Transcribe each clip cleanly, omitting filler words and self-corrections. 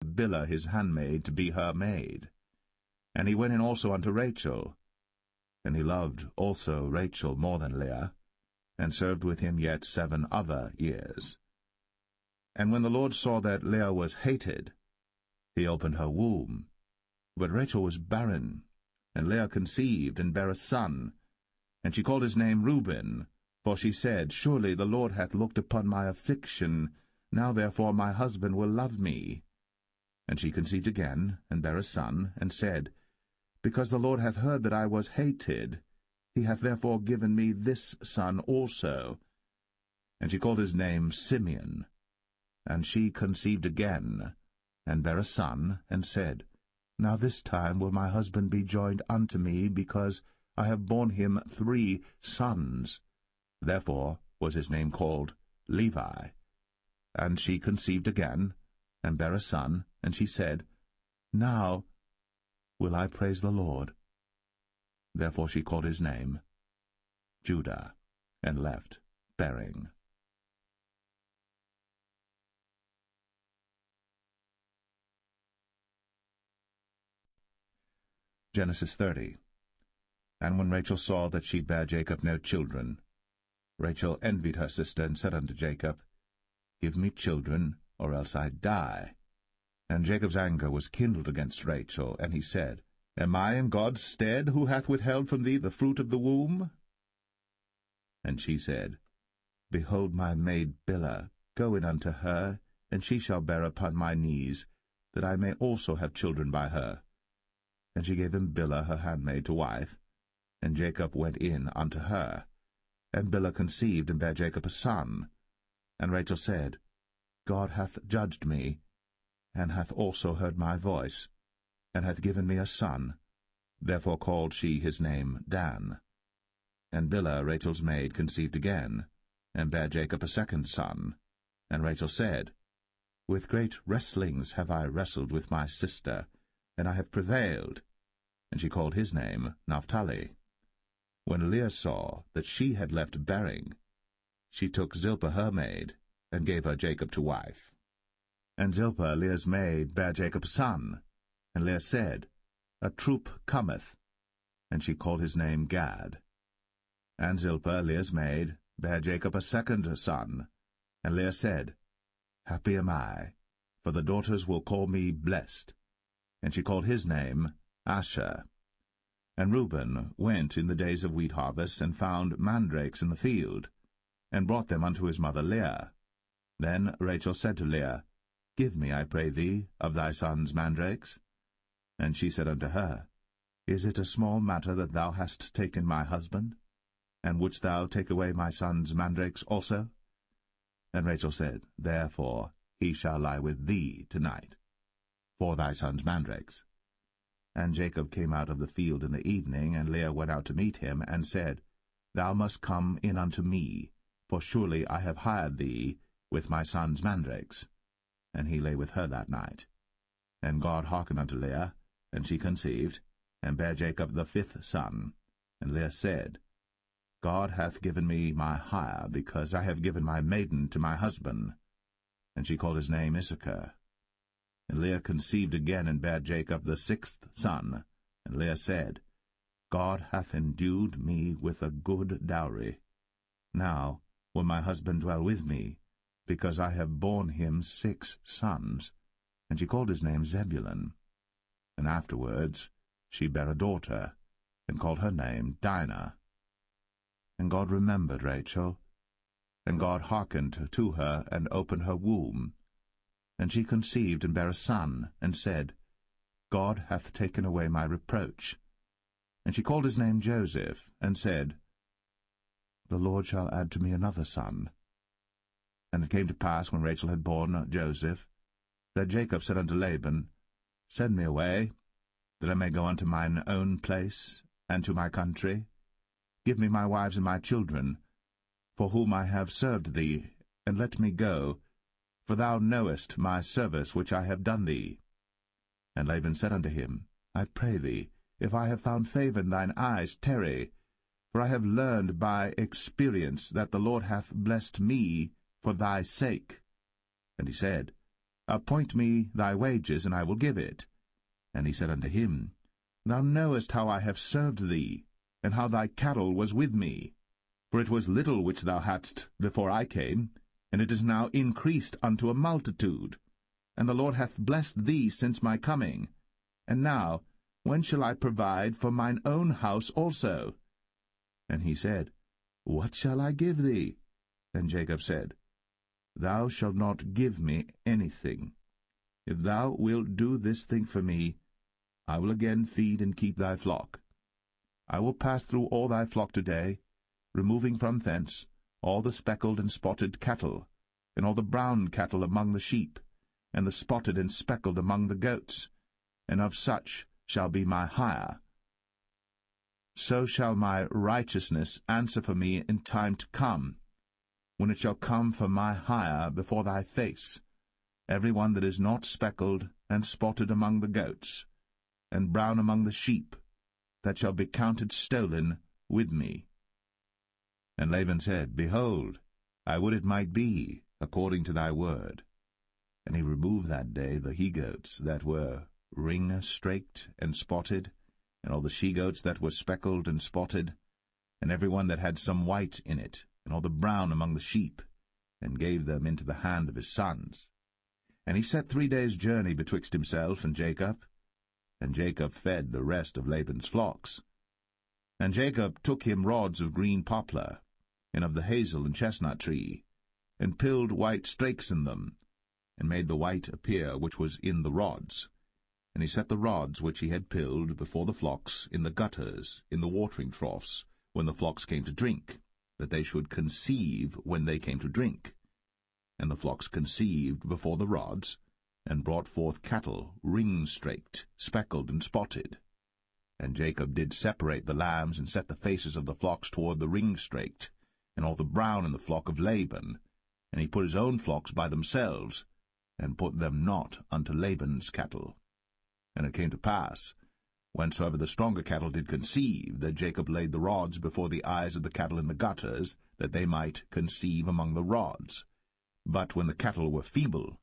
Bilhah his handmaid to be her maid. And he went in also unto Rachel. And he loved also Rachel more than Leah, and served with him yet 7 other years. And when the Lord saw that Leah was hated, he opened her womb. But Rachel was barren, and Leah conceived, and bare a son. And she called his name Reuben, for she said, Surely the Lord hath looked upon my affliction, now therefore my husband will love me. And she conceived again, and bare a son, and said, Because the Lord hath heard that I was hated, he hath therefore given me this son also. And she called his name Simeon. And she conceived again, and bare a son, and said, Now this time will my husband be joined unto me, because I have borne him 3 sons. Therefore was his name called Levi. And she conceived again, and bare a son, and she said, Now will I praise the Lord. Therefore she called his name Judah, and left bearing. Genesis 30. And when Rachel saw that she bare Jacob no children, Rachel envied her sister, and said unto Jacob, Give me children, or else I die. And Jacob's anger was kindled against Rachel, and he said, Am I in God's stead, who hath withheld from thee the fruit of the womb? And she said, Behold my maid Bilhah, go in unto her, and she shall bear upon my knees, that I may also have children by her. And she gave him Bilhah her handmaid to wife, and Jacob went in unto her. And Bilhah conceived, and bare Jacob a son. And Rachel said, God hath judged me, and hath also heard my voice, and hath given me a son. Therefore called she his name Dan. And Bilhah Rachel's maid conceived again, and bare Jacob a 2nd son. And Rachel said, With great wrestlings have I wrestled with my sister, and I have prevailed. And she called his name Naphtali. When Leah saw that she had left bearing, she took Zilpah her maid, and gave her Jacob to wife. And Zilpah Leah's maid bare Jacob a son. And Leah said, A troop cometh. And she called his name Gad. And Zilpah Leah's maid bare Jacob a 2nd son. And Leah said, Happy am I, for the daughters will call me blessed. And she called his name Asher. And Reuben went in the days of wheat harvest, and found mandrakes in the field, and brought them unto his mother Leah. Then Rachel said to Leah, Give me, I pray thee, of thy son's mandrakes. And she said unto her, Is it a small matter that thou hast taken my husband? And wouldst thou take away my son's mandrakes also? And Rachel said, Therefore he shall lie with thee tonight, for thy son's mandrakes. And Jacob came out of the field in the evening, and Leah went out to meet him, and said, Thou must come in unto me, for surely I have hired thee with my son's mandrakes. And he lay with her that night. And God hearkened unto Leah, and she conceived, and bare Jacob the 5th son. And Leah said, God hath given me my hire, because I have given my maiden to my husband. And she called his name Issachar. And Leah conceived again, and bare Jacob the 6th son. And Leah said, God hath endued me with a good dowry. Now will my husband dwell with me, because I have borne him 6 sons. And she called his name Zebulun. And afterwards she bare a daughter, and called her name Dinah. And God remembered Rachel, and God hearkened to her, and opened her womb. And she conceived, and bare a son, and said, God hath taken away my reproach. And she called his name Joseph, and said, The Lord shall add to me another son. And it came to pass, when Rachel had borne Joseph, that Jacob said unto Laban, Send me away, that I may go unto mine own place, and to my country. Give me my wives and my children, for whom I have served thee, and let me go, for thou knowest my service which I have done thee. And Laban said unto him, I pray thee, if I have found favour in thine eyes, tarry, for I have learned by experience that the Lord hath blessed me for thy sake. And he said, Appoint me thy wages, and I will give it. And he said unto him, Thou knowest how I have served thee, and how thy cattle was with me. For it was little which thou hadst before I came, and it is now increased unto a multitude. And the Lord hath blessed thee since my coming. And now, when shall I provide for mine own house also? And he said, What shall I give thee? And Jacob said, Thou shalt not give me anything. If thou wilt do this thing for me, I will again feed and keep thy flock. I will pass through all thy flock today, removing from thence all the speckled and spotted cattle, and all the brown cattle among the sheep, and the spotted and speckled among the goats, and of such shall be my hire. So shall my righteousness answer for me in time to come, when it shall come for my hire before thy face, every one that is not speckled and spotted among the goats, and brown among the sheep, that shall be counted stolen with me. And Laban said, Behold, I would it might be according to thy word. And he removed that day the he-goats that were ring-straked and spotted, and all the she-goats that were speckled and spotted, and every one that had some white in it, and all the brown among the sheep, and gave them into the hand of his sons. And he set 3 days' journey betwixt himself and Jacob fed the rest of Laban's flocks. And Jacob took him rods of green poplar, and of the hazel and chestnut tree, and pilled white strakes in them, and made the white appear which was in the rods. And he set the rods which he had pilled before the flocks in the gutters, in the watering troughs, when the flocks came to drink, that they should conceive when they came to drink. And the flocks conceived before the rods, and brought forth cattle, ring-straked, speckled, and spotted. And Jacob did separate the lambs, and set the faces of the flocks toward the ring-straked, and all the brown in the flock of Laban. And he put his own flocks by themselves, and put them not unto Laban's cattle. And it came to pass, whensoever the stronger cattle did conceive, that Jacob laid the rods before the eyes of the cattle in the gutters, that they might conceive among the rods. But when the cattle were feeble,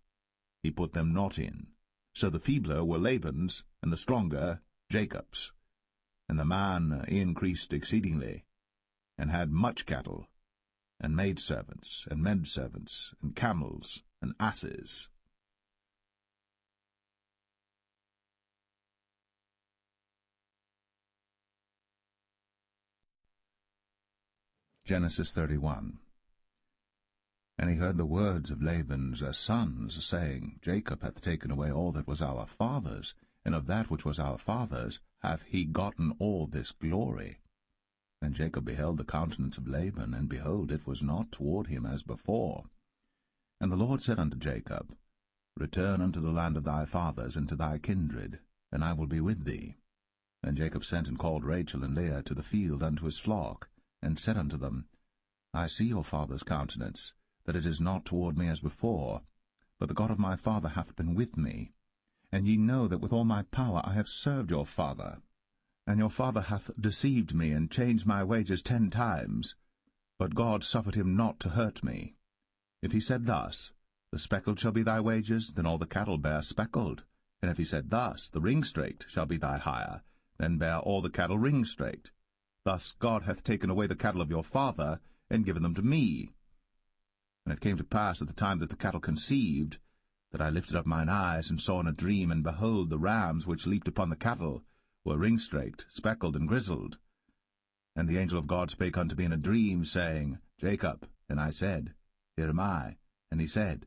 he put them not in. So the feebler were Laban's, and the stronger Jacob's. And the man increased exceedingly, and had much cattle, and maidservants, and menservants, and camels, and asses. Genesis 31. And he heard the words of Laban's sons, saying, Jacob hath taken away all that was our father's, and of that which was our father's hath he gotten all this glory. And Jacob beheld the countenance of Laban, and behold, it was not toward him as before. And the Lord said unto Jacob, Return unto the land of thy fathers, and to thy kindred, and I will be with thee. And Jacob sent and called Rachel and Leah to the field unto his flock, and said unto them, I see your father's countenance, that it is not toward me as before, but the God of my father hath been with me. And ye know that with all my power I have served your father. And your father hath deceived me, and changed my wages 10 times. But God suffered him not to hurt me. If he said thus, The speckled shall be thy wages, then all the cattle bear speckled. And if he said thus, The ring-straked shall be thy hire, then bear all the cattle ring-straked. Thus God hath taken away the cattle of your father, and given them to me. And it came to pass at the time that the cattle conceived, that I lifted up mine eyes, and saw in a dream, and behold, the rams which leaped upon the cattle were ring-straked, speckled, and grizzled. And the angel of God spake unto me in a dream, saying, Jacob. And I said, Here am I. And he said,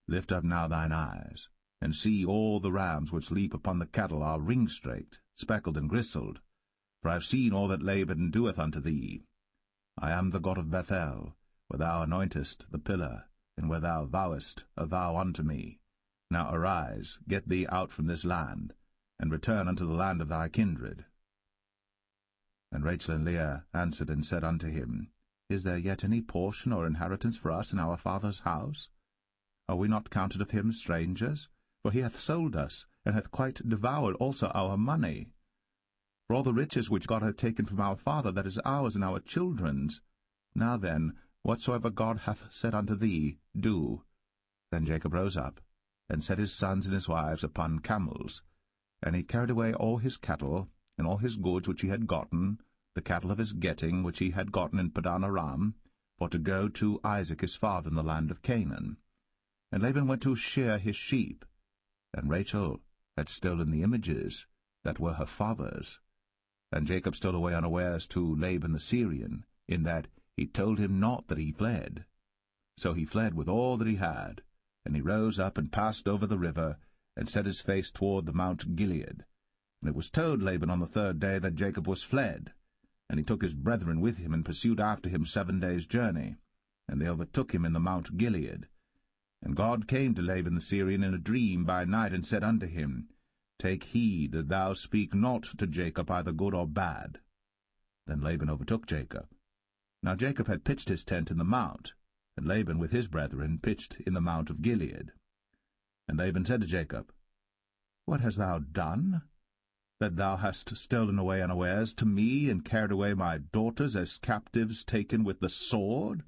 Lift up now thine eyes, and see all the rams which leap upon the cattle are ring-straked, speckled, and grizzled. For I have seen all that Laban doeth unto thee. I am the God of Bethel, where thou anointest the pillar, and where thou vowest a vow unto me. Now arise, get thee out from this land, and return unto the land of thy kindred. And Rachel and Leah answered and said unto him, Is there yet any portion or inheritance for us in our father's house? Are we not counted of him strangers? For he hath sold us, and hath quite devoured also our money. For all the riches which God hath taken from our father, that is ours and our children's. Now then, whatsoever God hath said unto thee, do. Then Jacob rose up, and set his sons and his wives upon camels. And he carried away all his cattle, and all his goods which he had gotten, the cattle of his getting which he had gotten in Padan Aram, for to go to Isaac his father in the land of Canaan. And Laban went to shear his sheep, and Rachel had stolen the images that were her father's. And Jacob stole away unawares to Laban the Syrian, in that he told him not that he fled. So he fled with all that he had, and he rose up and passed over the river, and set his face toward the Mount Gilead. And it was told Laban on the third day that Jacob was fled. And he took his brethren with him, and pursued after him 7 days' journey. And they overtook him in the Mount Gilead. And God came to Laban the Syrian in a dream by night, and said unto him, Take heed that thou speak not to Jacob either good or bad. Then Laban overtook Jacob. Now Jacob had pitched his tent in the mount, and Laban with his brethren pitched in the mount of Gilead. And Laban said to Jacob, What hast thou done, that thou hast stolen away unawares to me, and carried away my daughters as captives taken with the sword?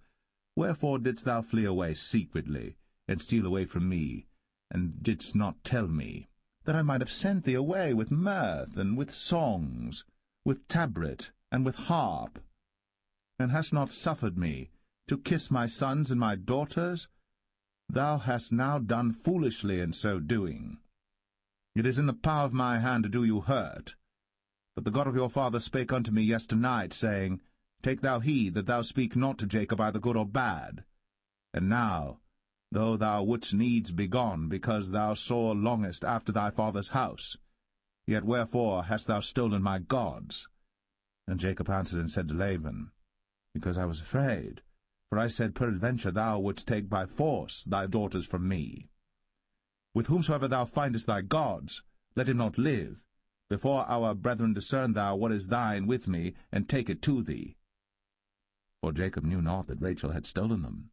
Wherefore didst thou flee away secretly, and steal away from me, and didst not tell me, that I might have sent thee away with mirth, and with songs, with tabret, and with harp, and hast not suffered me to kiss my sons and my daughters? Thou hast now done foolishly in so doing. It is in the power of my hand to do you hurt. But the God of your father spake unto me yesternight, saying, Take thou heed that thou speak not to Jacob either good or bad. And now, though thou wouldst needs be gone, because thou sore longest after thy father's house, yet wherefore hast thou stolen my gods? And Jacob answered and said to Laban, Because I was afraid, for I said, Peradventure thou wouldst take by force thy daughters from me. With whomsoever thou findest thy gods, let him not live. Before our brethren discern thou what is thine with me, and take it to thee. For Jacob knew not that Rachel had stolen them.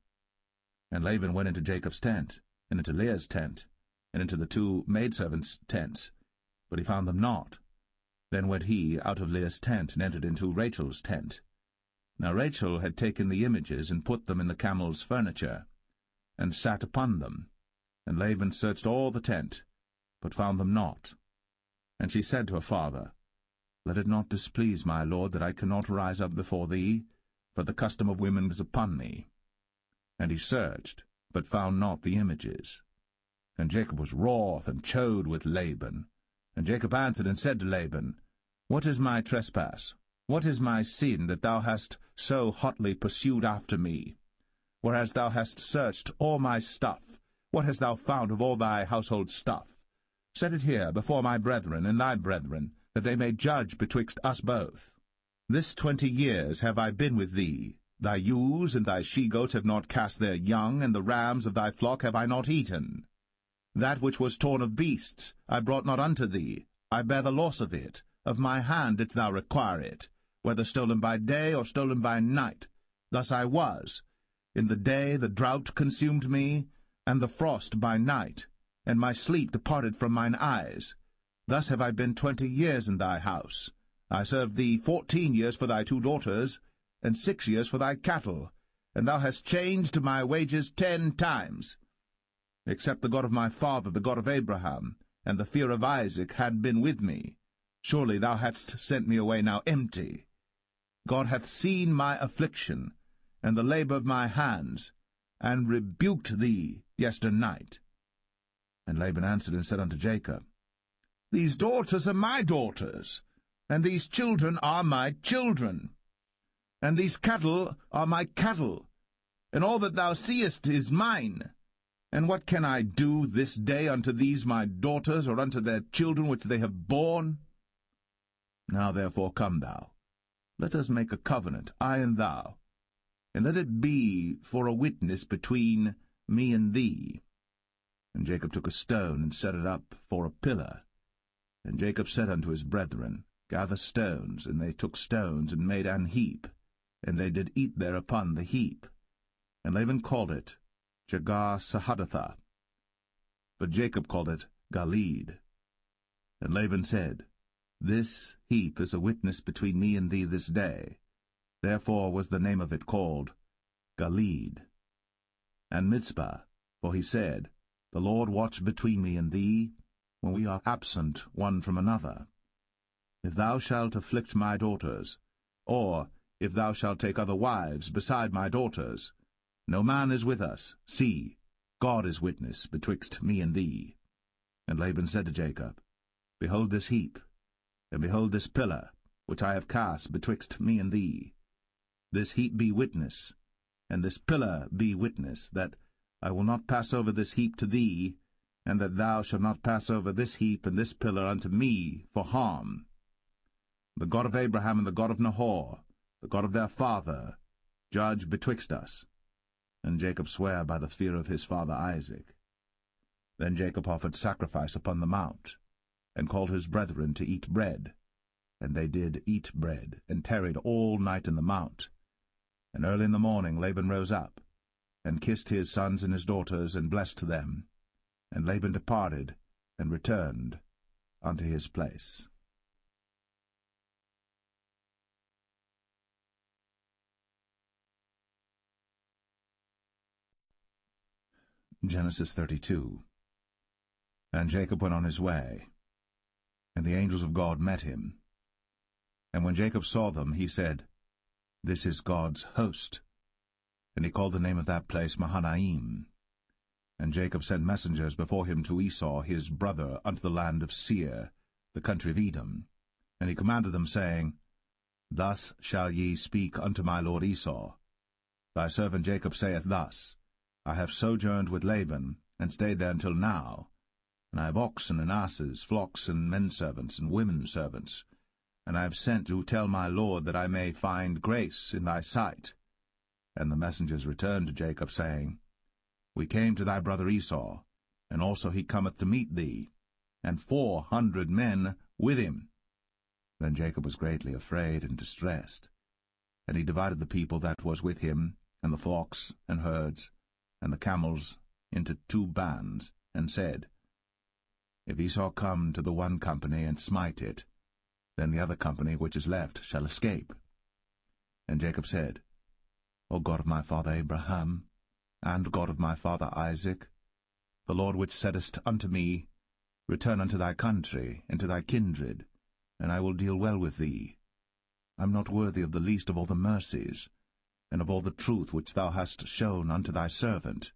And Laban went into Jacob's tent, and into Leah's tent, and into the 2 maidservants' tents, but he found them not. Then went he out of Leah's tent, and entered into Rachel's tent. Now Rachel had taken the images, and put them in the camel's furniture, and sat upon them. And Laban searched all the tent, but found them not. And she said to her father, Let it not displease my lord that I cannot rise up before thee, for the custom of women is upon me. And he searched, but found not the images. And Jacob was wroth, and chode with Laban. And Jacob answered and said to Laban, What is my trespass? What is my sin, that thou hast so hotly pursued after me? Whereas thou hast searched all my stuff, what hast thou found of all thy household stuff? Set it here before my brethren and thy brethren, that they may judge betwixt us both. This 20 years have I been with thee. Thy ewes and thy she-goats have not cast their young, and the rams of thy flock have I not eaten. That which was torn of beasts I brought not unto thee. I bear the loss of it. Of my hand didst thou require it, whether stolen by day or stolen by night. Thus I was. In the day the drought consumed me, and the frost by night, and my sleep departed from mine eyes. Thus have I been 20 years in thy house. I served thee 14 years for thy 2 daughters, and 6 years for thy cattle, and thou hast changed my wages 10 times. Except the God of my father, the God of Abraham, and the fear of Isaac had been with me, surely thou hadst sent me away now empty. God hath seen my affliction, and the labor of my hands, and rebuked thee yesternight. And Laban answered and said unto Jacob, These daughters are my daughters, and these children are my children, and these cattle are my cattle, and all that thou seest is mine. And what can I do this day unto these my daughters, or unto their children which they have borne? Now therefore come thou, let us make a covenant, I and thou, and let it be for a witness between me and thee. And Jacob took a stone, and set it up for a pillar. And Jacob said unto his brethren, Gather stones. And they took stones, and made an heap, and they did eat thereupon the heap. And Laban called it Jegar-sahadathah, but Jacob called it Galeed. And Laban said, This heap is a witness between me and thee this day. Therefore was the name of it called Galeed. And Mizpah, for he said, The Lord watch between me and thee, when we are absent one from another. If thou shalt afflict my daughters, or if thou shalt take other wives beside my daughters, no man is with us. See, God is witness betwixt me and thee. And Laban said to Jacob, Behold this heap, and behold this pillar, which I have cast betwixt me and thee. This heap be witness, and this pillar be witness, that I will not pass over this heap to thee, and that thou shalt not pass over this heap and this pillar unto me for harm. The God of Abraham and the God of Nahor, the God of their father, judge betwixt us. And Jacob sware by the fear of his father Isaac. Then Jacob offered sacrifice upon the mount, and called his brethren to eat bread. And they did eat bread, and tarried all night in the mount. And early in the morning Laban rose up, and kissed his sons and his daughters, and blessed them. And Laban departed, and returned unto his place. Genesis 32. And Jacob went on his way, and the angels of God met him. And when Jacob saw them, he said, This is God's host. And he called the name of that place Mahanaim. And Jacob sent messengers before him to Esau his brother unto the land of Seir, the country of Edom. And he commanded them, saying, Thus shall ye speak unto my lord Esau. Thy servant Jacob saith thus, I have sojourned with Laban, and stayed there until now. And I have oxen and asses, flocks and menservants and women servants. And I have sent to tell my lord that I may find grace in thy sight. And the messengers returned to Jacob, saying, We came to thy brother Esau, and also he cometh to meet thee, and 400 men with him. Then Jacob was greatly afraid and distressed. And he divided the people that was with him, and the flocks and herds, and the camels, into 2 bands, and said, If Esau come to the one company and smite it, then the other company which is left shall escape. And Jacob said, O God of my father Abraham, and God of my father Isaac, the Lord which saidest unto me, Return unto thy country, and to thy kindred, and I will deal well with thee. I am not worthy of the least of all the mercies, and of all the truth which thou hast shown unto thy servant.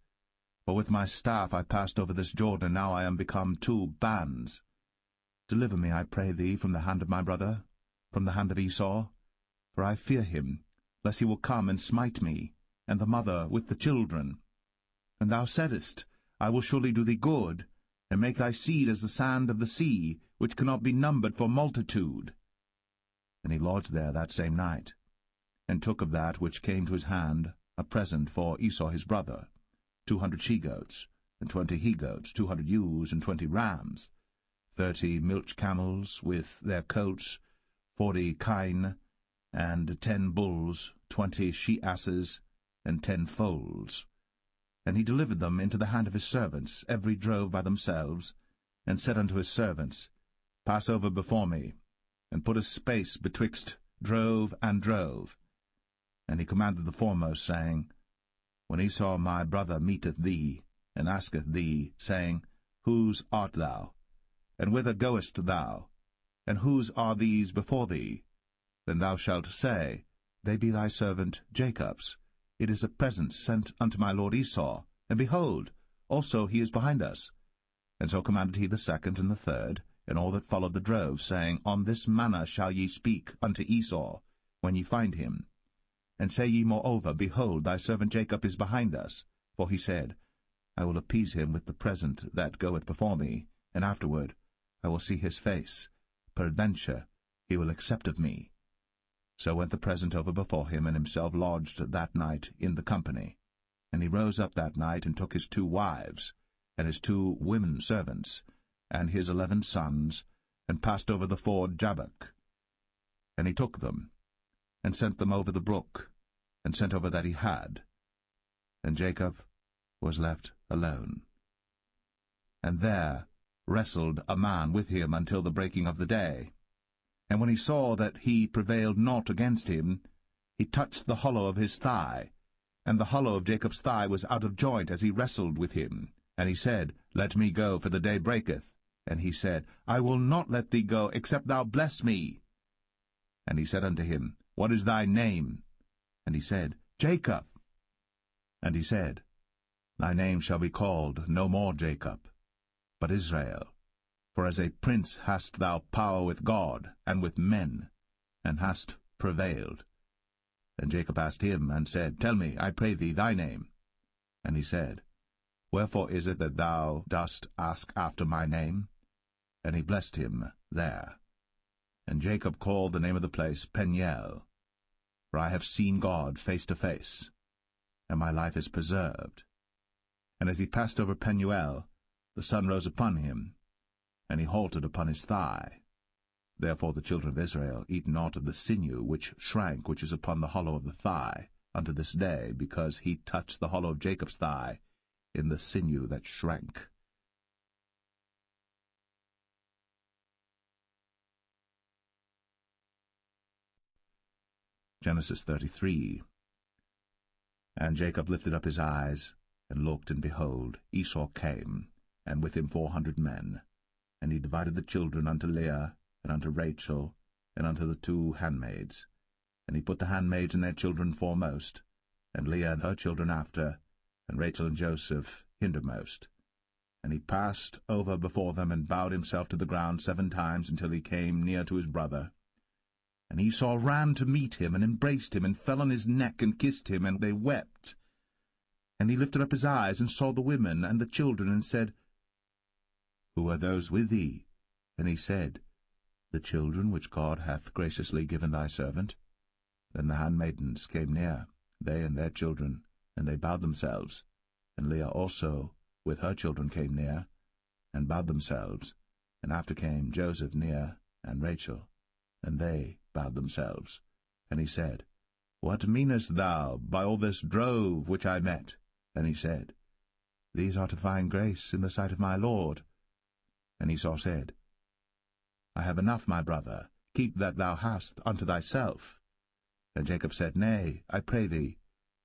For with my staff I passed over this Jordan, and now I am become 2 bands. Deliver me, I pray thee, from the hand of my brother, from the hand of Esau, for I fear him, lest he will come and smite me, and the mother with the children. And thou saidest, I will surely do thee good, and make thy seed as the sand of the sea, which cannot be numbered for multitude. And he lodged there that same night, and took of that which came to his hand a present for Esau his brother, 200 she-goats, and 20 he-goats, 200 ewes, and 20 rams, 30 milch camels with their coats, 40 kine, and 10 bulls, 20 she-asses, and 10 foals. And he delivered them into the hand of his servants, every drove by themselves, and said unto his servants, Pass over before me, and put a space betwixt drove and drove. And he commanded the foremost, saying, When Esau my brother meeteth thee, and asketh thee, saying, Whose art thou? And whither goest thou? And whose are these before thee? Then thou shalt say, They be thy servant Jacob's. It is a present sent unto my lord Esau, and behold, also he is behind us. And so commanded he the second and the third, and all that followed the drove, saying, On this manner shall ye speak unto Esau, when ye find him. And say ye moreover, Behold, thy servant Jacob is behind us. For he said, I will appease him with the present that goeth before me, and afterward I will see his face. Peradventure he will accept of me. So went the present over before him, and himself lodged that night in the company. And he rose up that night, and took his 2 wives, and his 2 women servants, and his 11 sons, and passed over the ford Jabbok. And he took them, and sent them over the brook, and sent over that he had. And Jacob was left alone. And there wrestled a man with him until the breaking of the day. And when he saw that he prevailed not against him, he touched the hollow of his thigh, and the hollow of Jacob's thigh was out of joint as he wrestled with him. And he said, Let me go, for the day breaketh. And he said, I will not let thee go, except thou bless me. And he said unto him, What is thy name? And he said, Jacob. And he said, Thy name shall be called no more Jacob, but Israel. For as a prince hast thou power with God and with men, and hast prevailed. And Jacob asked him, and said, Tell me, I pray thee, thy name. And he said, Wherefore is it that thou dost ask after my name? And he blessed him there. And Jacob called the name of the place Peniel, for I have seen God face to face, and my life is preserved. And as he passed over Peniel, the sun rose upon him, and he halted upon his thigh. Therefore the children of Israel eat not of the sinew which shrank, which is upon the hollow of the thigh, unto this day, because he touched the hollow of Jacob's thigh in the sinew that shrank. Genesis 33. And Jacob lifted up his eyes, and looked, and behold, Esau came, and with him 400 men. And he divided the children unto Leah, and unto Rachel, and unto the 2 handmaids. And he put the handmaids and their children foremost, and Leah and her children after, and Rachel and Joseph hindermost. And he passed over before them, and bowed himself to the ground 7 times, until he came near to his brother. And Esau ran to meet him, and embraced him, and fell on his neck, and kissed him, and they wept. And he lifted up his eyes, and saw the women and the children, and said, Who are those with thee? And he said, The children which God hath graciously given thy servant. Then the handmaidens came near, they and their children, and they bowed themselves. And Leah also with her children came near, and bowed themselves. And after came Joseph near, and Rachel, and they bowed themselves. And he said, What meanest thou by all this drove which I met? And he said, These are to find grace in the sight of my Lord. And Esau said, I have enough, my brother, keep that thou hast unto thyself. And Jacob said, Nay, I pray thee,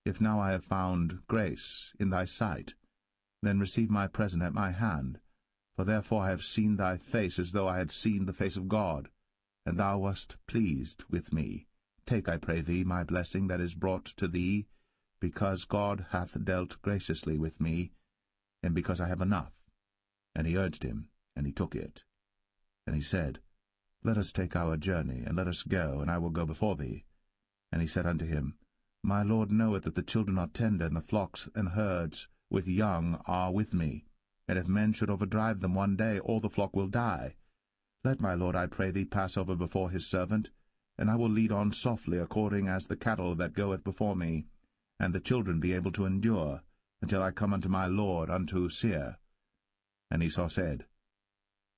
if now I have found grace in thy sight, then receive my present at my hand, for therefore I have seen thy face as though I had seen the face of God, and thou wast pleased with me. Take, I pray thee, my blessing that is brought to thee, because God hath dealt graciously with me, and because I have enough. And he urged him, and he took it. And he said, Let us take our journey, and let us go, and I will go before thee. And he said unto him, My Lord knoweth that the children are tender, and the flocks and herds with young are with me. And if men should overdrive them one day, all the flock will die. Let my Lord, I pray thee, pass over before his servant, and I will lead on softly, according as the cattle that goeth before me, and the children be able to endure, until I come unto my Lord, unto Seir. And Esau said,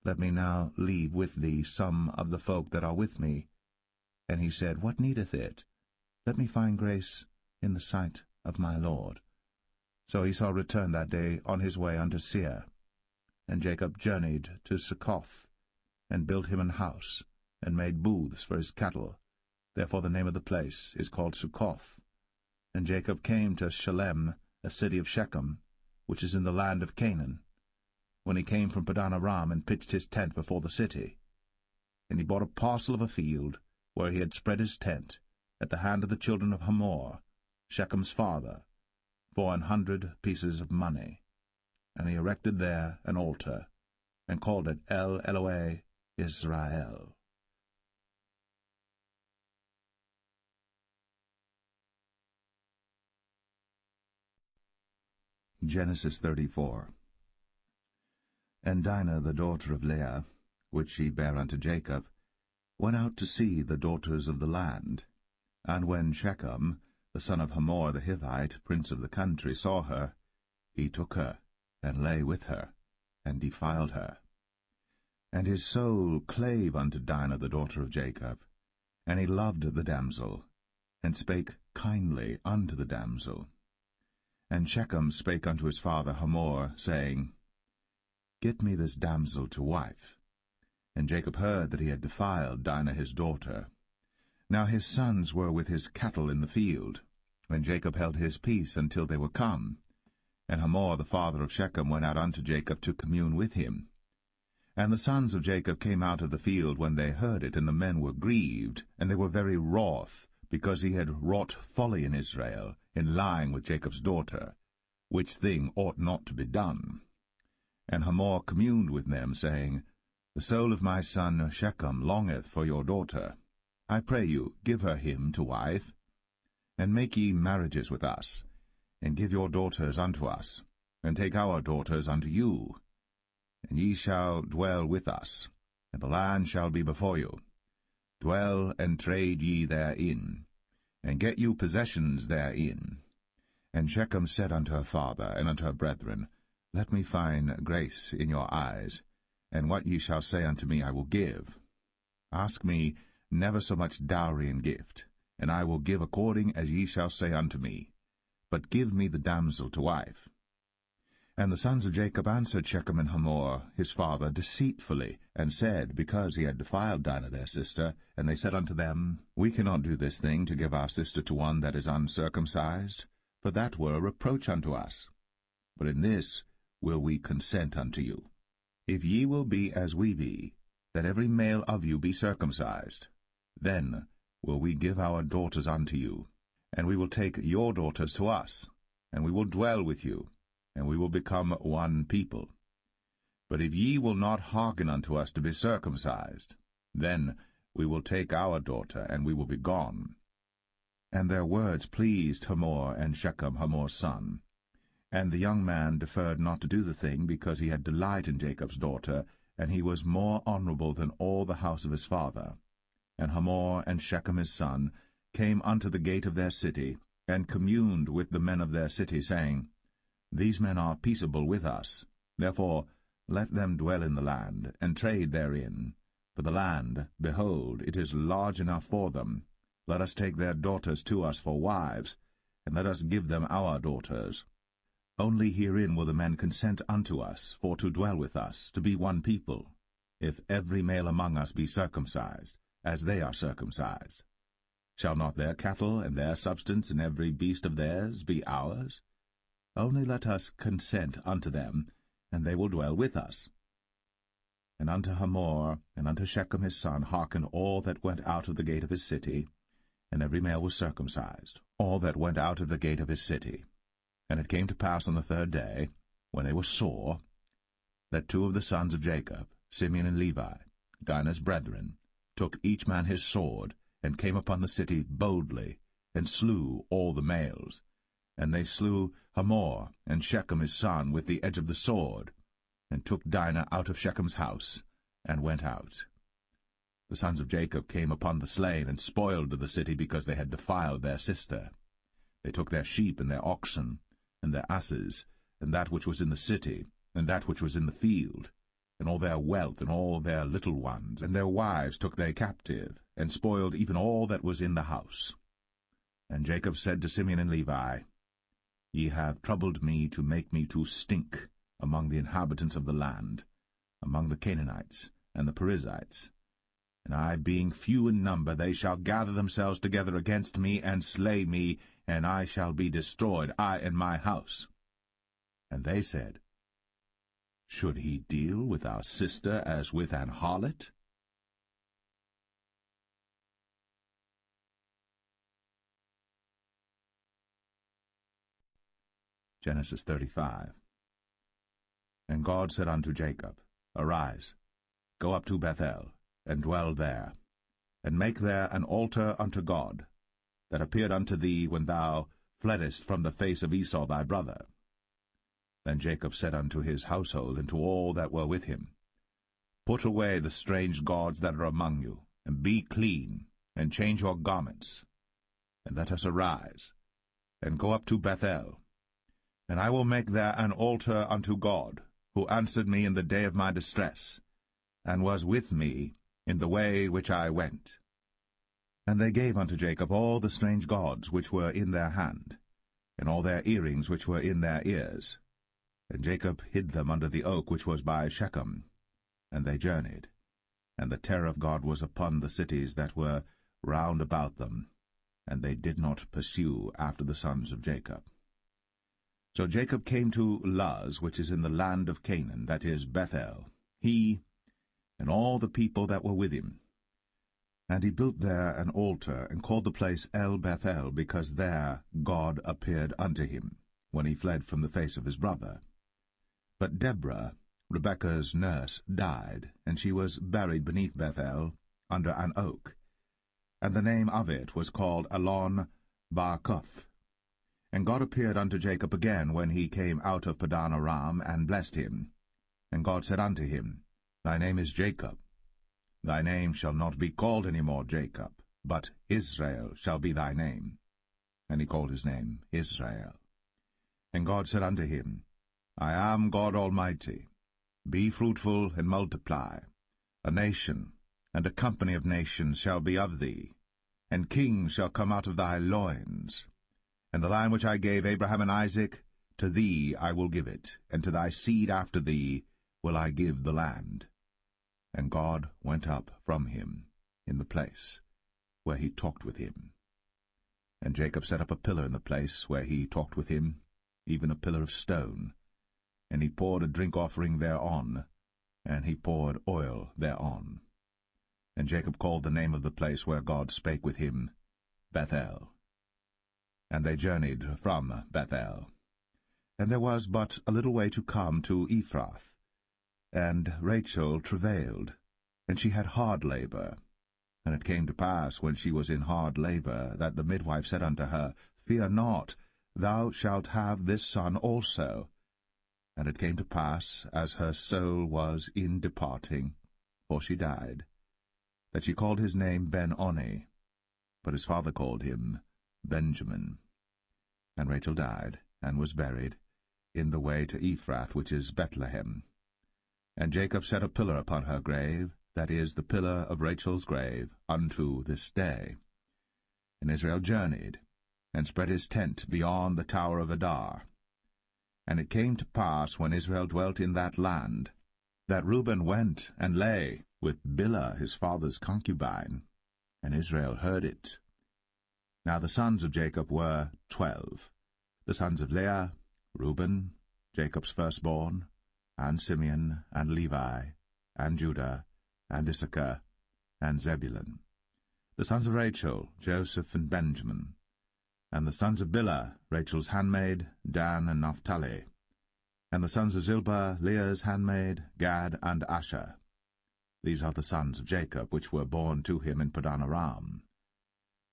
Let me now leave with thee some of the folk that are with me. And he said, What needeth it? Let me find grace in the sight of my Lord. So Esau returned that day on his way unto Seir. And Jacob journeyed to Succoth, and built him an house, and made booths for his cattle. Therefore the name of the place is called Succoth. And Jacob came to Shalem, a city of Shechem, which is in the land of Canaan, when he came from Padan Aram, and pitched his tent before the city. And he bought a parcel of a field, where he had spread his tent, at the hand of the children of Hamor, Shechem's father, for 100 pieces of money. And he erected there an altar, and called it El Elohe Israel. Genesis 34. And Dinah the daughter of Leah, which she bare unto Jacob, went out to see the daughters of the land. And when Shechem, the son of Hamor the Hivite, prince of the country, saw her, he took her, and lay with her, and defiled her. And his soul clave unto Dinah the daughter of Jacob, and he loved the damsel, and spake kindly unto the damsel. And Shechem spake unto his father Hamor, saying, Get me this damsel to wife. And Jacob heard that he had defiled Dinah his daughter. Now his sons were with his cattle in the field, and Jacob held his peace until they were come. And Hamor the father of Shechem went out unto Jacob to commune with him. And the sons of Jacob came out of the field when they heard it, and the men were grieved, and they were very wroth, because he had wrought folly in Israel, in lying with Jacob's daughter, which thing ought not to be done. And Hamor communed with them, saying, The soul of my son Shechem longeth for your daughter. I pray you, give her him to wife, and make ye marriages with us, and give your daughters unto us, and take our daughters unto you. And ye shall dwell with us, and the land shall be before you. Dwell and trade ye therein, and get you possessions therein. And Shechem said unto her father and unto her brethren, Let me find grace in your eyes, and what ye shall say unto me I will give. Ask me never so much dowry and gift, and I will give according as ye shall say unto me. But give me the damsel to wife. And the sons of Jacob answered Shechem and Hamor his father deceitfully, and said, because he had defiled Dinah their sister, and they said unto them, We cannot do this thing to give our sister to one that is uncircumcised, for that were a reproach unto us. But in this will we consent unto you. If ye will be as we be, that every male of you be circumcised, then will we give our daughters unto you, and we will take your daughters to us, and we will dwell with you, and we will become one people. But if ye will not hearken unto us to be circumcised, then we will take our daughter, and we will be gone. And their words pleased Hamor and Shechem, Hamor's son. And the young man deferred not to do the thing, because he had delight in Jacob's daughter, and he was more honorable than all the house of his father. And Hamor and Shechem his son came unto the gate of their city, and communed with the men of their city, saying, These men are peaceable with us. Therefore let them dwell in the land, and trade therein. For the land, behold, it is large enough for them. Let us take their daughters to us for wives, and let us give them our daughters. Only herein will the men consent unto us, for to dwell with us, to be one people, if every male among us be circumcised, as they are circumcised. Shall not their cattle and their substance and every beast of theirs be ours? Only let us consent unto them, and they will dwell with us. And unto Hamor and unto Shechem his son hearkened all that went out of the gate of his city, and every male was circumcised, all that went out of the gate of his city. And it came to pass on the third day, when they were sore, that two of the sons of Jacob, Simeon and Levi, Dinah's brethren, took each man his sword, and came upon the city boldly, and slew all the males. And they slew Hamor and Shechem his son with the edge of the sword, and took Dinah out of Shechem's house, and went out. The sons of Jacob came upon the slain, and spoiled the city, because they had defiled their sister. They took their sheep and their oxen, and their asses, and that which was in the city, and that which was in the field, and all their wealth, and all their little ones, and their wives took they captive, and spoiled even all that was in the house. And Jacob said to Simeon and Levi, Ye have troubled me to make me to stink among the inhabitants of the land, among the Canaanites and the Perizzites. And I, being few in number, they shall gather themselves together against me, and slay me, and I shall be destroyed, I and my house. And they said, Should he deal with our sister as with an harlot? Genesis 35. And God said unto Jacob, Arise, go up to Bethel, and dwell there, and make there an altar unto God, that appeared unto thee when thou fleddest from the face of Esau thy brother. Then Jacob said unto his household and to all that were with him, Put away the strange gods that are among you, and be clean, and change your garments, and let us arise, and go up to Bethel. And I will make there an altar unto God, who answered me in the day of my distress, and was with me in the way which I went. And they gave unto Jacob all the strange gods which were in their hand, and all their earrings which were in their ears. And Jacob hid them under the oak which was by Shechem. And they journeyed, and the terror of God was upon the cities that were round about them, and they did not pursue after the sons of Jacob. So Jacob came to Luz, which is in the land of Canaan, that is, Bethel, he and all the people that were with him. And he built there an altar, and called the place El-Bethel, because there God appeared unto him, when he fled from the face of his brother. But Deborah, Rebekah's nurse, died, and she was buried beneath Bethel, under an oak. And the name of it was called Allon-Bachuth. And God appeared unto Jacob again when he came out of Padan Aram, and blessed him. And God said unto him, Thy name is Jacob. Thy name shall not be called any more Jacob, but Israel shall be thy name. And he called his name Israel. And God said unto him, I am God Almighty. Be fruitful and multiply. A nation and a company of nations shall be of thee, and kings shall come out of thy loins. And the land which I gave Abraham and Isaac, to thee I will give it, and to thy seed after thee will I give the land. And God went up from him in the place where he talked with him. And Jacob set up a pillar in the place where he talked with him, even a pillar of stone. And he poured a drink offering thereon, and he poured oil thereon. And Jacob called the name of the place where God spake with him, Bethel. And they journeyed from Bethel. And there was but a little way to come to Ephrath. And Rachel travailed, and she had hard labor. And it came to pass, when she was in hard labor, that the midwife said unto her, Fear not, thou shalt have this son also. And it came to pass, as her soul was in departing, for she died, that she called his name Ben-Oni, but his father called him Benjamin. And Rachel died, and was buried, in the way to Ephrath, which is Bethlehem. And Jacob set a pillar upon her grave, that is, the pillar of Rachel's grave, unto this day. And Israel journeyed, and spread his tent beyond the tower of Adar. And it came to pass, when Israel dwelt in that land, that Reuben went and lay with Bilhah his father's concubine, and Israel heard it. Now the sons of Jacob were 12, the sons of Leah, Reuben, Jacob's firstborn, and Simeon, and Levi, and Judah, and Issachar, and Zebulun. The sons of Rachel, Joseph and Benjamin. And the sons of Bilhah, Rachel's handmaid, Dan and Naphtali. And the sons of Zilpah, Leah's handmaid, Gad and Asher. These are the sons of Jacob, which were born to him in Padan Aram.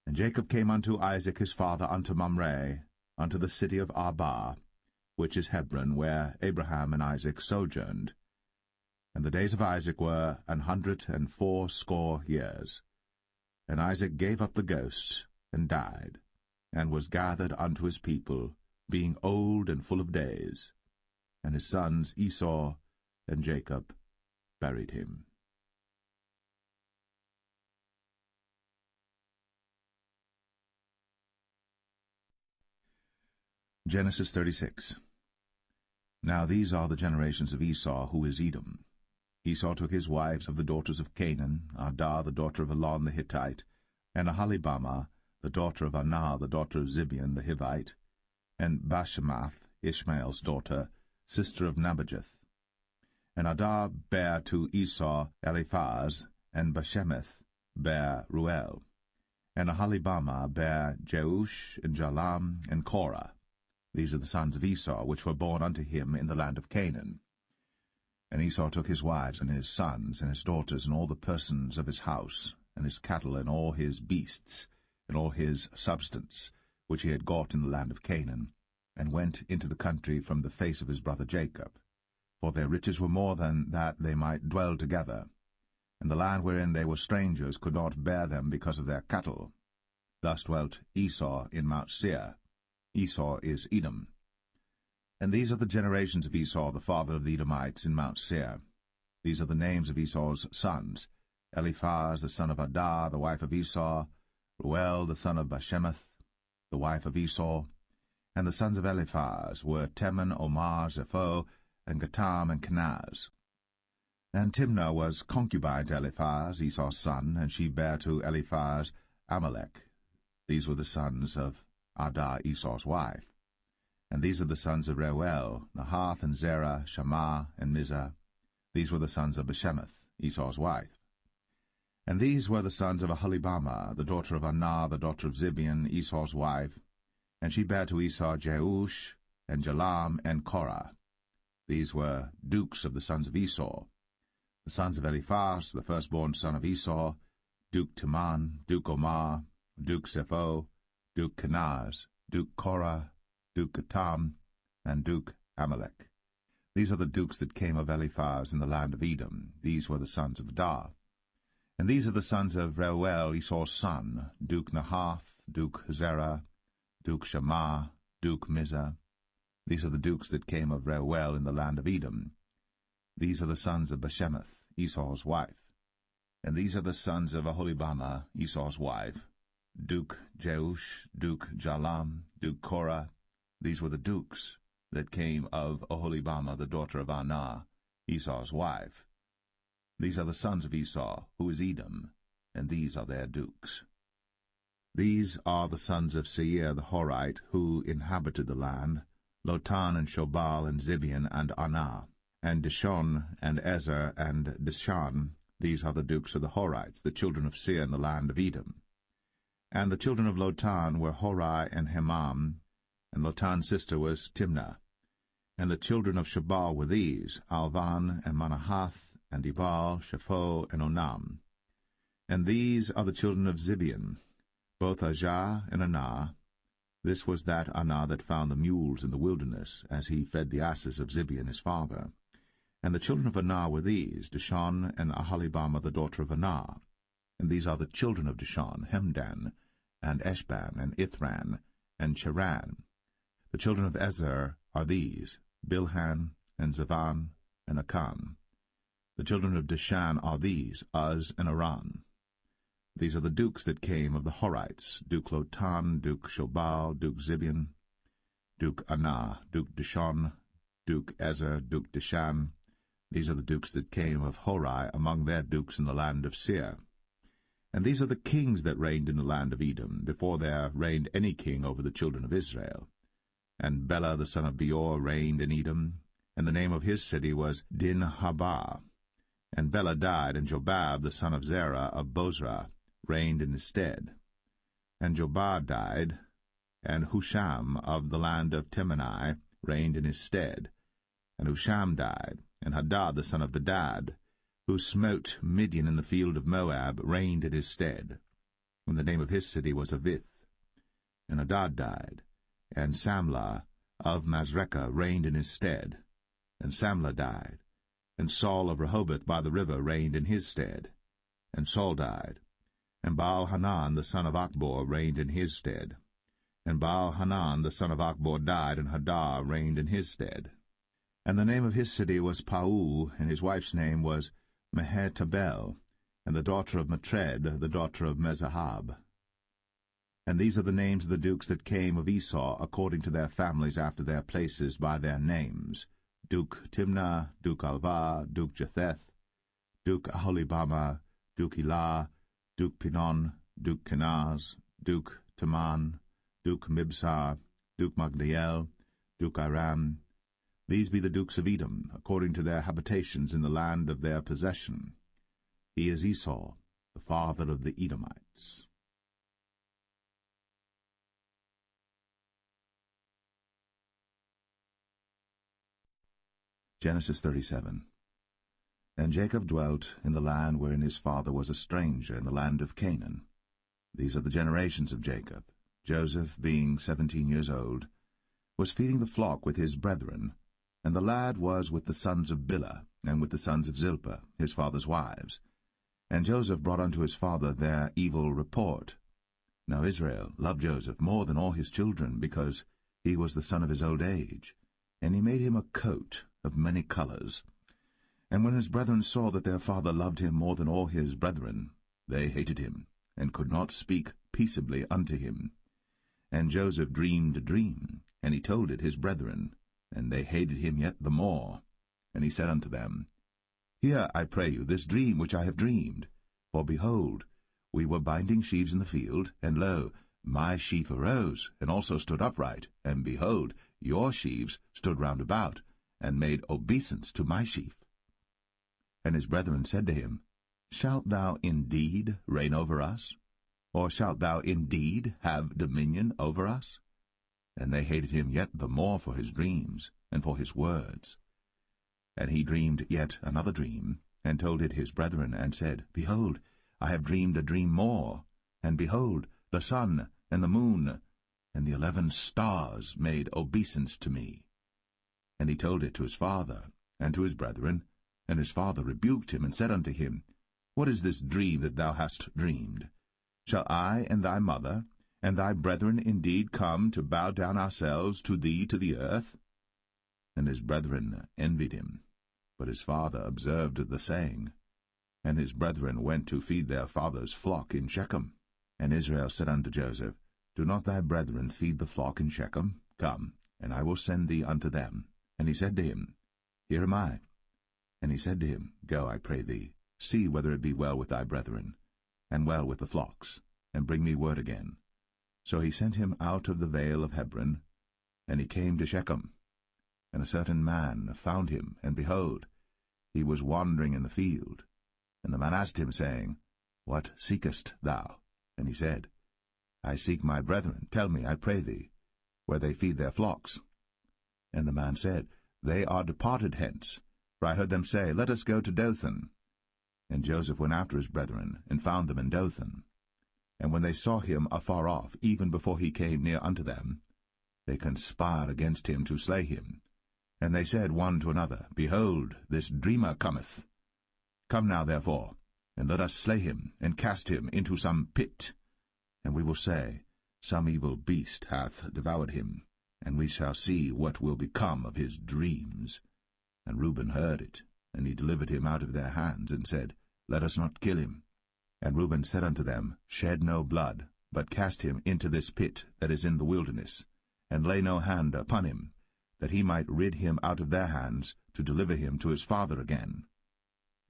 And Jacob came unto Isaac his father unto Mamre, unto the city of Arba, which is Hebron, where Abraham and Isaac sojourned. And the days of Isaac were 180 years. And Isaac gave up the ghost, and died, and was gathered unto his people, being old and full of days. And his sons Esau and Jacob buried him. Genesis 36. Now these are the generations of Esau, who is Edom. Esau took his wives of the daughters of Canaan, Adah the daughter of Elon the Hittite, and Aholibamah the daughter of Anah the daughter of Zibeon the Hivite, and Bashemath, Ishmael's daughter, sister of Nebajoth. And Adah bare to Esau Eliphaz, and Bashemath bare Ruel. And Aholibamah bare Jeush, and Jalam, and Korah. These are the sons of Esau, which were born unto him in the land of Canaan. And Esau took his wives, and his sons, and his daughters, and all the persons of his house, and his cattle, and all his beasts, and all his substance, which he had got in the land of Canaan, and went into the country from the face of his brother Jacob. For their riches were more than that they might dwell together, and the land wherein they were strangers could not bear them because of their cattle. Thus dwelt Esau in Mount Seir. Esau is Edom. And these are the generations of Esau, the father of the Edomites, in Mount Seir. These are the names of Esau's sons: Eliphaz the son of Adah, the wife of Esau; Ruel the son of Bashemath, the wife of Esau. And the sons of Eliphaz were Teman, Omar, Zepho, and Gatam, and Kenaz. And Timnah was concubine to Eliphaz, Esau's son, and she bare to Eliphaz Amalek. These were the sons of Adah, Esau's wife. And these are the sons of Reuel, Nahath, and Zerah, Shammah, and Mizah. These were the sons of Bashemath, Esau's wife. And these were the sons of Aholibamah, the daughter of Anah, the daughter of Zibeon, Esau's wife. And she bare to Esau Jeush, and Jalam, and Korah. These were dukes of the sons of Esau. The sons of Eliphaz, the firstborn son of Esau, Duke Teman, Duke Omar, Duke Sepho, Duke Kenaz, Duke Korah, Duke Gatam, and Duke Amalek. These are the dukes that came of Eliphaz in the land of Edom. These were the sons of Adah. And these are the sons of Reuel, Esau's son, Duke Nahath, Duke Zerah, Duke Shammah, Duke Mizah. These are the dukes that came of Reuel in the land of Edom. These are the sons of Bashemath, Esau's wife. And these are the sons of Aholibamah, Esau's wife, Duke Jeush, Duke Jalam, Duke Korah. These were the dukes that came of Aholibamah, the daughter of Anah, Esau's wife. These are the sons of Esau, who is Edom, and these are their dukes. These are the sons of Seir the Horite, who inhabited the land, Lotan and Shobal and Zibeon and Anah, and Dishon and Ezer and Dishan. These are the dukes of the Horites, the children of Seir in the land of Edom. And the children of Lotan were Horai and Hemam, and Lotan's sister was Timnah. And the children of Shobal were these, Alvan and Manahath, and Ebal, Shepho, and Onam. And these are the children of Zibeon, both Ajah and Anah. This was that Anah that found the mules in the wilderness, as he fed the asses of Zibeon his father. And the children of Anah were these, Dishon and Aholibamah the daughter of Anah. And these are the children of Dishon, Hemdan, and Eshban, and Ithran, and Cheran. The children of Ezer are these, Bilhan, and Zavan, and Akan. The children of Dishan are these, Uz and Aran. These are the dukes that came of the Horites, Duke Lotan, Duke Shobal, Duke Zibeon, Duke Anah, Duke Dishon, Duke Ezer, Duke Dishan. These are the dukes that came of Horai among their dukes in the land of Seir. And these are the kings that reigned in the land of Edom, before there reigned any king over the children of Israel. And Bela the son of Beor reigned in Edom, and the name of his city was Dinhabah. And Bela died, and Jobab the son of Zerah of Bozrah reigned in his stead. And Jobab died, and Husham of the land of Temani reigned in his stead. And Husham died, and Hadad the son of Bedad, who smote Midian in the field of Moab, reigned in his stead. And the name of his city was Avith. And Hadad died, and Samlah of Masrekah reigned in his stead. And Samlah died, and Saul of Rehoboth by the river reigned in his stead. And Saul died, and Baal-Hanan the son of Achbor reigned in his stead. And Baal-Hanan the son of Achbor died, and Hadar reigned in his stead. And the name of his city was Pau, and his wife's name was Mehetabel, and the daughter of Matred, the daughter of Mezahab. And these are the names of the dukes that came of Esau, according to their families after their places by their names, Duke Timnah, Duke Alva, Duke Jetheth, Duke Aholibamah, Duke Elah, Duke Pinon, Duke Kenaz, Duke Teman, Duke Mibsar, Duke Magdiel, Duke Aram. These be the dukes of Edom, according to their habitations in the land of their possession. He is Esau, the father of the Edomites. Genesis 37. And Jacob dwelt in the land wherein his father was a stranger, in the land of Canaan. These are the generations of Jacob. Joseph, being 17 years old, was feeding the flock with his brethren, and the lad was with the sons of Bilhah, and with the sons of Zilpah, his father's wives. And Joseph brought unto his father their evil report. Now Israel loved Joseph more than all his children, because he was the son of his old age. And he made him a coat of many colors. And when his brethren saw that their father loved him more than all his brethren, they hated him, and could not speak peaceably unto him. And Joseph dreamed a dream, and he told it his brethren, and they hated him yet the more. And he said unto them, Hear, I pray you, this dream which I have dreamed. For behold, we were binding sheaves in the field, and lo, my sheaf arose, and also stood upright, and behold, your sheaves stood round about, and made obeisance to my sheaf. And his brethren said to him, Shalt thou indeed reign over us? Or shalt thou indeed have dominion over us? And they hated him yet the more for his dreams, and for his words. And he dreamed yet another dream, and told it his brethren, and said, Behold, I have dreamed a dream more, and behold, the sun, and the moon, and the 11 stars made obeisance to me. And he told it to his father, and to his brethren, and his father rebuked him, and said unto him, What is this dream that thou hast dreamed? Shall I and thy mother, and thy brethren indeed come to bow down ourselves to thee to the earth? And his brethren envied him. But his father observed the saying. And his brethren went to feed their father's flock in Shechem. And Israel said unto Joseph, Do not thy brethren feed the flock in Shechem? Come, and I will send thee unto them. And he said to him, Here am I. And he said to him, Go, I pray thee, see whether it be well with thy brethren, and well with the flocks, and bring me word again. So he sent him out of the vale of Hebron, and he came to Shechem. And a certain man found him, and behold, he was wandering in the field. And the man asked him, saying, What seekest thou? And he said, I seek my brethren. Tell me, I pray thee, where they feed their flocks. And the man said, They are departed hence, for I heard them say, Let us go to Dothan. And Joseph went after his brethren, and found them in Dothan. And when they saw him afar off, even before he came near unto them, they conspired against him to slay him. And they said one to another, Behold, this dreamer cometh. Come now, therefore, and let us slay him, and cast him into some pit. And we will say, Some evil beast hath devoured him, and we shall see what will become of his dreams. And Reuben heard it, and he delivered him out of their hands, and said, Let us not kill him. And Reuben said unto them, Shed no blood, but cast him into this pit that is in the wilderness, and lay no hand upon him, that he might rid him out of their hands, to deliver him to his father again.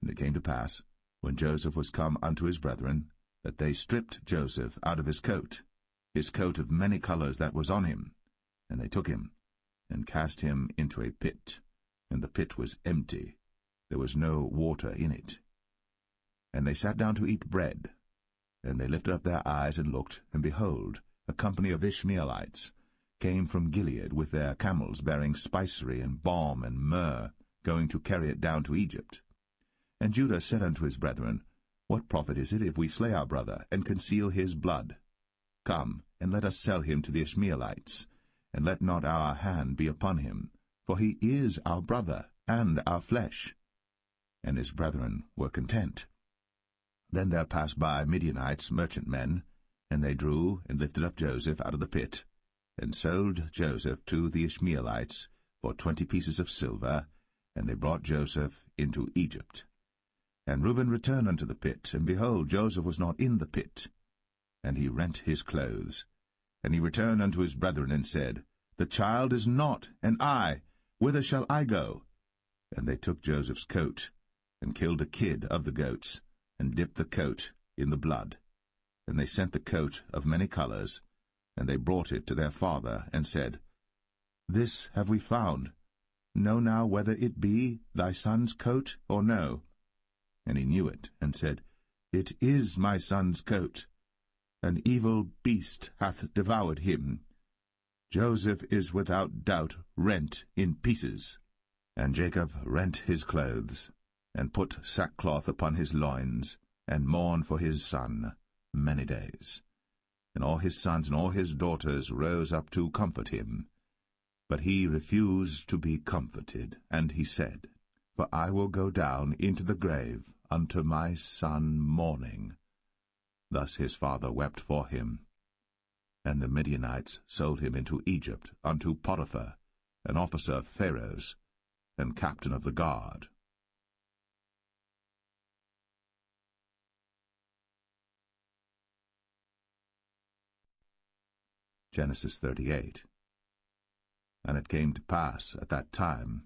And it came to pass, when Joseph was come unto his brethren, that they stripped Joseph out of his coat of many colors that was on him, and they took him, and cast him into a pit, and the pit was empty, there was no water in it. And they sat down to eat bread, and they lifted up their eyes and looked, and behold, a company of Ishmaelites came from Gilead with their camels bearing spicery and balm and myrrh, going to carry it down to Egypt. And Judah said unto his brethren, What profit is it if we slay our brother, and conceal his blood? Come, and let us sell him to the Ishmaelites, and let not our hand be upon him, for he is our brother, and our flesh. And his brethren were content. Then there passed by Midianites, merchantmen, and they drew and lifted up Joseph out of the pit, and sold Joseph to the Ishmaelites for 20 pieces of silver, and they brought Joseph into Egypt. And Reuben returned unto the pit, and behold, Joseph was not in the pit. And he rent his clothes. And he returned unto his brethren, and said, The child is not, and I, whither shall I go? And they took Joseph's coat, and killed a kid of the goats, and dipped the coat in the blood. And they sent the coat of many colors, and they brought it to their father, and said, This have we found. Know now whether it be thy son's coat or no. And he knew it, and said, It is my son's coat. An evil beast hath devoured him. Joseph is without doubt rent in pieces. And Jacob rent his clothes, and put sackcloth upon his loins, and mourned for his son many days. And all his sons and all his daughters rose up to comfort him. But he refused to be comforted, and he said, For I will go down into the grave unto my son mourning. Thus his father wept for him. And the Midianites sold him into Egypt unto Potiphar, an officer of Pharaoh's, and captain of the guard. Genesis 38. And it came to pass at that time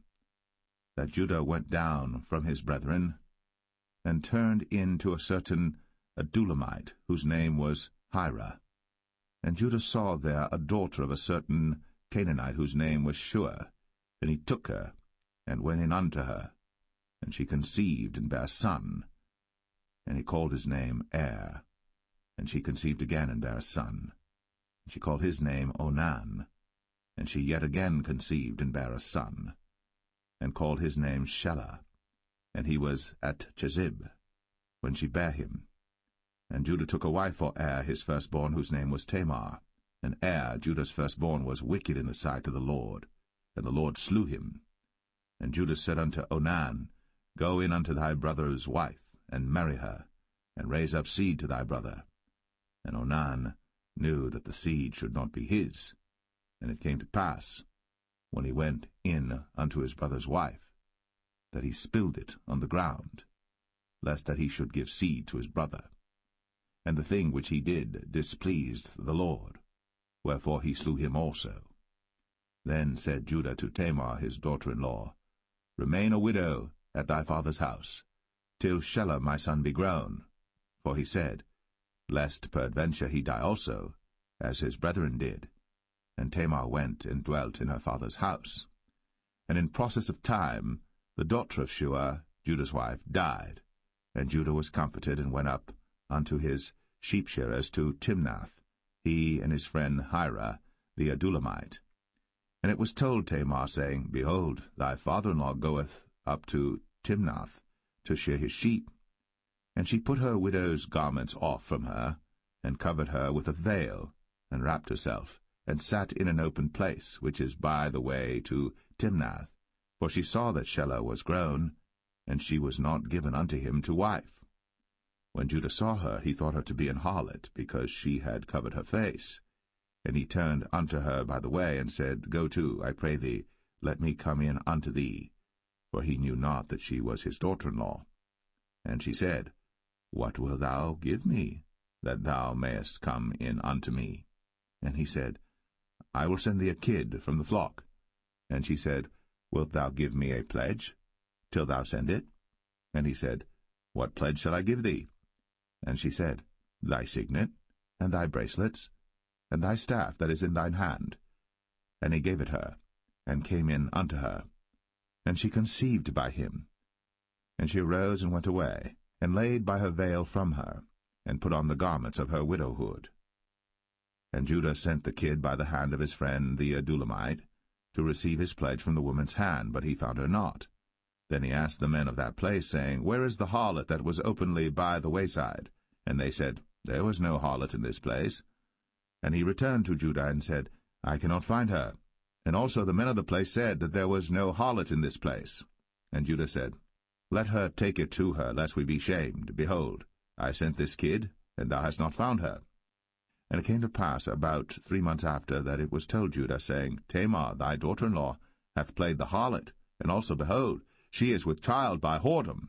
that Judah went down from his brethren, and turned in to a certain Adullamite, whose name was Hira. And Judah saw there a daughter of a certain Canaanite whose name was Shua, and he took her, and went in unto her, and she conceived and bare a son, and he called his name Er. And she conceived again and bare a son, and she called his name Onan. And she yet again conceived and bare a son, and called his name Shelah. And he was at Chezib, when she bare him. And Judah took a wife for Er his firstborn, whose name was Tamar. And Er, Judah's firstborn, was wicked in the sight of the Lord, and the Lord slew him. And Judah said unto Onan, Go in unto thy brother's wife, and marry her, and raise up seed to thy brother. And Onan knew that the seed should not be his. And it came to pass, when he went in unto his brother's wife, that he spilled it on the ground, lest that he should give seed to his brother. And the thing which he did displeased the Lord, wherefore he slew him also. Then said Judah to Tamar his daughter-in-law, Remain a widow at thy father's house, till Shelah my son be grown. For he said, Lest peradventure he die also, as his brethren did. And Tamar went and dwelt in her father's house. And in process of time the daughter of Shua, Judah's wife, died. And Judah was comforted, and went up unto his sheep-shearers to Timnath, he and his friend Hira the Adulamite. And it was told Tamar, saying, Behold, thy father-in-law goeth up to Timnath to shear his sheep. And she put her widow's garments off from her, and covered her with a veil, and wrapped herself, and sat in an open place, which is by the way to Timnath. For she saw that Shelah was grown, and she was not given unto him to wife. When Judah saw her, he thought her to be an harlot, because she had covered her face. And he turned unto her by the way, and said, Go to, I pray thee, let me come in unto thee. For he knew not that she was his daughter-in-law. And she said, What wilt thou give me, that thou mayest come in unto me? And he said, I will send thee a kid from the flock. And she said, Wilt thou give me a pledge, till thou send it? And he said, What pledge shall I give thee? And she said, Thy signet, and thy bracelets, and thy staff that is in thine hand. And he gave it her, and came in unto her. And she conceived by him. And she arose and went away, and laid by her veil from her, and put on the garments of her widowhood. And Judah sent the kid by the hand of his friend the Adulamite, to receive his pledge from the woman's hand, but he found her not. Then he asked the men of that place, saying, Where is the harlot that was openly by the wayside? And they said, There was no harlot in this place. And he returned to Judah, and said, I cannot find her. And also the men of the place said that there was no harlot in this place. And Judah said, Let her take it to her, lest we be shamed. Behold, I sent this kid, and thou hast not found her. And it came to pass about 3 months after that it was told Judah, saying, Tamar, thy daughter-in-law, hath played the harlot, and also, behold, she is with child by whoredom.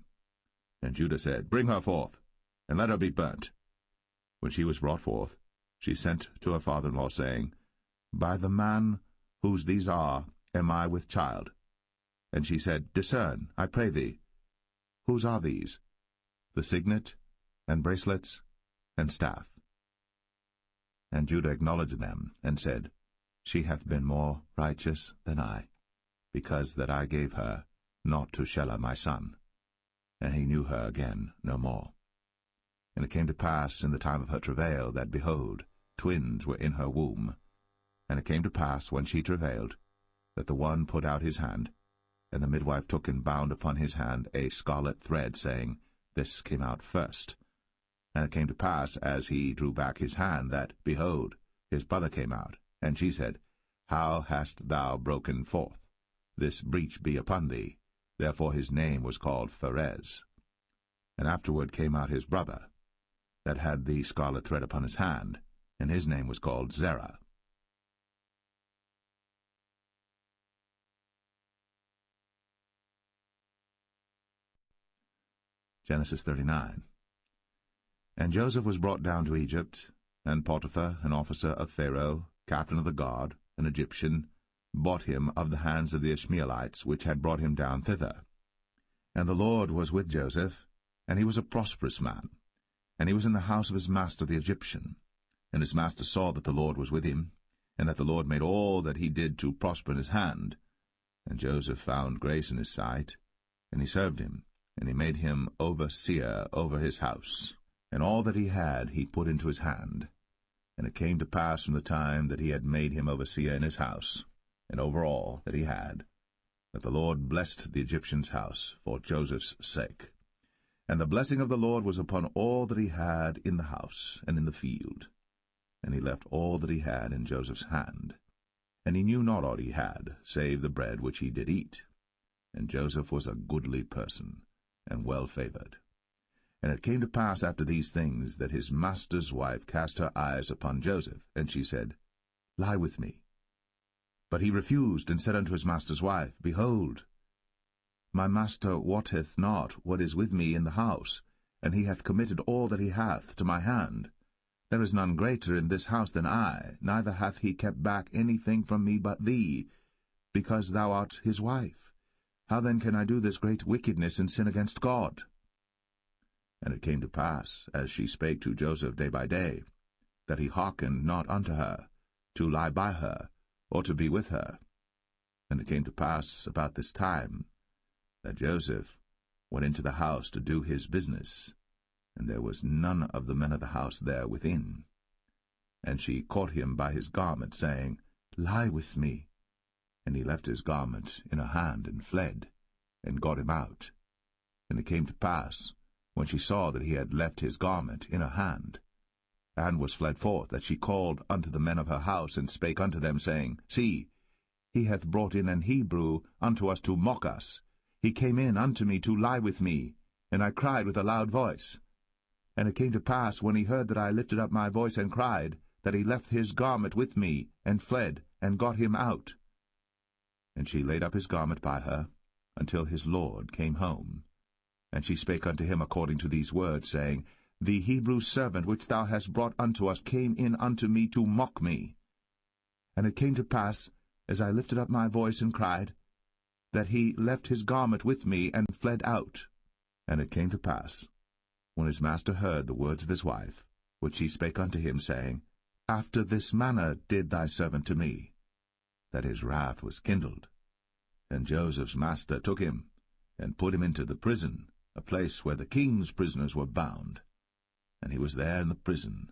And Judah said, Bring her forth, and let her be burnt. When she was brought forth, she sent to her father-in-law, saying, By the man whose these are am I with child. And she said, Discern, I pray thee, whose are these? The signet, and bracelets, and staff. And Judah acknowledged them, and said, She hath been more righteous than I, because that I gave her not to Shelah my son. And he knew her again no more. And it came to pass in the time of her travail, that, behold, twins were in her womb. And it came to pass, when she travailed, that the one put out his hand, and the midwife took and bound upon his hand a scarlet thread, saying, This came out first. And it came to pass, as he drew back his hand, that, behold, his brother came out. And she said, How hast thou broken forth? This breach be upon thee. Therefore his name was called Pharez. And afterward came out his brother, that had the scarlet thread upon his hand, and his name was called Zerah. Genesis 39. And Joseph was brought down to Egypt, and Potiphar, an officer of Pharaoh, captain of the guard, an Egyptian, bought him of the hands of the Ishmaelites, which had brought him down thither. And the Lord was with Joseph, and he was a prosperous man, and he was in the house of his master the Egyptian. And his master saw that the Lord was with him, and that the Lord made all that he did to prosper in his hand. And Joseph found grace in his sight, and he served him, and he made him overseer over his house. And all that he had he put into his hand. And it came to pass from the time that he had made him overseer in his house, and over all that he had, that the Lord blessed the Egyptian's house for Joseph's sake. And the blessing of the Lord was upon all that he had in the house and in the field. And he left all that he had in Joseph's hand. And he knew not aught he had, save the bread which he did eat. And Joseph was a goodly person, and well favored. And it came to pass after these things, that his master's wife cast her eyes upon Joseph, and she said, Lie with me. But he refused, and said unto his master's wife, Behold, my master wotteth not what is with me in the house, and he hath committed all that he hath to my hand. There is none greater in this house than I, neither hath he kept back anything from me but thee, because thou art his wife. How then can I do this great wickedness and sin against God? And it came to pass, as she spake to Joseph day by day, that he hearkened not unto her, to lie by her, or to be with her. And it came to pass about this time, that Joseph went into the house to do his business, and there was none of the men of the house there within. And she caught him by his garment, saying, Lie with me. And he left his garment in her hand, and fled, and got him out. And it came to pass, when she saw that he had left his garment in her hand, and was fled forth, that she called unto the men of her house, and spake unto them, saying, See, he hath brought in an Hebrew unto us to mock us. He came in unto me to lie with me, and I cried with a loud voice. And it came to pass, when he heard that I lifted up my voice and cried, that he left his garment with me, and fled, and got him out. And she laid up his garment by her, until his lord came home. And she spake unto him according to these words, saying, The Hebrew servant which thou hast brought unto us came in unto me to mock me. And it came to pass, as I lifted up my voice and cried, that he left his garment with me, and fled out. And it came to pass, when his master heard the words of his wife, which she spake unto him, saying, After this manner did thy servant to me, that his wrath was kindled. And Joseph's master took him, and put him into the prison, a place where the king's prisoners were bound. And he was there in the prison.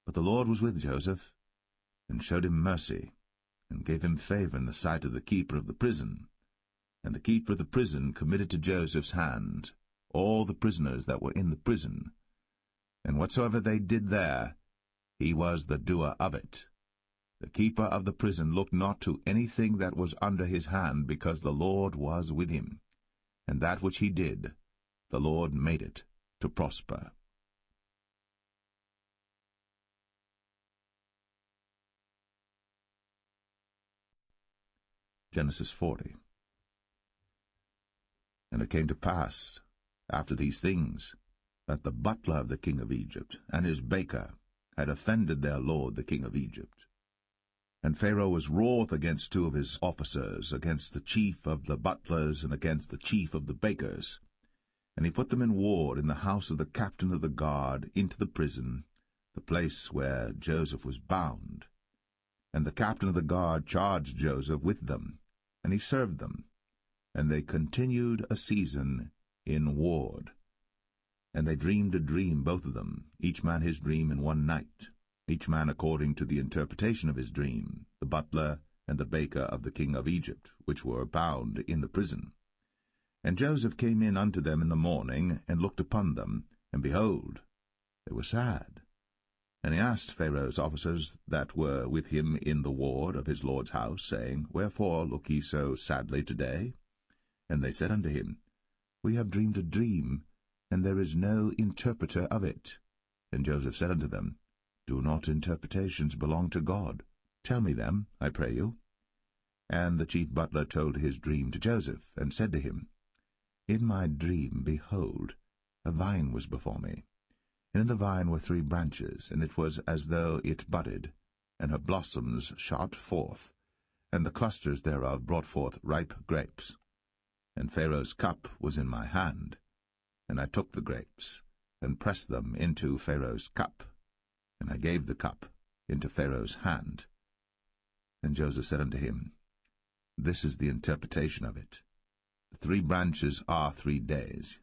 But the Lord was with Joseph, and showed him mercy, and gave him favor in the sight of the keeper of the prison. And the keeper of the prison committed to Joseph's hand all the prisoners that were in the prison. And whatsoever they did there, he was the doer of it. The keeper of the prison looked not to anything that was under his hand, because the Lord was with him. And that which he did, the Lord made it to prosper. Genesis 40. And it came to pass, after these things, that the butler of the king of Egypt and his baker had offended their lord the king of Egypt. And Pharaoh was wroth against two of his officers, against the chief of the butlers, and against the chief of the bakers. And he put them in ward in the house of the captain of the guard into the prison, the place where Joseph was bound. And the captain of the guard charged Joseph with them, and he served them. And they continued a season in ward. And they dreamed a dream, both of them, each man his dream in one night, each man according to the interpretation of his dream, the butler and the baker of the king of Egypt, which were bound in the prison. And Joseph came in unto them in the morning, and looked upon them, and behold, they were sad. And he asked Pharaoh's officers that were with him in the ward of his lord's house, saying, Wherefore look ye so sadly today? And they said unto him, We have dreamed a dream, and there is no interpreter of it. And Joseph said unto them, Do not interpretations belong to God? Tell me them, I pray you. And the chief butler told his dream to Joseph, and said to him, In my dream, behold, a vine was before me. And in the vine were 3 branches, and it was as though it budded, and her blossoms shot forth, and the clusters thereof brought forth ripe grapes. And Pharaoh's cup was in my hand, and I took the grapes, and pressed them into Pharaoh's cup, and I gave the cup into Pharaoh's hand, And Joseph said unto him, This is the interpretation of it. The 3 branches are 3 days.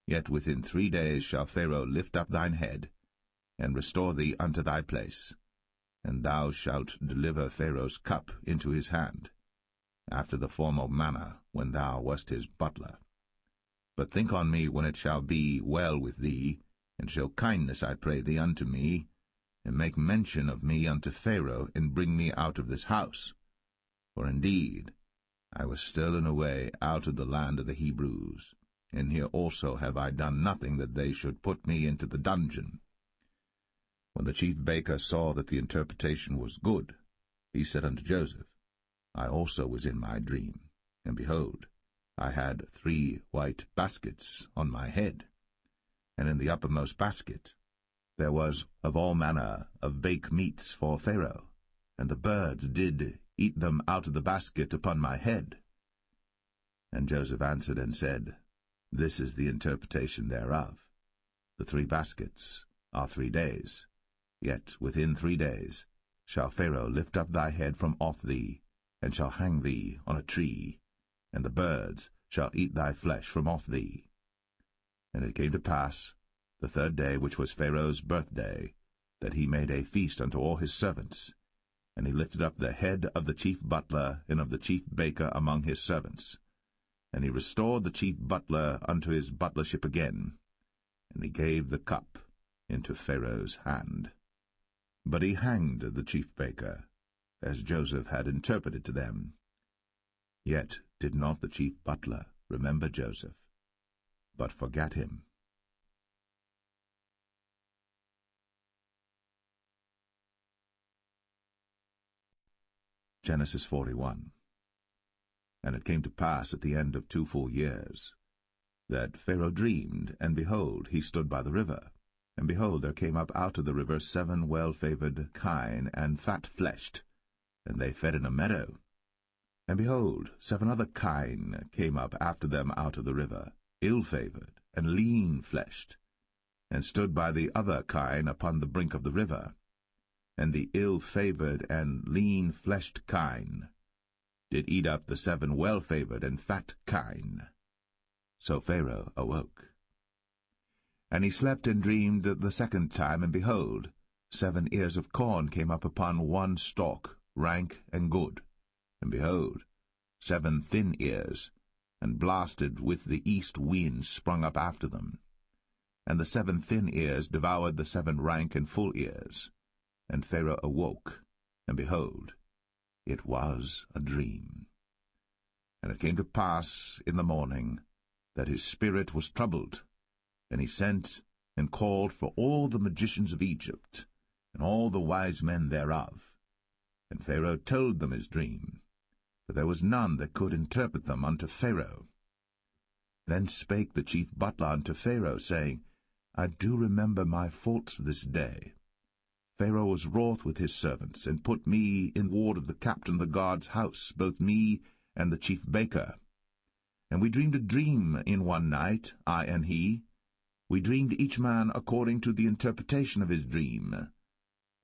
Yet within 3 days shall Pharaoh lift up thine head, and restore thee unto thy place, and thou shalt deliver Pharaoh's cup into his hand, after the former manner when thou wast his butler. But think on me when it shall be well with thee, and show kindness, I pray thee, unto me, and make mention of me unto Pharaoh, and bring me out of this house. For indeed I was stolen away out of the land of the Hebrews, and here also have I done nothing that they should put me into the dungeon. When the chief baker saw that the interpretation was good, he said unto Joseph, I also was in my dream, and behold, I had 3 white baskets on my head, and in the uppermost basket there was of all manner of baked meats for Pharaoh, and the birds did eat them out of the basket upon my head. And Joseph answered and said, This is the interpretation thereof. The 3 baskets are 3 days. Yet within 3 days shall Pharaoh lift up thy head from off thee, and shall hang thee on a tree, and the birds shall eat thy flesh from off thee. And it came to pass, the 3rd day, which was Pharaoh's birthday, that he made a feast unto all his servants, and he lifted up the head of the chief butler and of the chief baker among his servants. And he restored the chief butler unto his butlership again, and he gave the cup into Pharaoh's hand. But he hanged the chief baker, as Joseph had interpreted to them. Yet did not the chief butler remember Joseph, but forgat him. Genesis 41. And it came to pass at the end of 2 full years, that Pharaoh dreamed, and behold, he stood by the river. And behold, there came up out of the river 7 well-favoured kine, and fat-fleshed, and they fed in a meadow. And behold, 7 other kine came up after them out of the river, ill-favoured, and lean-fleshed, and stood by the other kine upon the brink of the river. And the ill-favoured and lean-fleshed kine did eat up the 7 well-favoured and fat kine. So Pharaoh awoke. And he slept and dreamed the 2nd time, and behold, 7 ears of corn came up upon 1 stalk, rank and good. And behold, 7 thin ears, and blasted with the east wind, sprung up after them. And the 7 thin ears devoured the 7 rank and full ears. And Pharaoh awoke, and behold, it was a dream. And it came to pass in the morning that his spirit was troubled, and he sent and called for all the magicians of Egypt, and all the wise men thereof. And Pharaoh told them his dream, but there was none that could interpret them unto Pharaoh. Then spake the chief butler unto Pharaoh, saying, I do remember my faults this day. Pharaoh was wroth with his servants, and put me in ward of the captain of the guard's house, both me and the chief baker. And we dreamed a dream in one night, I and he. We dreamed each man according to the interpretation of his dream.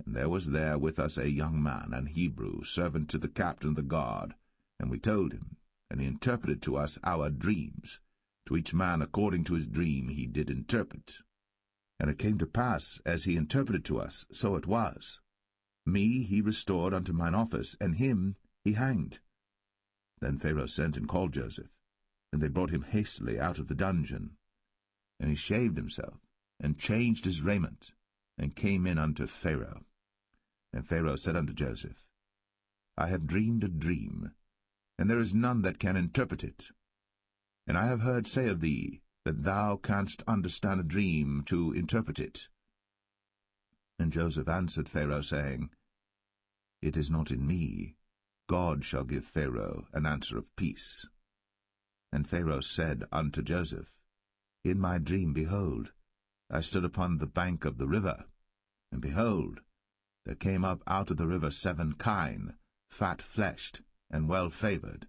And there was there with us a young man, an Hebrew, servant to the captain of the guard. And we told him, and he interpreted to us our dreams. To each man according to his dream he did interpret. And it came to pass, as he interpreted to us, so it was. Me he restored unto mine office, and him he hanged. Then Pharaoh sent and called Joseph, and they brought him hastily out of the dungeon. And he shaved himself, and changed his raiment, and came in unto Pharaoh. And Pharaoh said unto Joseph, I have dreamed a dream, and there is none that can interpret it. And I have heard say of thee, that thou canst understand a dream to interpret it. And Joseph answered Pharaoh, saying, It is not in me. God shall give Pharaoh an answer of peace. And Pharaoh said unto Joseph, In my dream, behold, I stood upon the bank of the river, and behold, there came up out of the river 7 kine, fat-fleshed, and well-favoured,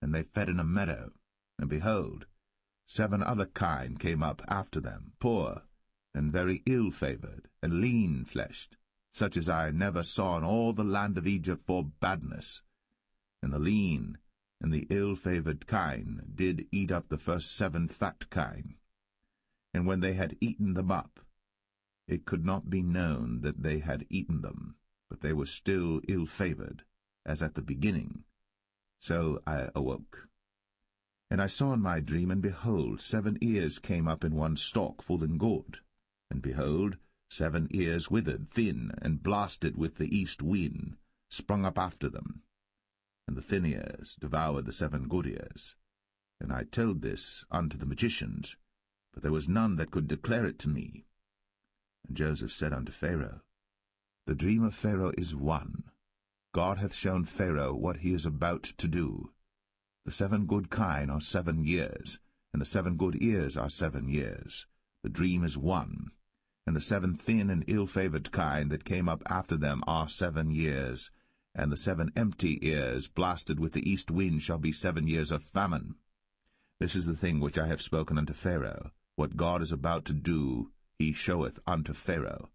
and they fed in a meadow, and behold, 7 other kine came up after them, poor, and very ill-favoured, and lean-fleshed, such as I never saw in all the land of Egypt for badness. And the lean and the ill-favoured kine did eat up the first 7 fat kine. And when they had eaten them up, it could not be known that they had eaten them, but they were still ill-favoured, as at the beginning. So I awoke. And I saw in my dream, and behold, 7 ears came up in one stalk, full and good. And behold, 7 ears withered, thin, and blasted with the east wind, sprung up after them. And the thin ears devoured the 7 good ears. And I told this unto the magicians, but there was none that could declare it to me. And Joseph said unto Pharaoh, The dream of Pharaoh is one. God hath shown Pharaoh what he is about to do. The 7 good kine are 7 years, and the 7 good ears are 7 years. The dream is one. And the 7 thin and ill-favoured kine that came up after them are 7 years, and the 7 empty ears blasted with the east wind shall be 7 years of famine. This is the thing which I have spoken unto Pharaoh. What God is about to do, he showeth unto Pharaoh.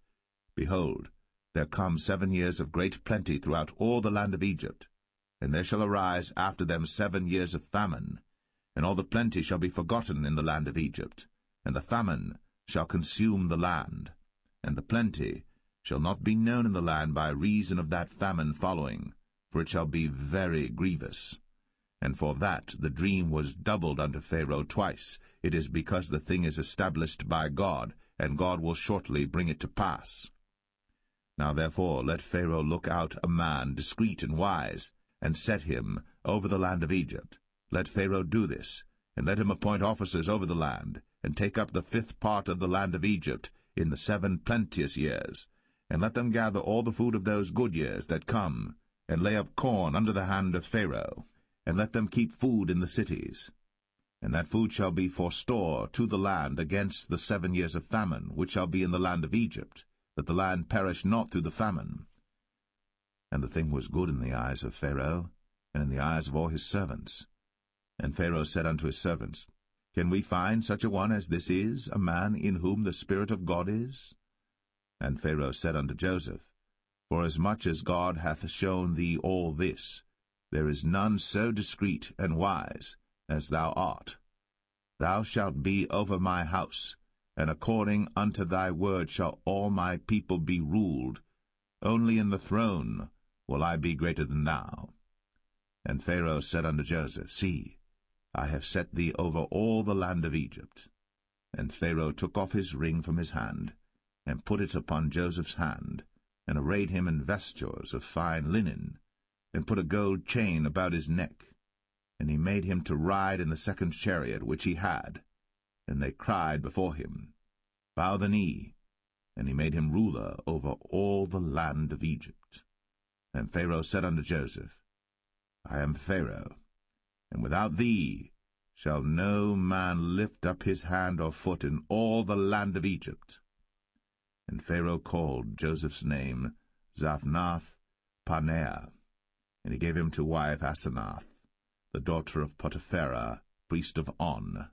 Behold, there come 7 years of great plenty throughout all the land of Egypt, and there shall arise after them 7 years of famine, and all the plenty shall be forgotten in the land of Egypt, and the famine shall consume the land, and the plenty shall not be known in the land by reason of that famine following, for it shall be very grievous. And for that the dream was doubled unto Pharaoh twice. It is because the thing is established by God, and God will shortly bring it to pass. Now therefore let Pharaoh look out a man discreet and wise, and set him over the land of Egypt. Let Pharaoh do this, and let him appoint officers over the land, and take up the 5th part of the land of Egypt in the 7 plenteous years, and let them gather all the food of those good years that come, and lay up corn under the hand of Pharaoh, and let them keep food in the cities. And that food shall be for store to the land against the 7 years of famine, which shall be in the land of Egypt, that the land perish not through the famine. And the thing was good in the eyes of Pharaoh, and in the eyes of all his servants. And Pharaoh said unto his servants, Can we find such a one as this is, a man in whom the Spirit of God is? And Pharaoh said unto Joseph, Forasmuch as God hath shown thee all this, there is none so discreet and wise as thou art. Thou shalt be over my house, and according unto thy word shall all my people be ruled. Only in the throne will I be greater than thou. And Pharaoh said unto Joseph, See, I have set thee over all the land of Egypt. And Pharaoh took off his ring from his hand, and put it upon Joseph's hand, and arrayed him in vestures of fine linen, and put a gold chain about his neck. And he made him to ride in the 2nd chariot which he had. And they cried before him, Bow the knee. And he made him ruler over all the land of Egypt. And Pharaoh said unto Joseph, I am Pharaoh, and without thee shall no man lift up his hand or foot in all the land of Egypt. And Pharaoh called Joseph's name Zaphnath-Paneah, and he gave him to wife Asenath, the daughter of Potiphera, priest of On.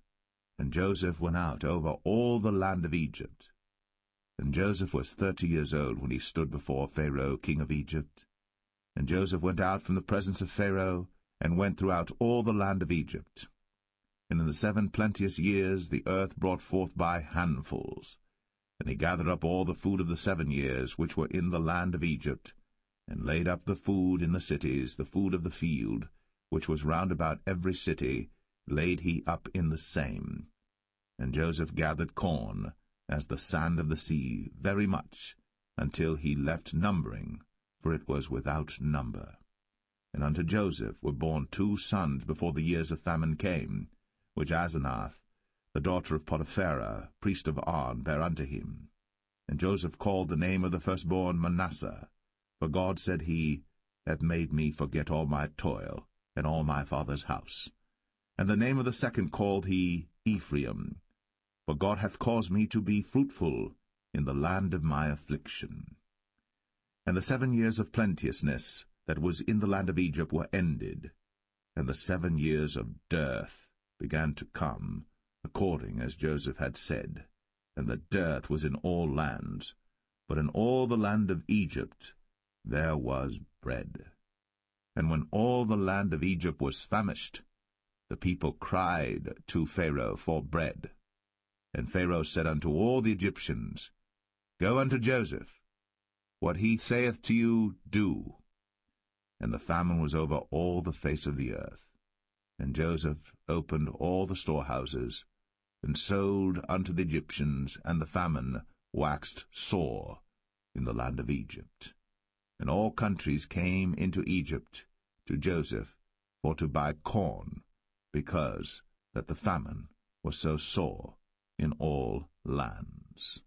And Joseph went out over all the land of Egypt. And Joseph was 30 years old when he stood before Pharaoh king of Egypt. And Joseph went out from the presence of Pharaoh, and went throughout all the land of Egypt. And in the 7 plenteous years the earth brought forth by handfuls. And he gathered up all the food of the 7 years which were in the land of Egypt, and laid up the food in the cities, the food of the field, which was round about every city, laid he up in the same. And Joseph gathered corn, as the sand of the sea, very much, until he left numbering, for it was without number. And unto Joseph were born 2 sons before the years of famine came, which Asenath, the daughter of Potiphera, priest of On, bare unto him. And Joseph called the name of the firstborn Manasseh, for God, said he, hath made me forget all my toil, and all my father's house. And the name of the second called he Ephraim, for God hath caused me to be fruitful in the land of my affliction. And the 7 years of plenteousness that was in the land of Egypt were ended, and the 7 years of dearth began to come, according as Joseph had said. And the dearth was in all lands, but in all the land of Egypt there was bread. And when all the land of Egypt was famished, the people cried to Pharaoh for bread. And Pharaoh said unto all the Egyptians, Go unto Joseph, what he saith to you, do. And the famine was over all the face of the earth. And Joseph opened all the storehouses, and sold unto the Egyptians, and the famine waxed sore in the land of Egypt. And all countries came into Egypt to Joseph for to buy corn, because that the famine was so sore in all lands.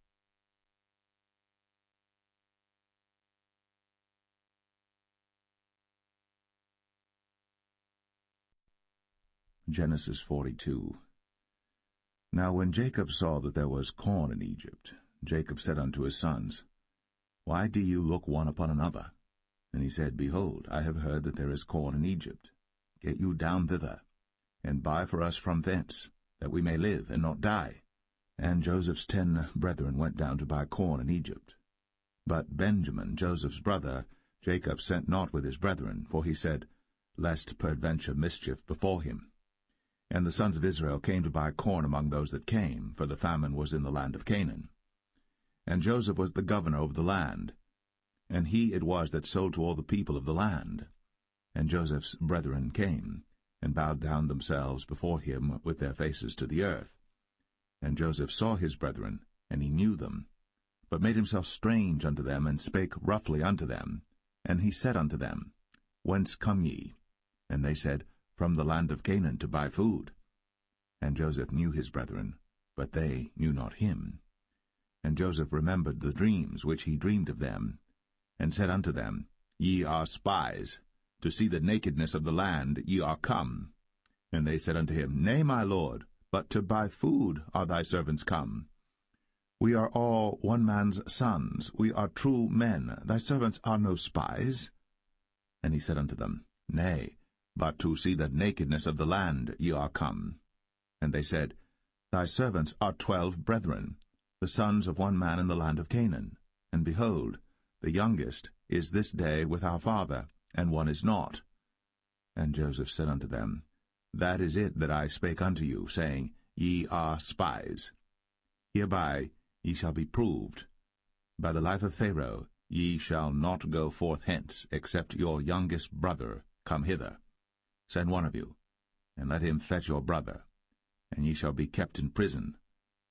Genesis 42. Now when Jacob saw that there was corn in Egypt, Jacob said unto his sons, Why do you look one upon another? And he said, Behold, I have heard that there is corn in Egypt. Get you down thither, and buy for us from thence, that we may live and not die. And Joseph's 10 brethren went down to buy corn in Egypt. But Benjamin, Joseph's brother, Jacob sent not with his brethren, for he said, Lest peradventure mischief befall him. And the sons of Israel came to buy corn among those that came, for the famine was in the land of Canaan. And Joseph was the governor over the land, and he it was that sold to all the people of the land. And Joseph's brethren came, and bowed down themselves before him with their faces to the earth. And Joseph saw his brethren, and he knew them, but made himself strange unto them, and spake roughly unto them. And he said unto them, Whence come ye? And they said, From the land of Canaan to buy food. And Joseph knew his brethren, but they knew not him. And Joseph remembered the dreams which he dreamed of them, and said unto them, Ye are spies, to see the nakedness of the land ye are come. And they said unto him, Nay, my lord, but to buy food are thy servants come. We are all one man's sons, we are true men, thy servants are no spies. And he said unto them, Nay, but to see the nakedness of the land ye are come. And they said, Thy servants are 12 brethren, the sons of one man in the land of Canaan. And behold, the youngest is this day with our father, and one is not. And Joseph said unto them, That is it that I spake unto you, saying, Ye are spies. Hereby ye shall be proved. By the life of Pharaoh ye shall not go forth hence, except your youngest brother come hither. Send one of you, and let him fetch your brother, and ye shall be kept in prison,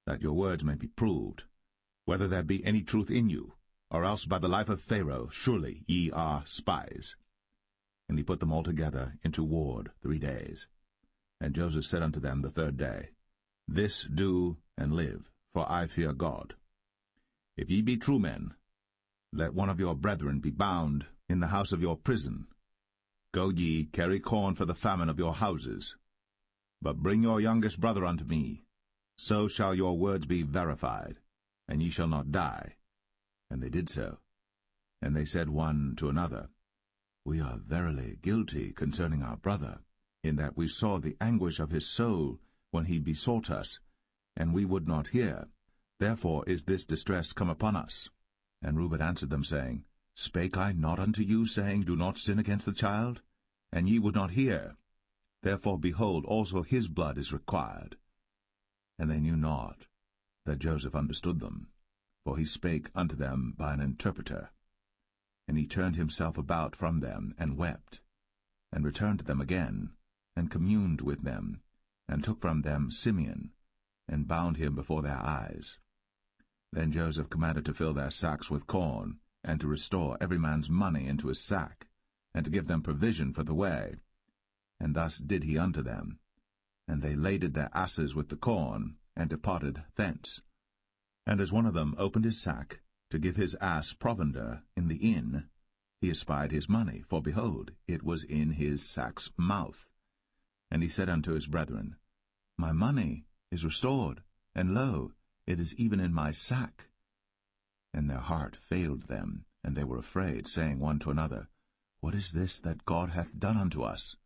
that your words may be proved, whether there be any truth in you, or else by the life of Pharaoh surely ye are spies. And he put them all together into ward 3 days. And Joseph said unto them the 3rd day, This do and live, for I fear God. If ye be true men, let one of your brethren be bound in the house of your prison. Go ye, carry corn for the famine of your houses. But bring your youngest brother unto me. So shall your words be verified, and ye shall not die. And they did so. And they said one to another, We are verily guilty concerning our brother, in that we saw the anguish of his soul when he besought us, and we would not hear. Therefore is this distress come upon us. And Reuben answered them, saying, Spake I not unto you, saying, Do not sin against the child? And ye would not hear. Therefore, behold, also his blood is required. And they knew not that Joseph understood them, for he spake unto them by an interpreter. And he turned himself about from them, and wept, and returned to them again, and communed with them, and took from them Simeon, and bound him before their eyes. Then Joseph commanded to fill their sacks with corn, and to restore every man's money into his sack, and to give them provision for the way. And thus did he unto them. And they laded their asses with the corn, and departed thence. And as one of them opened his sack, to give his ass provender in the inn, he espied his money, for behold, it was in his sack's mouth. And he said unto his brethren, My money is restored, and lo, it is even in my sack. And their heart failed them, and they were afraid, saying one to another, What is this that God hath done unto us?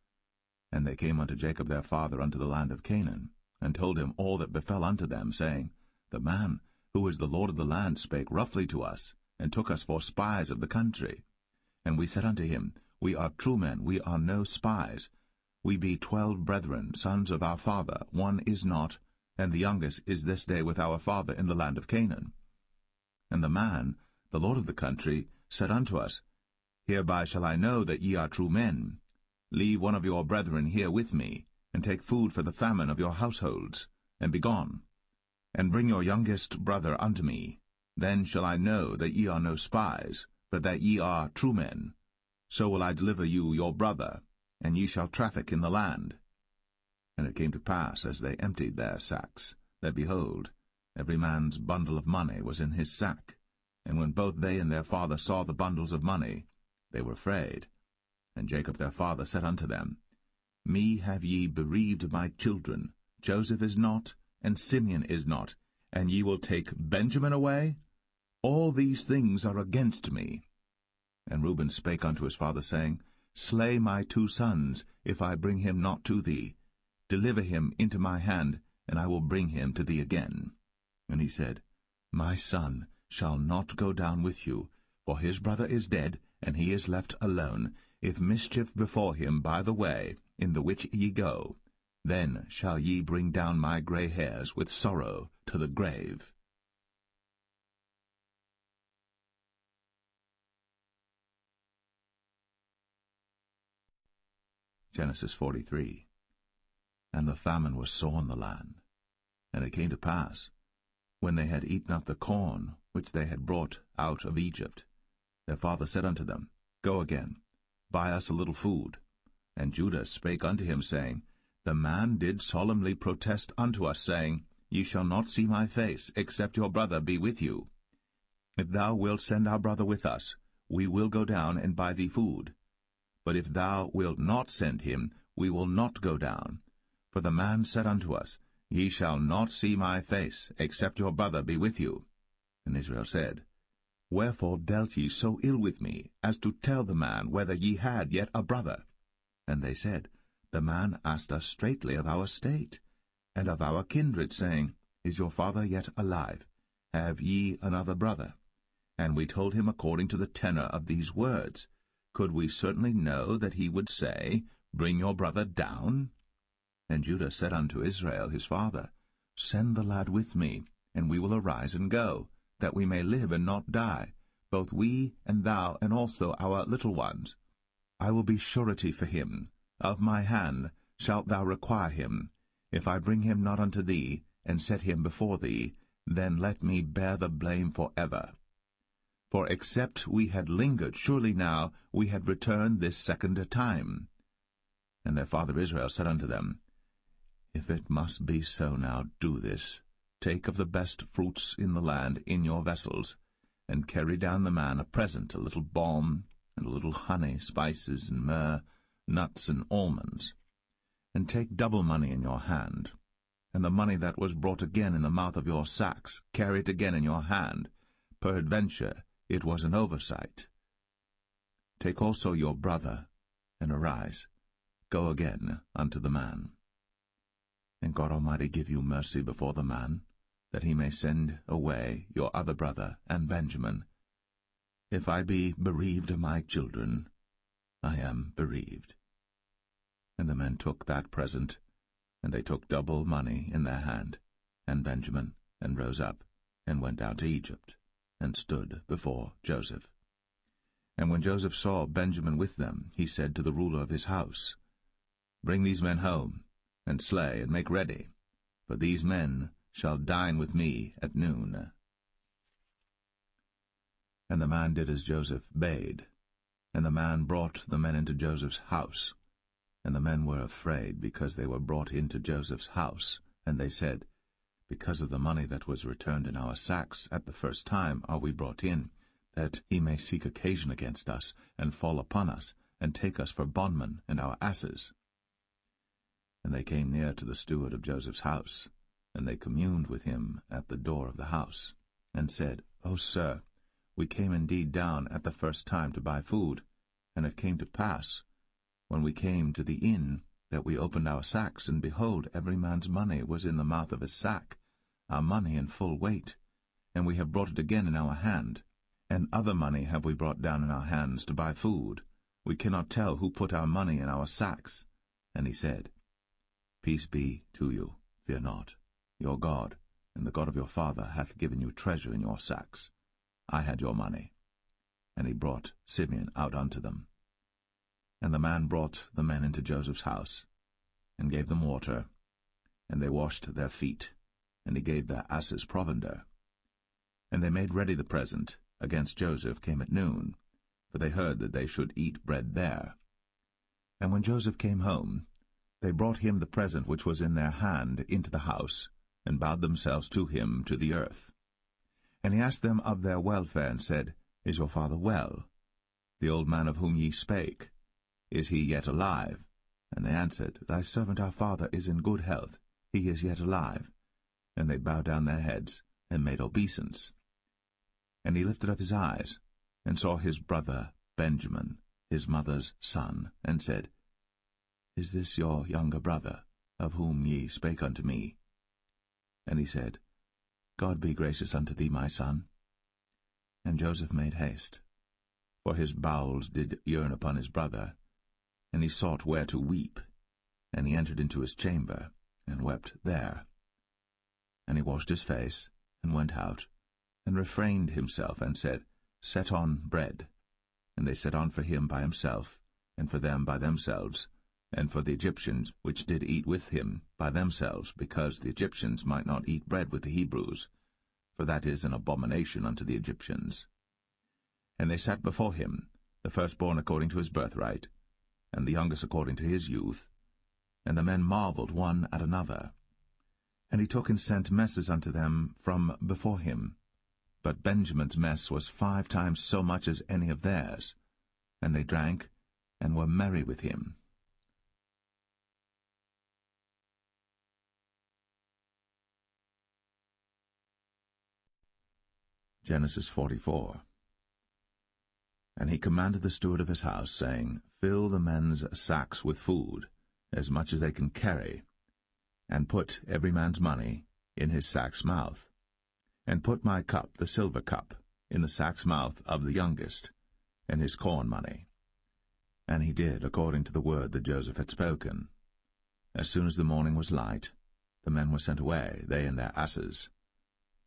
And they came unto Jacob their father unto the land of Canaan, and told him all that befell unto them, saying, The man who is the Lord of the land spake roughly to us, and took us for spies of the country. And we said unto him, We are true men, we are no spies. We be 12 brethren, sons of our father, one is not, and the youngest is this day with our father in the land of Canaan. And the man, the lord of the country, said unto us, Hereby shall I know that ye are true men. Leave one of your brethren here with me, and take food for the famine of your households, and be gone. And bring your youngest brother unto me. Then shall I know that ye are no spies, but that ye are true men. So will I deliver you your brother, and ye shall traffic in the land. And it came to pass, as they emptied their sacks, that, behold, every man's bundle of money was in his sack. And when both they and their father saw the bundles of money, they were afraid. And Jacob their father said unto them, Me have ye bereaved my children. Joseph is not, and Simeon is not, and ye will take Benjamin away? All these things are against me. And Reuben spake unto his father, saying, Slay my 2 sons, if I bring him not to thee. Deliver him into my hand, and I will bring him to thee again. And he said, My son shall not go down with you, for his brother is dead, and he is left alone. If mischief befall him by the way, in the which ye go, then shall ye bring down my gray hairs with sorrow to the grave. Genesis 43. And the famine was sore in the land. And it came to pass, when they had eaten up the corn which they had brought out of Egypt, their father said unto them, Go again, buy us a little food. And Judah spake unto him, saying, The man did solemnly protest unto us, saying, Ye shall not see my face, except your brother be with you. If thou wilt send our brother with us, we will go down and buy thee food. But if thou wilt not send him, we will not go down. For the man said unto us, Ye shall not see my face, except your brother be with you. And Israel said, Wherefore dealt ye so ill with me, as to tell the man whether ye had yet a brother? And they said, The man asked us straitly of our state, and of our kindred, saying, Is your father yet alive? Have ye another brother? And we told him according to the tenor of these words. Could we certainly know that he would say, Bring your brother down? And Judah said unto Israel his father, Send the lad with me, and we will arise and go, that we may live and not die, both we and thou, and also our little ones. I will be surety for him. Of my hand shalt thou require him. If I bring him not unto thee, and set him before thee, then let me bear the blame for ever. For except we had lingered, surely now we had returned this second time. And their father Israel said unto them, If it must be so now, do this. Take of the best fruits in the land in your vessels, and carry down the man a present, a little balm, and a little honey, spices, and myrrh, nuts, and almonds. And take double money in your hand, and the money that was brought again in the mouth of your sacks, carry it again in your hand. Peradventure it was an oversight. Take also your brother, and arise, go again unto the man. And God Almighty give you mercy before the man, that he may send away your other brother and Benjamin. If I be bereaved of my children, I am bereaved. And the men took that present, and they took double money in their hand, and Benjamin, and rose up, and went down to Egypt, and stood before Joseph. And when Joseph saw Benjamin with them, he said to the ruler of his house, Bring these men home, and slay, and make ready, for these men shall dine with me at noon. And the man did as Joseph bade, and the man brought the men into Joseph's house. And the men were afraid, because they were brought into Joseph's house. And they said, Because of the money that was returned in our sacks at the first time are we brought in, that he may seek occasion against us, and fall upon us, and take us for bondmen and our asses. And they came near to the steward of Joseph's house, and they communed with him at the door of the house, and said, O sir, we came indeed down at the first time to buy food, and it came to pass, when we came to the inn, that we opened our sacks, and behold, every man's money was in the mouth of his sack, our money in full weight, and we have brought it again in our hand. and other money have we brought down in our hands to buy food. We cannot tell who put our money in our sacks. And he said, Peace be to you, fear not. Your God, and the God of your father, hath given you treasure in your sacks. I had your money. And he brought Simeon out unto them. And the man brought the men into Joseph's house, and gave them water, and they washed their feet, and he gave their asses provender. And they made ready the present against Joseph came at noon, for they heard that they should eat bread there. And when Joseph came home, they brought him the present which was in their hand into the house, and bowed themselves to him to the earth. And he asked them of their welfare, and said, Is your father well? The old man of whom ye spake, is he yet alive? And they answered, Thy servant our father is in good health, he is yet alive. And they bowed down their heads, and made obeisance. And he lifted up his eyes, and saw his brother Benjamin, his mother's son, and said, Is this your younger brother, of whom ye spake unto me? And he said, God be gracious unto thee, my son. And Joseph made haste, for his bowels did yearn upon his brother, and he sought where to weep. And he entered into his chamber, and wept there. And he washed his face, and went out, and refrained himself, and said, Set on bread. And they set on for him by himself, and for them by themselves, and for the Egyptians which did eat with him by themselves, because the Egyptians might not eat bread with the Hebrews, for that is an abomination unto the Egyptians. And they sat before him, the firstborn according to his birthright, and the youngest according to his youth. And the men marveled one at another. And he took and sent messes unto them from before him. But Benjamin's mess was 5 times so much as any of theirs. And they drank, and were merry with him. Genesis 44. And he commanded the steward of his house, saying, Fill the men's sacks with food, as much as they can carry, and put every man's money in his sack's mouth. And put my cup, the silver cup, in the sack's mouth of the youngest, and his corn money. And he did according to the word that Joseph had spoken. As soon as the morning was light, the men were sent away, they and their asses.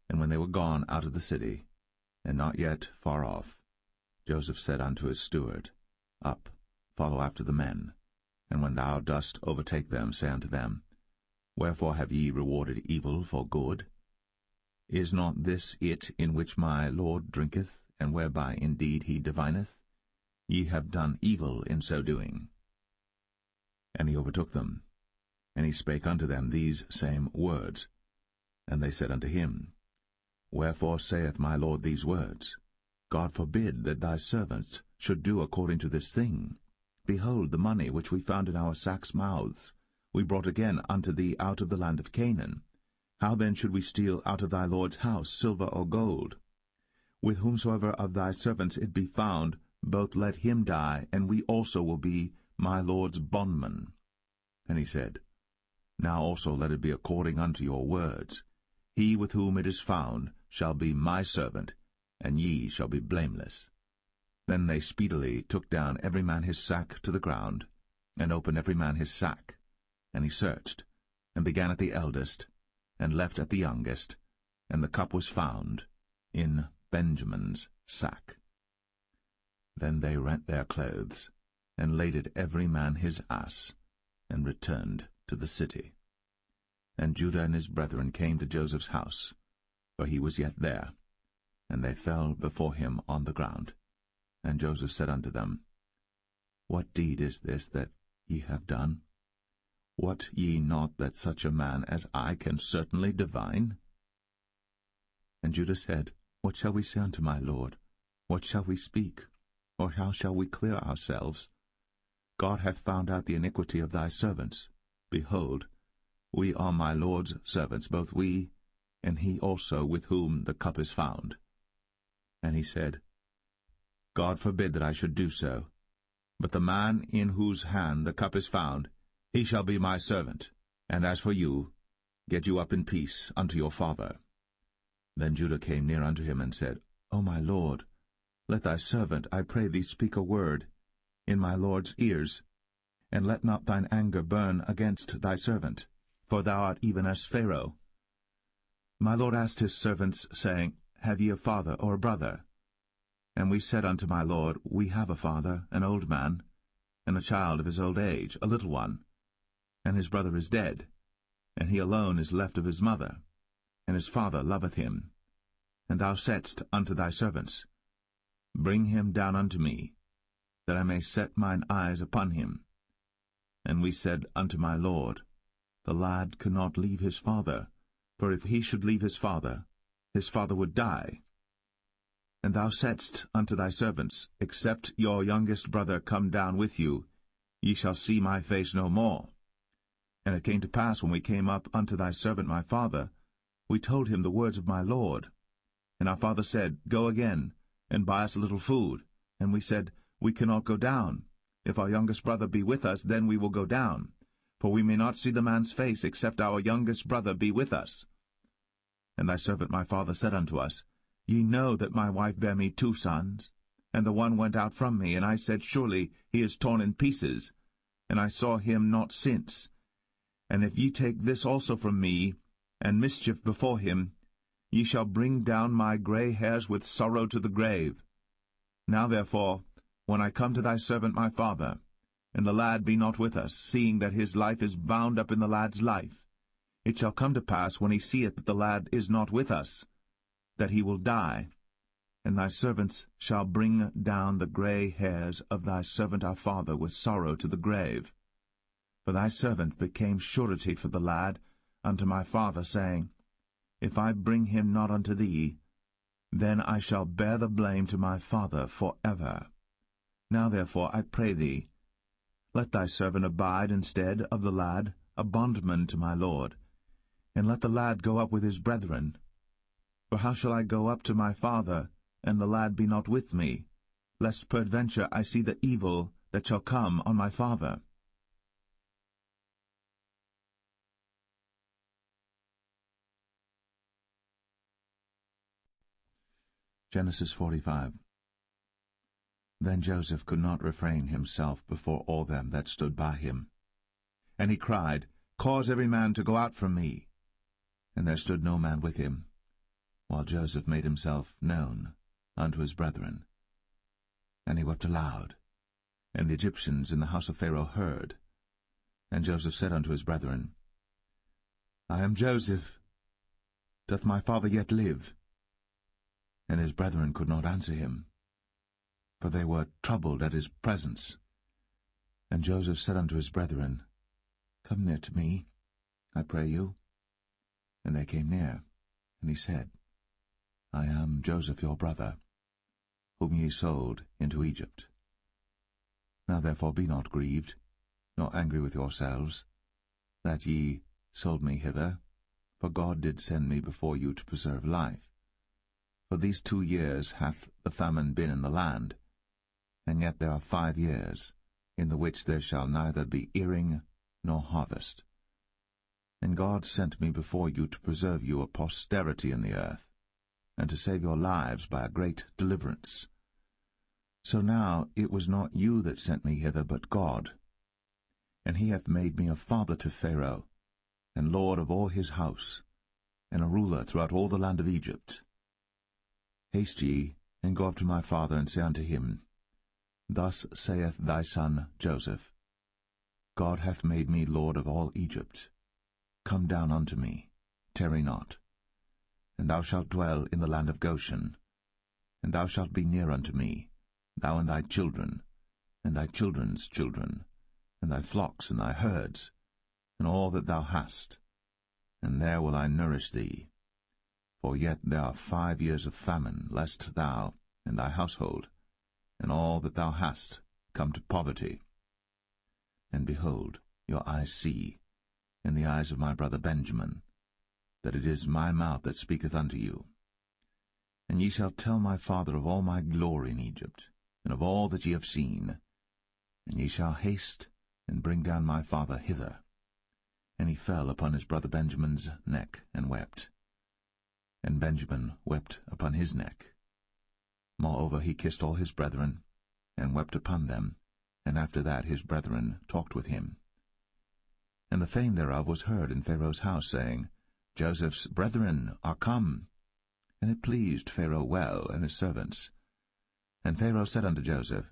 And when they were gone out of the city, and not yet far off, Joseph said unto his steward, Up, follow after the men, and when thou dost overtake them, say unto them, Wherefore have ye rewarded evil for good? Is not this it in which my Lord drinketh, and whereby indeed he divineth? Ye have done evil in so doing. And he overtook them, and he spake unto them these same words. And they said unto him, Wherefore saith my Lord these words? God forbid that thy servants should do according to this thing. Behold, the money which we found in our sacks' mouths we brought again unto thee out of the land of Canaan. How then should we steal out of thy Lord's house silver or gold? With whomsoever of thy servants it be found, both let him die, and we also will be my Lord's bondmen. And he said, Now also let it be according unto your words. He with whom it is found shall be my servant, and ye shall be blameless. Then they speedily took down every man his sack to the ground, and opened every man his sack. And he searched, and began at the eldest, and left at the youngest, and the cup was found in Benjamin's sack. Then they rent their clothes, and laded every man his ass, and returned to the city. And Judah and his brethren came to Joseph's house, for he was yet there, and they fell before him on the ground. And Joseph said unto them, What deed is this that ye have done? Wot ye not that such a man as I can certainly divine? And Judah said, What shall we say unto my lord? What shall we speak? Or how shall we clear ourselves? God hath found out the iniquity of thy servants. Behold, we are my Lord's servants, both we, and he also with whom the cup is found. And he said, God forbid that I should do so. But the man in whose hand the cup is found, he shall be my servant. And as for you, get you up in peace unto your father. Then Judah came near unto him, and said, O my lord, Let thy servant, I pray thee, speak a word in my lord's ears, and let not thine anger burn against thy servant, for thou art even as Pharaoh. My lord asked his servants, saying, Have ye a father or a brother? And we said unto my lord, We have a father, an old man, and a child of his old age, a little one. And his brother is dead, and he alone is left of his mother, and his father loveth him. And thou saidst unto thy servants, Bring him down unto me, that I may set mine eyes upon him. And we said unto my lord, The lad cannot leave his father, for if he should leave his father would die. And thou saidst unto thy servants, Except your youngest brother come down with you, ye shall see my face no more. And it came to pass, when we came up unto thy servant my father, we told him the words of my lord. And our father said, Go again, and buy us a little food. And we said, We cannot go down. If our youngest brother be with us, then we will go down. For we may not see the man's face, except our youngest brother be with us. And thy servant my father said unto us, Ye know that my wife bare me 2 sons, and the one went out from me, and I said, Surely he is torn in pieces, and I saw him not since. And if ye take this also from me, and mischief before him, ye shall bring down my grey hairs with sorrow to the grave. Now therefore, when I come to thy servant my father, and the lad be not with us, seeing that his life is bound up in the lad's life, it shall come to pass, when he seeth that the lad is not with us, that he will die. And thy servants shall bring down the grey hairs of thy servant our father with sorrow to the grave. For thy servant became surety for the lad unto my father, saying, If I bring him not unto thee, then I shall bear the blame to my father for ever. Now therefore, I pray thee, let thy servant abide instead of the lad, a bondman to my lord, and let the lad go up with his brethren. For how shall I go up to my father, and the lad be not with me, lest peradventure I see the evil that shall come on my father? Genesis 45. Then Joseph could not refrain himself before all them that stood by him. And he cried, Cause every man to go out from me. And there stood no man with him, while Joseph made himself known unto his brethren. And he wept aloud, and the Egyptians in the house of Pharaoh heard. And Joseph said unto his brethren, I am Joseph. Doth my father yet live? And his brethren could not answer him, for they were troubled at his presence. And Joseph said unto his brethren, Come near to me, I pray you. And they came near, and he said, I am Joseph your brother, whom ye sold into Egypt. Now therefore be not grieved, nor angry with yourselves, that ye sold me hither, for God did send me before you to preserve life. For these 2 years hath the famine been in the land, and yet there are 5 years, in the which there shall neither be earing nor harvest. And God sent me before you to preserve you a posterity in the earth, and to save your lives by a great deliverance. So now it was not you that sent me hither, but God. And he hath made me a father to Pharaoh, and lord of all his house, and a ruler throughout all the land of Egypt. Haste ye, and go up to my father, and say unto him, Thus saith thy son Joseph, God hath made me lord of all Egypt. Come down unto me, tarry not. And thou shalt dwell in the land of Goshen. And thou shalt be near unto me, thou and thy children, and thy children's children, and thy flocks and thy herds, and all that thou hast. And there will I nourish thee. For yet there are 5 years of famine, lest thou and thy household, and all that thou hast, come to poverty. And behold, your eyes see, and the eyes of my brother Benjamin, that it is my mouth that speaketh unto you. And ye shall tell my father of all my glory in Egypt, and of all that ye have seen. And ye shall haste, and bring down my father hither. And he fell upon his brother Benjamin's neck, and wept. And Benjamin wept upon his neck. Moreover he kissed all his brethren, and wept upon them, and after that his brethren talked with him. And the fame thereof was heard in Pharaoh's house, saying, Joseph's brethren are come. And it pleased Pharaoh well, and his servants. And Pharaoh said unto Joseph,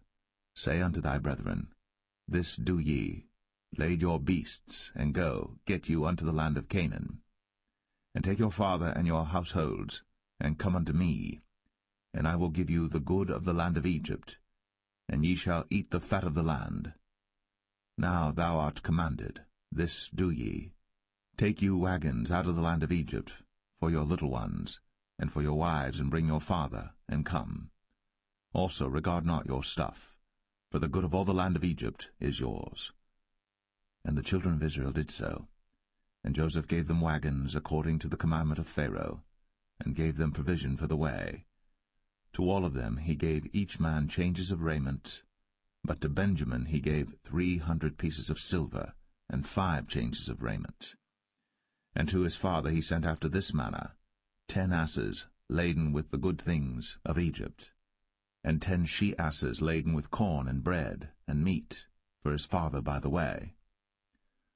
Say unto thy brethren, This do ye, lade your beasts, and go, get you unto the land of Canaan. And take your father and your households, and come unto me, and I will give you the good of the land of Egypt, and ye shall eat the fat of the land. Now thou art commanded, this do ye. Take you wagons out of the land of Egypt, for your little ones, and for your wives, and bring your father, and come. Also regard not your stuff, for the good of all the land of Egypt is yours. And the children of Israel did so. And Joseph gave them wagons according to the commandment of Pharaoh, and gave them provision for the way. To all of them he gave each man changes of raiment, but to Benjamin he gave 300 pieces of silver, and 5 changes of raiment. And to his father he sent after this manner, 10 asses laden with the good things of Egypt, and 10 she-asses laden with corn and bread and meat, for his father by the way.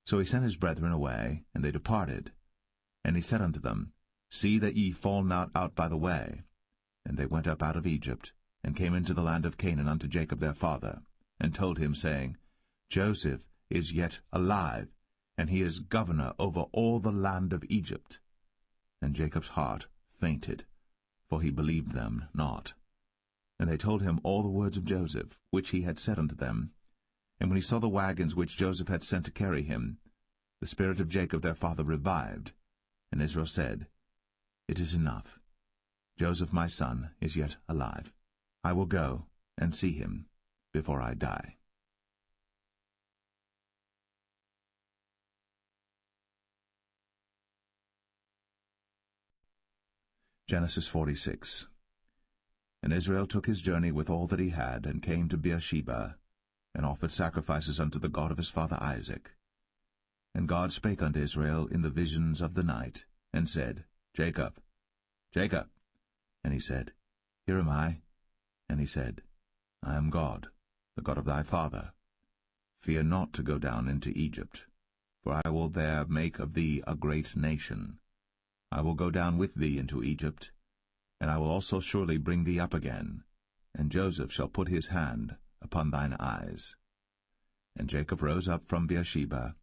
So he sent his brethren away, and they departed. And he said unto them, See that ye fall not out by the way. And they went up out of Egypt, and came into the land of Canaan unto Jacob their father, and told him, saying, Joseph is yet alive, and he is governor over all the land of Egypt. And Jacob's heart fainted, for he believed them not. And they told him all the words of Joseph, which he had said unto them. And when he saw the wagons which Joseph had sent to carry him, the spirit of Jacob their father revived. And Israel said, It is enough. Joseph my son is yet alive. I will go and see him before I die. Genesis 46. And Israel took his journey with all that he had, and came to Beersheba, and offered sacrifices unto the God of his father Isaac. And God spake unto Israel in the visions of the night, and said, Jacob, Jacob. And he said, Here am I. And he said, I am God, the God of thy father. Fear not to go down into Egypt, for I will there make of thee a great nation. I will go down with thee into Egypt, and I will also surely bring thee up again, and Joseph shall put his hand upon thine eyes. And Jacob rose up from Beersheba,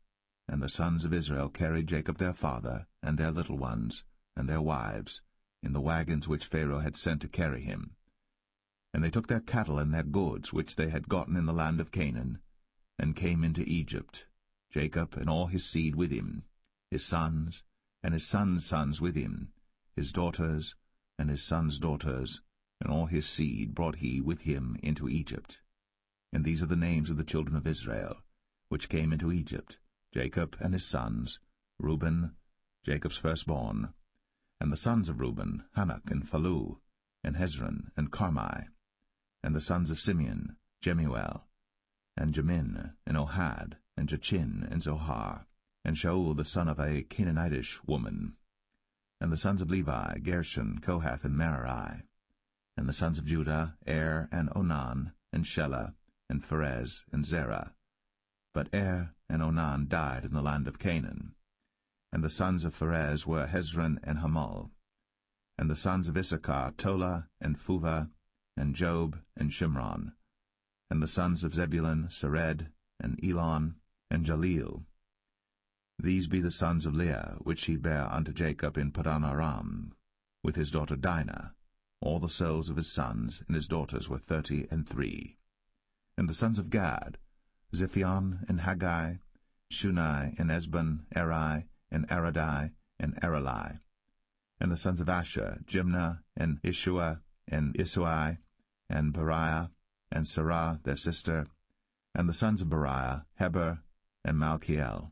and the sons of Israel carried Jacob their father, and their little ones, and their wives, in the wagons which Pharaoh had sent to carry him. And they took their cattle and their goods which they had gotten in the land of Canaan, and came into Egypt, Jacob and all his seed with him, his sons, and his sons' sons with him, his daughters, and his sons' daughters, and all his seed brought he with him into Egypt. And these are the names of the children of Israel, which came into Egypt, Jacob and his sons, Reuben, Jacob's firstborn, and the sons of Reuben, Hanok and Phalu, and Hezron and Carmi, and the sons of Simeon, Jemuel, and Jamin, and Ohad, and Jachin, and Zohar, and Shaul the son of a Canaanitish woman, and the sons of Levi, Gershon, Kohath, and Merari, and the sons of Judah, Er, and Onan, and Shelah, and Pharez, and Zerah. But Er and Onan died in the land of Canaan. And the sons of Pharez were Hezron and Hamul. And the sons of Issachar, Tola, and Phuvah, and Job, and Shimron. And the sons of Zebulun, Sered, and Elon, and Jaleel. These be the sons of Leah, which she bare unto Jacob in Padan Aram, with his daughter Dinah. All the souls of his sons and his daughters were 33. And the sons of Gad, Ziphion, and Haggai, Shunai, and Esbon, Eri, and Aradai, and Arali. And the sons of Asher, Jimnah, and Ishua, and Isui, and Beriah, and Sarah their sister. And the sons of Beriah, Heber, and Malchiel.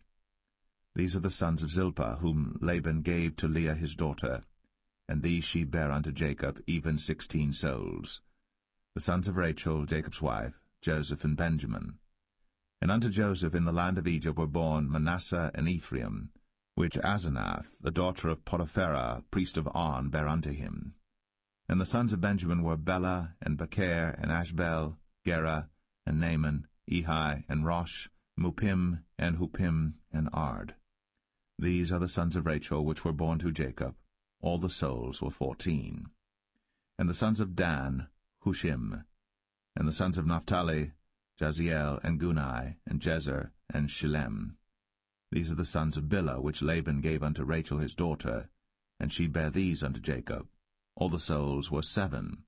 These are the sons of Zilpah, whom Laban gave to Leah his daughter, and these she bare unto Jacob, even 16 souls. The sons of Rachel, Jacob's wife, Joseph and Benjamin. And unto Joseph in the land of Egypt were born Manasseh and Ephraim, which Asenath, the daughter of Potipherah, priest of On, bare unto him. And the sons of Benjamin were Bela, and Becher, and Ashbel, Gera, and Naaman, Ehi, and Rosh, Muppim, and Huppim, and Ard. These are the sons of Rachel which were born to Jacob. All the souls were 14. And the sons of Dan, Hushim. And the sons of Naphtali, Jaziel, and Guni, and Jezer, and Shillem. These are the sons of Bilhah, which Laban gave unto Rachel his daughter, and she bare these unto Jacob. All the souls were 7.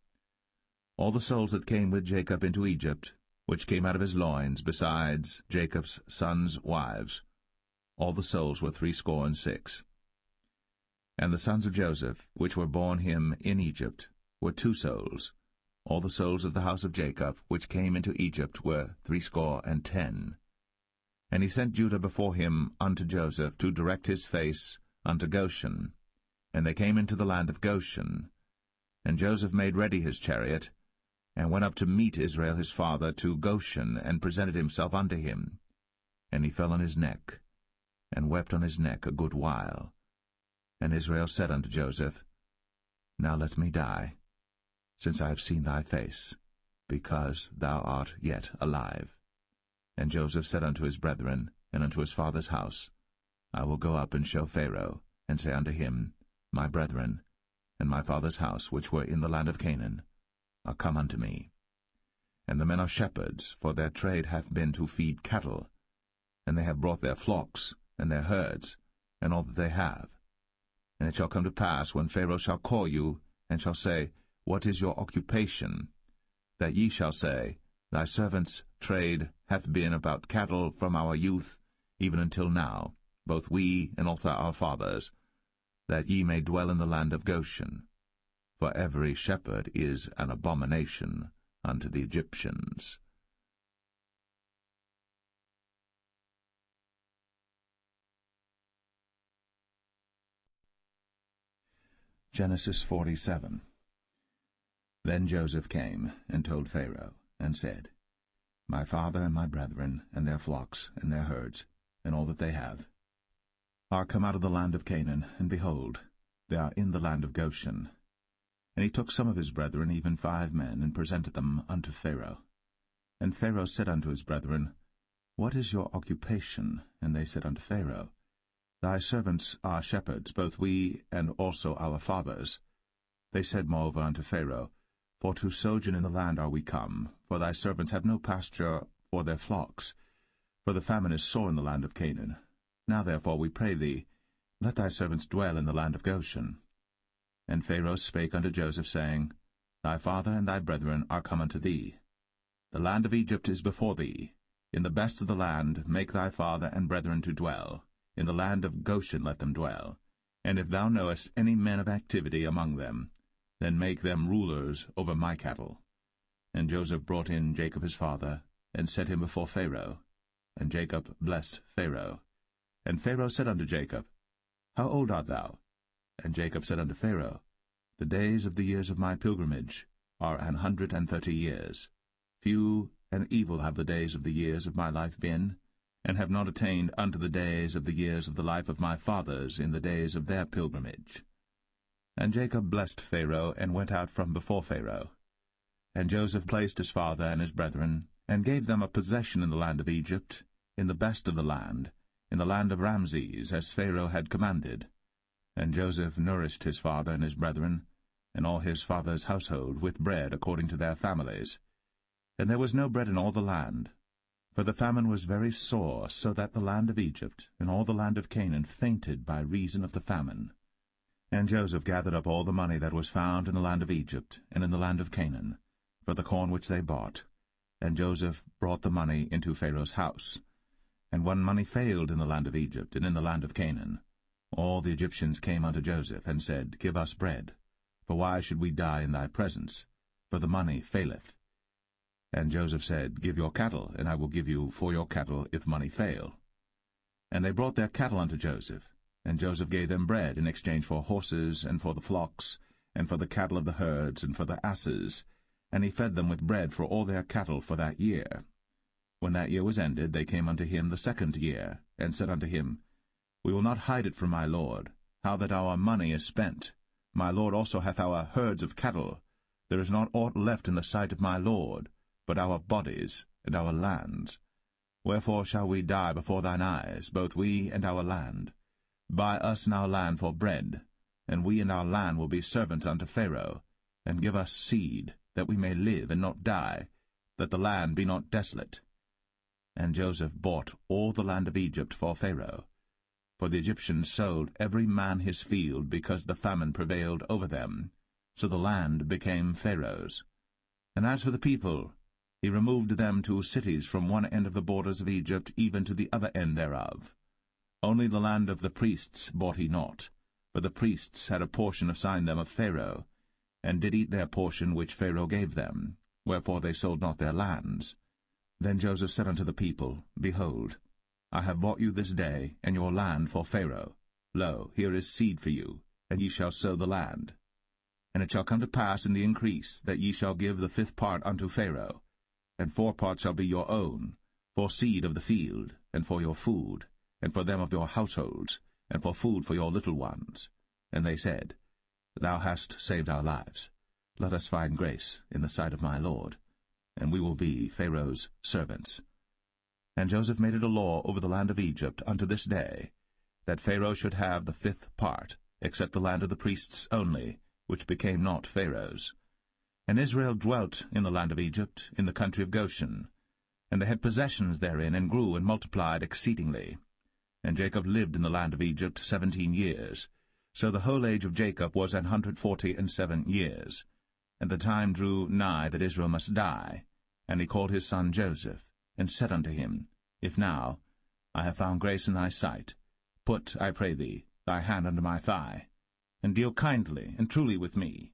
All the souls that came with Jacob into Egypt, which came out of his loins, besides Jacob's sons' wives, all the souls were 66. And the sons of Joseph, which were born him in Egypt, were 2 souls. All the souls of the house of Jacob, which came into Egypt, were 10. And he sent Judah before him unto Joseph, to direct his face unto Goshen. And they came into the land of Goshen. And Joseph made ready his chariot, and went up to meet Israel his father to Goshen, and presented himself unto him. And he fell on his neck, and wept on his neck a good while. And Israel said unto Joseph, Now let me die, since I have seen thy face, because thou art yet alive. And Joseph said unto his brethren, and unto his father's house, I will go up and show Pharaoh, and say unto him, My brethren, and my father's house, which were in the land of Canaan, are come unto me. And the men are shepherds, for their trade hath been to feed cattle, and they have brought their flocks, and their herds, and all that they have. And it shall come to pass, when Pharaoh shall call you, and shall say, What is your occupation? That ye shall say, Thy servant's trade hath been about cattle from our youth, even until now, both we and also our fathers, that ye may dwell in the land of Goshen. For every shepherd is an abomination unto the Egyptians. Genesis 47. Then Joseph came, and told Pharaoh, and said, My father and my brethren, and their flocks, and their herds, and all that they have, are come out of the land of Canaan, and behold, they are in the land of Goshen. And he took some of his brethren, even 5 men, and presented them unto Pharaoh. And Pharaoh said unto his brethren, What is your occupation? And they said unto Pharaoh, Thy servants are shepherds, both we and also our fathers. They said moreover unto Pharaoh, For to sojourn in the land are we come, for thy servants have no pasture for their flocks, for the famine is sore in the land of Canaan. Now therefore, we pray thee, let thy servants dwell in the land of Goshen. And Pharaoh spake unto Joseph, saying, Thy father and thy brethren are come unto thee. The land of Egypt is before thee. In the best of the land make thy father and brethren to dwell. In the land of Goshen let them dwell. And if thou knowest any men of activity among them, then make them rulers over my cattle. And Joseph brought in Jacob his father, and set him before Pharaoh. And Jacob blessed Pharaoh. And Pharaoh said unto Jacob, How old art thou? And Jacob said unto Pharaoh, The days of the years of my pilgrimage are 130 years. Few and evil have the days of the years of my life been, and have not attained unto the days of the years of the life of my fathers in the days of their pilgrimage. And Jacob blessed Pharaoh, and went out from before Pharaoh. And Joseph placed his father and his brethren, and gave them a possession in the land of Egypt, in the best of the land, in the land of Ramses, as Pharaoh had commanded. And Joseph nourished his father and his brethren, and all his father's household, with bread according to their families. And there was no bread in all the land, for the famine was very sore, so that the land of Egypt and all the land of Canaan fainted by reason of the famine. And Joseph gathered up all the money that was found in the land of Egypt and in the land of Canaan, for the corn which they bought. And Joseph brought the money into Pharaoh's house. And when money failed in the land of Egypt and in the land of Canaan, all the Egyptians came unto Joseph, and said, Give us bread, for why should we die in thy presence? For the money faileth. And Joseph said, Give your cattle, and I will give you for your cattle, if money fail. And they brought their cattle unto Joseph, and Joseph gave them bread in exchange for horses, and for the flocks, and for the cattle of the herds, and for the asses, and he fed them with bread for all their cattle for that year. When that year was ended, they came unto him the 2nd year, and said unto him, We will not hide it from my lord, how that our money is spent, My lord also hath our herds of cattle. There is not aught left in the sight of my lord, but our bodies and our lands. Wherefore shall we die before thine eyes, both we and our land? Buy us now land for bread, and we and our land will be servants unto Pharaoh, and give us seed, that we may live and not die, that the land be not desolate. And Joseph bought all the land of Egypt for Pharaoh. For the Egyptians sold every man his field, because the famine prevailed over them. So the land became Pharaoh's. And as for the people, he removed them to cities from one end of the borders of Egypt even to the other end thereof. Only the land of the priests bought he not, for the priests had a portion assigned them of Pharaoh, and did eat their portion which Pharaoh gave them, wherefore they sold not their lands. Then Joseph said unto the people, Behold, I have bought you this day, and your land for Pharaoh. Lo, here is seed for you, and ye shall sow the land. And it shall come to pass in the increase, that ye shall give the 5th part unto Pharaoh, and 4 parts shall be your own, for seed of the field, and for your food, and for them of your households, and for food for your little ones. And they said, Thou hast saved our lives. Let us find grace in the sight of my lord, and we will be Pharaoh's servants. And Joseph made it a law over the land of Egypt unto this day, that Pharaoh should have the 5th part, except the land of the priests only, which became not Pharaoh's. And Israel dwelt in the land of Egypt, in the country of Goshen. And they had possessions therein, and grew and multiplied exceedingly. And Jacob lived in the land of Egypt 17 years. So the whole age of Jacob was 147 years. And the time drew nigh that Israel must die. And he called his son Joseph, and said unto him, If now I have found grace in thy sight, put, I pray thee, thy hand under my thigh, and deal kindly and truly with me.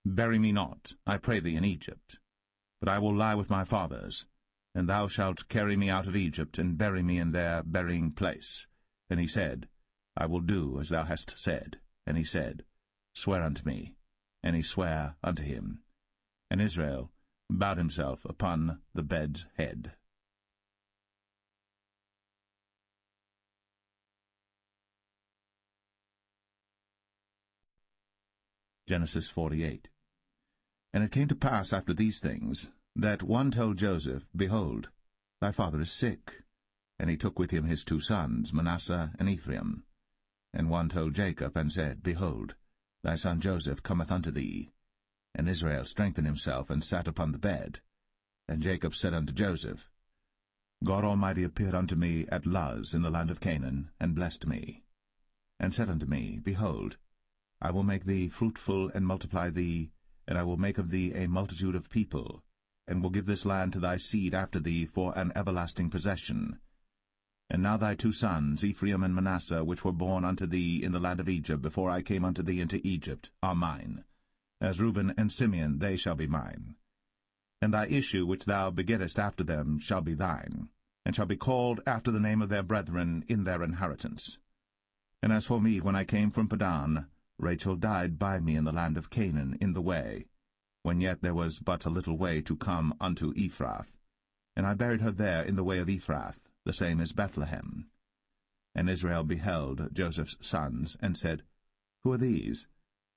Bury me not, I pray thee, in Egypt, but I will lie with my fathers, and thou shalt carry me out of Egypt, and bury me in their burying place. And he said, I will do as thou hast said. And he said, Swear unto me. And he sware unto him. And Israel bowed himself upon the bed's head. Genesis 48. And it came to pass after these things, that one told Joseph, Behold, thy father is sick. And he took with him his 2 sons, Manasseh and Ephraim. And one told Jacob, and said, Behold, thy son Joseph cometh unto thee. And Israel strengthened himself, and sat upon the bed. And Jacob said unto Joseph, God Almighty appeared unto me at Luz in the land of Canaan, and blessed me, and said unto me, Behold, I will make thee fruitful, and multiply thee, and I will make of thee a multitude of people, and will give this land to thy seed after thee for an everlasting possession. And now thy 2 sons, Ephraim and Manasseh, which were born unto thee in the land of Egypt before I came unto thee into Egypt, are mine. As Reuben and Simeon they shall be mine. And thy issue which thou begettest after them shall be thine, and shall be called after the name of their brethren in their inheritance. And as for me, when I came from Padan, Rachel died by me in the land of Canaan in the way, when yet there was but a little way to come unto Ephrath. And I buried her there in the way of Ephrath, the same as Bethlehem. And Israel beheld Joseph's sons, and said, Who are these?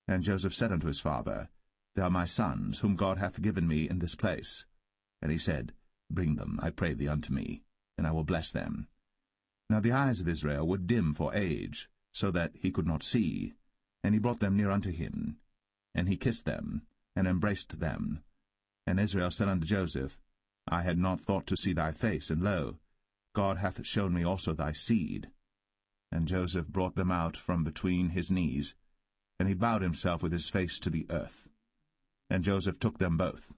And Joseph said unto his father, They are my sons, whom God hath given me in this place. And he said, Bring them, I pray thee, unto me, and I will bless them. Now the eyes of Israel were dim for age, so that he could not see. And he brought them near unto him, and he kissed them, and embraced them. And Israel said unto Joseph, I had not thought to see thy face, and lo, God hath shown me also thy seed. And Joseph brought them out from between his knees, and he bowed himself with his face to the earth. And Joseph took them both,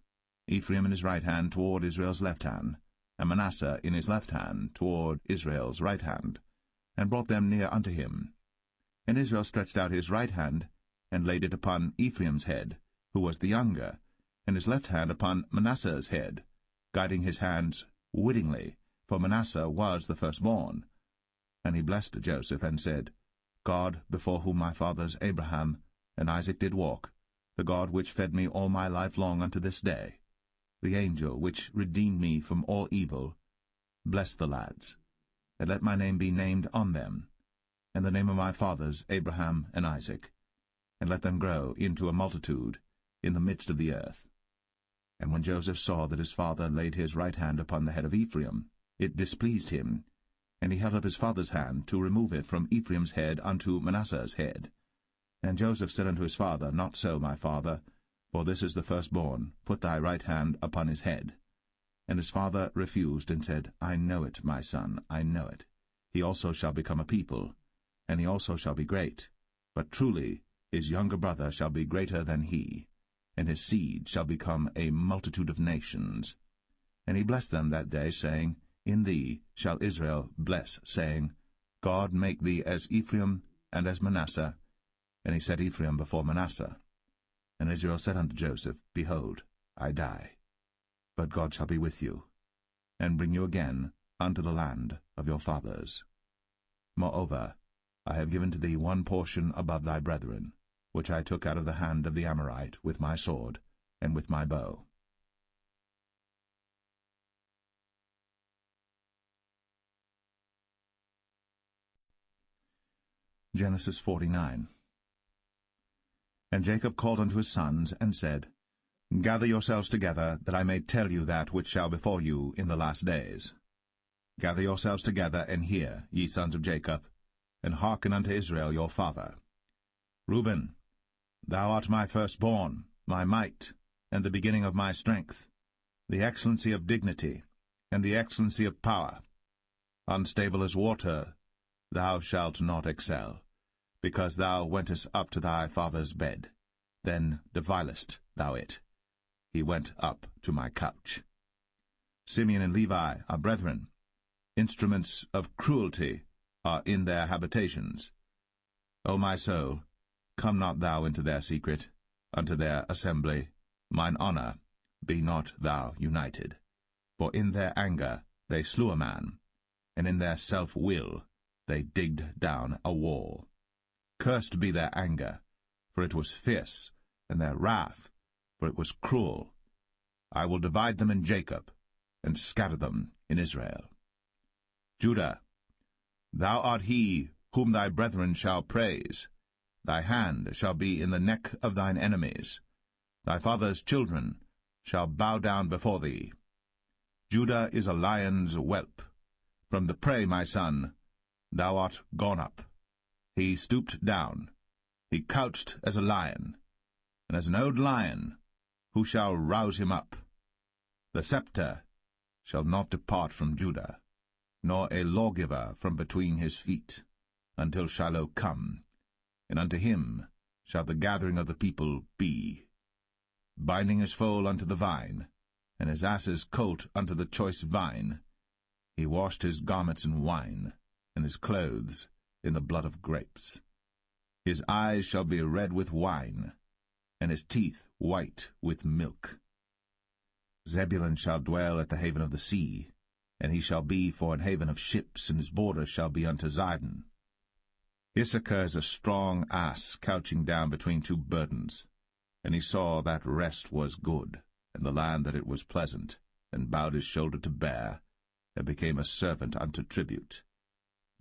Ephraim in his right hand toward Israel's left hand, and Manasseh in his left hand toward Israel's right hand, and brought them near unto him. And Israel stretched out his right hand, and laid it upon Ephraim's head, who was the younger, and his left hand upon Manasseh's head, guiding his hands wittingly, for Manasseh was the firstborn. And he blessed Joseph, and said, God, before whom my fathers Abraham and Isaac did walk, the God which fed me all my life long unto this day, the angel which redeemed me from all evil, bless the lads, and let my name be named on them, and the name of my fathers Abraham and Isaac, and let them grow into a multitude in the midst of the earth. And when Joseph saw that his father laid his right hand upon the head of Ephraim, it displeased him, and he held up his father's hand to remove it from Ephraim's head unto Manasseh's head. And Joseph said unto his father, Not so, my father, for this is the firstborn. Put thy right hand upon his head. And his father refused, and said, I know it, my son, I know it. He also shall become a people, and he also shall be great. But truly his younger brother shall be greater than he, and his seed shall become a multitude of nations. And he blessed them that day, saying, In thee shall Israel bless, saying, God make thee as Ephraim and as Manasseh. And he set Ephraim before Manasseh. And Israel said unto Joseph, Behold, I die, but God shall be with you, and bring you again unto the land of your fathers. Moreover, I have given to thee one portion above thy brethren, which I took out of the hand of the Amorite with my sword and with my bow. Genesis 49. And Jacob called unto his sons, and said, Gather yourselves together, that I may tell you that which shall befall you in the last days. Gather yourselves together, and hear, ye sons of Jacob, and hearken unto Israel your father. Reuben, thou art my firstborn, my might, and the beginning of my strength, the excellency of dignity, and the excellency of power. Unstable as water, thou shalt not excel, because thou wentest up to thy father's bed. Then devilest thou it. He went up to my couch. Simeon and Levi are brethren. Instruments of cruelty are in their habitations. O my soul, come not thou into their secret, unto their assembly. Mine honour, be not thou united. For in their anger they slew a man, and in their self-will they digged down a wall. Cursed be their anger, for it was fierce, and their wrath, for it was cruel. I will divide them in Jacob, and scatter them in Israel. Judah, thou art he whom thy brethren shall praise. Thy hand shall be in the neck of thine enemies. Thy father's children shall bow down before thee. Judah is a lion's whelp. From the prey, my son, thou art gone up. He stooped down. He couched as a lion, and as an old lion, who shall rouse him up? The scepter shall not depart from Judah, nor a lawgiver from between his feet, until Shiloh come, and unto him shall the gathering of the people be. Binding his foal unto the vine, and his ass's colt unto the choice vine, he washed his garments in wine, and his clothes in the blood of grapes. His eyes shall be red with wine, and his teeth white with milk. Zebulun shall dwell at the haven of the sea, and he shall be for an haven of ships, and his border shall be unto Zidon. Issachar is a strong ass couching down between two burdens. And he saw that rest was good, and the land that it was pleasant, and bowed his shoulder to bear, and became a servant unto tribute.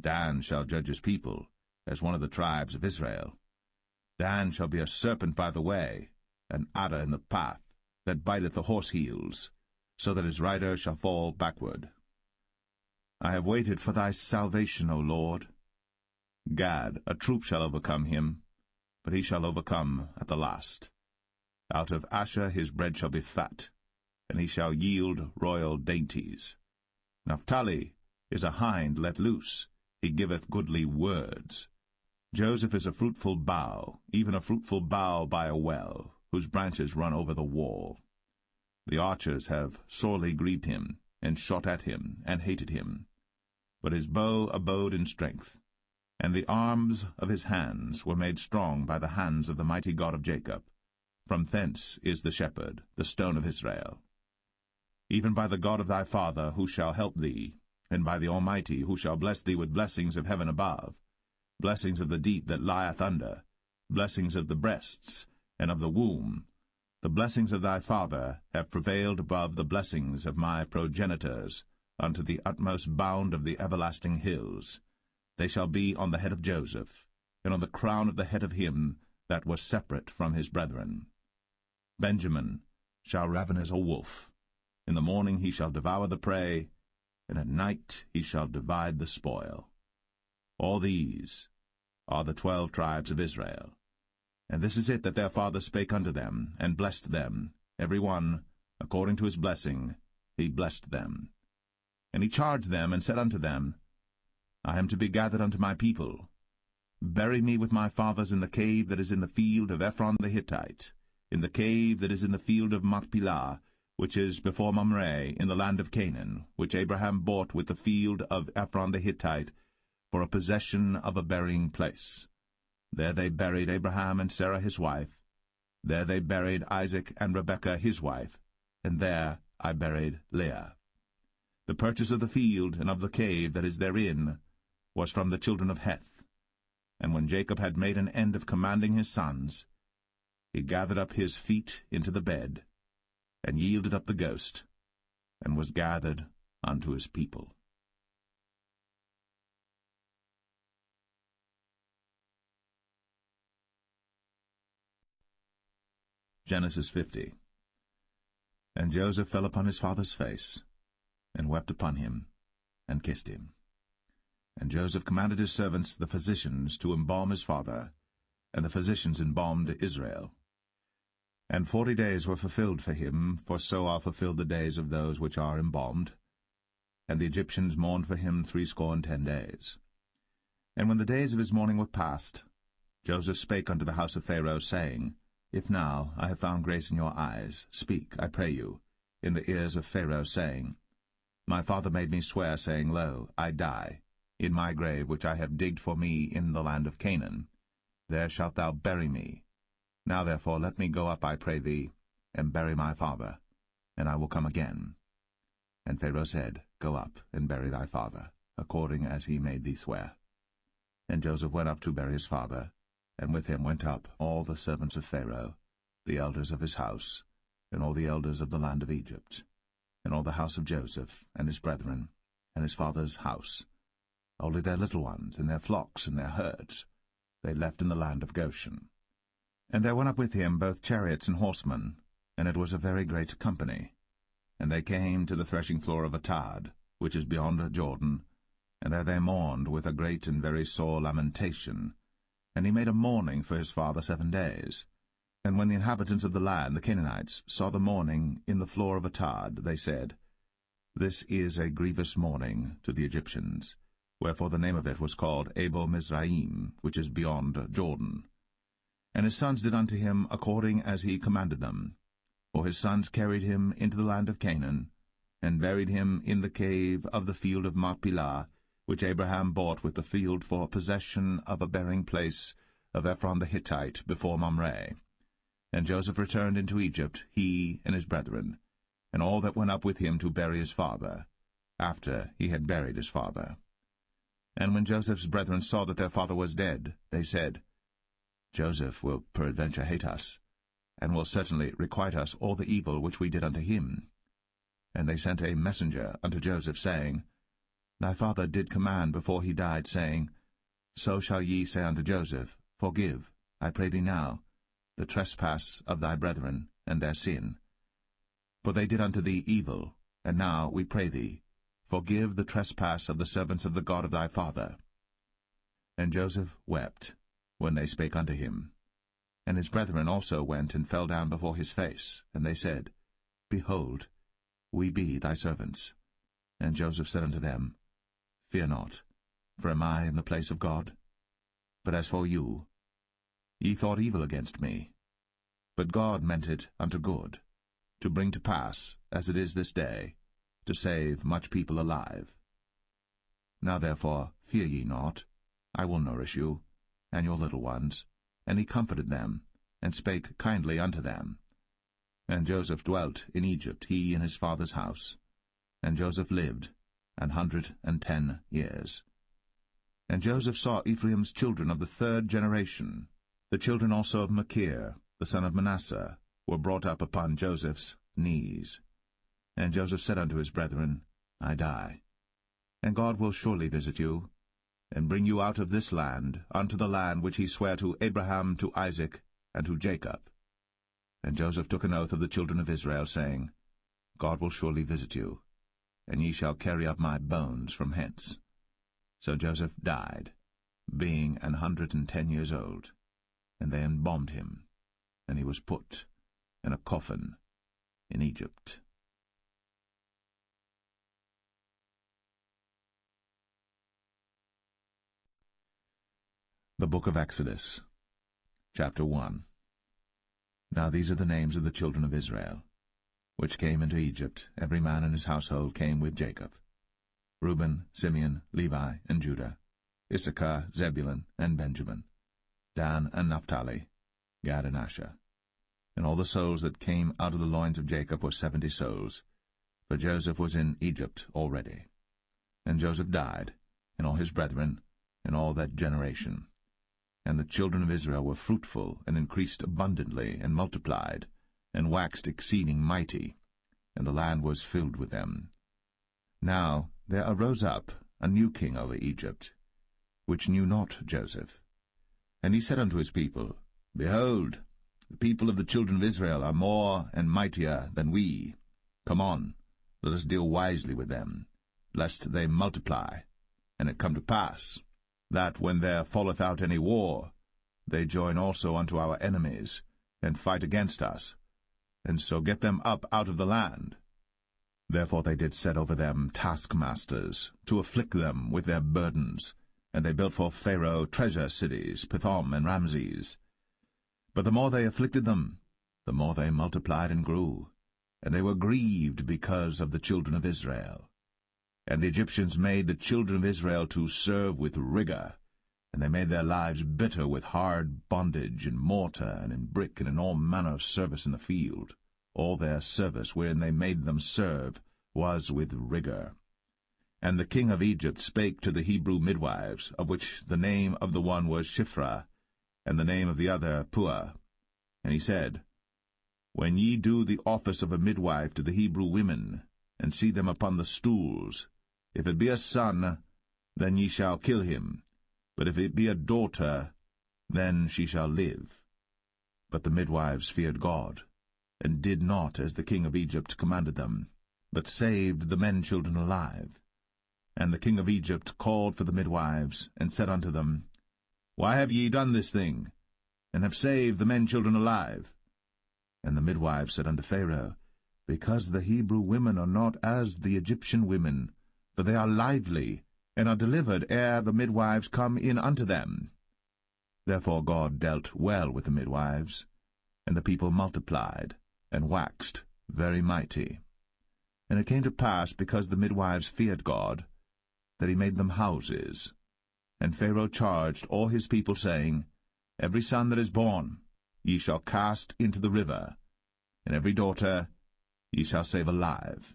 Dan shall judge his people, as one of the tribes of Israel. Dan shall be a serpent by the way, an adder in the path, that biteth the horse heels, so that his rider shall fall backward. I have waited for thy salvation, O Lord. Gad, a troop shall overcome him, but he shall overcome at the last. Out of Asher his bread shall be fat, and he shall yield royal dainties. Naphtali is a hind let loose, he giveth goodly words. Joseph is a fruitful bough, even a fruitful bough by a well, whose branches run over the wall. The archers have sorely grieved him, and shot at him, and hated him. But his bow abode in strength, and the arms of his hands were made strong by the hands of the mighty God of Jacob. From thence is the shepherd, the stone of Israel. Even by the God of thy father, who shall help thee, and by the Almighty, who shall bless thee with blessings of heaven above, blessings of the deep that lieth under, blessings of the breasts, and of the womb. The blessings of thy father have prevailed above the blessings of my progenitors, unto the utmost bound of the everlasting hills. They shall be on the head of Joseph, and on the crown of the head of him that was separate from his brethren. Benjamin shall raven as a wolf. In the morning he shall devour the prey, and at night he shall divide the spoil. All these are the 12 tribes of Israel. And this is it that their father spake unto them, and blessed them, every one, according to his blessing, he blessed them. And he charged them, and said unto them, I am to be gathered unto my people. Bury me with my fathers in the cave that is in the field of Ephron the Hittite, in the cave that is in the field of Machpelah, which is before Mamre, in the land of Canaan, which Abraham bought with the field of Ephron the Hittite, for a possession of a burying place. There they buried Abraham and Sarah his wife. There they buried Isaac and Rebekah his wife, and there I buried Leah. The purchase of the field and of the cave that is therein was from the children of Heth. And when Jacob had made an end of commanding his sons, he gathered up his feet into the bed, and yielded up the ghost, and was gathered unto his people. Genesis 50. And Joseph fell upon his father's face, and wept upon him, and kissed him. And Joseph commanded his servants, the physicians, to embalm his father, and the physicians embalmed Israel. And 40 days were fulfilled for him, for so are fulfilled the days of those which are embalmed. And the Egyptians mourned for him 60 days. And when the days of his mourning were past, Joseph spake unto the house of Pharaoh, saying, If now I have found grace in your eyes, speak, I pray you, in the ears of Pharaoh, saying, My father made me swear, saying, Lo, I die, in my grave which I have digged for me in the land of Canaan. There shalt thou bury me. Now therefore let me go up, I pray thee, and bury my father, and I will come again. And Pharaoh said, Go up, and bury thy father, according as he made thee swear. And Joseph went up to bury his father, and with him went up all the servants of Pharaoh, the elders of his house, and all the elders of the land of Egypt, and all the house of Joseph, and his brethren, and his father's house. Only their little ones, and their flocks, and their herds, they left in the land of Goshen. And there went up with him both chariots and horsemen, and it was a very great company. And they came to the threshing floor of Atad, which is beyond Jordan, and there they mourned with a great and very sore lamentation. And he made a mourning for his father 7 days. And when the inhabitants of the land, the Canaanites, saw the mourning in the floor of Atad, they said, This is a grievous mourning to the Egyptians. Wherefore the name of it was called Abel Mizraim, which is beyond Jordan. And his sons did unto him according as he commanded them. For his sons carried him into the land of Canaan, and buried him in the cave of the field of Machpelah, which Abraham bought with the field for possession of a burying place of Ephron the Hittite before Mamre. And Joseph returned into Egypt, he and his brethren, and all that went up with him to bury his father, after he had buried his father. And when Joseph's brethren saw that their father was dead, they said, Joseph will peradventure hate us, and will certainly requite us all the evil which we did unto him. And they sent a messenger unto Joseph, saying, Thy father did command before he died, saying, So shall ye say unto Joseph, Forgive, I pray thee now, the trespass of thy brethren, and their sin. For they did unto thee evil, and now, we pray thee, forgive the trespass of the servants of the God of thy father. And Joseph wept when they spake unto him. And his brethren also went and fell down before his face, and they said, Behold, we be thy servants. And Joseph said unto them, Fear not, for am I in the place of God? But as for you, ye thought evil against me. But God meant it unto good, to bring to pass, as it is this day, to save much people alive. Now therefore fear ye not, I will nourish you, and your little ones. And he comforted them, and spake kindly unto them. And Joseph dwelt in Egypt, he and his father's house. And Joseph lived 110 years. And Joseph saw Ephraim's children of the 3rd generation. The children also of Machir, the son of Manasseh, were brought up upon Joseph's knees. And Joseph said unto his brethren, I die, and God will surely visit you, and bring you out of this land unto the land which he sware to Abraham, to Isaac, and to Jacob. And Joseph took an oath of the children of Israel, saying, God will surely visit you, and ye shall carry up my bones from hence. So Joseph died, being 110 years old, and they embalmed him, and he was put in a coffin in Egypt. The Book of Exodus, Chapter 1. Now these are the names of the children of Israel, which came into Egypt. Every man in his household came with Jacob: Reuben, Simeon, Levi, and Judah, Issachar, Zebulun, and Benjamin, Dan and Naphtali, Gad and Asher. And all the souls that came out of the loins of Jacob were 70 souls, for Joseph was in Egypt already. And Joseph died, and all his brethren, and all that generation. And the children of Israel were fruitful, and increased abundantly, and multiplied, and waxed exceeding mighty, and the land was filled with them. Now there arose up a new king over Egypt, which knew not Joseph. And he said unto his people, Behold, the people of the children of Israel are more and mightier than we. Come on, let us deal wisely with them, lest they multiply. And it come to pass, that when there falleth out any war, they join also unto our enemies, and fight against us, and so get them up out of the land. Therefore they did set over them taskmasters, to afflict them with their burdens, and they built for Pharaoh treasure cities, Pithom and Ramses. But the more they afflicted them, the more they multiplied and grew, and they were grieved because of the children of Israel. And the Egyptians made the children of Israel to serve with rigor, and they made their lives bitter with hard bondage, in mortar, and in brick, and in all manner of service in the field. All their service wherein they made them serve was with rigor. And the king of Egypt spake to the Hebrew midwives, of which the name of the one was Shiphrah, and the name of the other Puah. And he said, When ye do the office of a midwife to the Hebrew women, and see them upon the stools, if it be a son, then ye shall kill him, but if it be a daughter, then she shall live. But the midwives feared God, and did not as the king of Egypt commanded them, but saved the men-children alive. And the king of Egypt called for the midwives, and said unto them, Why have ye done this thing, and have saved the men-children alive? And the midwives said unto Pharaoh, Because the Hebrew women are not as the Egyptian women, for they are lively, and are delivered ere the midwives come in unto them. Therefore God dealt well with the midwives, and the people multiplied, and waxed very mighty. And it came to pass, because the midwives feared God, that he made them houses. And Pharaoh charged all his people, saying, Every son that is born ye shall cast into the river, and every daughter ye shall save alive.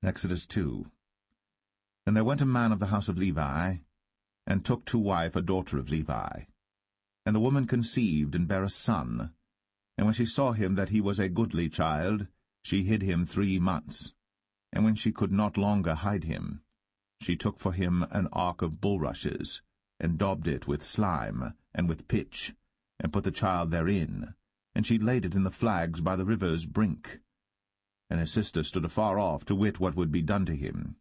Exodus 2. And there went a man of the house of Levi, and took to wife a daughter of Levi. And the woman conceived, and bare a son. And when she saw him that he was a goodly child, she hid him 3 months. And when she could not longer hide him, she took for him an ark of bulrushes, and daubed it with slime, and with pitch, and put the child therein, and she laid it in the flags by the river's brink. And his sister stood afar off, to wit what would be done to him.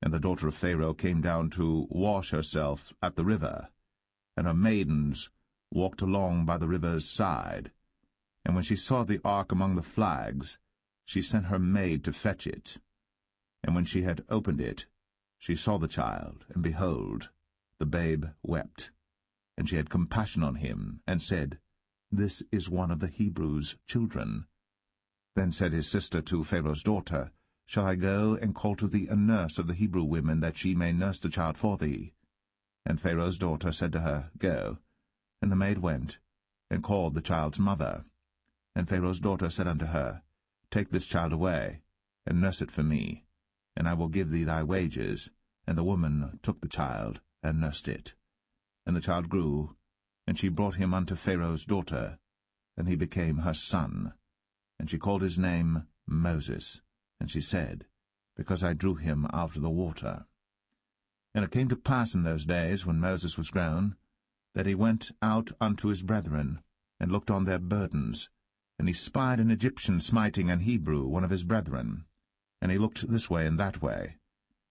And the daughter of Pharaoh came down to wash herself at the river, and her maidens walked along by the river's side. And when she saw the ark among the flags, she sent her maid to fetch it. And when she had opened it, she saw the child, and behold, the babe wept. And she had compassion on him, and said, This is one of the Hebrews' children. Then said his sister to Pharaoh's daughter, Shall I go and call to thee a nurse of the Hebrew women, that she may nurse the child for thee? And Pharaoh's daughter said to her, Go. And the maid went, and called the child's mother. And Pharaoh's daughter said unto her, Take this child away, and nurse it for me, and I will give thee thy wages. And the woman took the child, and nursed it. And the child grew, and she brought him unto Pharaoh's daughter, and he became her son. And she called his name Moses. And she said, Because I drew him out of the water. And it came to pass in those days, when Moses was grown, that he went out unto his brethren, and looked on their burdens. And he spied an Egyptian smiting an Hebrew, one of his brethren. And he looked this way and that way.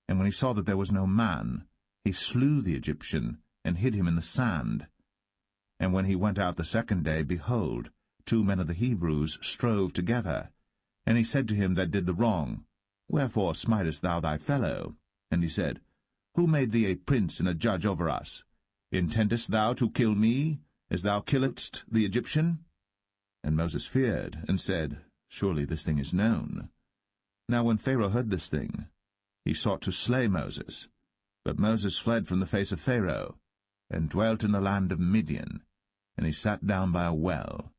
And when he saw that there was no man, he slew the Egyptian, and hid him in the sand. And when he went out the second day, behold, 2 men of the Hebrews strove together. And he said to him that did the wrong, Wherefore smitest thou thy fellow? And he said, Who made thee a prince and a judge over us? Intendest thou to kill me, as thou killedst the Egyptian? And Moses feared, and said, Surely this thing is known. Now when Pharaoh heard this thing, he sought to slay Moses. But Moses fled from the face of Pharaoh, and dwelt in the land of Midian, and he sat down by a well.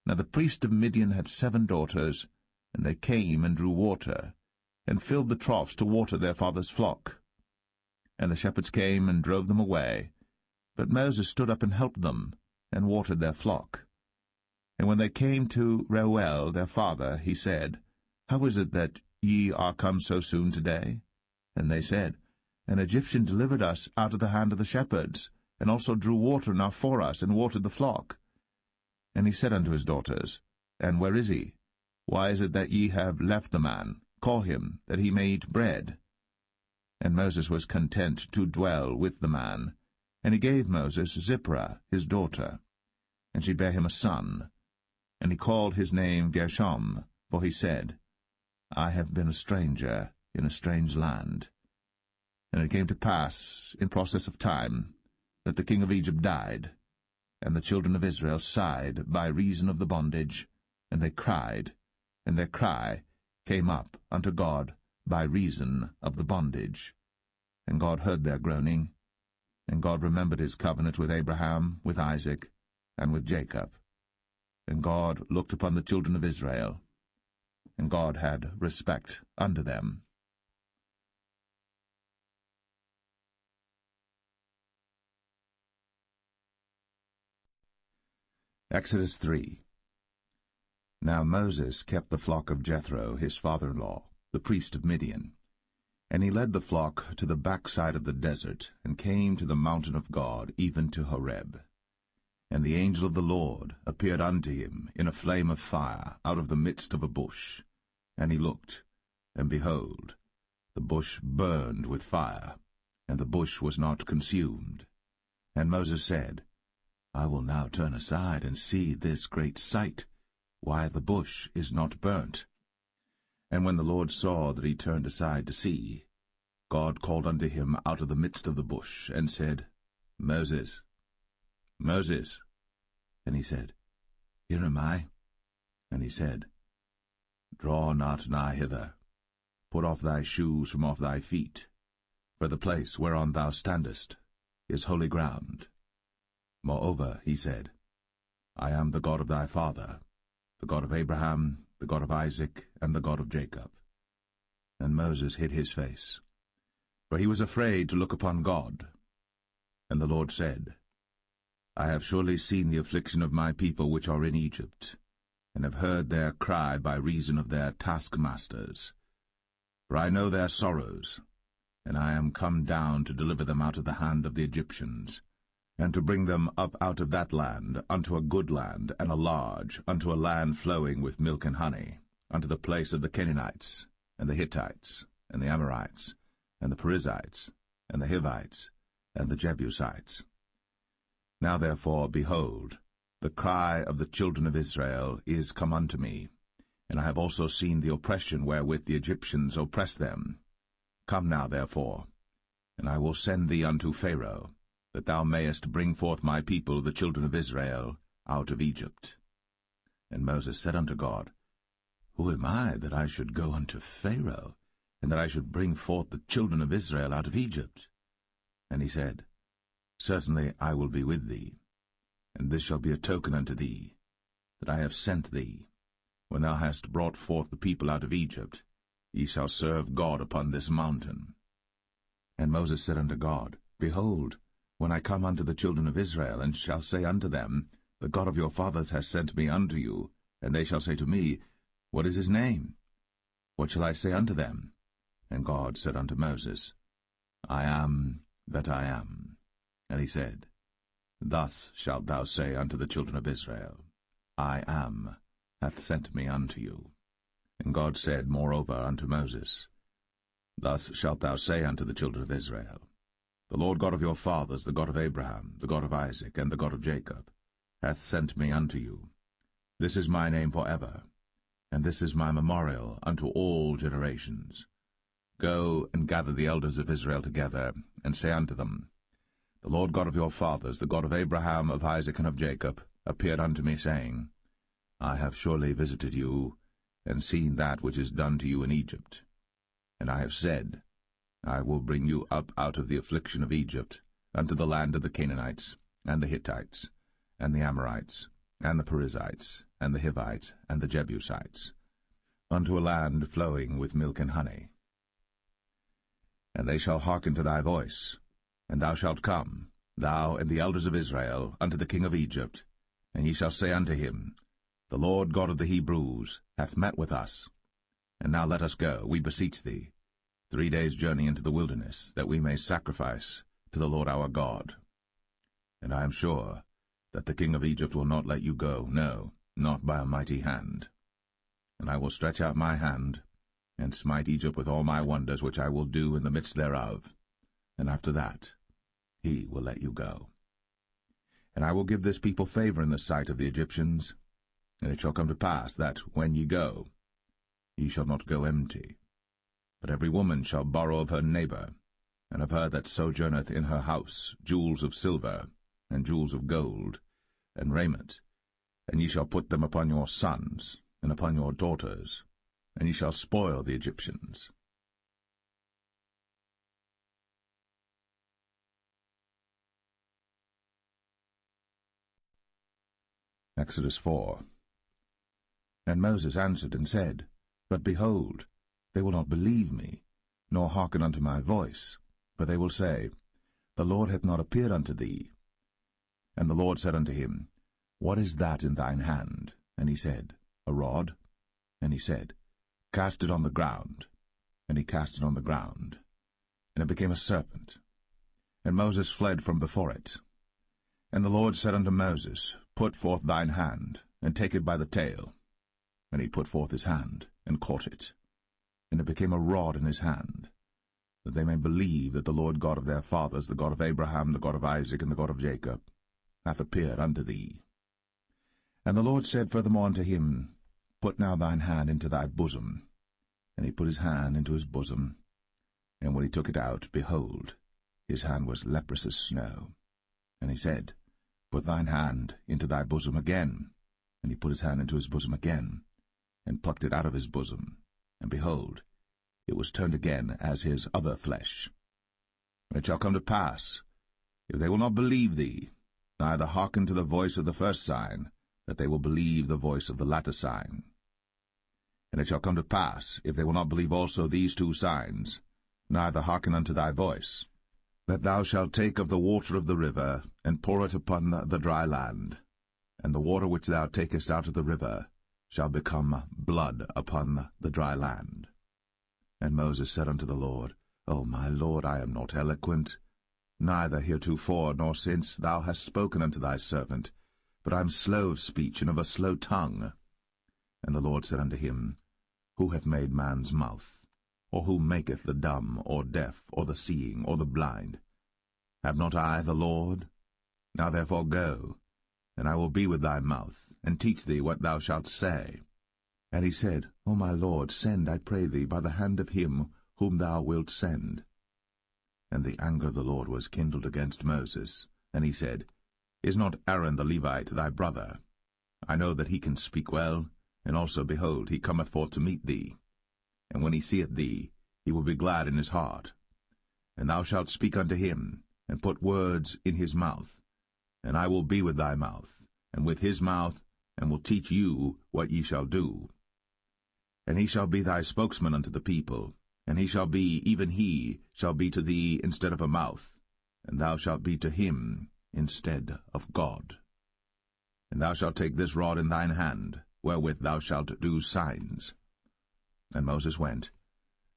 Now the priest of Midian had 7 daughters, and they came and drew water, and filled the troughs to water their father's flock. And the shepherds came and drove them away. But Moses stood up and helped them, and watered their flock. And when they came to Reuel their father, he said, How is it that ye are come so soon today? And they said, An Egyptian delivered us out of the hand of the shepherds, and also drew water enough for us, and watered the flock. And he said unto his daughters, And where is he? Why is it that ye have left the man? Call him, that he may eat bread. And Moses was content to dwell with the man. And he gave Moses Zipporah his daughter, and she bare him a son. And he called his name Gershom, for he said, I have been a stranger in a strange land. And it came to pass, in process of time, that the king of Egypt died, and the children of Israel sighed by reason of the bondage, and they cried, and their cry came up unto God by reason of the bondage. And God heard their groaning, and God remembered his covenant with Abraham, with Isaac, and with Jacob. And God looked upon the children of Israel, and God had respect unto them. Exodus 3. Now Moses kept the flock of Jethro, his father-in-law, the priest of Midian. And he led the flock to the backside of the desert, and came to the mountain of God, even to Horeb. And the angel of the Lord appeared unto him in a flame of fire out of the midst of a bush. And he looked, and behold, the bush burned with fire, and the bush was not consumed. And Moses said, I will now turn aside and see this great sight, why the bush is not burnt. And when the Lord saw that he turned aside to see, God called unto him out of the midst of the bush, and said, Moses, Moses. And he said, Here am I. And he said, Draw not nigh hither. Put off thy shoes from off thy feet, for the place whereon thou standest is holy ground. Moreover, he said, I am the God of thy father, the God of Abraham, the God of Isaac, and the God of Jacob. And Moses hid his face, for he was afraid to look upon God. And the Lord said, I have surely seen the affliction of my people which are in Egypt, and have heard their cry by reason of their taskmasters. For I know their sorrows, and I am come down to deliver them out of the hand of the Egyptians, and to bring them up out of that land unto a good land, and a large, unto a land flowing with milk and honey, unto the place of the Canaanites, and the Hittites, and the Amorites, and the Perizzites, and the Hivites, and the Jebusites. Now therefore, behold, the cry of the children of Israel is come unto me, and I have also seen the oppression wherewith the Egyptians oppress them. Come now therefore, and I will send thee unto Pharaoh, that thou mayest bring forth my people, the children of Israel, out of Egypt. And Moses said unto God, Who am I, that I should go unto Pharaoh, and that I should bring forth the children of Israel out of Egypt? And he said, Certainly I will be with thee, and this shall be a token unto thee, that I have sent thee. When thou hast brought forth the people out of Egypt, ye shall serve God upon this mountain. And Moses said unto God, Behold, when I come unto the children of Israel, and shall say unto them, The God of your fathers has sent me unto you, and they shall say to me, What is his name? What shall I say unto them? And God said unto Moses, I am that I am. And he said, Thus shalt thou say unto the children of Israel, I am hath sent me unto you. And God said moreover unto Moses, Thus shalt thou say unto the children of Israel, The Lord God of your fathers, the God of Abraham, the God of Isaac, and the God of Jacob, hath sent me unto you. This is my name for ever, and this is my memorial unto all generations. Go and gather the elders of Israel together, and say unto them, The Lord God of your fathers, the God of Abraham, of Isaac, and of Jacob, appeared unto me, saying, I have surely visited you, and seen that which is done to you in Egypt. And I have said, I will bring you up out of the affliction of Egypt, unto the land of the Canaanites, and the Hittites, and the Amorites, and the Perizzites, and the Hivites, and the Jebusites, unto a land flowing with milk and honey. And they shall hearken to thy voice, and thou shalt come, thou and the elders of Israel, unto the king of Egypt, and ye shall say unto him, The Lord God of the Hebrews hath met with us. And now let us go, we beseech thee, 3 days' journey into the wilderness, that we may sacrifice to the Lord our God. And I am sure that the king of Egypt will not let you go, no, not by a mighty hand. And I will stretch out my hand, and smite Egypt with all my wonders which I will do in the midst thereof, and after that he will let you go. And I will give this people favor in the sight of the Egyptians, and it shall come to pass that, when ye go, ye shall not go empty. But every woman shall borrow of her neighbor, and of her that sojourneth in her house, jewels of silver, and jewels of gold, and raiment, and ye shall put them upon your sons, and upon your daughters, and ye shall spoil the Egyptians. Exodus 4. And Moses answered and said, But behold, they will not believe me, nor hearken unto my voice, but they will say, The Lord hath not appeared unto thee. And the Lord said unto him, What is that in thine hand? And he said, A rod. And he said, Cast it on the ground. And he cast it on the ground, and it became a serpent. And Moses fled from before it. And the Lord said unto Moses, Put forth thine hand, and take it by the tail. And he put forth his hand, and caught it. And it became a rod in his hand, that they may believe that the Lord God of their fathers, the God of Abraham, the God of Isaac, and the God of Jacob, hath appeared unto thee. And the Lord said furthermore unto him, Put now thine hand into thy bosom. And he put his hand into his bosom, and when he took it out, behold, his hand was leprous as snow. And he said, Put thine hand into thy bosom again. And he put his hand into his bosom again, and plucked it out of his bosom, and behold, it was turned again as his other flesh. And it shall come to pass, if they will not believe thee, neither hearken to the voice of the first sign, that they will believe the voice of the latter sign. And it shall come to pass, if they will not believe also these 2 signs, neither hearken unto thy voice, that thou shalt take of the water of the river, and pour it upon the dry land, and the water which thou takest out of the river shall become blood upon the dry land. And Moses said unto the Lord, O my Lord, I am not eloquent, neither heretofore nor since thou hast spoken unto thy servant, but I am slow of speech and of a slow tongue. And the Lord said unto him, Who hath made man's mouth? Or who maketh the dumb, or deaf, or the seeing, or the blind? Have not I the Lord? Now therefore go, and I will be with thy mouth, and teach thee what thou shalt say. And he said, O my Lord, send, I pray thee, by the hand of him whom thou wilt send. And the anger of the Lord was kindled against Moses, and he said, Is not Aaron the Levite thy brother? I know that he can speak well, and also, behold, he cometh forth to meet thee. And when he seeth thee, he will be glad in his heart. And thou shalt speak unto him, and put words in his mouth. And I will be with thy mouth, and with his mouth, and will teach you what ye shall do. And he shall be thy spokesman unto the people, and he shall be, even he, shall be to thee instead of a mouth, and thou shalt be to him instead of God. And thou shalt take this rod in thine hand, wherewith thou shalt do signs. And Moses went,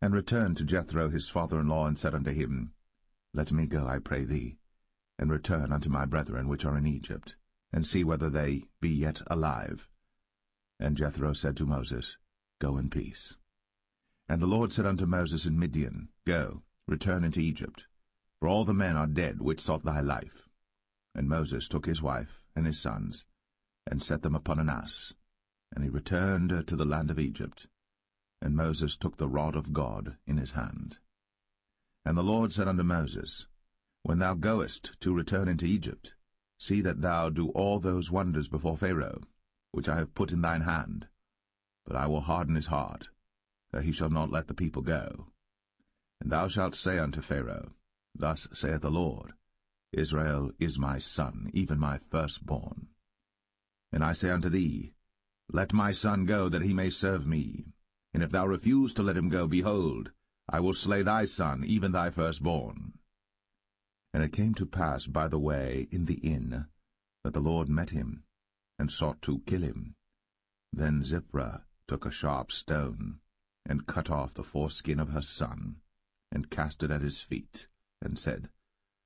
and returned to Jethro his father-in-law, and said unto him, Let me go, I pray thee, and return unto my brethren which are in Egypt, and see whether they be yet alive. And Jethro said to Moses, Go in peace. And the Lord said unto Moses in Midian, Go, return into Egypt, for all the men are dead which sought thy life. And Moses took his wife and his sons, and set them upon an ass, and he returned to the land of Egypt. And Moses took the rod of God in his hand. And the Lord said unto Moses, When thou goest to return into Egypt, see that thou do all those wonders before Pharaoh, which I have put in thine hand. But I will harden his heart, that he shall not let the people go. And thou shalt say unto Pharaoh, Thus saith the Lord, Israel is my son, even my firstborn. And I say unto thee, Let my son go, that he may serve me. And if thou refuse to let him go, behold, I will slay thy son, even thy firstborn. And it came to pass by the way in the inn, that the Lord met him, and sought to kill him. Then Zipporah took a sharp stone, and cut off the foreskin of her son, and cast it at his feet, and said,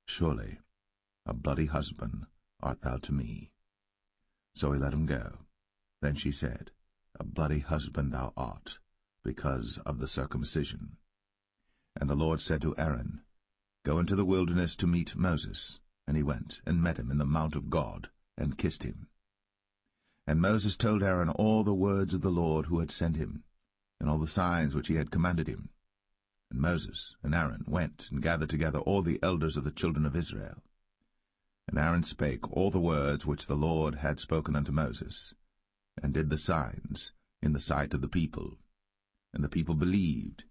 Surely a bloody husband art thou to me. So he let him go. Then she said, A bloody husband thou art, because of the circumcision. And the Lord said to Aaron, Go into the wilderness to meet Moses. And he went, and met him in the mount of God, and kissed him. And Moses told Aaron all the words of the Lord who had sent him, and all the signs which he had commanded him. And Moses and Aaron went and gathered together all the elders of the children of Israel. And Aaron spake all the words which the Lord had spoken unto Moses, and did the signs in the sight of the people. And the people believed.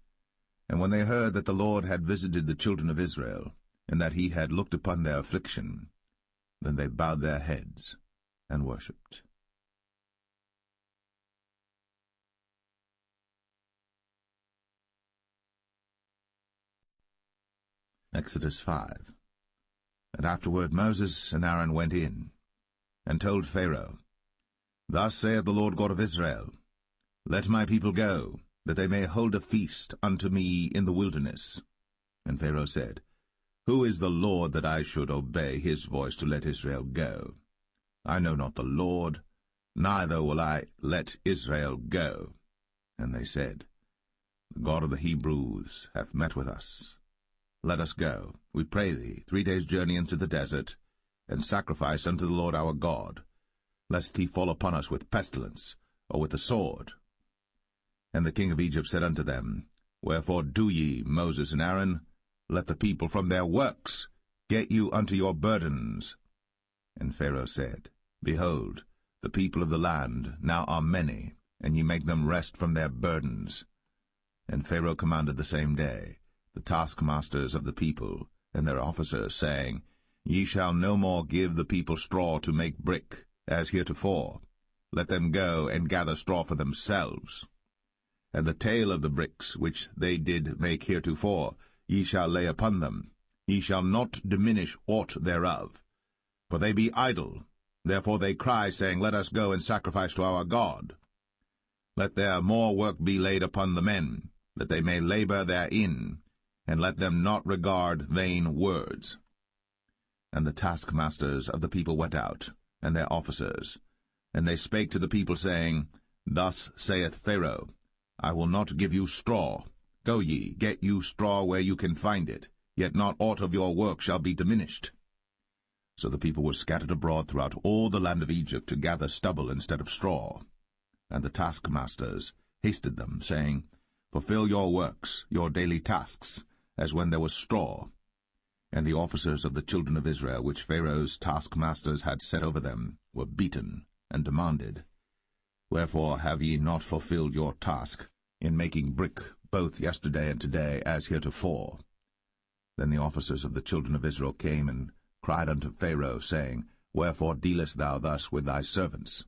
And when they heard that the Lord had visited the children of Israel, and that he had looked upon their affliction, then they bowed their heads and worshipped. Exodus 5. And afterward Moses and Aaron went in, and told Pharaoh, Thus saith the Lord God of Israel, Let my people go, that they may hold a feast unto me in the wilderness. And Pharaoh said, Who is the Lord that I should obey his voice to let Israel go? I know not the Lord, neither will I let Israel go. And they said, The God of the Hebrews hath met with us. Let us go, we pray thee, 3 days' journey into the desert, and sacrifice unto the Lord our God, lest he fall upon us with pestilence, or with the sword. And the king of Egypt said unto them, Wherefore do ye, Moses and Aaron, let the people from their works get you unto your burdens? And Pharaoh said, Behold, the people of the land now are many, and ye make them rest from their burdens. And Pharaoh commanded the same day the taskmasters of the people and their officers, saying, Ye shall no more give the people straw to make brick, as heretofore. Let them go and gather straw for themselves. And the tale of the bricks which they did make heretofore ye shall lay upon them. Ye shall not diminish aught thereof. For they be idle, therefore they cry, saying, Let us go and sacrifice to our God. Let there more work be laid upon the men, that they may labor therein, and let them not regard vain words. And the taskmasters of the people went out, and their officers, and they spake to the people, saying, Thus saith Pharaoh, I will not give you straw. Go ye, get you straw where you can find it, yet not aught of your work shall be diminished. So the people were scattered abroad throughout all the land of Egypt to gather stubble instead of straw. And the taskmasters hasted them, saying, Fulfill your works, your daily tasks, as when there was straw. And the officers of the children of Israel, which Pharaoh's taskmasters had set over them, were beaten, and demanded, Wherefore have ye not fulfilled your task in making brick both yesterday and today, as heretofore? Then the officers of the children of Israel came and cried unto Pharaoh, saying, Wherefore dealest thou thus with thy servants?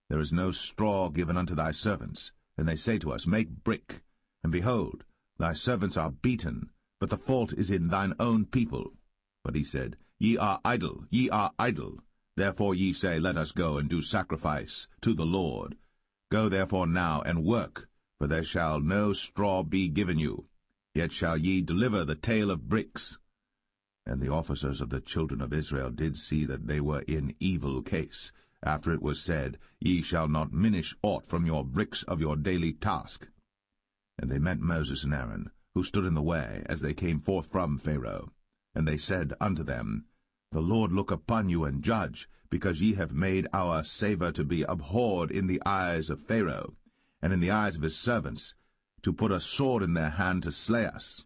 There is no straw given unto thy servants. And they say to us, Make brick. And behold, thy servants are beaten, but the fault is in thine own people. But he said, Ye are idle, ye are idle. Therefore ye say, Let us go and do sacrifice to the Lord. Go therefore now, and work, for there shall no straw be given you, yet shall ye deliver the tale of bricks. And the officers of the children of Israel did see that they were in evil case, after it was said, Ye shall not minish aught from your bricks of your daily task. And they met Moses and Aaron, who stood in the way, as they came forth from Pharaoh. And they said unto them, The Lord look upon you, and judge, because ye have made our savour to be abhorred in the eyes of Pharaoh, and in the eyes of his servants, to put a sword in their hand to slay us.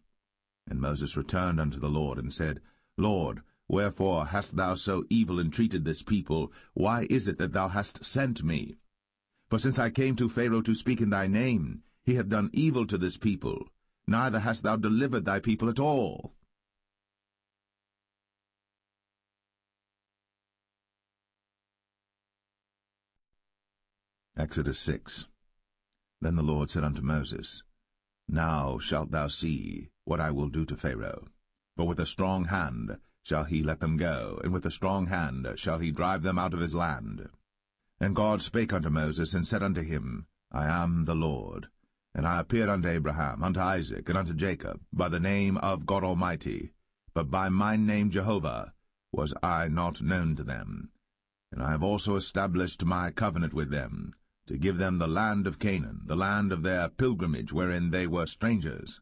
And Moses returned unto the Lord, and said, Lord, wherefore hast thou so evil entreated this people? Why is it that thou hast sent me? For since I came to Pharaoh to speak in thy name, he hath done evil to this people, neither hast thou delivered thy people at all. Exodus 6. Then the Lord said unto Moses, Now shalt thou see what I will do to Pharaoh. For with a strong hand shall he let them go, and with a strong hand shall he drive them out of his land. And God spake unto Moses, and said unto him, I am the Lord. And I appeared unto Abraham, unto Isaac, and unto Jacob, by the name of God Almighty, but by my name Jehovah was I not known to them. And I have also established my covenant with them, to give them the land of Canaan, the land of their pilgrimage, wherein they were strangers.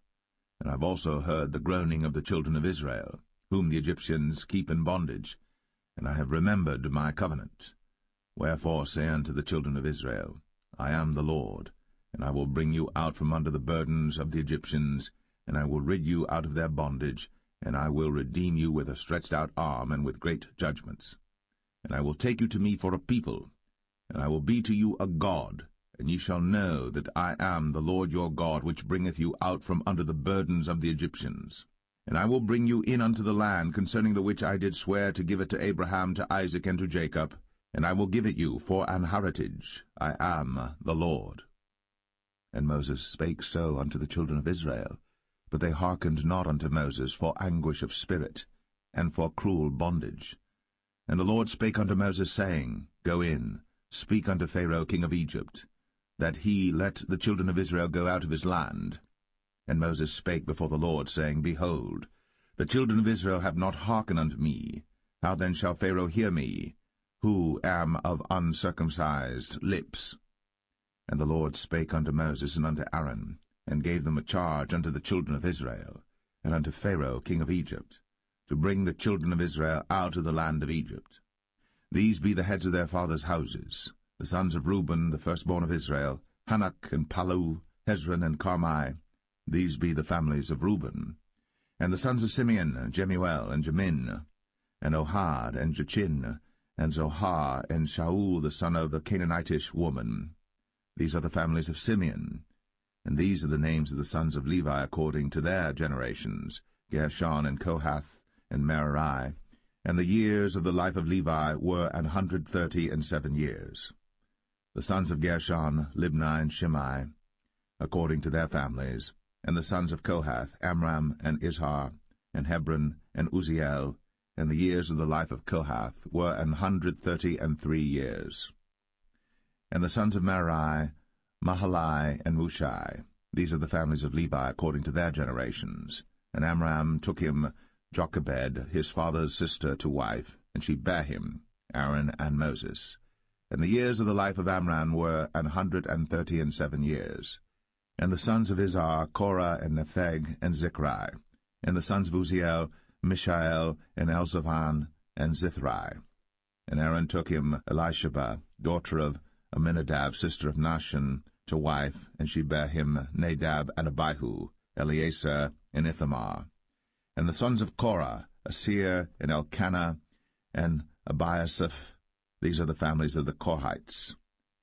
And I have also heard the groaning of the children of Israel, whom the Egyptians keep in bondage, and I have remembered my covenant. Wherefore say unto the children of Israel, I am the Lord, and I will bring you out from under the burdens of the Egyptians, and I will rid you out of their bondage, and I will redeem you with a stretched out arm and with great judgments. And I will take you to me for a people, and I will be to you a God, and ye shall know that I am the Lord your God, which bringeth you out from under the burdens of the Egyptians. And I will bring you in unto the land, concerning the which I did swear to give it to Abraham, to Isaac, and to Jacob, and I will give it you for an heritage. I am the Lord. And Moses spake so unto the children of Israel, but they hearkened not unto Moses for anguish of spirit, and for cruel bondage. And the Lord spake unto Moses, saying, Go in, speak unto Pharaoh king of Egypt, that he let the children of Israel go out of his land. And Moses spake before the Lord, saying, Behold, the children of Israel have not hearkened unto me. How then shall Pharaoh hear me, who am of uncircumcised lips? And the Lord spake unto Moses and unto Aaron, and gave them a charge unto the children of Israel, and unto Pharaoh king of Egypt, to bring the children of Israel out of the land of Egypt. These be the heads of their fathers' houses, the sons of Reuben, the firstborn of Israel, Hanok and Palu, Hezron and Carmi. These be the families of Reuben. And the sons of Simeon, Jemuel and Jamin, and Ohad and Jachin, and Zohar and Shaul the son of a Canaanitish woman. These are the families of Simeon. And these are the names of the sons of Levi according to their generations, Gershon and Kohath and Merari. And the years of the life of Levi were 137 years. The sons of Gershon, Libni and Shimei, according to their families. And the sons of Kohath, Amram and Izhar, and Hebron and Uzziel. And the years of the life of Kohath were 133 years. And the sons of Merari, Mahalai and Mushai. These are the families of Levi according to their generations. And Amram took him Jochebed, his father's sister, to wife, and she bare him, Aaron and Moses. And the years of the life of Amram were 137 years. And the sons of Izhar, Korah and Nepheg and Zichri. And the sons of Uzziel, Mishael and Elzaphan and Zithri. And Aaron took him Elisheba, daughter of Aminadab, sister of Nahshon, to wife, and she bare him Nadab and Abihu, Eleazar and Ithamar. And the sons of Korah, Asir and Elkanah and Abiasaph. These are the families of the Korhites.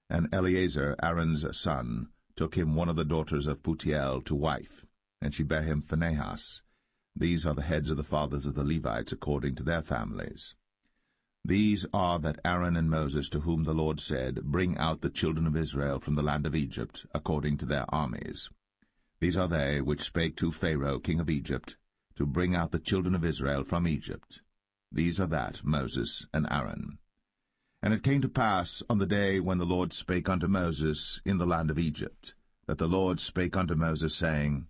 And Eleazar, Aaron's son, took him one of the daughters of Putiel to wife, and she bare him Phinehas. These are the heads of the fathers of the Levites according to their families. These are that Aaron and Moses, to whom the Lord said, Bring out the children of Israel from the land of Egypt, according to their armies. These are they which spake to Pharaoh king of Egypt, to bring out the children of Israel from Egypt. These are that Moses and Aaron. And it came to pass on the day when the Lord spake unto Moses in the land of Egypt, that the Lord spake unto Moses, saying,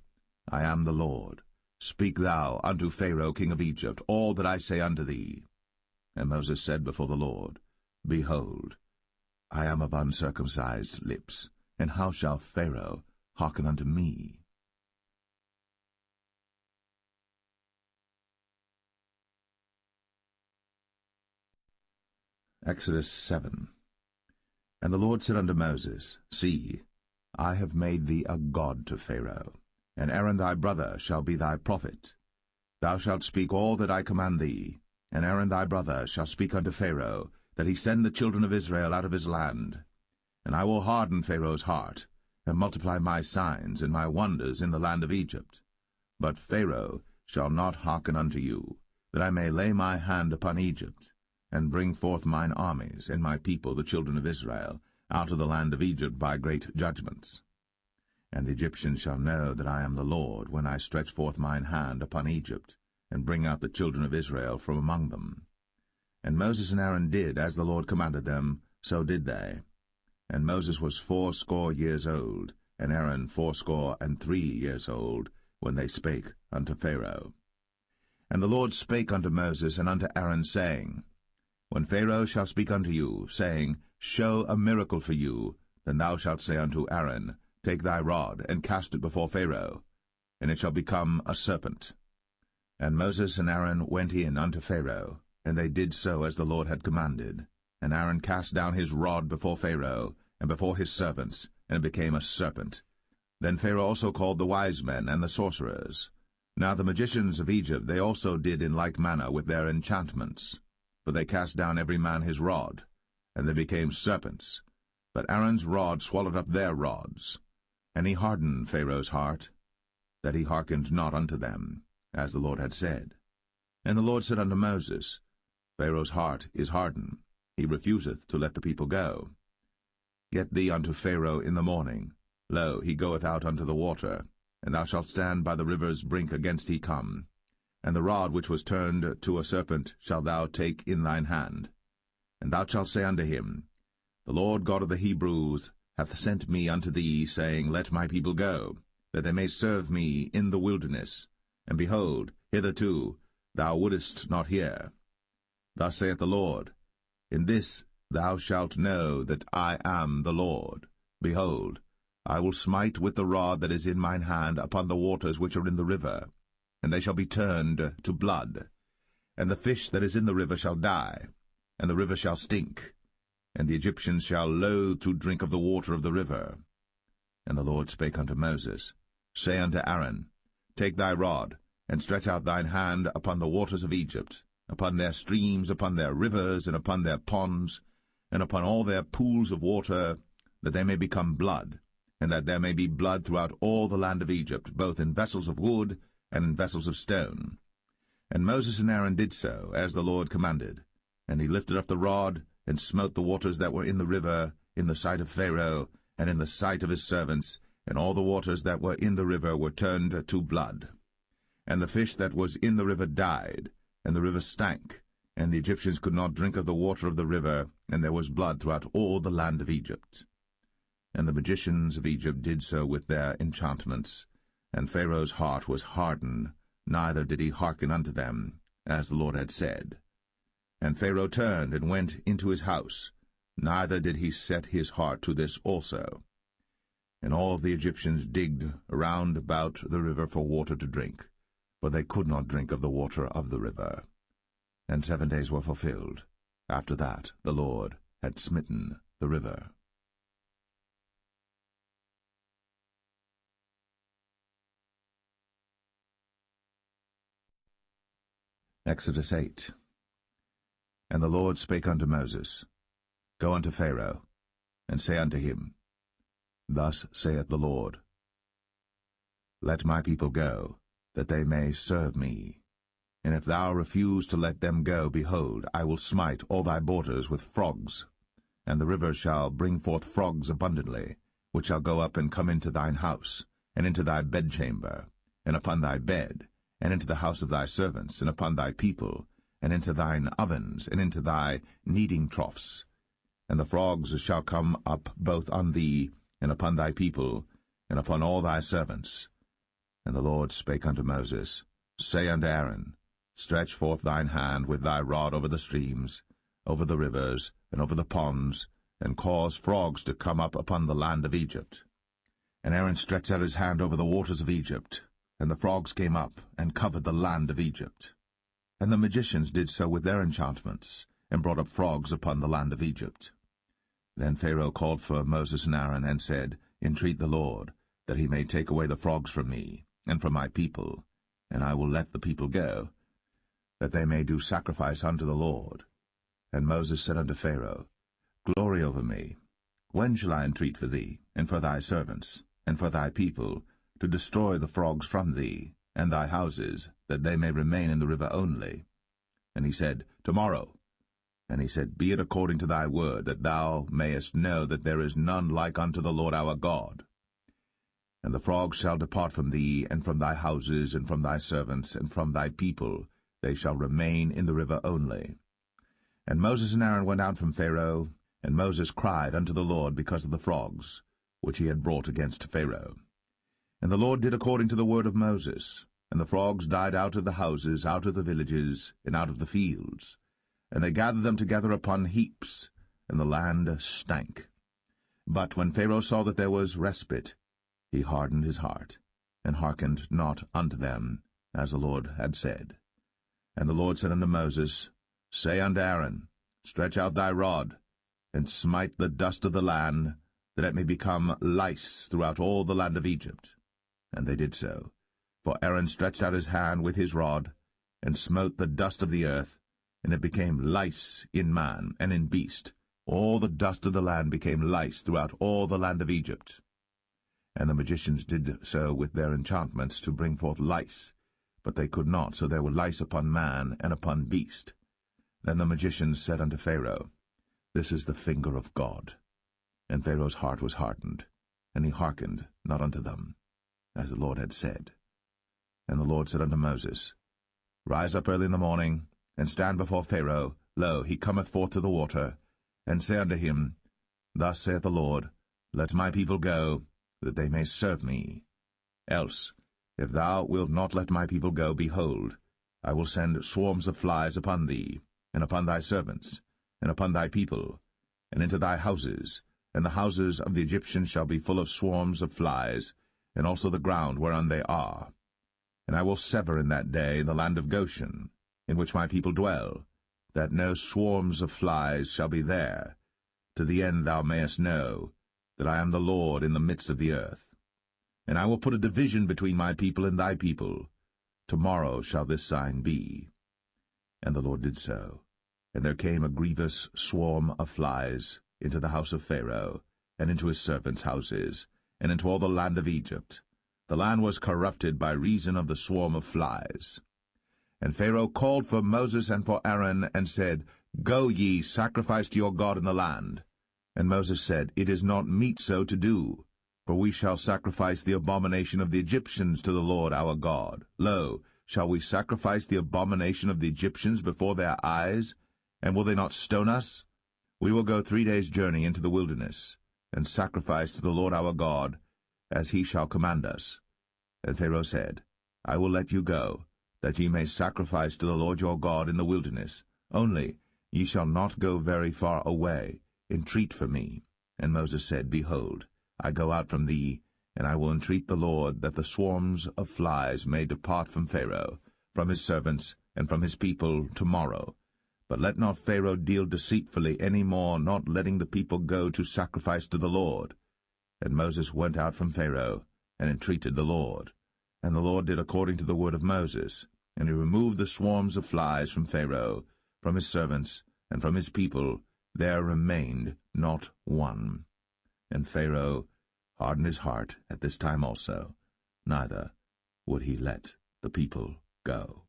I am the Lord. Speak thou unto Pharaoh king of Egypt all that I say unto thee. And Moses said before the Lord, Behold, I am of uncircumcised lips, and how shall Pharaoh hearken unto me? Exodus 7. And the Lord said unto Moses, See, I have made thee a god to Pharaoh, and Aaron thy brother shall be thy prophet. Thou shalt speak all that I command thee, and Aaron thy brother shall speak unto Pharaoh, that he send the children of Israel out of his land. And I will harden Pharaoh's heart, and multiply my signs and my wonders in the land of Egypt. But Pharaoh shall not hearken unto you, that I may lay my hand upon Egypt, and bring forth mine armies and my people the children of Israel out of the land of Egypt by great judgments. And the Egyptians shall know that I am the Lord, when I stretch forth mine hand upon Egypt, and bring out the children of Israel from among them. And Moses and Aaron did as the Lord commanded them, so did they. And Moses was 80 years old, and Aaron 83 years old, when they spake unto Pharaoh. And the Lord spake unto Moses and unto Aaron, saying, When Pharaoh shall speak unto you, saying, Show a miracle for you, then thou shalt say unto Aaron, Take thy rod, and cast it before Pharaoh, and it shall become a serpent. And Moses and Aaron went in unto Pharaoh, and they did so as the Lord had commanded. And Aaron cast down his rod before Pharaoh, and before his servants, and it became a serpent. Then Pharaoh also called the wise men and the sorcerers. Now the magicians of Egypt they also did in like manner with their enchantments. For they cast down every man his rod, and they became serpents. But Aaron's rod swallowed up their rods. And he hardened Pharaoh's heart, that he hearkened not unto them, as the Lord had said. And the Lord said unto Moses, Pharaoh's heart is hardened, he refuseth to let the people go. Get thee unto Pharaoh in the morning. Lo, he goeth out unto the water, and thou shalt stand by the river's brink against he come. And the rod which was turned to a serpent shalt thou take in thine hand. And thou shalt say unto him, The Lord God of the Hebrews hath sent me unto thee, saying, Let my people go, that they may serve me in the wilderness. And behold, hitherto thou wouldest not hear. Thus saith the Lord, In this thou shalt know that I am the Lord. Behold, I will smite with the rod that is in mine hand upon the waters which are in the river, and they shall be turned to blood. And the fish that is in the river shall die, and the river shall stink, and the Egyptians shall loathe to drink of the water of the river. And the Lord spake unto Moses, Say unto Aaron, Take thy rod, and stretch out thine hand upon the waters of Egypt, upon their streams, upon their rivers, and upon their ponds, and upon all their pools of water, that they may become blood, and that there may be blood throughout all the land of Egypt, both in vessels of wood and in vessels of stone. And Moses and Aaron did so, as the Lord commanded. And he lifted up the rod, and smote the waters that were in the river, in the sight of Pharaoh, and in the sight of his servants, and all the waters that were in the river were turned to blood. And the fish that was in the river died, and the river stank, and the Egyptians could not drink of the water of the river, and there was blood throughout all the land of Egypt. And the magicians of Egypt did so with their enchantments, and Pharaoh's heart was hardened, neither did he hearken unto them, as the Lord had said. And Pharaoh turned and went into his house, neither did he set his heart to this also. And all the Egyptians digged round about the river for water to drink, for they could not drink of the water of the river. And 7 days were fulfilled. After that the Lord had smitten the river. Exodus 8. And the Lord spake unto Moses, Go unto Pharaoh, and say unto him, Thus saith the Lord, Let my people go, that they may serve me. And if thou refuse to let them go, behold, I will smite all thy borders with frogs, and the river shall bring forth frogs abundantly, which shall go up and come into thine house, and into thy bedchamber, and upon thy bed, and into the house of thy servants, and upon thy people, and into thine ovens, and into thy kneading troughs, And the frogs shall come up both on thee, and upon thy people, and upon all thy servants. And the Lord spake unto Moses, Say unto Aaron, Stretch forth thine hand with thy rod over the streams, over the rivers, and over the ponds, and cause frogs to come up upon the land of Egypt. And Aaron stretched out his hand over the waters of Egypt, and the frogs came up, and covered the land of Egypt. And the magicians did so with their enchantments, and brought up frogs upon the land of Egypt. Then Pharaoh called for Moses and Aaron, and said, Entreat the Lord, that he may take away the frogs from me, and from my people, and I will let the people go, that they may do sacrifice unto the Lord. And Moses said unto Pharaoh, Glory over me. When shall I entreat for thee, and for thy servants, and for thy people, to destroy the frogs from thee, and thy houses, that they may remain in the river only? And he said, Tomorrow. And he said, Be it according to thy word, that thou mayest know that there is none like unto the Lord our God. And the frogs shall depart from thee, and from thy houses, and from thy servants, and from thy people, they shall remain in the river only. And Moses and Aaron went out from Pharaoh, and Moses cried unto the Lord because of the frogs, which he had brought against Pharaoh. And the Lord did according to the word of Moses, and the frogs died out of the houses, out of the villages, and out of the fields. And they gathered them together upon heaps, and the land stank. But when Pharaoh saw that there was respite, he hardened his heart, and hearkened not unto them, as the Lord had said. And the Lord said unto Moses, Say unto Aaron, Stretch out thy rod, and smite the dust of the land, that it may become lice throughout all the land of Egypt. And they did so. For Aaron stretched out his hand with his rod, and smote the dust of the earth, and it became lice in man and in beast. All the dust of the land became lice throughout all the land of Egypt. And the magicians did so with their enchantments to bring forth lice, but they could not, so there were lice upon man and upon beast. Then the magicians said unto Pharaoh, This is the finger of God. And Pharaoh's heart was hardened, and he hearkened not unto them, as the Lord had said. And the Lord said unto Moses, Rise up early in the morning, and stand before Pharaoh. Lo, he cometh forth to the water. And say unto him, Thus saith the Lord, Let my people go, that they may serve me. Else, if thou wilt not let my people go, behold, I will send swarms of flies upon thee, and upon thy servants, and upon thy people, and into thy houses, and the houses of the Egyptians shall be full of swarms of flies, and also the ground whereon they are. And I will sever in that day the land of Goshen, in which my people dwell, that no swarms of flies shall be there, to the end thou mayest know that I am the Lord in the midst of the earth. And I will put a division between my people and thy people. Tomorrow shall this sign be. And the Lord did so. And there came a grievous swarm of flies into the house of Pharaoh, and into his servants' houses, and into all the land of Egypt. The land was corrupted by reason of the swarm of flies. And Pharaoh called for Moses and for Aaron, and said, Go ye, sacrifice to your God in the land. And Moses said, It is not meet so to do, for we shall sacrifice the abomination of the Egyptians to the Lord our God. Lo, shall we sacrifice the abomination of the Egyptians before their eyes? And will they not stone us? We will go 3 days' journey into the wilderness, and sacrifice to the Lord our God, as he shall command us. And Pharaoh said, I will let you go, that ye may sacrifice to the Lord your God in the wilderness. Only ye shall not go very far away. Entreat for me. And Moses said, Behold, I go out from thee, and I will entreat the Lord that the swarms of flies may depart from Pharaoh, from his servants, and from his people tomorrow. But let not Pharaoh deal deceitfully any more, not letting the people go to sacrifice to the Lord. And Moses went out from Pharaoh, and entreated the Lord. And the Lord did according to the word of Moses, and he removed the swarms of flies from Pharaoh, from his servants, and from his people. There remained not one. And Pharaoh hardened his heart at this time also, neither would he let the people go.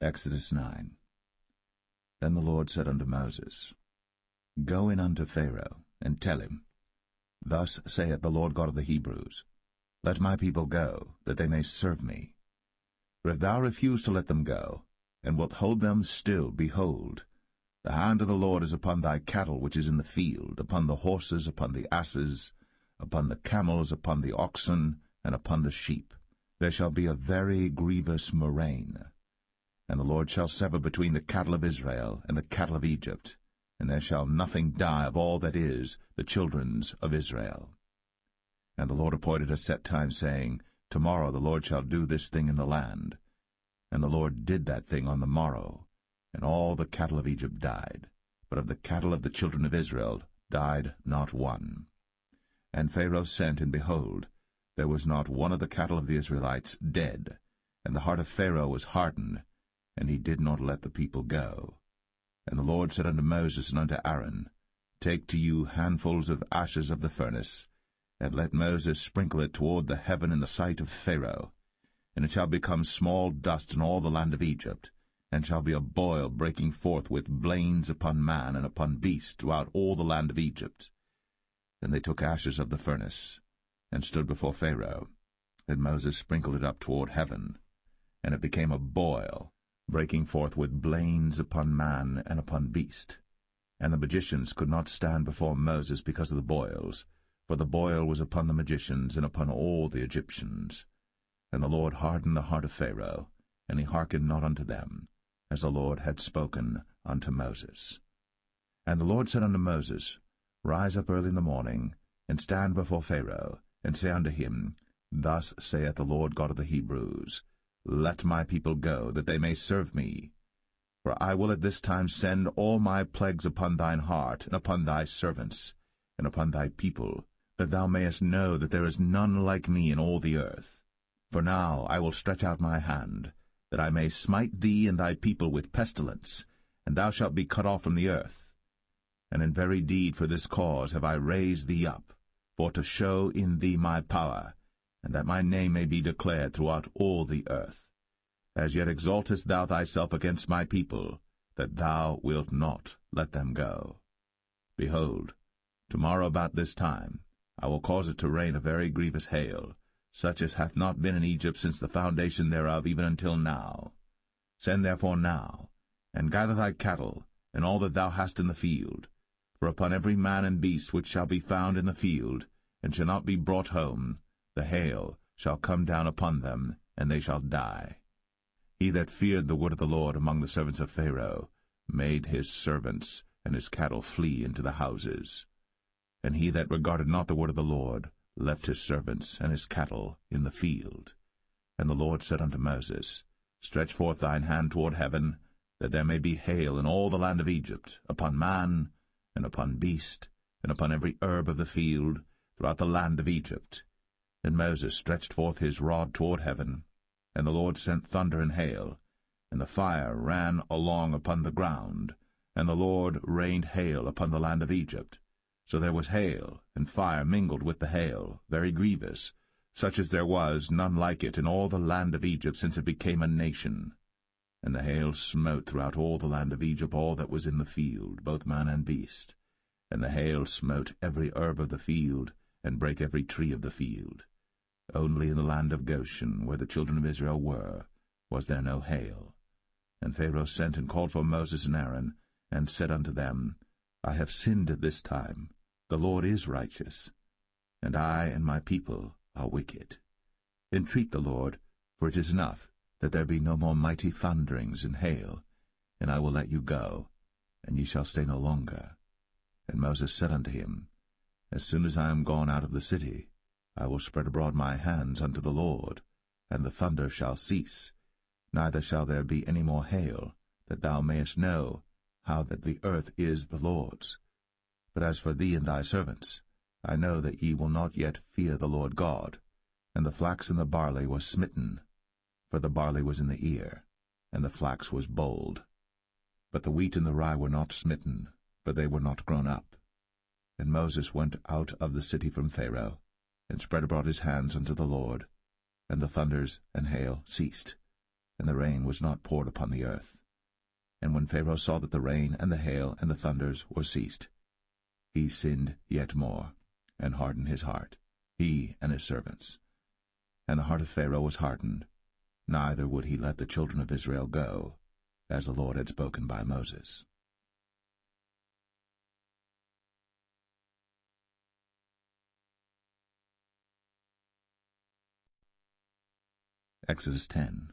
Exodus 9. Then the Lord said unto Moses, Go in unto Pharaoh, and tell him, Thus saith the Lord God of the Hebrews, Let my people go, that they may serve me. For if thou refuse to let them go, and wilt hold them still, behold, the hand of the Lord is upon thy cattle which is in the field, upon the horses, upon the asses, upon the camels, upon the oxen, and upon the sheep. There shall be a very grievous murrain. And the Lord shall sever between the cattle of Israel and the cattle of Egypt, and there shall nothing die of all that is the children's of Israel. And the Lord appointed a set time, saying, Tomorrow the Lord shall do this thing in the land. And the Lord did that thing on the morrow, and all the cattle of Egypt died, but of the cattle of the children of Israel died not one. And Pharaoh sent, and behold, there was not one of the cattle of the Israelites dead, and the heart of Pharaoh was hardened, and he did not let the people go. And the Lord said unto Moses and unto Aaron, Take to you handfuls of ashes of the furnace, and let Moses sprinkle it toward the heaven in the sight of Pharaoh. And it shall become small dust in all the land of Egypt, and shall be a boil breaking forth with blains upon man and upon beast throughout all the land of Egypt. Then they took ashes of the furnace, and stood before Pharaoh. Then Moses sprinkled it up toward heaven, and it became a boil, breaking forth with blains upon man and upon beast. And the magicians could not stand before Moses because of the boils, for the boil was upon the magicians and upon all the Egyptians. And the Lord hardened the heart of Pharaoh, and he hearkened not unto them, as the Lord had spoken unto Moses. And the Lord said unto Moses, Rise up early in the morning, and stand before Pharaoh, and say unto him, Thus saith the Lord God of the Hebrews, Let my people go, that they may serve me. For I will at this time send all my plagues upon thine heart, and upon thy servants, and upon thy people, that thou mayest know that there is none like me in all the earth. For now I will stretch out my hand, that I may smite thee and thy people with pestilence, and thou shalt be cut off from the earth. And in very deed for this cause have I raised thee up, for to show in thee my power, and that my name may be declared throughout all the earth. As yet exaltest thou thyself against my people, that thou wilt not let them go. Behold, tomorrow about this time I will cause it to rain a very grievous hail, such as hath not been in Egypt since the foundation thereof even until now. Send therefore now, and gather thy cattle, and all that thou hast in the field. For upon every man and beast which shall be found in the field, and shall not be brought home, the hail shall come down upon them, and they shall die. He that feared the word of the Lord among the servants of Pharaoh made his servants and his cattle flee into the houses. And he that regarded not the word of the Lord left his servants and his cattle in the field. And the Lord said unto Moses, Stretch forth thine hand toward heaven, that there may be hail in all the land of Egypt, upon man, and upon beast, and upon every herb of the field, throughout the land of Egypt. Then Moses stretched forth his rod toward heaven, and the Lord sent thunder and hail, and the fire ran along upon the ground, and the Lord rained hail upon the land of Egypt. So there was hail and fire mingled with the hail, very grievous, such as there was none like it in all the land of Egypt since it became a nation. And the hail smote throughout all the land of Egypt all that was in the field, both man and beast. And the hail smote every herb of the field, and brake every tree of the field. Only in the land of Goshen, where the children of Israel were, was there no hail. And Pharaoh sent and called for Moses and Aaron, and said unto them, I have sinned at this time. The Lord is righteous, and I and my people are wicked. Entreat the Lord, for it is enough that there be no more mighty thunderings and hail, and I will let you go, and ye shall stay no longer. And Moses said unto him, As soon as I am gone out of the city, I will spread abroad my hands unto the Lord, and the thunder shall cease, neither shall there be any more hail, that thou mayest know how that the earth is the Lord's. But as for thee and thy servants, I know that ye will not yet fear the Lord God. And the flax and the barley were smitten, for the barley was in the ear, and the flax was bold. But the wheat and the rye were not smitten, for they were not grown up. And Moses went out of the city from Pharaoh, and spread abroad his hands unto the Lord, and the thunders and hail ceased, and the rain was not poured upon the earth. And when Pharaoh saw that the rain and the hail and the thunders were ceased, he sinned yet more, and hardened his heart, he and his servants. And the heart of Pharaoh was hardened, neither would he let the children of Israel go, as the Lord had spoken by Moses. Exodus 10.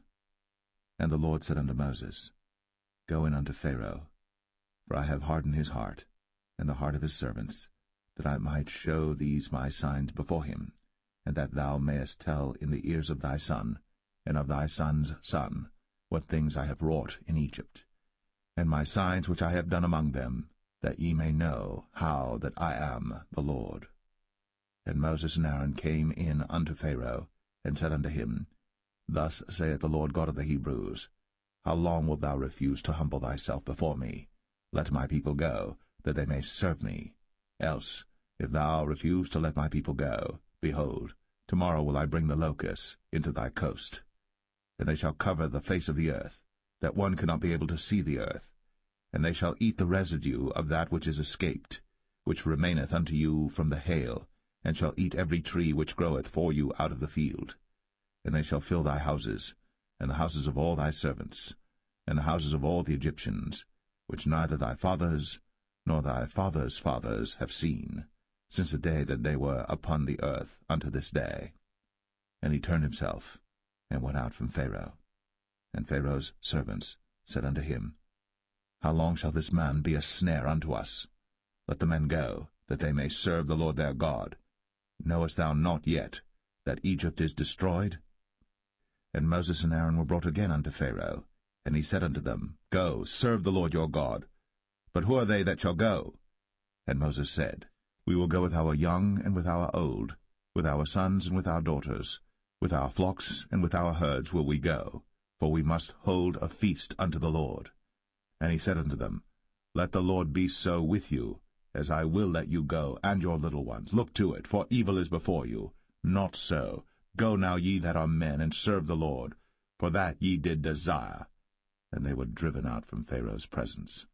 And the Lord said unto Moses, Go in unto Pharaoh, for I have hardened his heart, and the heart of his servants, that I might show these my signs before him, and that thou mayest tell in the ears of thy son, and of thy son's son, what things I have wrought in Egypt, and my signs which I have done among them, that ye may know how that I am the Lord. And Moses and Aaron came in unto Pharaoh, and said unto him, Thus saith the Lord God of the Hebrews, How long wilt thou refuse to humble thyself before me? Let my people go, that they may serve me. Else, if thou refuse to let my people go, behold, tomorrow will I bring the locusts into thy coast. And they shall cover the face of the earth, that one cannot be able to see the earth. And they shall eat the residue of that which is escaped, which remaineth unto you from the hail, and shall eat every tree which groweth for you out of the field. And they shall fill thy houses, and the houses of all thy servants, and the houses of all the Egyptians, which neither thy fathers nor thy fathers' fathers have seen, since the day that they were upon the earth unto this day. And he turned himself, and went out from Pharaoh. And Pharaoh's servants said unto him, How long shall this man be a snare unto us? Let the men go, that they may serve the Lord their God. Knowest thou not yet that Egypt is destroyed? And Moses and Aaron were brought again unto Pharaoh, and he said unto them, Go, serve the Lord your God. But who are they that shall go? And Moses said, We will go with our young and with our old, with our sons and with our daughters, with our flocks and with our herds will we go, for we must hold a feast unto the Lord. And he said unto them, Let the Lord be so with you, as I will let you go, and your little ones. Look to it, for evil is before you. Not so. Go now, ye that are men, and serve the Lord, for that ye did desire. And they were driven out from Pharaoh's presence.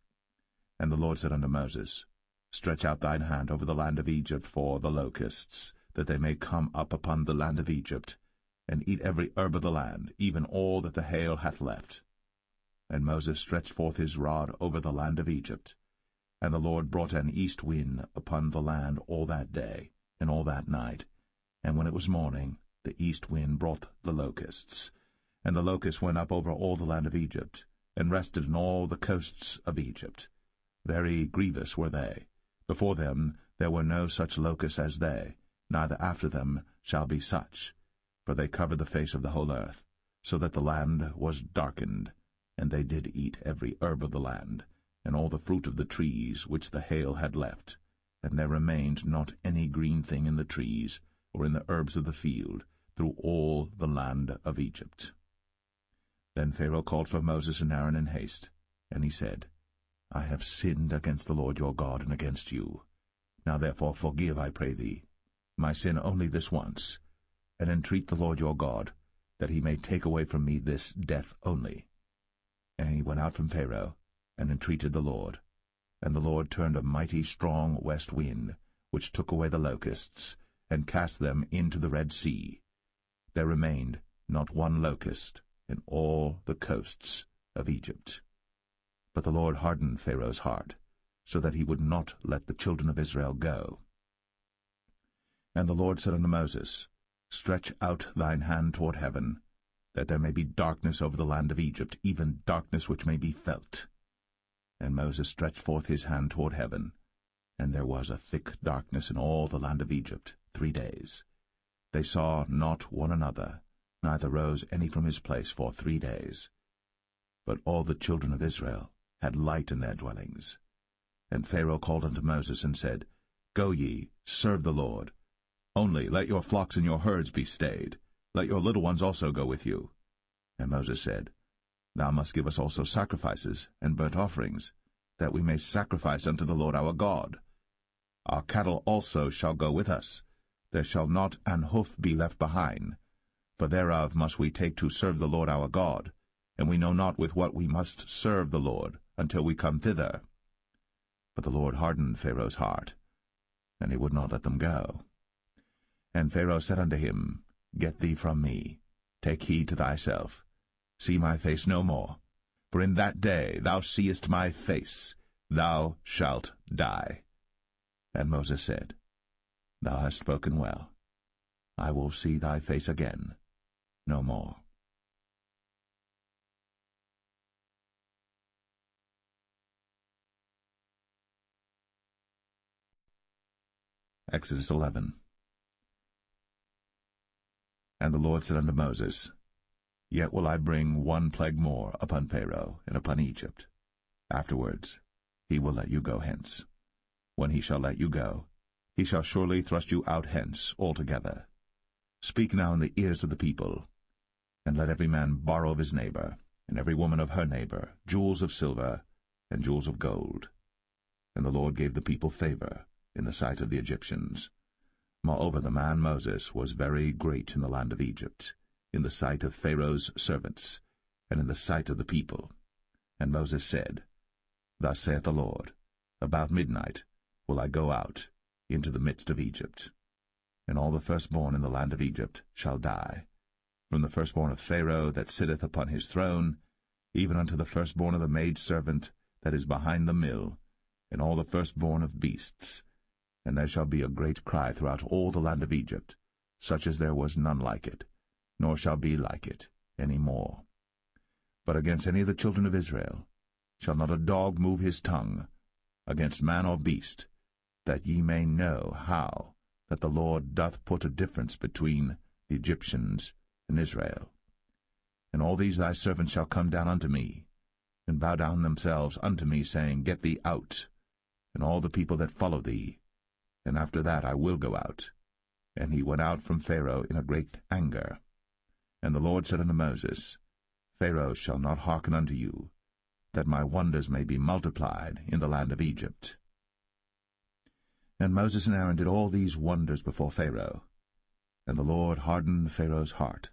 And the Lord said unto Moses, Stretch out thine hand over the land of Egypt for the locusts, that they may come up upon the land of Egypt, and eat every herb of the land, even all that the hail hath left. And Moses stretched forth his rod over the land of Egypt. And the Lord brought an east wind upon the land all that day, and all that night. And when it was morning, the east wind brought the locusts. And the locusts went up over all the land of Egypt, and rested in all the coasts of Egypt. Very grievous were they. Before them there were no such locusts as they, neither after them shall be such. For they covered the face of the whole earth, so that the land was darkened. And they did eat every herb of the land, and all the fruit of the trees which the hail had left. And there remained not any green thing in the trees, or in the herbs of the field, through all the land of Egypt. Then Pharaoh called for Moses and Aaron in haste, and he said, I have sinned against the Lord your God and against you. Now therefore forgive, I pray thee, my sin only this once, and entreat the Lord your God, that he may take away from me this death only. And he went out from Pharaoh, and entreated the Lord. And the Lord turned a mighty strong west wind, which took away the locusts, and cast them into the Red Sea. There remained not one locust in all the coasts of Egypt. But the Lord hardened Pharaoh's heart, so that he would not let the children of Israel go. And the Lord said unto Moses, Stretch out thine hand toward heaven, that there may be darkness over the land of Egypt, even darkness which may be felt. And Moses stretched forth his hand toward heaven, and there was a thick darkness in all the land of Egypt 3 days. They saw not one another, neither rose any from his place for 3 days. But all the children of Israel had light in their dwellings. And Pharaoh called unto Moses, and said, Go ye, serve the Lord. Only let your flocks and your herds be stayed. Let your little ones also go with you. And Moses said, Thou must give us also sacrifices and burnt offerings, that we may sacrifice unto the Lord our God. Our cattle also shall go with us. There shall not an hoof be left behind, for thereof must we take to serve the Lord our God, and we know not with what we must serve the Lord until we come thither. But the Lord hardened Pharaoh's heart, and he would not let them go. And Pharaoh said unto him, Get thee from me, take heed to thyself, see my face no more. For in that day thou seest my face, thou shalt die. And Moses said, Thou hast spoken well. I will see thy face again no more. Exodus 11. And the Lord said unto Moses, Yet will I bring one plague more upon Pharaoh and upon Egypt. Afterwards he will let you go hence. When he shall let you go, he shall surely thrust you out hence altogether. Speak now in the ears of the people, and let every man borrow of his neighbor, and every woman of her neighbor, jewels of silver and jewels of gold. And the Lord gave the people favor in the sight of the Egyptians. Moreover, the man Moses was very great in the land of Egypt, in the sight of Pharaoh's servants, and in the sight of the people. And Moses said, Thus saith the Lord, About midnight will I go out into the midst of Egypt, and all the firstborn in the land of Egypt shall die, from the firstborn of Pharaoh that sitteth upon his throne, even unto the firstborn of the maidservant that is behind the mill, and all the firstborn of beasts. And there shall be a great cry throughout all the land of Egypt, such as there was none like it, nor shall be like it any more. But against any of the children of Israel shall not a dog move his tongue, against man or beast, that ye may know how that the Lord doth put a difference between the Egyptians and Israel. And all these thy servants shall come down unto me, and bow down themselves unto me, saying, Get thee out, and all the people that follow thee. And after that I will go out. And he went out from Pharaoh in a great anger. And the Lord said unto Moses, Pharaoh shall not hearken unto you, that my wonders may be multiplied in the land of Egypt. And Moses and Aaron did all these wonders before Pharaoh. And the Lord hardened Pharaoh's heart,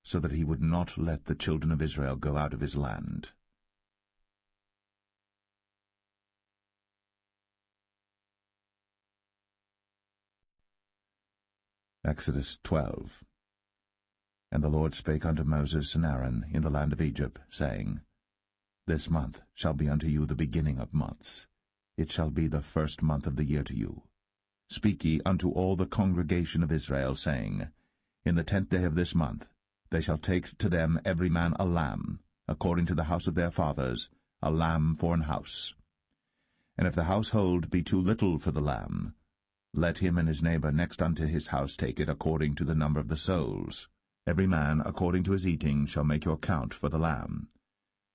so that he would not let the children of Israel go out of his land. Exodus 12. And the Lord spake unto Moses and Aaron in the land of Egypt, saying, This month shall be unto you the beginning of months. It shall be the first month of the year to you. Speak ye unto all the congregation of Israel, saying, In the 10th day of this month they shall take to them every man a lamb, according to the house of their fathers, a lamb for an house. And if the household be too little for the lamb, let him and his neighbor next unto his house take it according to the number of the souls. Every man according to his eating shall make your count for the lamb.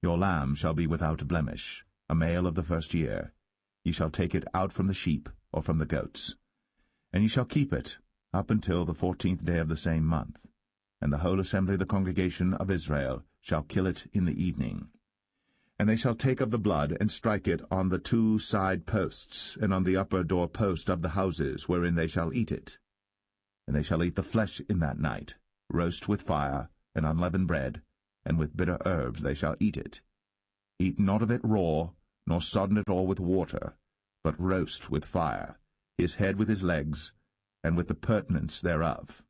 Your lamb shall be without blemish, a male of the first year. Ye shall take it out from the sheep or from the goats. And ye shall keep it up until the 14th day of the same month. And the whole assembly of the congregation of Israel shall kill it in the evening. And they shall take of the blood, and strike it on the 2 side posts, and on the upper door post of the houses, wherein they shall eat it. And they shall eat the flesh in that night, roast with fire, and unleavened bread, and with bitter herbs they shall eat it. Eat not of it raw, nor sodden it all with water, but roast with fire, his head with his legs, and with the purtenance thereof.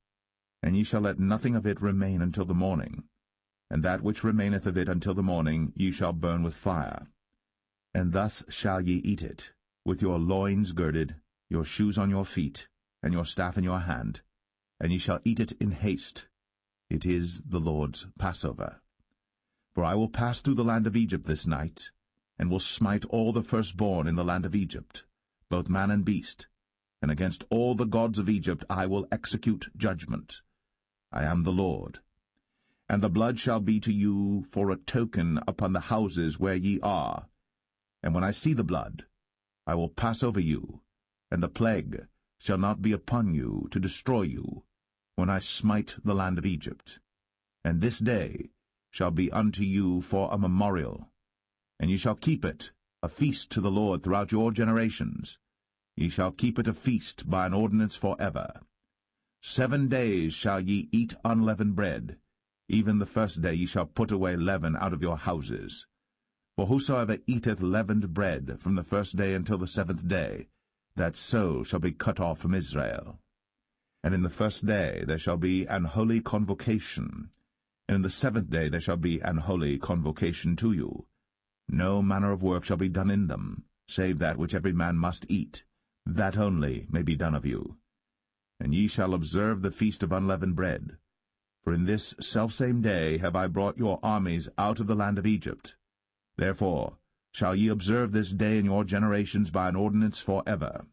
And ye shall let nothing of it remain until the morning. And that which remaineth of it until the morning ye shall burn with fire. And thus shall ye eat it, with your loins girded, your shoes on your feet, and your staff in your hand, and ye shall eat it in haste. It is the Lord's Passover. For I will pass through the land of Egypt this night, and will smite all the firstborn in the land of Egypt, both man and beast, and against all the gods of Egypt I will execute judgment. I am the Lord. And the blood shall be to you for a token upon the houses where ye are. And when I see the blood, I will pass over you, and the plague shall not be upon you to destroy you, when I smite the land of Egypt. And this day shall be unto you for a memorial, and ye shall keep it a feast to the Lord throughout your generations. Ye shall keep it a feast by an ordinance for ever. 7 days shall ye eat unleavened bread. Even the first day ye shall put away leaven out of your houses. For whosoever eateth leavened bread from the first day until the 7th day, that soul shall be cut off from Israel. And in the 1st day there shall be an holy convocation, and in the 7th day there shall be an holy convocation to you. No manner of work shall be done in them, save that which every man must eat, that only may be done of you. And ye shall observe the feast of unleavened bread. For in this selfsame day have I brought your armies out of the land of Egypt. Therefore shall ye observe this day in your generations by an ordinance for ever.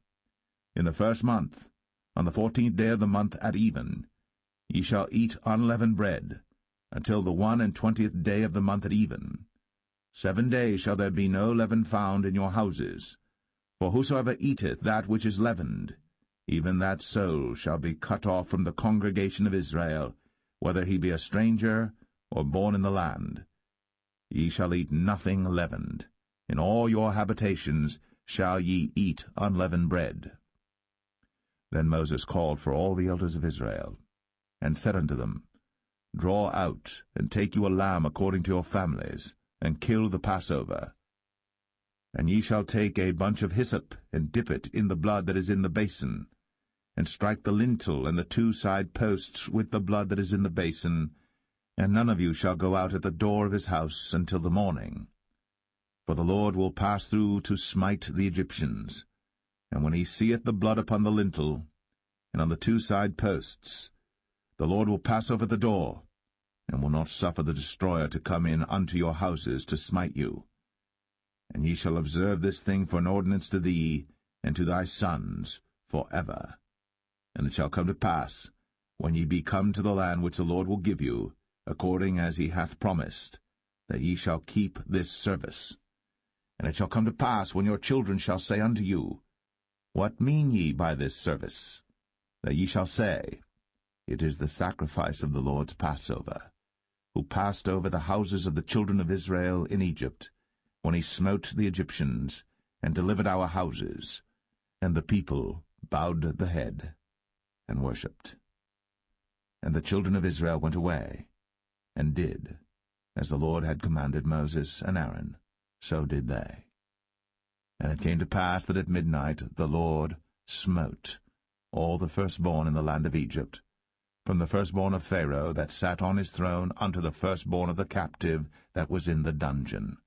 In the 1st month, on the 14th day of the month at even, ye shall eat unleavened bread, until the 21st day of the month at even. 7 days shall there be no leaven found in your houses. For whosoever eateth that which is leavened, even that soul shall be cut off from the congregation of Israel, whether he be a stranger or born in the land. Ye shall eat nothing leavened. In all your habitations shall ye eat unleavened bread. Then Moses called for all the elders of Israel, and said unto them, Draw out, and take you a lamb according to your families, and kill the Passover. And ye shall take a bunch of hyssop, and dip it in the blood that is in the basin, and strike the lintel and the 2 side posts with the blood that is in the basin, and none of you shall go out at the door of his house until the morning. For the Lord will pass through to smite the Egyptians. And when he seeth the blood upon the lintel, and on the 2 side posts, the Lord will pass over the door, and will not suffer the destroyer to come in unto your houses to smite you. And ye shall observe this thing for an ordinance to thee, and to thy sons, for ever. And it shall come to pass, when ye be come to the land which the Lord will give you, according as he hath promised, that ye shall keep this service. And it shall come to pass, when your children shall say unto you, What mean ye by this service? That ye shall say, It is the sacrifice of the Lord's Passover, who passed over the houses of the children of Israel in Egypt, when he smote the Egyptians, and delivered our houses. And the people bowed the head, and worshipped. And the children of Israel went away, and did, as the Lord had commanded Moses and Aaron, so did they. And it came to pass that at midnight the Lord smote all the firstborn in the land of Egypt, from the firstborn of Pharaoh that sat on his throne unto the firstborn of the captive that was in the dungeon,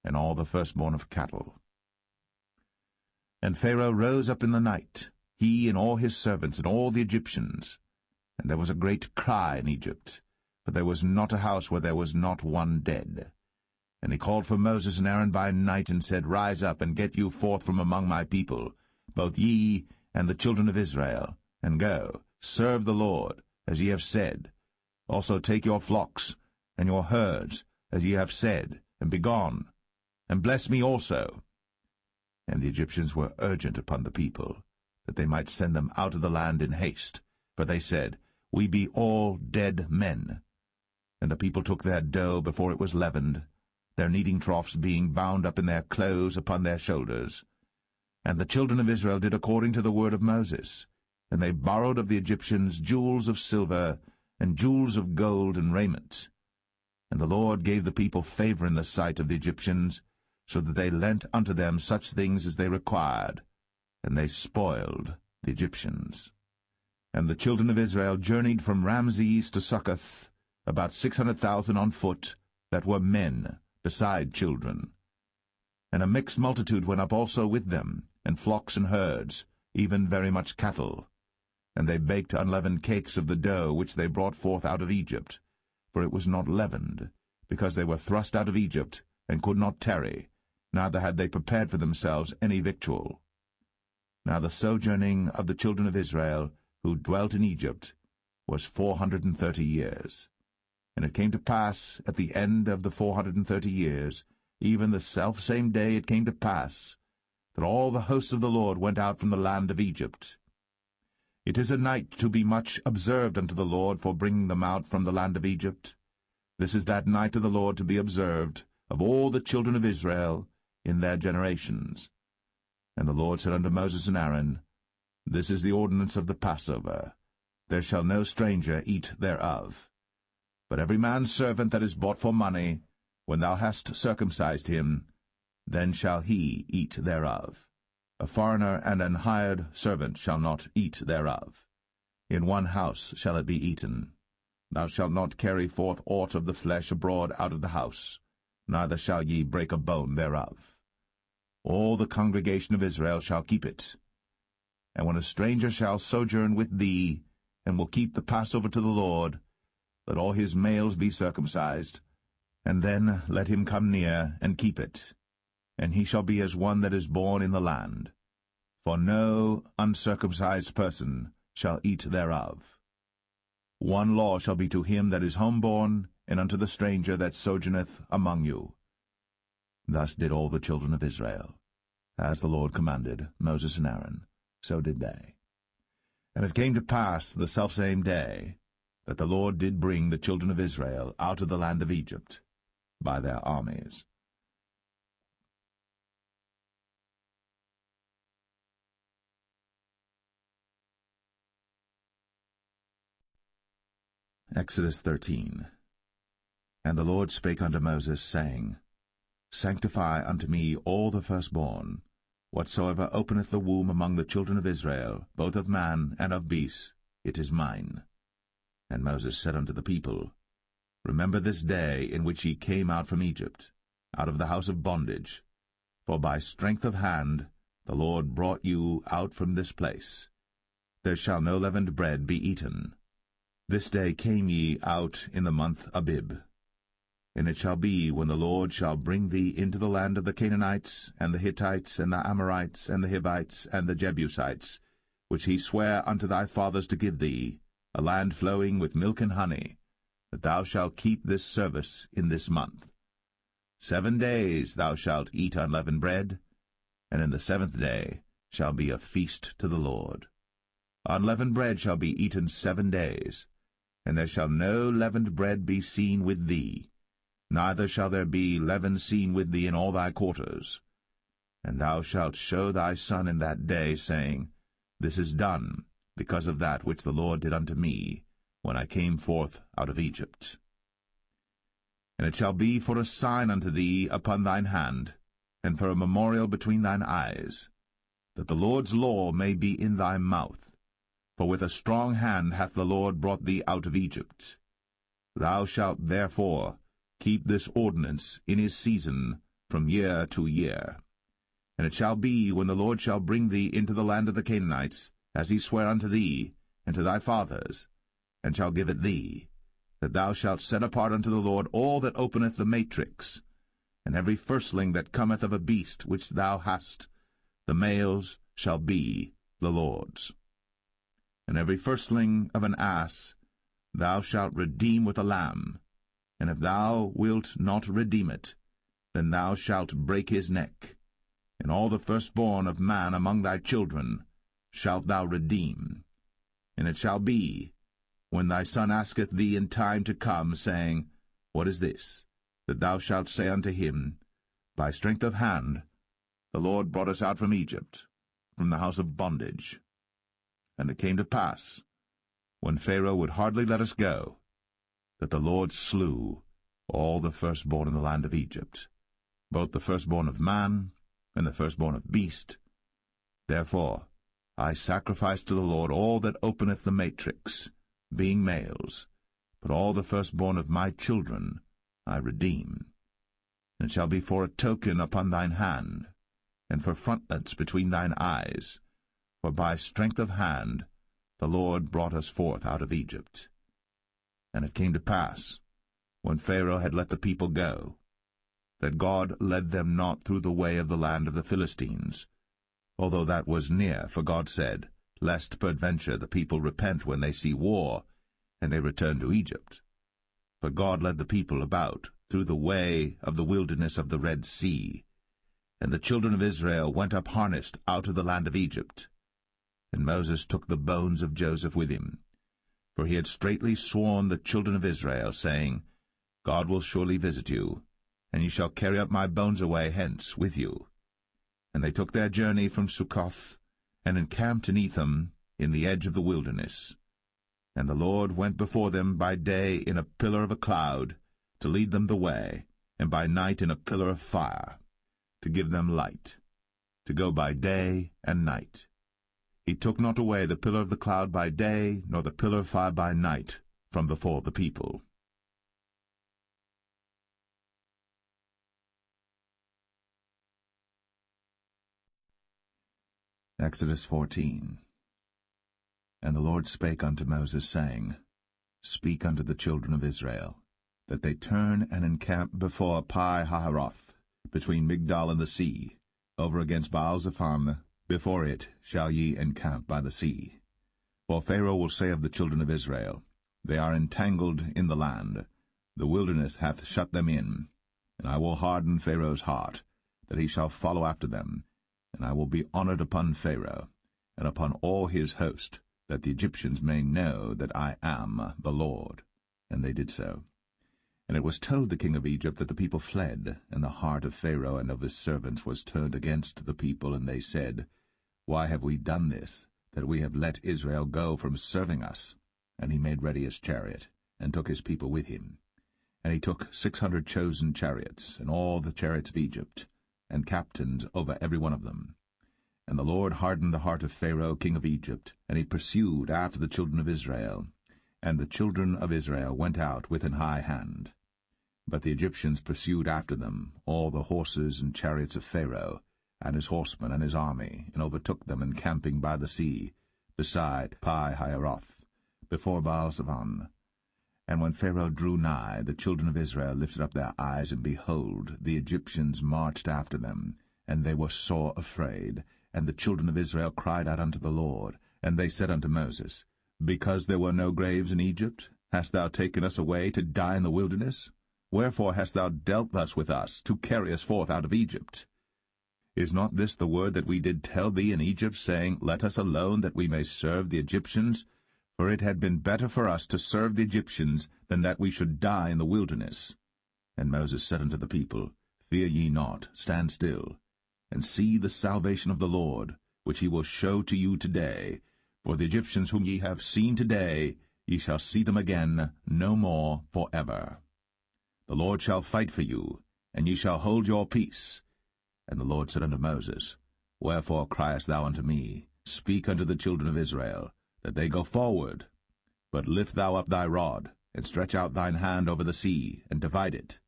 and all the firstborn of cattle. And Pharaoh rose up in the night, he and all his servants and all the Egyptians. And there was a great cry in Egypt, for there was not a house where there was not one dead. And he called for Moses and Aaron by night, and said, Rise up, and get you forth from among my people, both ye and the children of Israel, and go, serve the Lord, as ye have said. Also take your flocks and your herds, as ye have said, and be gone, and bless me also. And the Egyptians were urgent upon the people, that they might send them out of the land in haste. For they said, We be all dead men. And the people took their dough before it was leavened, their kneading troughs being bound up in their clothes upon their shoulders. And the children of Israel did according to the word of Moses. And they borrowed of the Egyptians jewels of silver, and jewels of gold and raiment. And the Lord gave the people favor in the sight of the Egyptians, so that they lent unto them such things as they required, and they spoiled the Egyptians. And the children of Israel journeyed from Ramses to Succoth, about 600,000 on foot, that were men, beside children. And a mixed multitude went up also with them, and flocks and herds, even very much cattle. And they baked unleavened cakes of the dough which they brought forth out of Egypt, for it was not leavened, because they were thrust out of Egypt, and could not tarry, neither had they prepared for themselves any victual. Now the sojourning of the children of Israel, who dwelt in Egypt, was 430 years. And it came to pass, at the end of the 430 years, even the selfsame day it came to pass, that all the hosts of the Lord went out from the land of Egypt. It is a night to be much observed unto the Lord for bringing them out from the land of Egypt. This is that night of the Lord to be observed of all the children of Israel in their generations. And the Lord said unto Moses and Aaron, This is the ordinance of the Passover. There shall no stranger eat thereof. But every man's servant that is bought for money, when thou hast circumcised him, then shall he eat thereof. A foreigner and an hired servant shall not eat thereof. In one house shall it be eaten. Thou shalt not carry forth aught of the flesh abroad out of the house, neither shall ye break a bone thereof. All the congregation of Israel shall keep it. And when a stranger shall sojourn with thee, and will keep the Passover to the Lord, let all his males be circumcised, and then let him come near and keep it. And he shall be as one that is born in the land. For no uncircumcised person shall eat thereof. One law shall be to him that is homeborn, and unto the stranger that sojourneth among you. Thus did all the children of Israel. As the Lord commanded Moses and Aaron, so did they. And it came to pass the selfsame day, that the Lord did bring the children of Israel out of the land of Egypt by their armies. Exodus 13. And the Lord spake unto Moses, saying, Sanctify unto me all the firstborn, whatsoever openeth the womb among the children of Israel, both of man and of beast, it is mine. And Moses said unto the people, Remember this day in which ye came out from Egypt, out of the house of bondage, for by strength of hand the Lord brought you out from this place. There shall no leavened bread be eaten. This day came ye out in the month Abib. And it shall be, when the Lord shall bring thee into the land of the Canaanites, and the Hittites, and the Amorites, and the Hivites, and the Jebusites, which he sware unto thy fathers to give thee, a land flowing with milk and honey, that thou shalt keep this service in this month. 7 days thou shalt eat unleavened bread, and in the 7th day shall be a feast to the Lord. Unleavened bread shall be eaten 7 days, and there shall no leavened bread be seen with thee, neither shall there be leaven seen with thee in all thy quarters. And thou shalt show thy son in that day, saying, This is done, because of that which the Lord did unto me, when I came forth out of Egypt. And it shall be for a sign unto thee upon thine hand, and for a memorial between thine eyes, that the Lord's law may be in thy mouth. For with a strong hand hath the Lord brought thee out of Egypt. Thou shalt therefore keep this ordinance in his season from year to year. And it shall be, when the Lord shall bring thee into the land of the Canaanites, as he sware unto thee and to thy fathers, and shall give it thee, that thou shalt set apart unto the Lord all that openeth the matrix, and every firstling that cometh of a beast which thou hast, the males shall be the Lord's. And every firstling of an ass thou shalt redeem with a lamb, and if thou wilt not redeem it, then thou shalt break his neck. And all the firstborn of man among thy children shalt thou redeem. And it shall be, when thy son asketh thee in time to come, saying, What is this? That thou shalt say unto him, By strength of hand the Lord brought us out from Egypt, from the house of bondage. And it came to pass, when Pharaoh would hardly let us go, that the Lord slew all the firstborn in the land of Egypt, both the firstborn of man and the firstborn of beast. Therefore I sacrifice to the Lord all that openeth the matrix, being males, but all the firstborn of my children I redeem. And it shall be for a token upon thine hand, and for frontlets between thine eyes, for by strength of hand the Lord brought us forth out of Egypt. And it came to pass, when Pharaoh had let the people go, that God led them not through the way of the land of the Philistines, although that was near, for God said, Lest peradventure the people repent when they see war, and they return to Egypt. But God led the people about through the way of the wilderness of the Red Sea, and the children of Israel went up harnessed out of the land of Egypt. And Moses took the bones of Joseph with him, for he had straitly sworn the children of Israel, saying, God will surely visit you, and ye shall carry up my bones away hence with you. And they took their journey from Succoth, and encamped in Etham, in the edge of the wilderness. And the Lord went before them by day in a pillar of a cloud, to lead them the way, and by night in a pillar of fire, to give them light, to go by day and night. He took not away the pillar of the cloud by day, nor the pillar of fire by night, from before the people. Exodus 14. And the Lord spake unto Moses, saying, Speak unto the children of Israel, that they turn and encamp before Pi-hahiroth, between Migdol and the sea, over against Baal-zephon. Before it shall ye encamp by the sea. For Pharaoh will say of the children of Israel, They are entangled in the land, the wilderness hath shut them in, and I will harden Pharaoh's heart, that he shall follow after them, and I will be honored upon Pharaoh, and upon all his host, that the Egyptians may know that I am the Lord. And they did so. And it was told the king of Egypt that the people fled, and the heart of Pharaoh and of his servants was turned against the people, and they said, Why have we done this, that we have let Israel go from serving us? And he made ready his chariot, and took his people with him. And he took 600 chosen chariots, and all the chariots of Egypt, and captains over every one of them. And the Lord hardened the heart of Pharaoh king of Egypt, and he pursued after the children of Israel. And the children of Israel went out with an high hand. But the Egyptians pursued after them, all the horses and chariots of Pharaoh, and his horsemen and his army, and overtook them encamping by the sea, beside Pi-hahiroth, before Baal-zephon. And when Pharaoh drew nigh, the children of Israel lifted up their eyes, and behold, the Egyptians marched after them, and they were sore afraid. And the children of Israel cried out unto the Lord, and they said unto Moses, Because there were no graves in Egypt, hast thou taken us away to die in the wilderness? Wherefore hast thou dealt thus with us, to carry us forth out of Egypt? Is not this the word that we did tell thee in Egypt, saying, Let us alone, that we may serve the Egyptians? For it had been better for us to serve the Egyptians, than that we should die in the wilderness. And Moses said unto the people, Fear ye not, stand still, and see the salvation of the Lord, which he will show to you today. For the Egyptians whom ye have seen today, ye shall see them again no more for ever. The Lord shall fight for you, and ye shall hold your peace. And the Lord said unto Moses, Wherefore criest thou unto me? Speak unto the children of Israel, that they go forward. But lift thou up thy rod, and stretch out thine hand over the sea, and divide it.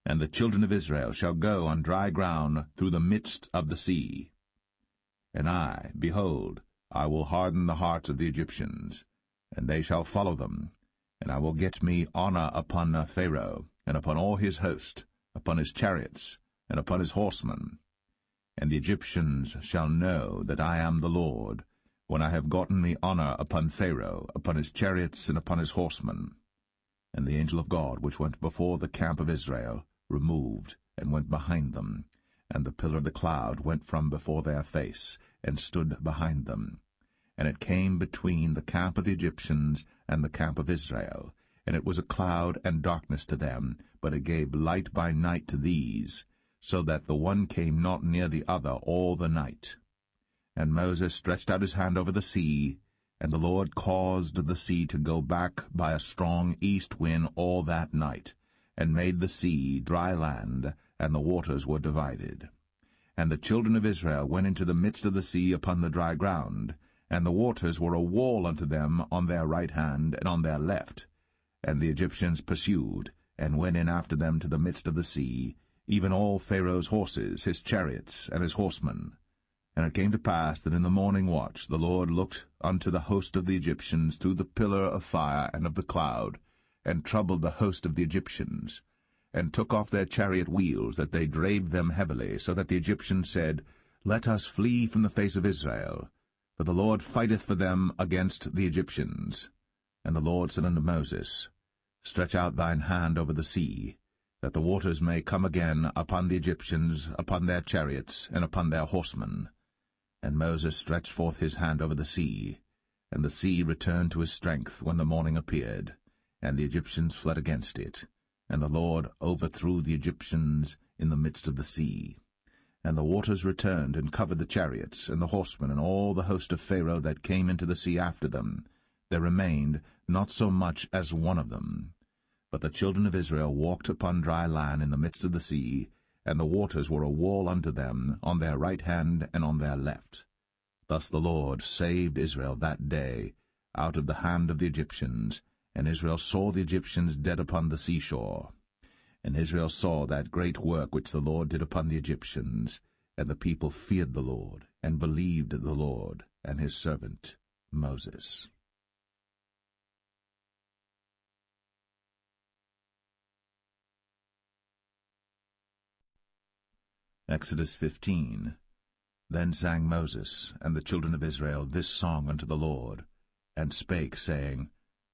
And the children of Israel shall go on dry ground through the midst of the sea. And I, behold, I will harden the hearts of the Egyptians, and they shall follow them. And I will get me honor upon Pharaoh, and upon all his host, upon his chariots, and upon his horsemen. And the Egyptians shall know that I am the Lord, when I have gotten me honor upon Pharaoh, upon his chariots, and upon his horsemen. And the angel of God, which went before the camp of Israel, removed, and went behind them. And the pillar of the cloud went from before their face, and stood behind them. And it came between the camp of the Egyptians and the camp of Israel. And it was a cloud and darkness to them, but it gave light by night to these, so that the one came not near the other all the night. And Moses stretched out his hand over the sea, and the Lord caused the sea to go back by a strong east wind all that night, and made the sea dry land, and the waters were divided. And the children of Israel went into the midst of the sea upon the dry ground, and the waters were a wall unto them on their right hand and on their left. And the Egyptians pursued, and went in after them to the midst of the sea, even all Pharaoh's horses, his chariots, and his horsemen. And it came to pass that in the morning watch the Lord looked unto the host of the Egyptians through the pillar of fire and of the cloud, and troubled the host of the Egyptians, and took off their chariot wheels, that they drave them heavily, so that the Egyptians said, Let us flee from the face of Israel, for the Lord fighteth for them against the Egyptians. And the Lord said unto Moses, Stretch out thine hand over the sea, that the waters may come again upon the Egyptians, upon their chariots, and upon their horsemen. And Moses stretched forth his hand over the sea, and the sea returned to his strength when the morning appeared, and the Egyptians fled against it. And the Lord overthrew the Egyptians in the midst of the sea. And the waters returned and covered the chariots, and the horsemen, and all the host of Pharaoh that came into the sea after them. There remained not so much as one of them. But the children of Israel walked upon dry land in the midst of the sea, and the waters were a wall unto them on their right hand and on their left. Thus the Lord saved Israel that day out of the hand of the Egyptians, and Israel saw the Egyptians dead upon the seashore. And Israel saw that great work which the Lord did upon the Egyptians, and the people feared the Lord, and believed the Lord and his servant Moses. Exodus 15. Then sang Moses and the children of Israel this song unto the Lord, and spake, saying,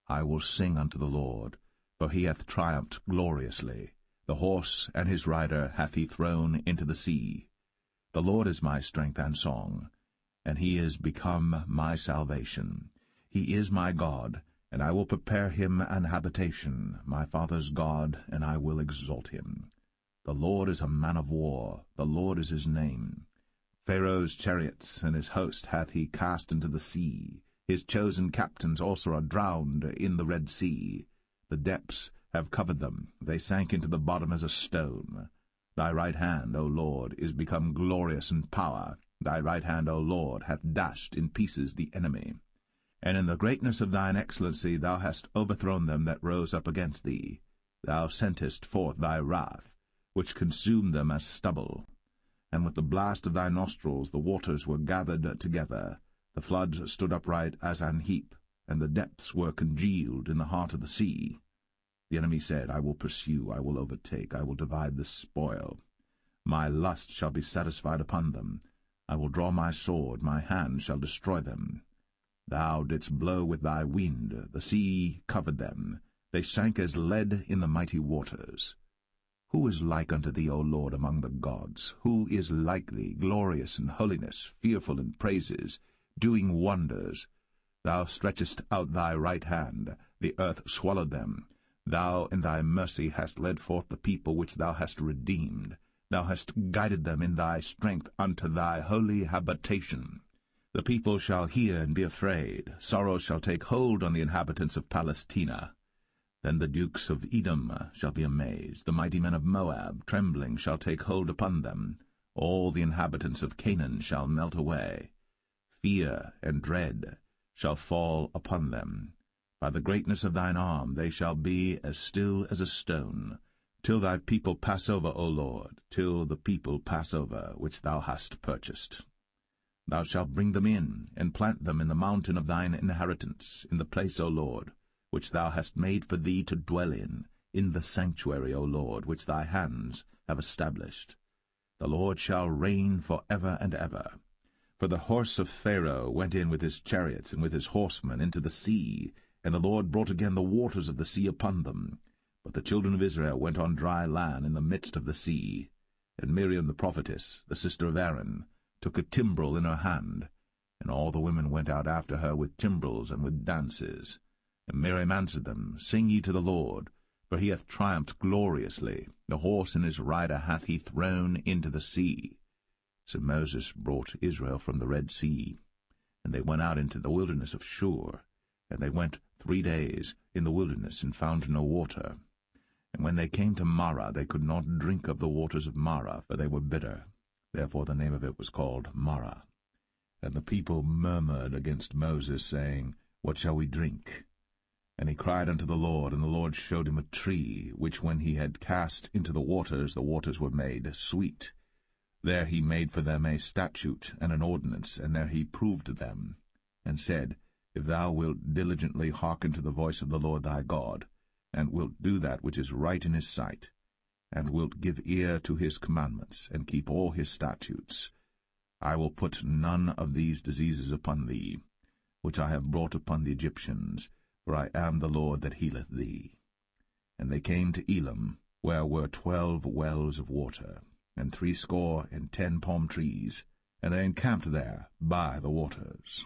I will sing unto the Lord, for he hath triumphed gloriously. The horse and his rider hath he thrown into the sea. The Lord is my strength and song, and he is become my salvation. He is my God, and I will prepare him an habitation, my father's God, and I will exalt him. The Lord is a man of war, the Lord is his name. Pharaoh's chariots and his host hath he cast into the sea. His chosen captains also are drowned in the Red Sea. The depths have covered them, they sank into the bottom as a stone. Thy right hand, O Lord, is become glorious in power. Thy right hand, O Lord, hath dashed in pieces the enemy. And in the greatness of thine excellency thou hast overthrown them that rose up against thee. Thou sentest forth thy wrath, which consumed them as stubble. And with the blast of thy nostrils the waters were gathered together. The floods stood upright as an heap, and the depths were congealed in the heart of the sea. The enemy said, I will pursue, I will overtake, I will divide the spoil. My lust shall be satisfied upon them. I will draw my sword, my hand shall destroy them. Thou didst blow with thy wind, the sea covered them. They sank as lead in the mighty waters. Who is like unto thee, O Lord, among the gods? Who is like thee, glorious in holiness, fearful in praises, doing wonders? Thou stretchest out thy right hand, the earth swallowed them. Thou in thy mercy hast led forth the people which thou hast redeemed. Thou hast guided them in thy strength unto thy holy habitation. The people shall hear and be afraid. Sorrow shall take hold on the inhabitants of Palestina. Then the dukes of Edom shall be amazed. The mighty men of Moab, trembling, shall take hold upon them. All the inhabitants of Canaan shall melt away. Fear and dread shall fall upon them. By the greatness of thine arm they shall be as still as a stone, till thy people pass over, O Lord, till the people pass over, which thou hast purchased. Thou shalt bring them in, and plant them in the mountain of thine inheritance, in the place, O Lord, which thou hast made for thee to dwell in the sanctuary, O Lord, which thy hands have established. The Lord shall reign for ever and ever. For the horse of Pharaoh went in with his chariots and with his horsemen into the sea, and the Lord brought again the waters of the sea upon them. But the children of Israel went on dry land in the midst of the sea. And Miriam the prophetess, the sister of Aaron, took a timbrel in her hand, and all the women went out after her with timbrels and with dances. And Miriam answered them, Sing ye to the Lord, for he hath triumphed gloriously. The horse and his rider hath he thrown into the sea. So Moses brought Israel from the Red Sea, and they went out into the wilderness of Shur. And they went 3 days in the wilderness, and found no water. And when they came to Marah, they could not drink of the waters of Marah, for they were bitter. Therefore the name of it was called Marah. And the people murmured against Moses, saying, What shall we drink? And he cried unto the Lord, and the Lord showed him a tree, which when he had cast into the waters were made sweet. There he made for them a statute and an ordinance, and there he proved them, and said, If thou wilt diligently hearken to the voice of the Lord thy God, and wilt do that which is right in his sight, and wilt give ear to his commandments, and keep all his statutes, I will put none of these diseases upon thee, which I have brought upon the Egyptians, for I am the Lord that healeth thee. And they came to Elim, where were 12 wells of water, and 60 palm trees, and they encamped there by the waters.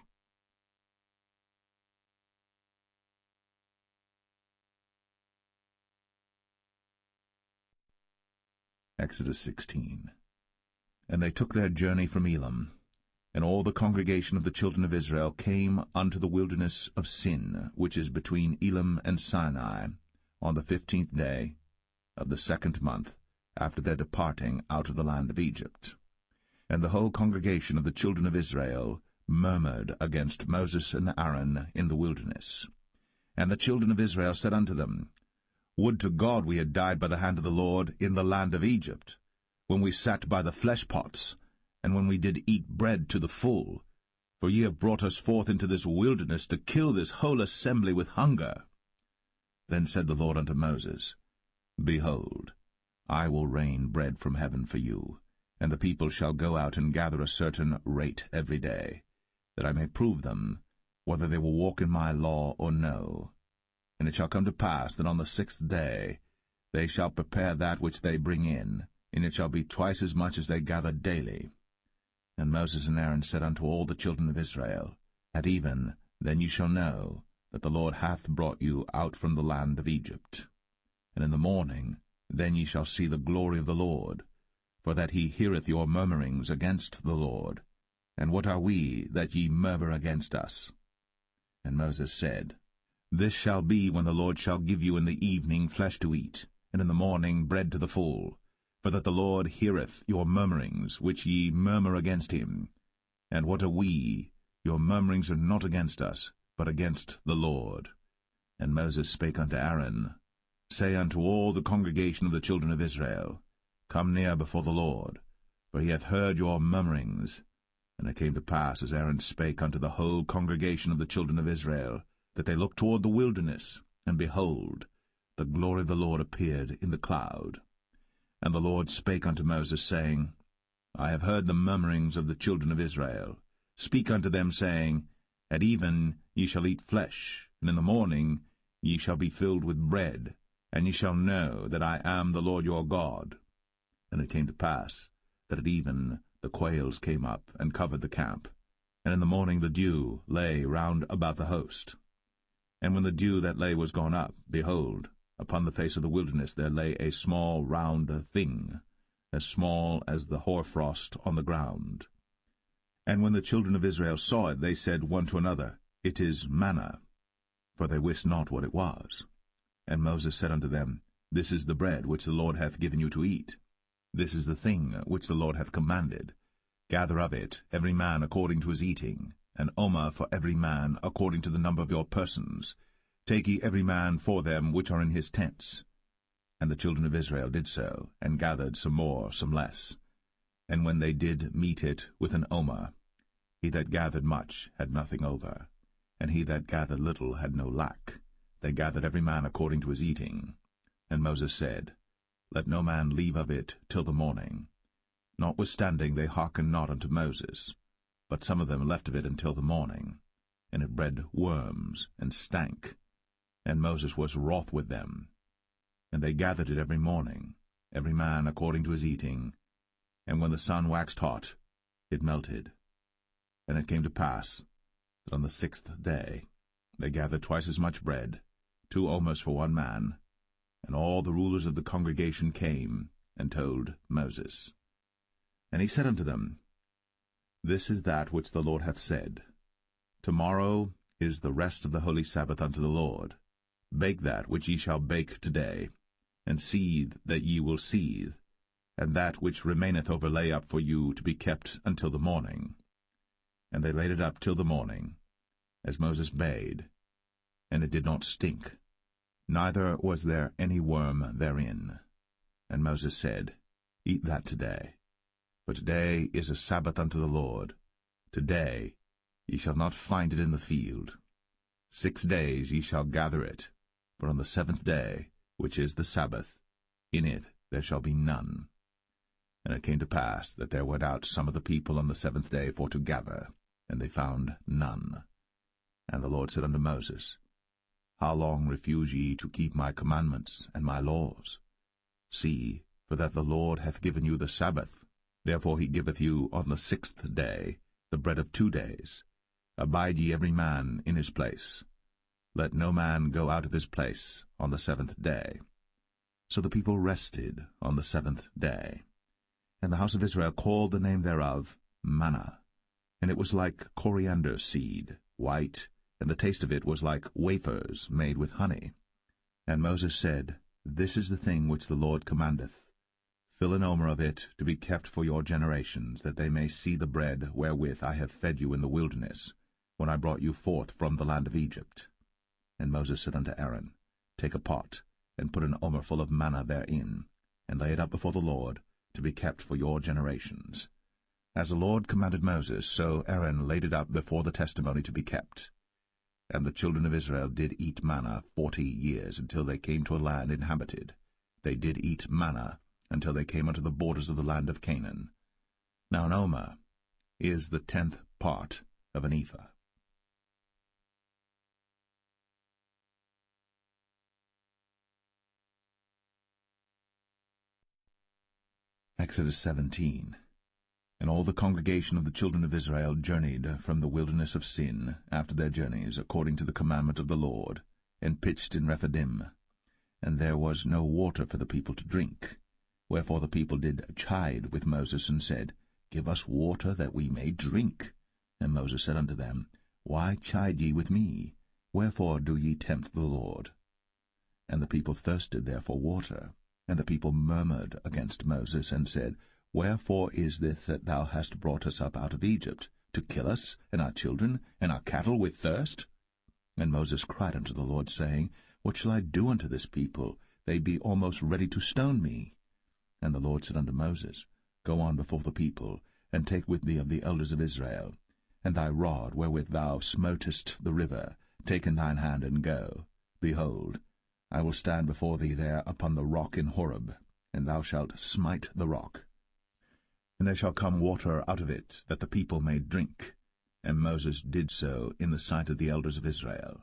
Exodus 16. And they took their journey from Elim, and all the congregation of the children of Israel came unto the wilderness of Sin, which is between Elim and Sinai, on the 15th day of the 2nd month, after their departing out of the land of Egypt. And the whole congregation of the children of Israel murmured against Moses and Aaron in the wilderness. And the children of Israel said unto them, Would to God we had died by the hand of the Lord in the land of Egypt, when we sat by the flesh pots, and when we did eat bread to the full. For ye have brought us forth into this wilderness to kill this whole assembly with hunger. Then said the Lord unto Moses, Behold, I will rain bread from heaven for you, and the people shall go out and gather a certain rate every day, that I may prove them, whether they will walk in my law or no. And it shall come to pass that on the 6th day they shall prepare that which they bring in, and it shall be twice as much as they gather daily. And Moses and Aaron said unto all the children of Israel, At even then ye shall know that the Lord hath brought you out from the land of Egypt. And in the morning then ye shall see the glory of the Lord, for that he heareth your murmurings against the Lord. And what are we that ye murmur against us? And Moses said, This shall be when the Lord shall give you in the evening flesh to eat, and in the morning bread to the full, for that the Lord heareth your murmurings, which ye murmur against him. And what are we? Your murmurings are not against us, but against the Lord. And Moses spake unto Aaron, Say unto all the congregation of the children of Israel, Come near before the Lord, for he hath heard your murmurings. And it came to pass, as Aaron spake unto the whole congregation of the children of Israel, that they looked toward the wilderness, and behold, the glory of the Lord appeared in the cloud. And the Lord spake unto Moses, saying, I have heard the murmurings of the children of Israel. Speak unto them, saying, At even ye shall eat flesh, and in the morning ye shall be filled with bread, and ye shall know that I am the Lord your God. And it came to pass, that at even the quails came up, and covered the camp, and in the morning the dew lay round about the host. And when the dew that lay was gone up, behold, upon the face of the wilderness there lay a small round thing, as small as the hoarfrost on the ground. And when the children of Israel saw it, they said one to another, It is manna, for they wist not what it was. And Moses said unto them, This is the bread which the Lord hath given you to eat. This is the thing which the Lord hath commanded. Gather of it every man according to his eating, an omer for every man according to the number of your persons. Take ye every man for them which are in his tents. And the children of Israel did so, and gathered some more, some less. And when they did meet it with an omer, he that gathered much had nothing over, and he that gathered little had no lack. They gathered every man according to his eating. And Moses said, Let no man leave of it till the morning. Notwithstanding they hearkened not unto Moses, but some of them left of it until the morning. And it bred worms, and stank. And Moses was wroth with them. And they gathered it every morning, every man according to his eating. And when the sun waxed hot, it melted. And it came to pass that on the 6th day they gathered twice as much bread, 2 omers for one man. And all the rulers of the congregation came and told Moses. And he said unto them, This is that which the Lord hath said. Tomorrow is the rest of the holy Sabbath unto the Lord. Bake that which ye shall bake today, and seethe that ye will seethe, and that which remaineth over lay up for you to be kept until the morning. And they laid it up till the morning, as Moses bade, and it did not stink, neither was there any worm therein. And Moses said, Eat that today, for today is a Sabbath unto the Lord. Today ye shall not find it in the field. 6 days ye shall gather it, for on the 7th day, which is the Sabbath, in it there shall be none. And it came to pass that there went out some of the people on the 7th day for to gather, and they found none. And the Lord said unto Moses, How long refuse ye to keep my commandments and my laws? See, for that the Lord hath given you the Sabbath. Therefore he giveth you on the 6th day the bread of 2 days. Abide ye every man in his place. Let no man go out of his place on the 7th day. So the people rested on the 7th day. And the house of Israel called the name thereof manna. And it was like coriander seed, white, and the taste of it was like wafers made with honey. And Moses said, This is the thing which the Lord commandeth. Fill an omer of it to be kept for your generations, that they may see the bread wherewith I have fed you in the wilderness, when I brought you forth from the land of Egypt. And Moses said unto Aaron, Take a pot, and put an omer full of manna therein, and lay it up before the Lord, to be kept for your generations. As the Lord commanded Moses, so Aaron laid it up before the testimony to be kept. And the children of Israel did eat manna 40 years, until they came to a land inhabited. They did eat manna until they came unto the borders of the land of Canaan. Now an omer is the 10th part of an ephah. Exodus 17. And all the congregation of the children of Israel journeyed from the wilderness of Sin after their journeys, according to the commandment of the Lord, and pitched in Rephidim. And there was no water for the people to drink. Wherefore the people did chide with Moses, and said, Give us water that we may drink. And Moses said unto them, Why chide ye with me? Wherefore do ye tempt the Lord? And the people thirsted there for water. And the people murmured against Moses, and said, Wherefore is this that thou hast brought us up out of Egypt, to kill us, and our children, and our cattle with thirst? And Moses cried unto the Lord, saying, What shall I do unto this people? They be almost ready to stone me. And the Lord said unto Moses, Go on before the people, and take with thee of the elders of Israel, and thy rod wherewith thou smotest the river, take in thine hand, and go. Behold, I will stand before thee there upon the rock in Horeb, and thou shalt smite the rock. And there shall come water out of it, that the people may drink. And Moses did so in the sight of the elders of Israel.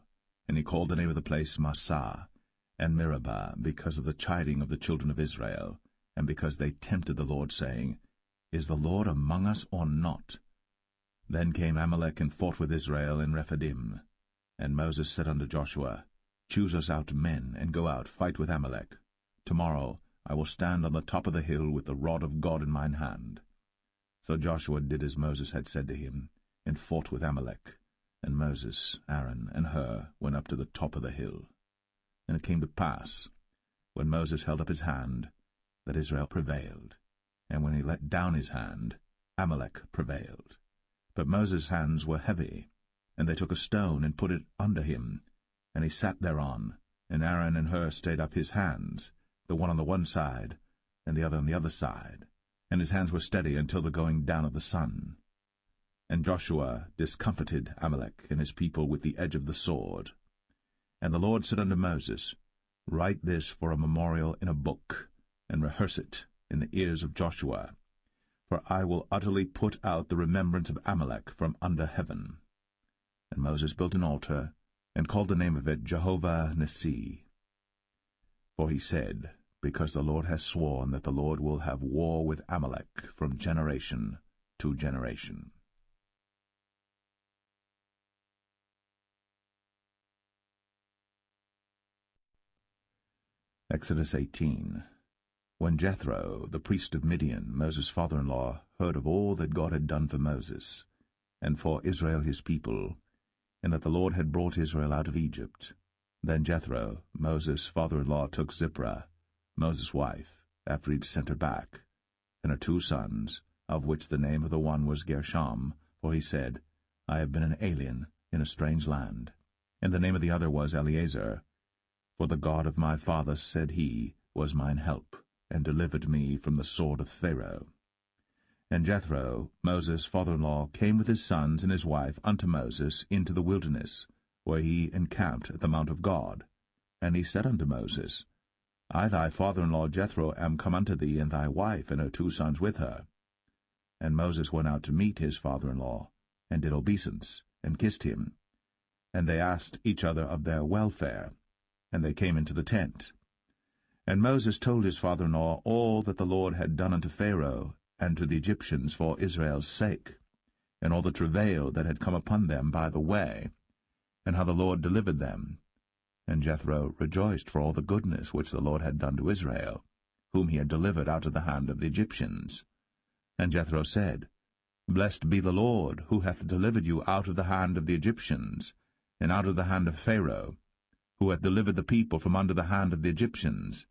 And he called the name of the place Massah, and Meribah, because of the chiding of the children of Israel, and because they tempted the Lord, saying, Is the Lord among us or not? Then came Amalek and fought with Israel in Rephidim. And Moses said unto Joshua, Choose us out men, and go out, fight with Amalek. Tomorrow I will stand on the top of the hill with the rod of God in mine hand. So Joshua did as Moses had said to him, and fought with Amalek. And Moses, Aaron, and Hur went up to the top of the hill. And it came to pass, when Moses held up his hand, that Israel prevailed. And when he let down his hand, Amalek prevailed. But Moses' hands were heavy, and they took a stone and put it under him, and he sat thereon, and Aaron and Hur stayed up his hands, the one on the one side, and the other on the other side, and his hands were steady until the going down of the sun. And Joshua discomfited Amalek and his people with the edge of the sword. And the Lord said unto Moses, Write this for a memorial in a book, and rehearse it in the ears of Joshua, for I will utterly put out the remembrance of Amalek from under heaven. And Moses built an altar, and called the name of it Jehovah Nissi. For he said, Because the Lord has sworn that the Lord will have war with Amalek from generation to generation. Exodus 18. When Jethro, the priest of Midian, Moses' father-in-law, heard of all that God had done for Moses, and for Israel his people, and that the Lord had brought Israel out of Egypt, then Jethro, Moses' father-in-law, took Zipporah, Moses' wife, after he had sent her back, and her 2 sons, of which the name of the one was Gershom, for he said, I have been an alien in a strange land. And the name of the other was Eleazar, for the God of my father, said he, was mine help, and delivered me from the sword of Pharaoh. And Jethro, Moses' father-in-law, came with his sons and his wife unto Moses into the wilderness, where he encamped at the mount of God. And he said unto Moses, I thy father-in-law Jethro am come unto thee, and thy wife and her 2 sons with her. And Moses went out to meet his father-in-law, and did obeisance, and kissed him. And they asked each other of their welfare, and they came into the tent. And Moses told his father-in-law all that the Lord had done unto Pharaoh and to the Egyptians for Israel's sake, and all the travail that had come upon them by the way, and how the Lord delivered them. And Jethro rejoiced for all the goodness which the Lord had done to Israel, whom he had delivered out of the hand of the Egyptians. And Jethro said, Blessed be the Lord, who hath delivered you out of the hand of the Egyptians, and out of the hand of Pharaoh, who hath delivered the people from under the hand of the Egyptians.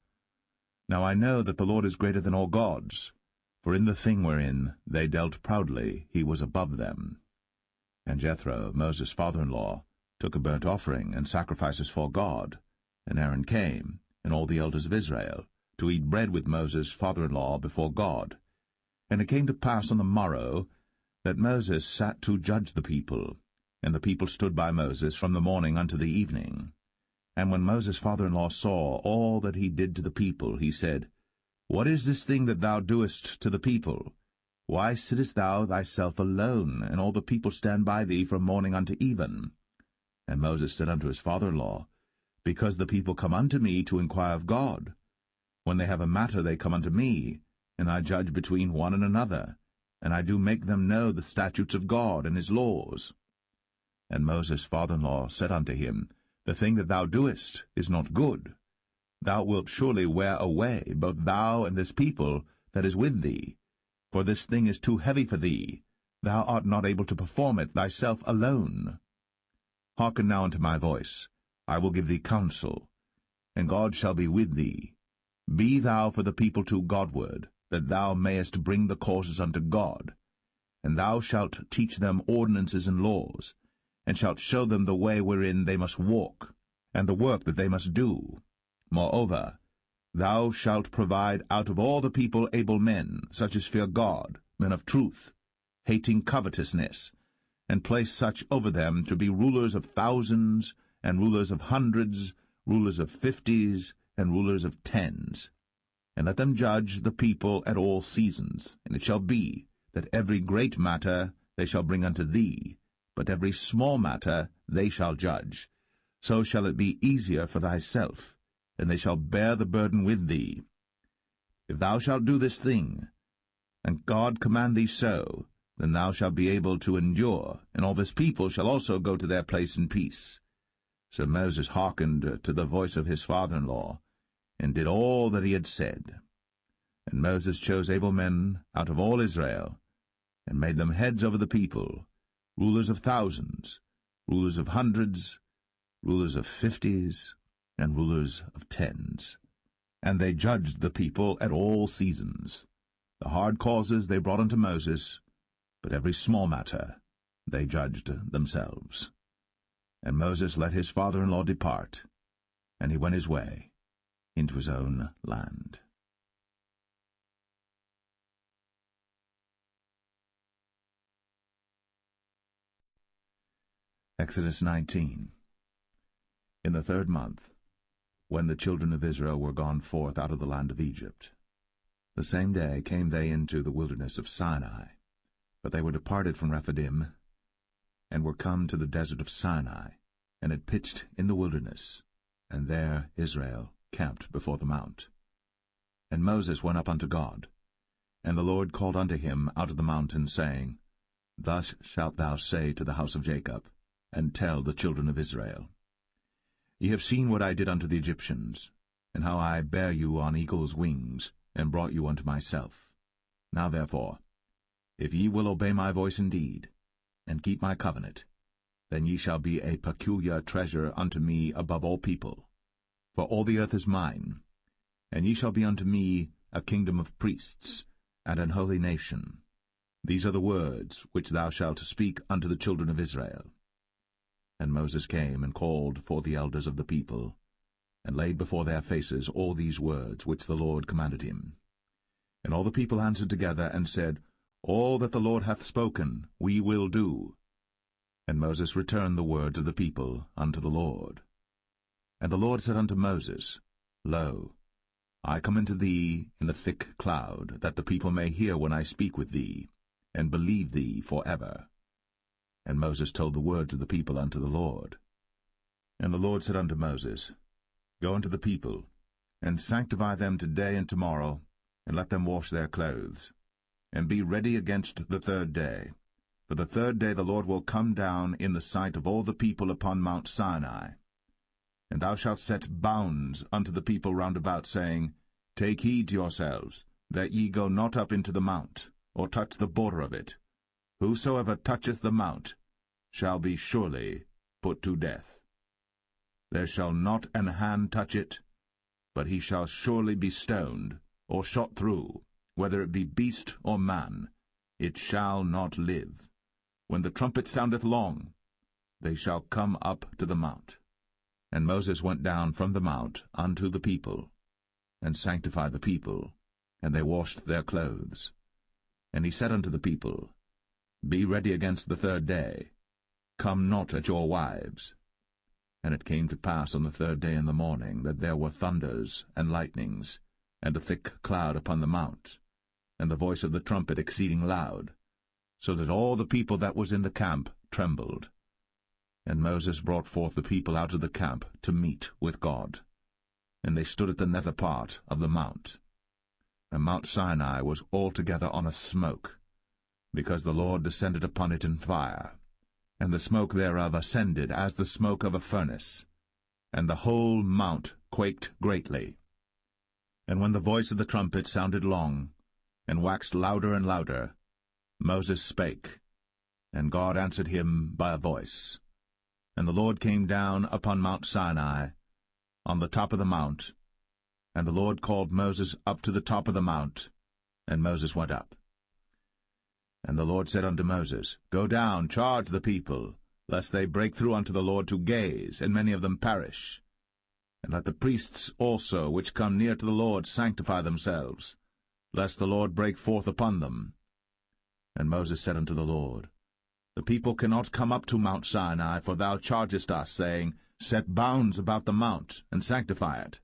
Now I know that the Lord is greater than all gods, for in the thing wherein they dealt proudly he was above them. And Jethro, Moses' father-in-law, took a burnt offering and sacrifices for God. And Aaron came, and all the elders of Israel, to eat bread with Moses' father-in-law before God. And it came to pass on the morrow that Moses sat to judge the people, and the people stood by Moses from the morning unto the evening. And when Moses' father-in-law saw all that he did to the people, he said, What is this thing that thou doest to the people? Why sittest thou thyself alone, and all the people stand by thee from morning unto even? And Moses said unto his father-in-law, Because the people come unto me to inquire of God. When they have a matter they come unto me, and I judge between one and another, and I do make them know the statutes of God and his laws. And Moses' father-in-law said unto him, The thing that thou doest is not good. Thou wilt surely wear away, both thou and this people that is with thee. For this thing is too heavy for thee. Thou art not able to perform it thyself alone. Hearken now unto my voice. I will give thee counsel, and God shall be with thee. Be thou for the people to Godward, that thou mayest bring the causes unto God. And thou shalt teach them ordinances and laws, and shalt show them the way wherein they must walk, and the work that they must do. Moreover, thou shalt provide out of all the people able men, such as fear God, men of truth, hating covetousness, and place such over them to be rulers of thousands, and rulers of hundreds, rulers of 50s, and rulers of 10s. And let them judge the people at all seasons. And it shall be, that every great matter they shall bring unto thee, but every small matter they shall judge. So shall it be easier for thyself, and they shall bear the burden with thee. If thou shalt do this thing, and God command thee so, then thou shalt be able to endure, and all this people shall also go to their place in peace. So Moses hearkened to the voice of his father-in-law, and did all that he had said. And Moses chose able men out of all Israel, and made them heads over the people, rulers of thousands, rulers of hundreds, rulers of 50s, and rulers of 10s. And they judged the people at all seasons. The hard causes they brought unto Moses, but every small matter they judged themselves. And Moses let his father-in-law depart, and he went his way into his own land. Exodus 19. In the 3rd month, when the children of Israel were gone forth out of the land of Egypt, the same day came they into the wilderness of Sinai. But they were departed from Rephidim, and were come to the desert of Sinai, and had pitched in the wilderness, and there Israel camped before the mount. And Moses went up unto God, and the Lord called unto him out of the mountain, saying, Thus shalt thou say to the house of Jacob, and tell the children of Israel, Ye have seen what I did unto the Egyptians, and how I bare you on eagle's wings, and brought you unto myself. Now therefore, if ye will obey my voice indeed, and keep my covenant, then ye shall be a peculiar treasure unto me above all people. For all the earth is mine, and ye shall be unto me a kingdom of priests, and an holy nation. These are the words which thou shalt speak unto the children of Israel. And Moses came and called for the elders of the people, and laid before their faces all these words which the Lord commanded him. And all the people answered together, and said, All that the Lord hath spoken we will do. And Moses returned the words of the people unto the Lord. And the Lord said unto Moses, Lo, I come unto thee in a thick cloud, that the people may hear when I speak with thee, and believe thee for ever. And Moses told the words of the people unto the Lord. And the Lord said unto Moses, Go unto the people, and sanctify them today and tomorrow, and let them wash their clothes, and be ready against the 3rd day. For the 3rd day the Lord will come down in the sight of all the people upon Mount Sinai. And thou shalt set bounds unto the people round about, saying, Take heed to yourselves, that ye go not up into the mount, or touch the border of it. Whosoever toucheth the mount shall be surely put to death. There shall not an hand touch it, but he shall surely be stoned, or shot through, whether it be beast or man, it shall not live. When the trumpet soundeth long, they shall come up to the mount. And Moses went down from the mount unto the people, and sanctified the people, and they washed their clothes. And he said unto the people, Be ready against the third day, come not at your wives. And it came to pass on the third day in the morning, that there were thunders and lightnings, and a thick cloud upon the mount, and the voice of the trumpet exceeding loud, so that all the people that was in the camp trembled. And Moses brought forth the people out of the camp to meet with God. And they stood at the nether part of the mount. And Mount Sinai was altogether on a smoke, because the Lord descended upon it in fire, and the smoke thereof ascended as the smoke of a furnace, and the whole mount quaked greatly. And when the voice of the trumpet sounded long, and waxed louder and louder, Moses spake, and God answered him by a voice. And the Lord came down upon Mount Sinai, on the top of the mount, and the Lord called Moses up to the top of the mount, and Moses went up. And the Lord said unto Moses, Go down, charge the people, lest they break through unto the Lord to gaze, and many of them perish. And let the priests also, which come near to the Lord, sanctify themselves, lest the Lord break forth upon them. And Moses said unto the Lord, The people cannot come up to Mount Sinai, for thou chargest us, saying, Set bounds about the mount, and sanctify it.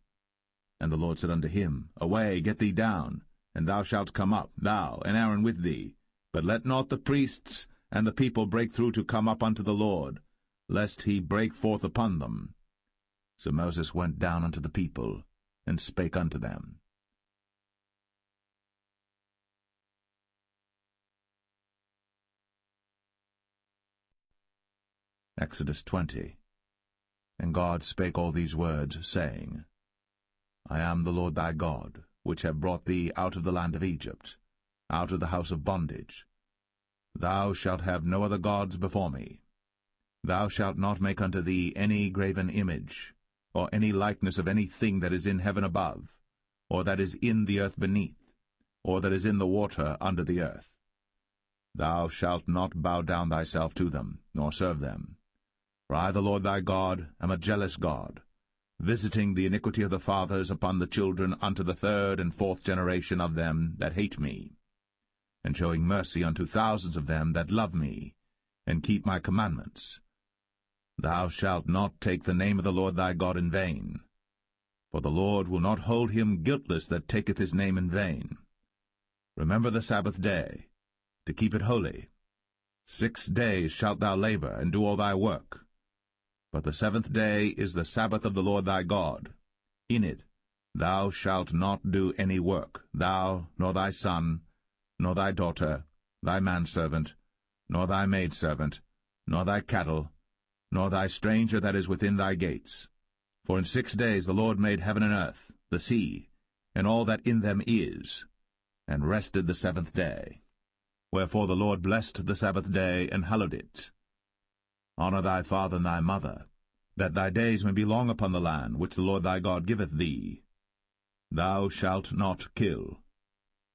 And the Lord said unto him, Away, get thee down, and thou shalt come up, thou and Aaron with thee. But let not the priests and the people break through to come up unto the Lord, lest he break forth upon them. So Moses went down unto the people, and spake unto them. Exodus 20. And God spake all these words, saying, I am the Lord thy God, which have brought thee out of the land of Egypt, out of the house of bondage. Thou shalt have no other gods before me. Thou shalt not make unto thee any graven image, or any likeness of any thing that is in heaven above, or that is in the earth beneath, or that is in the water under the earth. Thou shalt not bow down thyself to them, nor serve them. For I, the Lord thy God, am a jealous God, visiting the iniquity of the fathers upon the children unto the third and fourth generation of them that hate me, and showing mercy unto thousands of them that love me, and keep my commandments. Thou shalt not take the name of the Lord thy God in vain, for the Lord will not hold him guiltless that taketh his name in vain. Remember the Sabbath day, to keep it holy. 6 days shalt thou labor, and do all thy work. But the 7th day is the Sabbath of the Lord thy God. In it thou shalt not do any work, thou, nor thy son, nor thy daughter, thy manservant, nor thy maidservant, nor thy cattle, nor thy stranger that is within thy gates. For in 6 days the Lord made heaven and earth, the sea, and all that in them is, and rested the 7th day. Wherefore the Lord blessed the Sabbath day, and hallowed it. Honor thy father and thy mother, that thy days may be long upon the land which the Lord thy God giveth thee. Thou shalt not kill.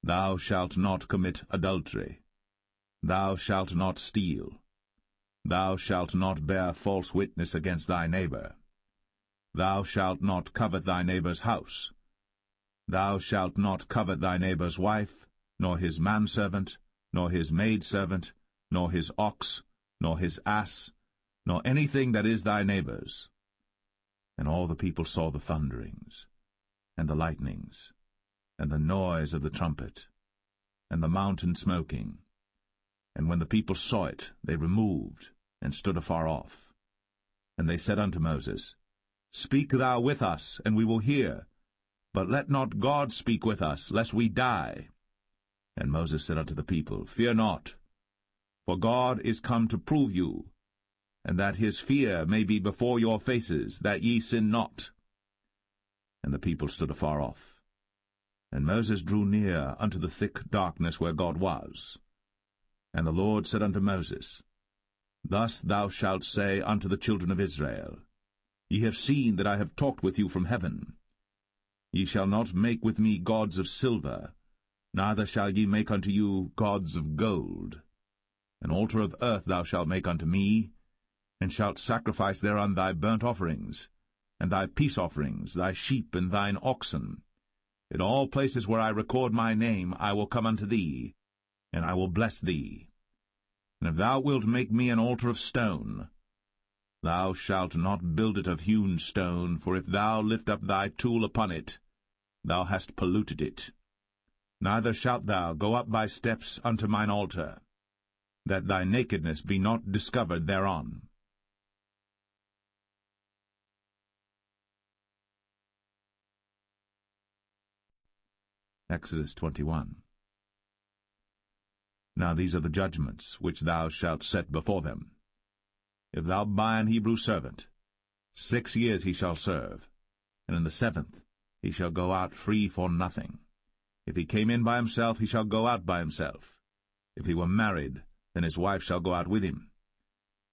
Thou shalt not commit adultery. Thou shalt not steal. Thou shalt not bear false witness against thy neighbor. Thou shalt not covet thy neighbor's house. Thou shalt not covet thy neighbor's wife, nor his manservant, nor his maidservant, nor his ox, nor his ass, nor anything that is thy neighbor's. And all the people saw the thunderings, and the lightnings, and the noise of the trumpet, and the mountain smoking. And when the people saw it, they removed, and stood afar off. And they said unto Moses, Speak thou with us, and we will hear, but let not God speak with us, lest we die. And Moses said unto the people, Fear not, for God is come to prove you, and that his fear may be before your faces, that ye sin not. And the people stood afar off. And Moses drew near unto the thick darkness where God was. And the Lord said unto Moses, Thus thou shalt say unto the children of Israel, Ye have seen that I have talked with you from heaven. Ye shall not make with me gods of silver, neither shall ye make unto you gods of gold. An altar of earth thou shalt make unto me, and shalt sacrifice thereon thy burnt offerings, and thy peace offerings, thy sheep and thine oxen. In all places where I record my name I will come unto thee, and I will bless thee. And if thou wilt make me an altar of stone, thou shalt not build it of hewn stone, for if thou lift up thy tool upon it, thou hast polluted it. Neither shalt thou go up by steps unto mine altar, that thy nakedness be not discovered thereon. Exodus 21. Now these are the judgments which thou shalt set before them. If thou buy an Hebrew servant, 6 years he shall serve, and in the 7th he shall go out free for nothing. If he came in by himself, he shall go out by himself. If he were married, then his wife shall go out with him.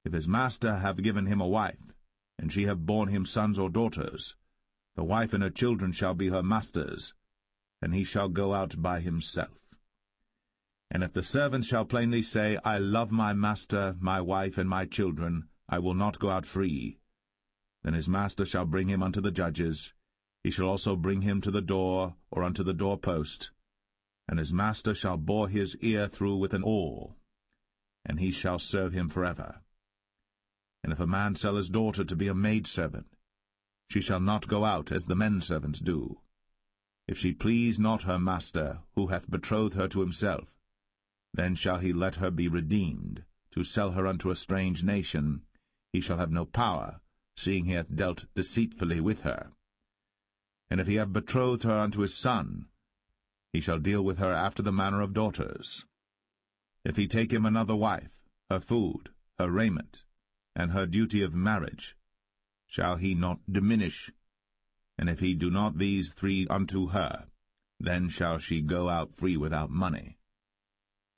If his master have given him a wife, and she have borne him sons or daughters, the wife and her children shall be her master's, and he shall go out by himself. And if the servant shall plainly say, I love my master, my wife, and my children, I will not go out free, then his master shall bring him unto the judges. He shall also bring him to the door, or unto the doorpost, and his master shall bore his ear through with an awl, and he shall serve him forever. And if a man sell his daughter to be a maidservant, she shall not go out as the men servants do. If she please not her master, who hath betrothed her to himself, then shall he let her be redeemed. To sell her unto a strange nation, he shall have no power, seeing he hath dealt deceitfully with her. And if he have betrothed her unto his son, he shall deal with her after the manner of daughters. If he take him another wife, her food, her raiment, and her duty of marriage, shall he not diminish? And if he do not these 3 unto her, then shall she go out free without money.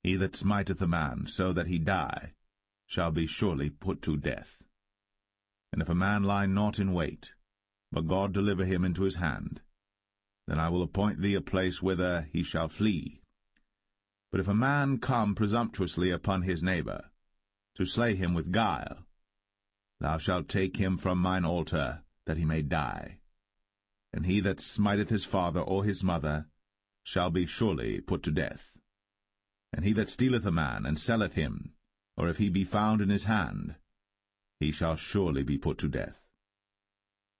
He that smiteth a man so that he die shall be surely put to death. And if a man lie not in wait, but God deliver him into his hand, then I will appoint thee a place whither he shall flee. But if a man come presumptuously upon his neighbor, to slay him with guile, thou shalt take him from mine altar, that he may die. And he that smiteth his father or his mother shall be surely put to death. And he that stealeth a man, and selleth him, or if he be found in his hand, he shall surely be put to death.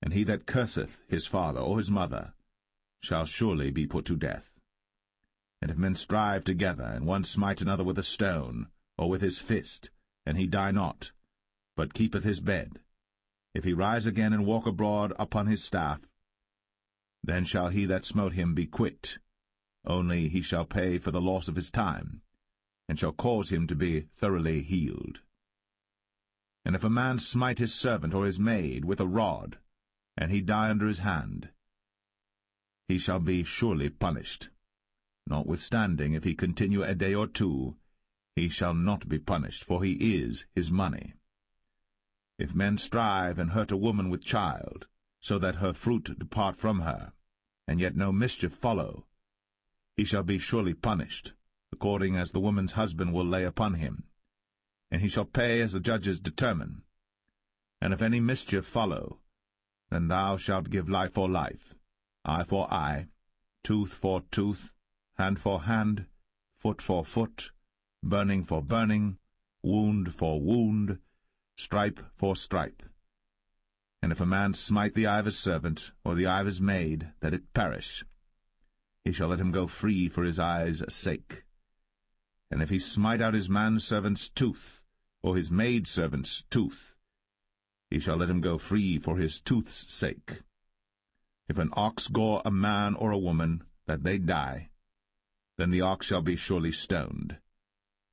And he that curseth his father or his mother shall surely be put to death. And if men strive together, and one smite another with a stone, or with his fist, and he die not, but keepeth his bed, if he rise again and walk abroad upon his staff, then shall he that smote him be quit, only he shall pay for the loss of his time, and shall cause him to be thoroughly healed. And if a man smite his servant or his maid with a rod, and he die under his hand, he shall be surely punished. Notwithstanding, if he continue a day or 2, he shall not be punished, for he is his money. If men strive and hurt a woman with child, so that her fruit depart from her, and yet no mischief follow, he shall be surely punished, according as the woman's husband will lay upon him, and he shall pay as the judges determine. And if any mischief follow, then thou shalt give life for life, eye for eye, tooth for tooth, hand for hand, foot for foot, burning for burning, wound for wound, stripe for stripe. And if a man smite the eye of his servant, or the eye of his maid, that it perish, he shall let him go free for his eye's sake. And if he smite out his manservant's tooth, or his maidservant's tooth, he shall let him go free for his tooth's sake. If an ox gore a man or a woman, that they die, then the ox shall be surely stoned,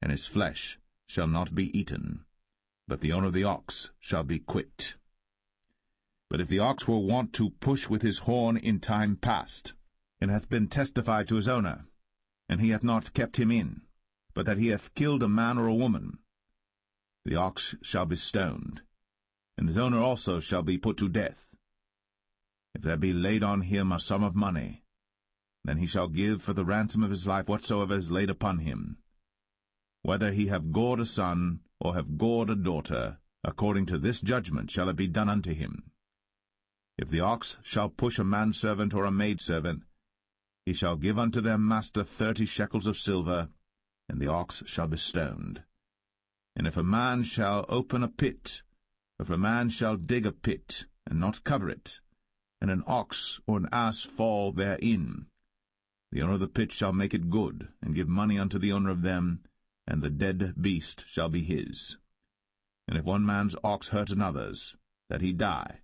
and his flesh shall not be eaten, but the owner of the ox shall be quit. But if the ox were wont to push with his horn in time past, and hath been testified to his owner, and he hath not kept him in, but that he hath killed a man or a woman, the ox shall be stoned, and his owner also shall be put to death. if there be laid on him a sum of money, then he shall give for the ransom of his life whatsoever is laid upon him. Whether he have gored a son, or have gored a daughter, according to this judgment shall it be done unto him. If the ox shall push a manservant or a maidservant, he shall give unto their master 30 shekels of silver, and the ox shall be stoned. And if a man shall open a pit, or if a man shall dig a pit, and not cover it, and an ox or an ass fall therein, the owner of the pit shall make it good, and give money unto the owner of them, and the dead beast shall be his. And if one man's ox hurt another's, that he die,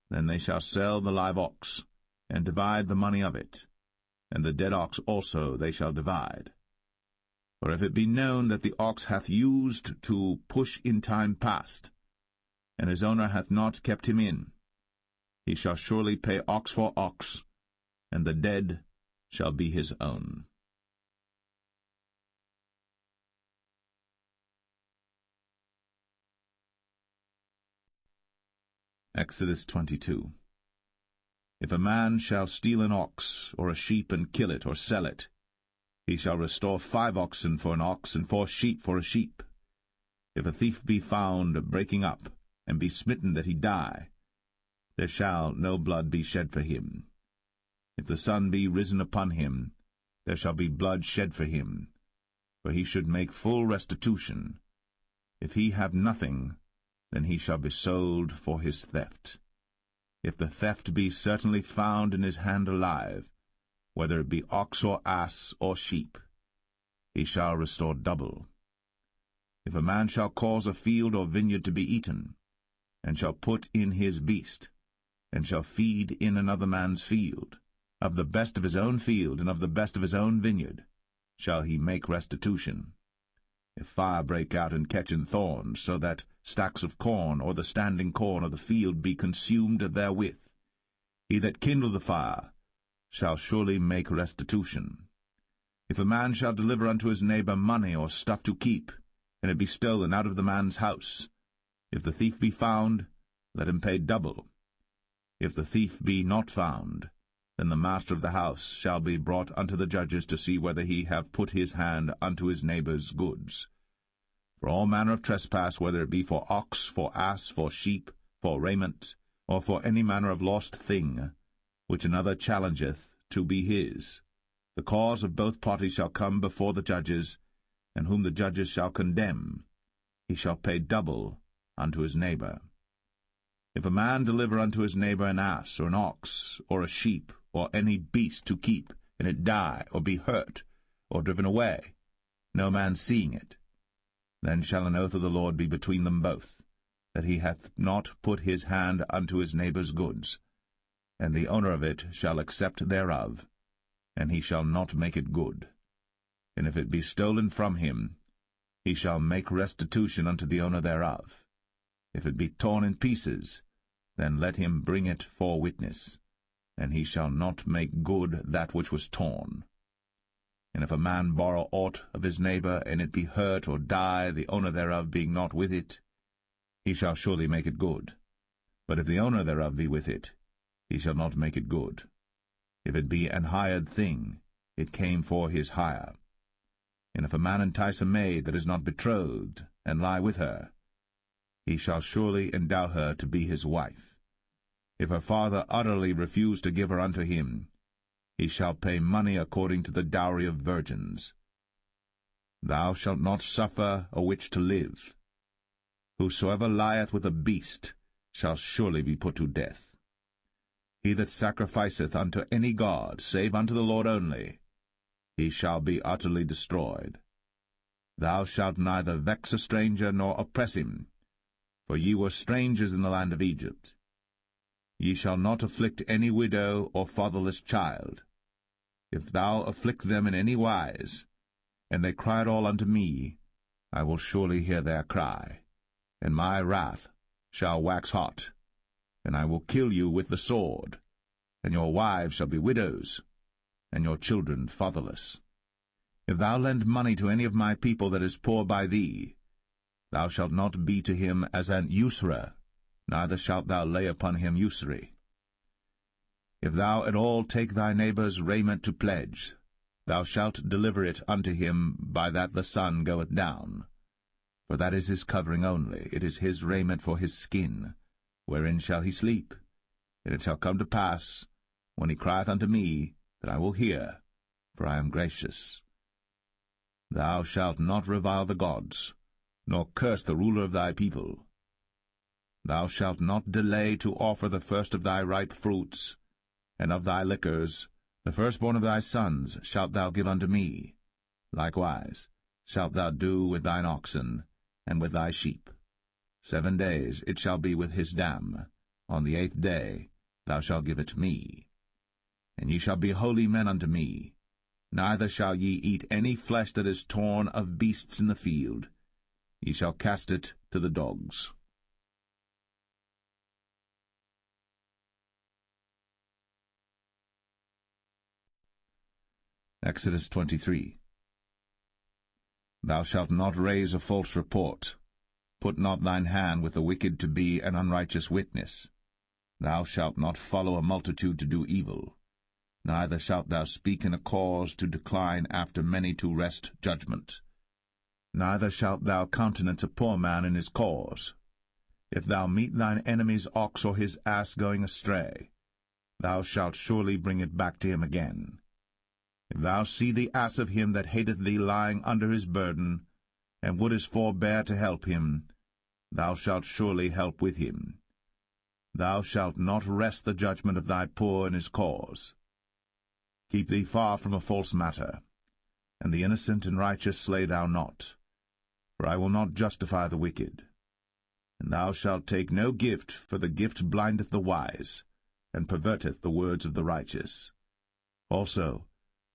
then they shall sell the live ox, and divide the money of it, and the dead ox also they shall divide. For if it be known that the ox hath used to push in time past, and his owner hath not kept him in, he shall surely pay ox for ox, and the dead shall be his own. Exodus 22. If a man shall steal an ox or a sheep and kill it or sell it, he shall restore 5 oxen for an ox and 4 sheep for a sheep. If a thief be found breaking up, and be smitten that he die, there shall no blood be shed for him. If the sun be risen upon him, there shall be blood shed for him, for he should make full restitution. If he have nothing, then he shall be sold for his theft. If the theft be certainly found in his hand alive, whether it be ox or ass or sheep, he shall restore double. If a man shall cause a field or vineyard to be eaten, and shall put in his beast, and shall feed in another man's field, of the best of his own field and of the best of his own vineyard, shall he make restitution. If fire break out and catch in thorns, so that stacks of corn or the standing corn of the field be consumed therewith, he that kindled the fire shall surely make restitution. If a man shall deliver unto his neighbor money or stuff to keep, and it be stolen out of the man's house, if the thief be found, let him pay double. If the thief be not found, then the master of the house shall be brought unto the judges to see whether he have put his hand unto his neighbor's goods. For all manner of trespass, whether it be for ox, for ass, for sheep, for raiment, or for any manner of lost thing, which another challengeth to be his, the cause of both parties shall come before the judges, and whom the judges shall condemn, he shall pay double unto his neighbor. If a man deliver unto his neighbor an ass, or an ox, or a sheep, or any beast to keep, and it die, or be hurt, or driven away, no man seeing it, then shall an oath of the Lord be between them both, that he hath not put his hand unto his neighbor's goods, and the owner of it shall accept thereof, and he shall not make it good. And if it be stolen from him, he shall make restitution unto the owner thereof. If it be torn in pieces, then let him bring it for witness, and he shall not make good that which was torn. And if a man borrow aught of his neighbor, and it be hurt or die, the owner thereof being not with it, he shall surely make it good. But if the owner thereof be with it, he shall not make it good. If it be an hired thing, it came for his hire. And if a man entice a maid that is not betrothed, and lie with her, he shall surely endow her to be his wife. If her father utterly refuse to give her unto him, he shall pay money according to the dowry of virgins. Thou shalt not suffer a witch to live. Whosoever lieth with a beast shall surely be put to death. He that sacrificeth unto any god, save unto the Lord only, he shall be utterly destroyed. Thou shalt neither vex a stranger nor oppress him, for ye were strangers in the land of Egypt. Ye shall not afflict any widow or fatherless child. If thou afflict them in any wise, and they cry at all unto me, I will surely hear their cry, and my wrath shall wax hot, and I will kill you with the sword, and your wives shall be widows, and your children fatherless. If thou lend money to any of my people that is poor by thee, thou shalt not be to him as an usurer, neither shalt thou lay upon him usury. If thou at all take thy neighbour's raiment to pledge, thou shalt deliver it unto him by that the sun goeth down. For that is his covering only, it is his raiment for his skin. Wherein shall he sleep? And it shall come to pass, when he crieth unto me, that I will hear, for I am gracious. Thou shalt not revile the gods, nor curse the ruler of thy people. Thou shalt not delay to offer the first of thy ripe fruits, and of thy liquors, the firstborn of thy sons shalt thou give unto me. Likewise shalt thou do with thine oxen, and with thy sheep. 7 days it shall be with his dam. On the 8th day thou shalt give it me. And ye shall be holy men unto me. Neither shall ye eat any flesh that is torn of beasts in the field. Ye shall cast it to the dogs. Exodus 23. Thou shalt not raise a false report. Put not thine hand with the wicked to be an unrighteous witness. Thou shalt not follow a multitude to do evil. Neither shalt thou speak in a cause to decline after many to wrest judgment. Neither shalt thou countenance a poor man in his cause. If thou meet thine enemy's ox or his ass going astray, thou shalt surely bring it back to him again. If thou see the ass of him that hateth thee lying under his burden, and wouldest forbear to help him, thou shalt surely help with him. Thou shalt not wrest the judgment of thy poor in his cause. Keep thee far from a false matter, and the innocent and righteous slay thou not, for I will not justify the wicked. And thou shalt take no gift, for the gift blindeth the wise, and perverteth the words of the righteous. Also,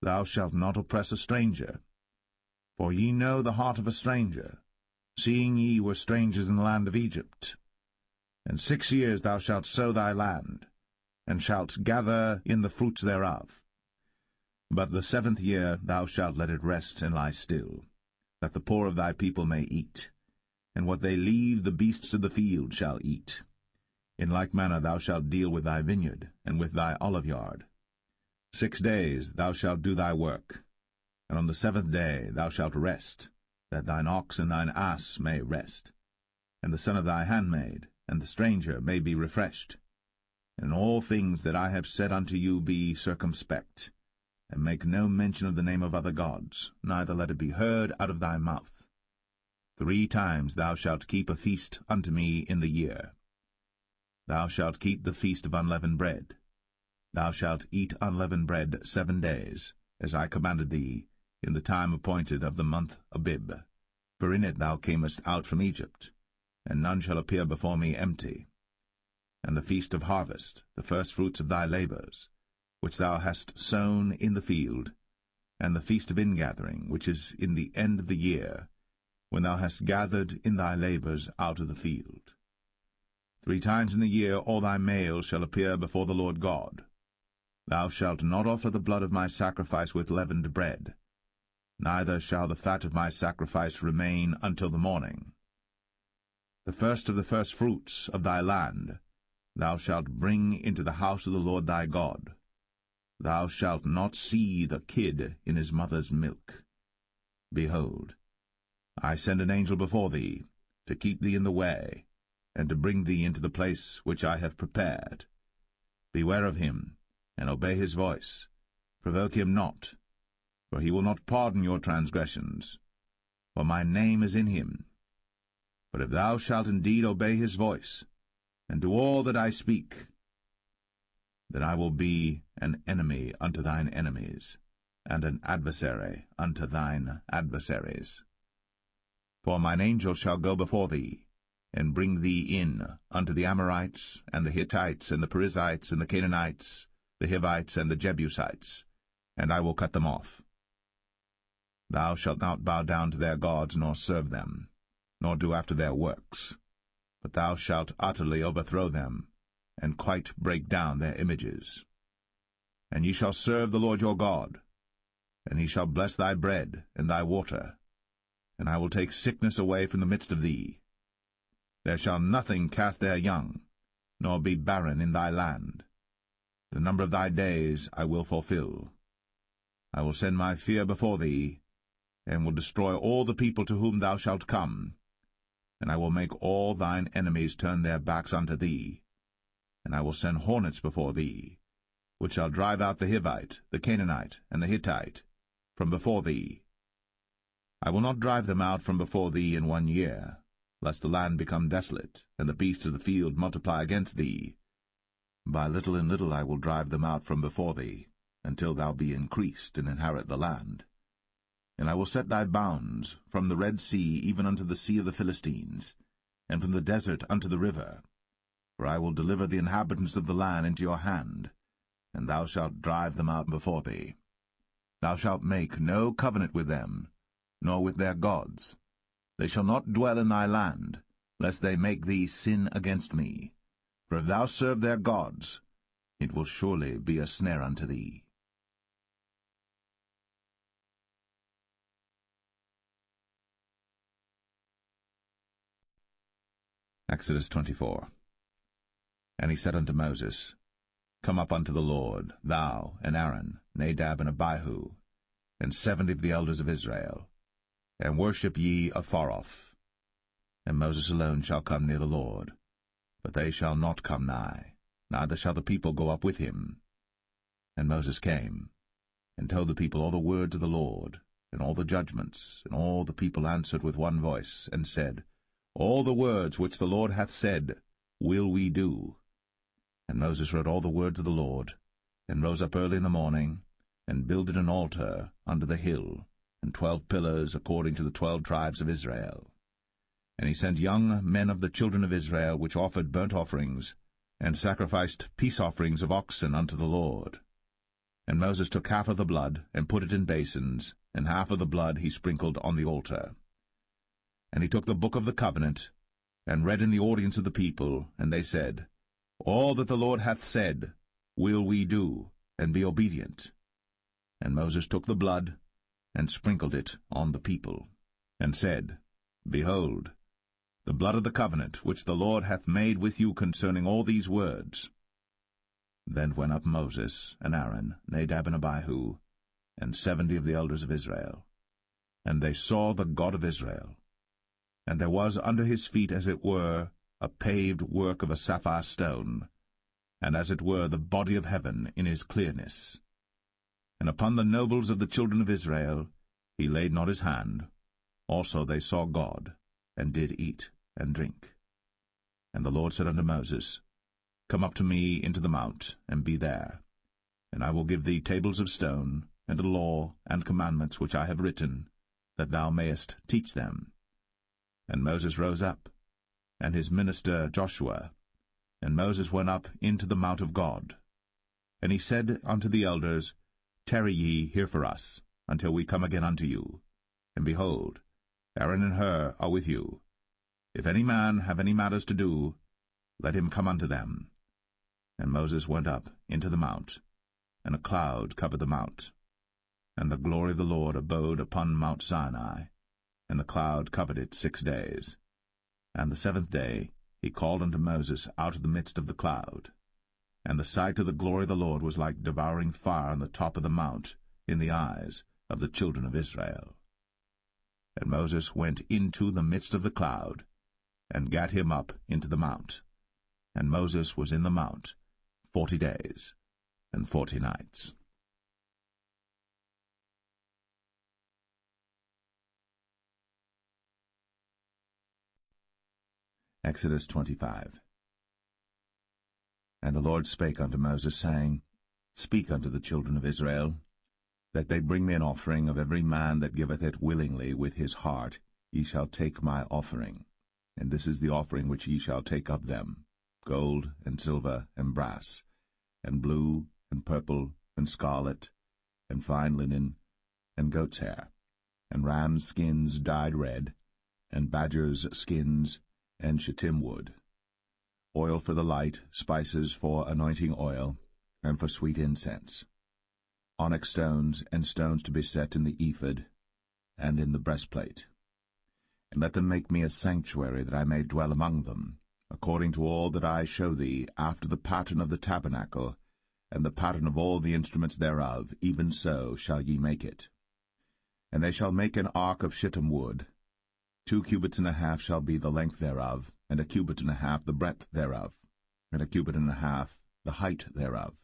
thou shalt not oppress a stranger. For ye know the heart of a stranger, seeing ye were strangers in the land of Egypt. And 6 years thou shalt sow thy land, and shalt gather in the fruits thereof. But the 7th year thou shalt let it rest and lie still, that the poor of thy people may eat, and what they leave the beasts of the field shall eat. In like manner thou shalt deal with thy vineyard, and with thy oliveyard. 6 days thou shalt do thy work, and on the 7th day thou shalt rest, that thine ox and thine ass may rest, and the son of thy handmaid, and the stranger may be refreshed. And in all things that I have said unto you be circumspect, and make no mention of the name of other gods, neither let it be heard out of thy mouth. 3 times thou shalt keep a feast unto me in the year. Thou shalt keep the feast of unleavened bread. Thou shalt eat unleavened bread 7 days, as I commanded thee, in the time appointed of the month Abib. For in it thou camest out from Egypt, and none shall appear before me empty. And the feast of harvest, the firstfruits of thy labours, which thou hast sown in the field, and the feast of ingathering, which is in the end of the year, when thou hast gathered in thy labours out of the field. 3 times in the year all thy males shall appear before the Lord God. Thou shalt not offer the blood of my sacrifice with leavened bread, neither shall the fat of my sacrifice remain until the morning. The first of the firstfruits of thy land thou shalt bring into the house of the Lord thy God. Thou shalt not see the kid in his mother's milk. Behold, I send an angel before thee, to keep thee in the way, and to bring thee into the place which I have prepared. Beware of him, and obey his voice. Provoke him not, for he will not pardon your transgressions, for my name is in him. But if thou shalt indeed obey his voice, and do all that I speak, then I will be an enemy unto thine enemies, and an adversary unto thine adversaries. For mine angel shall go before thee, and bring thee in unto the Amorites, and the Hittites, and the Perizzites, and the Canaanites, the Hivites, and the Jebusites, and I will cut them off. Thou shalt not bow down to their gods, nor serve them, nor do after their works, but thou shalt utterly overthrow them, and quite break down their images. And ye shall serve the Lord your God, and he shall bless thy bread and thy water, and I will take sickness away from the midst of thee. There shall nothing cast their young, nor be barren in thy land. The number of thy days I will fulfill. I will send my fear before thee, and will destroy all the people to whom thou shalt come. And I will make all thine enemies turn their backs unto thee. And I will send hornets before thee, which shall drive out the Hivite, the Canaanite, and the Hittite from before thee. I will not drive them out from before thee in 1 year, lest the land become desolate, and the beasts of the field multiply against thee. By little and little I will drive them out from before thee, until thou be increased and inherit the land. And I will set thy bounds from the Red Sea even unto the sea of the Philistines, and from the desert unto the river. For I will deliver the inhabitants of the land into your hand, and thou shalt drive them out before thee. Thou shalt make no covenant with them, nor with their gods. They shall not dwell in thy land, lest they make thee sin against me. For if thou serve their gods, it will surely be a snare unto thee. Exodus 24. And he said unto Moses, Come up unto the Lord, thou, and Aaron, Nadab, and Abihu, and 70 of the elders of Israel, and worship ye afar off. And Moses alone shall come near the Lord, but they shall not come nigh, neither shall the people go up with him. And Moses came, and told the people all the words of the Lord, and all the judgments, and all the people answered with one voice, and said, All the words which the Lord hath said will we do. And Moses wrote all the words of the Lord, and rose up early in the morning, and builded an altar under the hill, and 12 pillars according to the 12 tribes of Israel. And he sent young men of the children of Israel, which offered burnt offerings, and sacrificed peace offerings of oxen unto the Lord. And Moses took half of the blood, and put it in basins, and half of the blood he sprinkled on the altar. And he took the book of the covenant, and read in the audience of the people, and they said, All that the Lord hath said will we do, and be obedient. And Moses took the blood, and sprinkled it on the people, and said, Behold, the blood of the covenant which the Lord hath made with you concerning all these words. Then went up Moses, and Aaron, Nadab, and Abihu, and 70 of the elders of Israel. And they saw the God of Israel. And there was under his feet, as it were, a paved work of a sapphire stone, and as it were the body of heaven in his clearness. And upon the nobles of the children of Israel he laid not his hand. Also they saw God, and did eat and drink. And the Lord said unto Moses, Come up to me into the mount, and be there. And I will give thee tables of stone, and a law and commandments which I have written, that thou mayest teach them. And Moses rose up, and his minister Joshua, and Moses went up into the mount of God. And he said unto the elders, Tarry ye here for us, until we come again unto you. And behold, Aaron and Hur are with you. If any man have any matters to do, let him come unto them. And Moses went up into the mount, and a cloud covered the mount. And the glory of the Lord abode upon Mount Sinai, and the cloud covered it 6 days. And the 7th day he called unto Moses out of the midst of the cloud. And the sight of the glory of the Lord was like devouring fire on the top of the mount in the eyes of the children of Israel. And Moses went into the midst of the cloud, and gat him up into the mount. And Moses was in the mount 40 days and 40 nights. Exodus 25. And the Lord spake unto Moses, saying, Speak unto the children of Israel, that they bring me an offering of every man that giveth it willingly with his heart. Ye shall take my offering. And this is the offering which ye shall take of them, gold, and silver, and brass, and blue, and purple, and scarlet, and fine linen, and goat's hair, and rams' skins dyed red, and badgers' skins, and shittim wood, oil for the light, spices for anointing oil, and for sweet incense, onyx stones, and stones to be set in the ephod, and in the breastplate. And let them make me a sanctuary, that I may dwell among them, according to all that I show thee, after the pattern of the tabernacle, and the pattern of all the instruments thereof, even so shall ye make it. And they shall make an ark of shittim wood. 2 cubits and a half shall be the length thereof, and a cubit and a half the breadth thereof, and a cubit and a half the height thereof.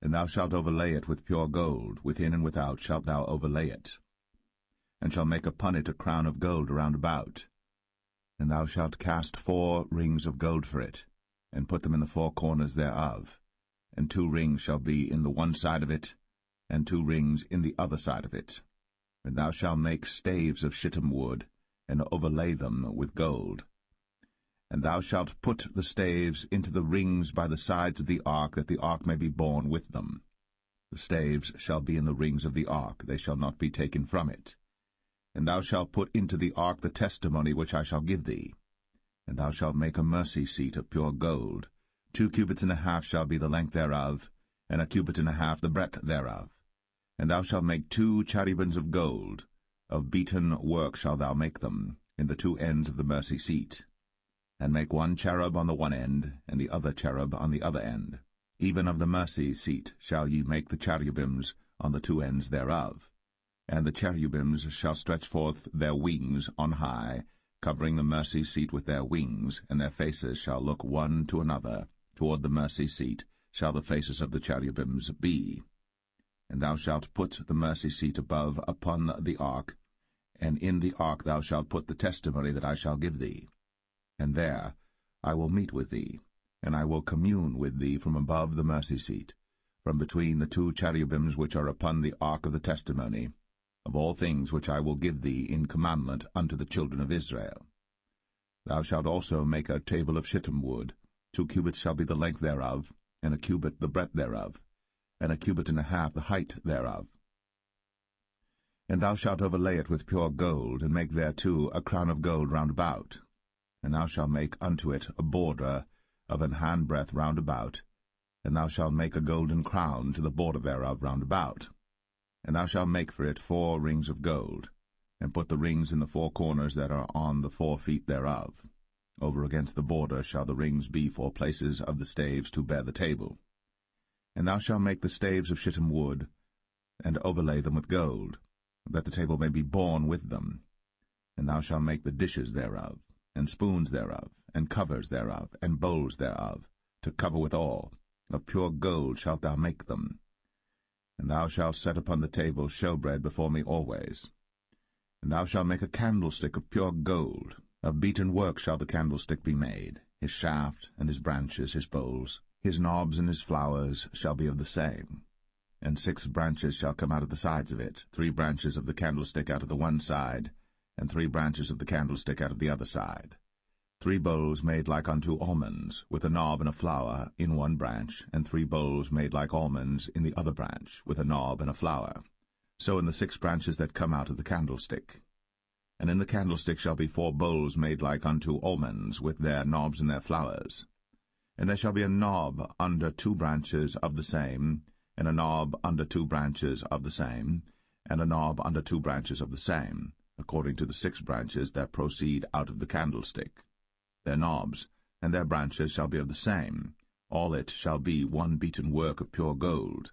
And thou shalt overlay it with pure gold, within and without shalt thou overlay it, and shalt make upon it a crown of gold round about. And thou shalt cast 4 rings of gold for it, and put them in the 4 corners thereof, and 2 rings shall be in the one side of it, and 2 rings in the other side of it. And thou shalt make staves of shittim wood, and overlay them with gold. And thou shalt put the staves into the rings by the sides of the ark, that the ark may be borne with them. The staves shall be in the rings of the ark, they shall not be taken from it. And thou shalt put into the ark the testimony which I shall give thee. And thou shalt make a mercy seat of pure gold. 2 cubits and a half shall be the length thereof, and a cubit and a half the breadth thereof. And thou shalt make 2 cherubims of gold. Of beaten work shalt thou make them, in the 2 ends of the mercy seat. And make 1 cherub on the one end, and the other cherub on the other end. Even of the mercy seat shall ye make the cherubims on the 2 ends thereof. And the cherubims shall stretch forth their wings on high, covering the mercy seat with their wings, and their faces shall look one to another. Toward the mercy seat shall the faces of the cherubims be. And thou shalt put the mercy seat above upon the ark, and in the ark thou shalt put the testimony that I shall give thee. And there I will meet with thee, and I will commune with thee from above the mercy seat, from between the 2 cherubims which are upon the ark of the testimony, of all things which I will give thee in commandment unto the children of Israel. Thou shalt also make a table of shittim wood. 2 cubits shall be the length thereof, and a cubit the breadth thereof, and a cubit and a half the height thereof. And thou shalt overlay it with pure gold, and make thereto a crown of gold round about. And thou shalt make unto it a border of an handbreadth round about, and thou shalt make a golden crown to the border thereof round about. And thou shalt make for it 4 rings of gold, and put the rings in the 4 corners that are on the 4 feet thereof. Over against the border shall the rings be for places of the staves to bear the table. And thou shalt make the staves of shittim wood, and overlay them with gold, that the table may be borne with them. And thou shalt make the dishes thereof, and spoons thereof, and covers thereof, and bowls thereof, to cover withal. Of pure gold shalt thou make them. And thou shalt set upon the table showbread before me always. And thou shalt make a candlestick of pure gold. Of beaten work shall the candlestick be made. His shaft, and his branches, his bowls, his knobs and his flowers shall be of the same. And 6 branches shall come out of the sides of it, 3 branches of the candlestick out of the one side, and 3 branches of the candlestick out of the other side. 3 bowls made like unto almonds, with a knob and a flower in one branch, and 3 bowls made like almonds in the other branch, with a knob and a flower. So in the 6 branches that come out of the candlestick. And in the candlestick shall be 4 bowls made like unto almonds, with their knobs and their flowers. And there shall be a knob under 2 branches of the same, and a knob under 2 branches of the same, and a knob under 2 branches of the same, according to the 6 branches that proceed out of the candlestick. Their knobs and their branches shall be of the same. All it shall be one beaten work of pure gold.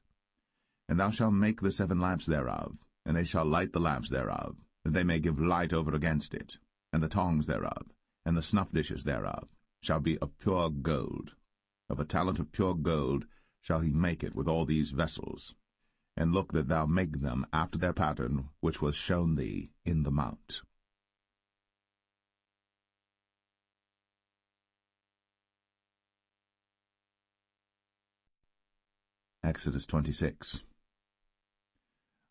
And thou shalt make the 7 lamps thereof, and they shall light the lamps thereof, that they may give light over against it. And the tongs thereof, and the snuff dishes thereof, shall be of pure gold. Of a talent of pure gold shall he make it with all these vessels. And look that thou make them after their pattern, which was shown thee in the mount. Exodus 26.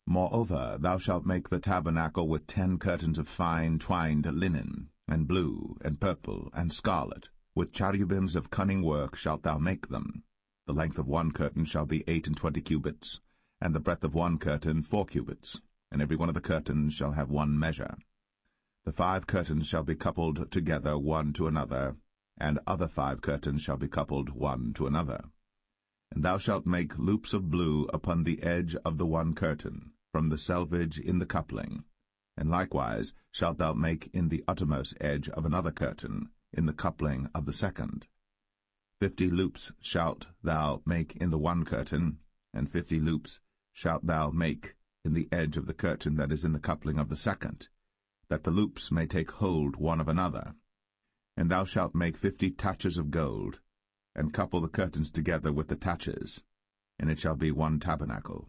Moreover, thou shalt make the tabernacle with 10 curtains of fine twined linen, and blue, and purple, and scarlet. With cherubims of cunning work shalt thou make them. The length of 1 curtain shall be 28 cubits, and the breadth of 1 curtain 4 cubits, and every one of the curtains shall have 1 measure. The 5 curtains shall be coupled together one to another, and other 5 curtains shall be coupled one to another. And thou shalt make loops of blue upon the edge of the 1 curtain, from the selvage in the coupling. And likewise shalt thou make in the uttermost edge of another curtain, in the coupling of the 2nd. 50 loops shalt thou make in the one curtain, and 50 loops shalt thou make in the edge of the curtain that is in the coupling of the second, that the loops may take hold one of another. And thou shalt make 50 taches of gold, and couple the curtains together with the taches, and it shall be one tabernacle.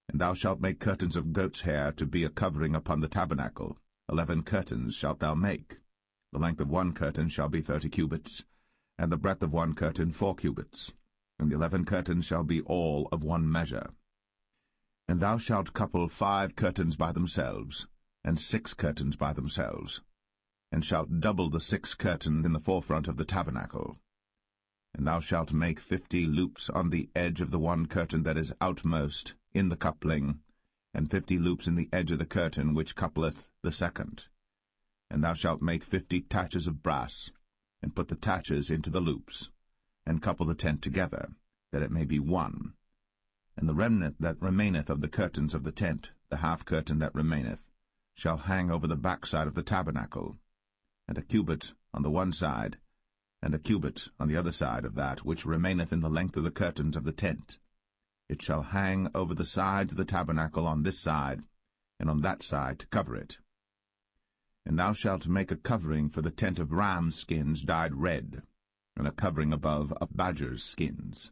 And thou shalt make curtains of goat's hair to be a covering upon the tabernacle. 11 curtains shalt thou make. The length of one curtain shall be 30 cubits, and the breadth of one curtain 4 cubits. And the 11 curtains shall be all of one measure. And thou shalt couple 5 curtains by themselves, and 6 curtains by themselves, and shalt double the 6 curtain in the forefront of the tabernacle. And thou shalt make 50 loops on the edge of the one curtain that is outmost in the coupling, and 50 loops in the edge of the curtain which coupleth the second. And thou shalt make 50 taches of brass, and put the taches into the loops, and couple the tent together, that it may be one. And the remnant that remaineth of the curtains of the tent, the half curtain that remaineth, shall hang over the backside of the tabernacle, and a cubit on the one side, and a cubit on the other side of that which remaineth in the length of the curtains of the tent. It shall hang over the sides of the tabernacle on this side, and on that side to cover it. And thou shalt make a covering for the tent of ram's skins dyed red, and a covering above of badger's skins.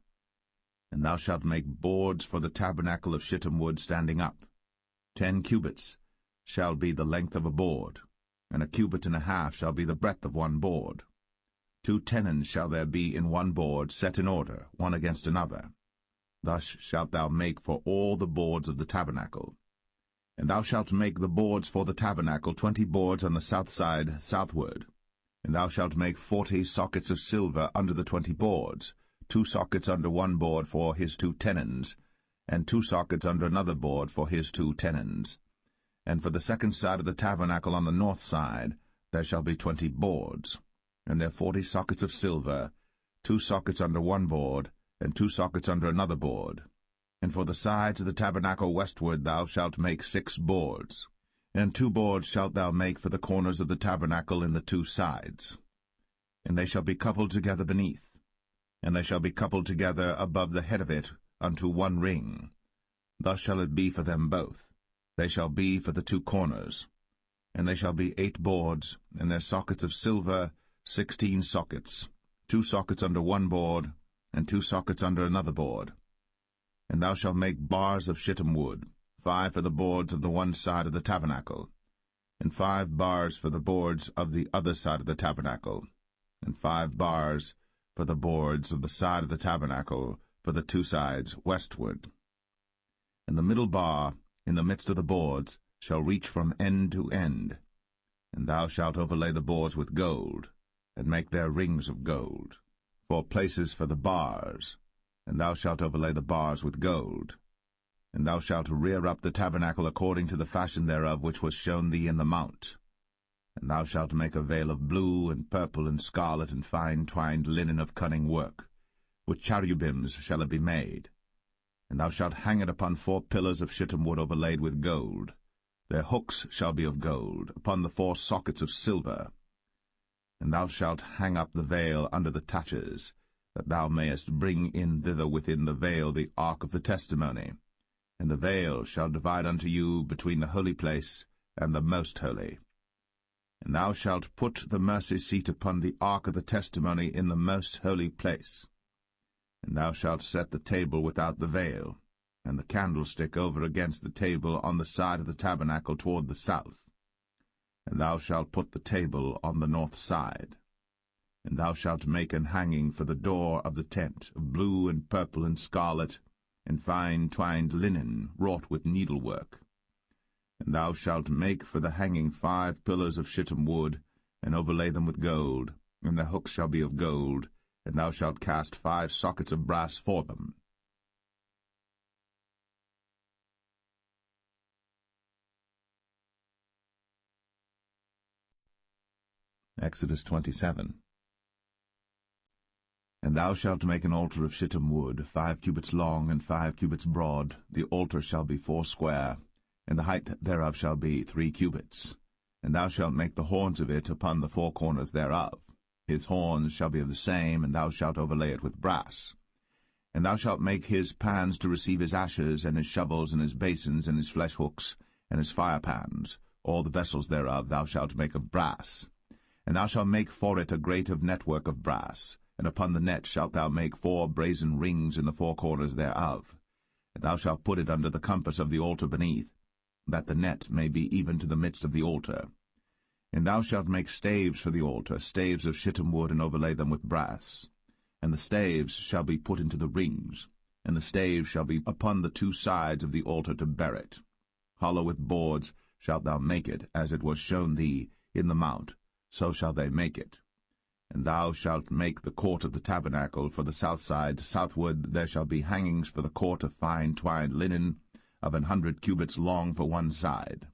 And thou shalt make boards for the tabernacle of shittim wood standing up. 10 cubits shall be the length of a board, and a cubit and a half shall be the breadth of one board. 2 tenons shall there be in one board, set in order, one against another. Thus shalt thou make for all the boards of the tabernacle. And thou shalt make the boards for the tabernacle 20 boards on the south side southward. And thou shalt make 40 sockets of silver under the 20 boards, 2 sockets under one board for his 2 tenons, and 2 sockets under another board for his 2 tenons. And for the second side of the tabernacle on the north side there shall be 20 boards, and there 40 sockets of silver, 2 sockets under one board, and 2 sockets under another board. And for the sides of the tabernacle westward thou shalt make 6 boards. And 2 boards shalt thou make for the corners of the tabernacle in the 2 sides. And they shall be coupled together beneath, and they shall be coupled together above the head of it unto one ring. Thus shall it be for them both. They shall be for the 2 corners. And they shall be 8 boards, and their sockets of silver 16 sockets, 2 sockets under one board, and 2 sockets under another board. And thou shalt make bars of shittim wood, 5 for the boards of the one side of the tabernacle, and 5 bars for the boards of the other side of the tabernacle, and 5 bars for the boards of the side of the tabernacle for the 2 sides westward. And the middle bar in the midst of the boards shall reach from end to end. And thou shalt overlay the boards with gold, and make their rings of gold, for places for the bars, and thou shalt overlay the bars with gold. And thou shalt rear up the tabernacle according to the fashion thereof which was shown thee in the mount. And thou shalt make a veil of blue, and purple, and scarlet, and fine twined linen of cunning work. With cherubims shall it be made. And thou shalt hang it upon 4 pillars of shittim wood overlaid with gold. Their hooks shall be of gold, upon the 4 sockets of silver. And thou shalt hang up the veil under the taches, that thou mayest bring in thither within the veil the ark of the testimony. And the veil shall divide unto you between the holy place and the most holy. And thou shalt put the mercy seat upon the ark of the testimony in the most holy place. And thou shalt set the table without the veil, and the candlestick over against the table on the side of the tabernacle toward the south. And thou shalt put the table on the north side. And thou shalt make an hanging for the door of the tent, of blue and purple and scarlet, and fine twined linen wrought with needlework. And thou shalt make for the hanging 5 pillars of shittim wood, and overlay them with gold, and the hooks shall be of gold, and thou shalt cast 5 sockets of brass for them. Exodus 27. And thou shalt make an altar of shittim wood, 5 cubits long and 5 cubits broad. The altar shall be 4 square, and the height thereof shall be 3 cubits. And thou shalt make the horns of it upon the 4 corners thereof. His horns shall be of the same, and thou shalt overlay it with brass. And thou shalt make his pans to receive his ashes, and his shovels, and his basins, and his flesh hooks, and his firepans. All the vessels thereof thou shalt make of brass. And thou shalt make for it a grate of network of brass, and upon the net shalt thou make 4 brazen rings in the 4 corners thereof. And thou shalt put it under the compass of the altar beneath, that the net may be even to the midst of the altar. And thou shalt make staves for the altar, staves of shittim wood, and overlay them with brass. And the staves shall be put into the rings, and the staves shall be upon the 2 sides of the altar to bear it. Hollow with boards shalt thou make it, as it was shown thee in the mount, so shall they make it. And thou shalt make the court of the tabernacle for the south side. Southward there shall be hangings for the court of fine twined linen, of 100 cubits long for one side.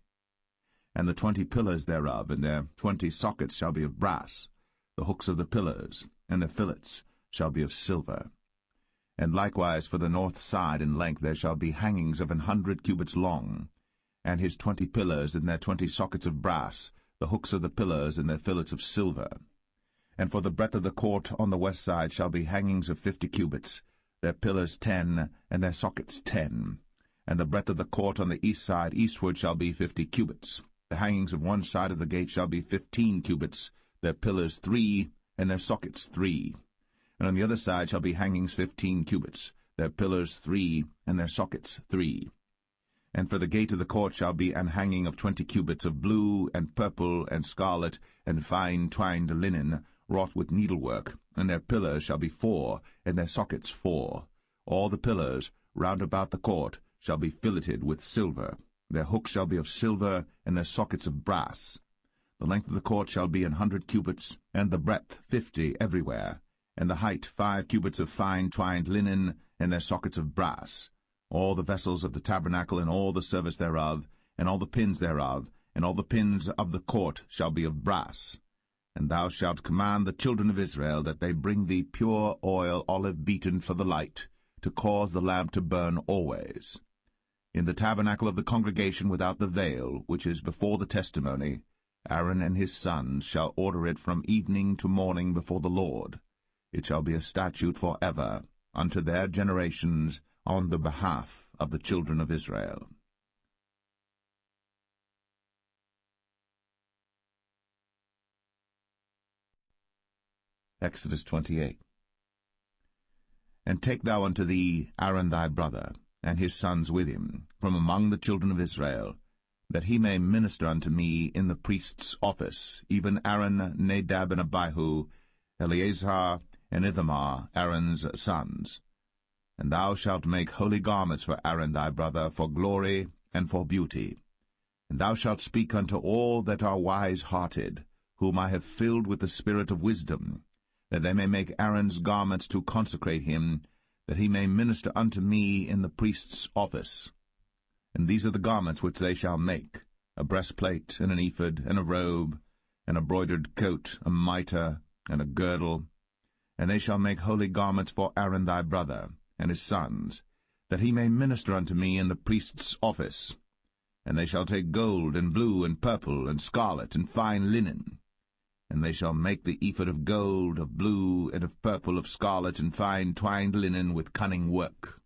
And the 20 pillars thereof, and their 20 sockets shall be of brass. The hooks of the pillars, and the fillets, shall be of silver. And likewise for the north side in length there shall be hangings of 100 cubits long, and his 20 pillars, and their 20 sockets of brass, the hooks of the pillars, and their fillets of silver. And for the breadth of the court on the west side shall be hangings of 50 cubits, their pillars 10, and their sockets 10. And the breadth of the court on the east side eastward shall be 50 cubits. The hangings of one side of the gate shall be 15 cubits, their pillars 3, and their sockets 3. And on the other side shall be hangings 15 cubits, their pillars 3, and their sockets 3. And for the gate of the court shall be an hanging of 20 cubits of blue, and purple, and scarlet, and fine twined linen, wrought with needlework, and their pillars shall be 4, and their sockets 4. All the pillars round about the court shall be filleted with silver. Their hooks shall be of silver, and their sockets of brass. The length of the court shall be 100 cubits, and the breadth 50 everywhere, and the height 5 cubits of fine twined linen, and their sockets of brass. All the vessels of the tabernacle, and all the service thereof, and all the pins thereof, and all the pins of the court shall be of brass. And thou shalt command the children of Israel that they bring thee pure oil, olive beaten for the light, to cause the lamp to burn always. In the tabernacle of the congregation without the veil, which is before the testimony, Aaron and his sons shall order it from evening to morning before the Lord. It shall be a statute for ever, unto their generations, on the behalf of the children of Israel. Exodus 28. And take thou unto thee Aaron thy brother, and his sons with him, from among the children of Israel, that he may minister unto me in the priest's office, even Aaron, Nadab, and Abihu, Eleazar, and Ithamar, Aaron's sons. And thou shalt make holy garments for Aaron thy brother, for glory and for beauty. And thou shalt speak unto all that are wise-hearted, whom I have filled with the spirit of wisdom, that they may make Aaron's garments to consecrate him, that he may minister unto me in the priest's office. And these are the garments which they shall make, a breastplate, and an ephod, and a robe, and a broidered coat, a mitre, and a girdle. And they shall make holy garments for Aaron thy brother, and his sons, that he may minister unto me in the priest's office. And they shall take gold, and blue, and purple, and scarlet, and fine linen. And they shall make the ephod of gold, of blue, and of purple, of scarlet, and fine twined linen with cunning work.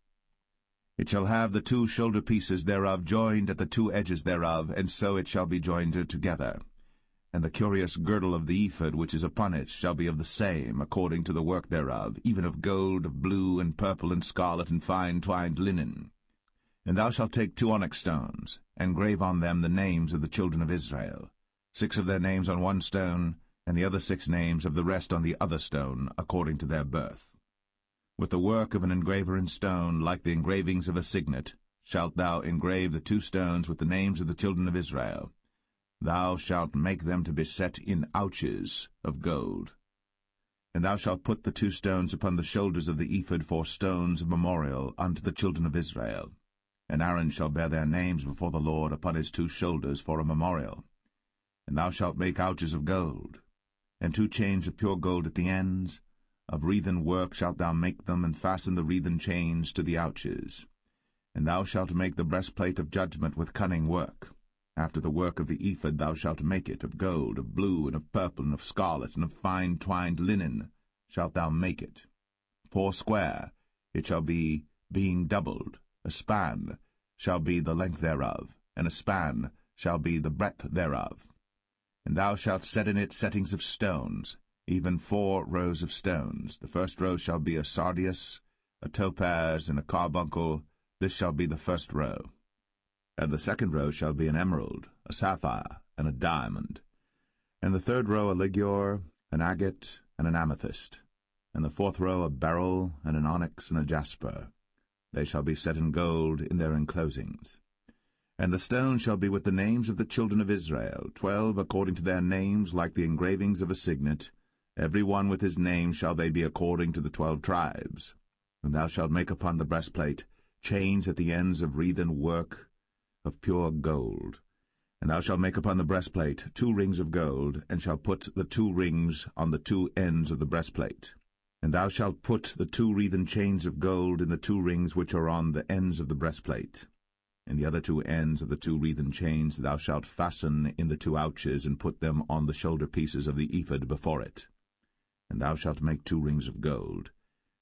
It shall have the 2 shoulder pieces thereof joined at the 2 edges thereof, and so it shall be joined together. And the curious girdle of the ephod which is upon it shall be of the same, according to the work thereof, even of gold, of blue, and purple, and scarlet, and fine twined linen. And thou shalt take 2 onyx stones, and grave on them the names of the children of Israel, 6 of their names on one stone, and the other 6 names of the rest on the other stone, according to their birth. With the work of an engraver in stone, like the engravings of a signet, shalt thou engrave the 2 stones with the names of the children of Israel. Thou shalt make them to be set in ouches of gold. And thou shalt put the 2 stones upon the shoulders of the ephod for stones of memorial unto the children of Israel. And Aaron shall bear their names before the Lord upon his 2 shoulders for a memorial. And thou shalt make ouches of gold, and 2 chains of pure gold at the ends. Of wreathen work shalt thou make them, and fasten the wreathen chains to the ouches. And thou shalt make the breastplate of judgment with cunning work. After the work of the ephod thou shalt make it, of gold, of blue, and of purple, and of scarlet, and of fine twined linen shalt thou make it. 4 it shall be, being doubled. A span shall be the length thereof, and a span shall be the breadth thereof. And thou shalt set in it settings of stones, even 4 rows of stones. The first row shall be a sardius, a topaz, and a carbuncle. This shall be the first row. And the second row shall be an emerald, a sapphire, and a diamond. And the third row a ligure, an agate, and an amethyst. And the fourth row a beryl, and an onyx, and a jasper. They shall be set in gold in their enclosings. And the stones shall be with the names of the children of Israel, 12 according to their names, like the engravings of a signet. Every one with his name shall they be according to the 12 tribes. And thou shalt make upon the breastplate chains at the ends of wreathen work of pure gold. And thou shalt make upon the breastplate 2 rings of gold, and shalt put the 2 rings on the 2 ends of the breastplate. And thou shalt put the 2 wreathen chains of gold in the 2 rings which are on the ends of the breastplate. And the other 2 ends of the 2 wreathen chains thou shalt fasten in the 2 ouches, and put them on the shoulder pieces of the ephod before it. And thou shalt make 2 rings of gold,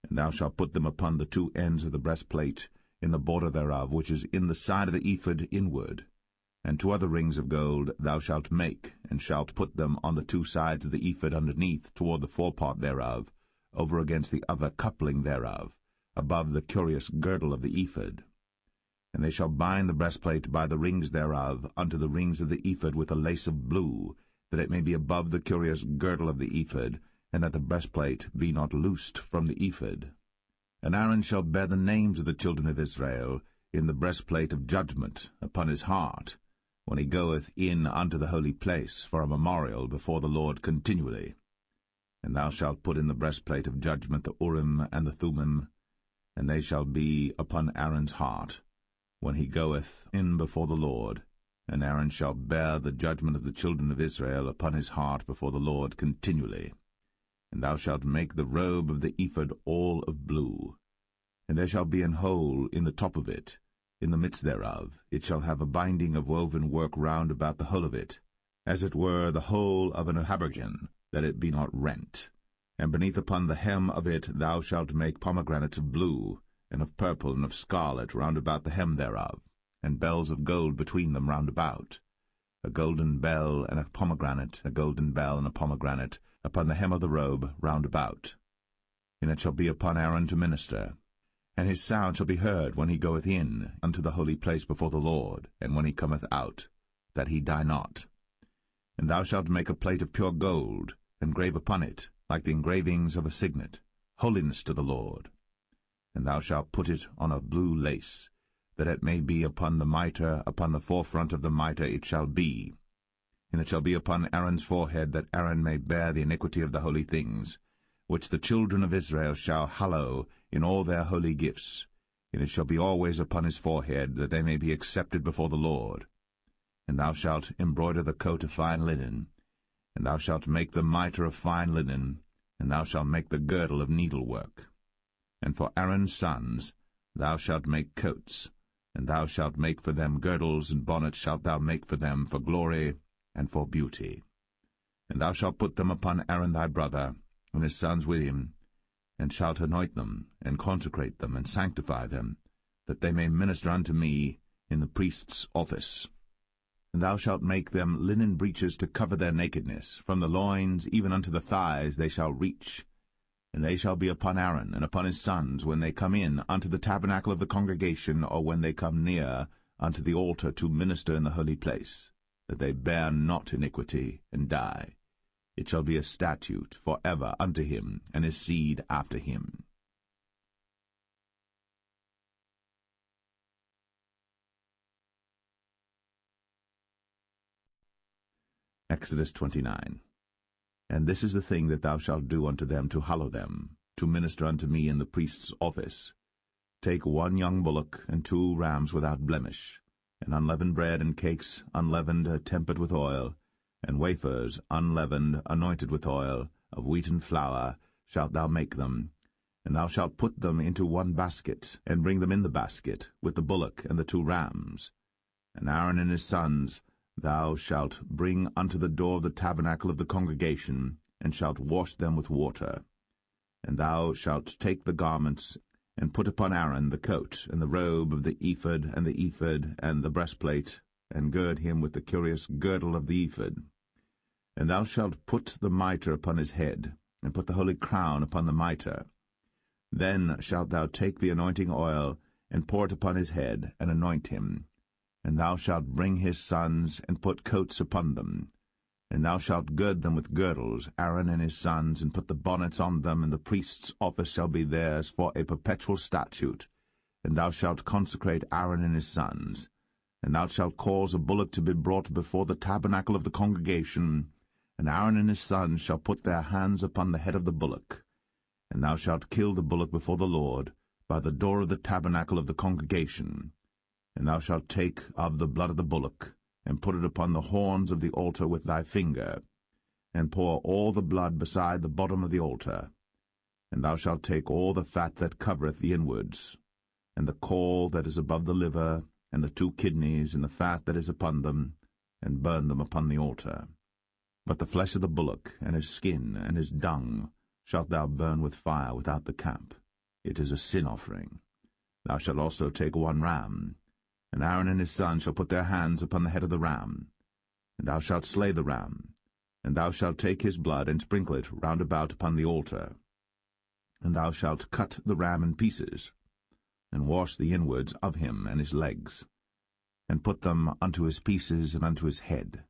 and thou shalt put them upon the 2 ends of the breastplate, in the border thereof, which is in the side of the ephod inward. And 2 other rings of gold thou shalt make, and shalt put them on the 2 sides of the ephod underneath, toward the forepart thereof, over against the other coupling thereof, above the curious girdle of the ephod. And they shall bind the breastplate by the rings thereof unto the rings of the ephod with a lace of blue, that it may be above the curious girdle of the ephod, and that the breastplate be not loosed from the ephod. And Aaron shall bear the names of the children of Israel in the breastplate of judgment upon his heart, when he goeth in unto the holy place for a memorial before the Lord continually. And thou shalt put in the breastplate of judgment the Urim and the Thummim, and they shall be upon Aaron's heart, when he goeth in before the Lord. And Aaron shall bear the judgment of the children of Israel upon his heart before the Lord continually. And thou shalt make the robe of the ephod all of blue. And there shall be an hole in the top of it, in the midst thereof. It shall have a binding of woven work round about the whole of it, as it were the whole of an habergeon, that it be not rent. And beneath upon the hem of it thou shalt make pomegranates of blue, and of purple, and of scarlet round about the hem thereof, and bells of gold between them round about. A golden bell and a pomegranate, a golden bell and a pomegranate, upon the hem of the robe round about. And it shall be upon Aaron to minister. And his sound shall be heard when he goeth in unto the holy place before the Lord, and when he cometh out, that he die not. And thou shalt make a plate of pure gold, and grave upon it, like the engravings of a signet, holiness to the Lord. And thou shalt put it on a blue lace, that it may be upon the mitre, upon the forefront of the mitre it shall be. And it shall be upon Aaron's forehead, that Aaron may bear the iniquity of the holy things, which the children of Israel shall hallow in all their holy gifts. And it shall be always upon his forehead, that they may be accepted before the Lord. And thou shalt embroider the coat of fine linen, and thou shalt make the mitre of fine linen, and thou shalt make the girdle of needlework. And for Aaron's sons thou shalt make coats, and thou shalt make for them girdles, and bonnets shalt thou make for them for glory and for beauty. And thou shalt put them upon Aaron thy brother, and his sons with him, and shalt anoint them, and consecrate them, and sanctify them, that they may minister unto me in the priest's office. And thou shalt make them linen breeches to cover their nakedness, from the loins even unto the thighs they shall reach. And they shall be upon Aaron and upon his sons when they come in unto the tabernacle of the congregation, or when they come near unto the altar to minister in the holy place, that they bear not iniquity, and die. It shall be a statute for ever unto him, and his seed after him. Exodus 29. And this is the thing that thou shalt do unto them to hallow them, to minister unto me in the priest's office. Take 1 young bullock, and 2 rams without blemish, and unleavened bread and cakes unleavened tempered with oil, and wafers unleavened anointed with oil, of wheaten flour shalt thou make them. And thou shalt put them into 1 basket, and bring them in the basket, with the bullock and the 2 rams. And Aaron and his sons thou shalt bring unto the door of the tabernacle of the congregation, and shalt wash them with water. And thou shalt take the garments, and put upon Aaron the coat, and the robe of the ephod, and the breastplate, and gird him with the curious girdle of the ephod. And thou shalt put the mitre upon his head, and put the holy crown upon the mitre. Then shalt thou take the anointing oil, and pour it upon his head, and anoint him. And thou shalt bring his sons, and put coats upon them. And thou shalt gird them with girdles, Aaron and his sons, and put the bonnets on them, and the priest's office shall be theirs for a perpetual statute. And thou shalt consecrate Aaron and his sons. And thou shalt cause a bullock to be brought before the tabernacle of the congregation, and Aaron and his sons shall put their hands upon the head of the bullock. And thou shalt kill the bullock before the Lord, by the door of the tabernacle of the congregation. And thou shalt take of the blood of the bullock, and put it upon the horns of the altar with thy finger, and pour all the blood beside the bottom of the altar. And thou shalt take all the fat that covereth the inwards, and the caul that is above the liver, and the 2 kidneys, and the fat that is upon them, and burn them upon the altar. But the flesh of the bullock, and his skin, and his dung, shalt thou burn with fire without the camp. It is a sin offering. Thou shalt also take 1 ram, and Aaron and his sons shall put their hands upon the head of the ram. And thou shalt slay the ram, and thou shalt take his blood, and sprinkle it round about upon the altar. And thou shalt cut the ram in pieces, and wash the inwards of him and his legs, and put them unto his pieces and unto his head.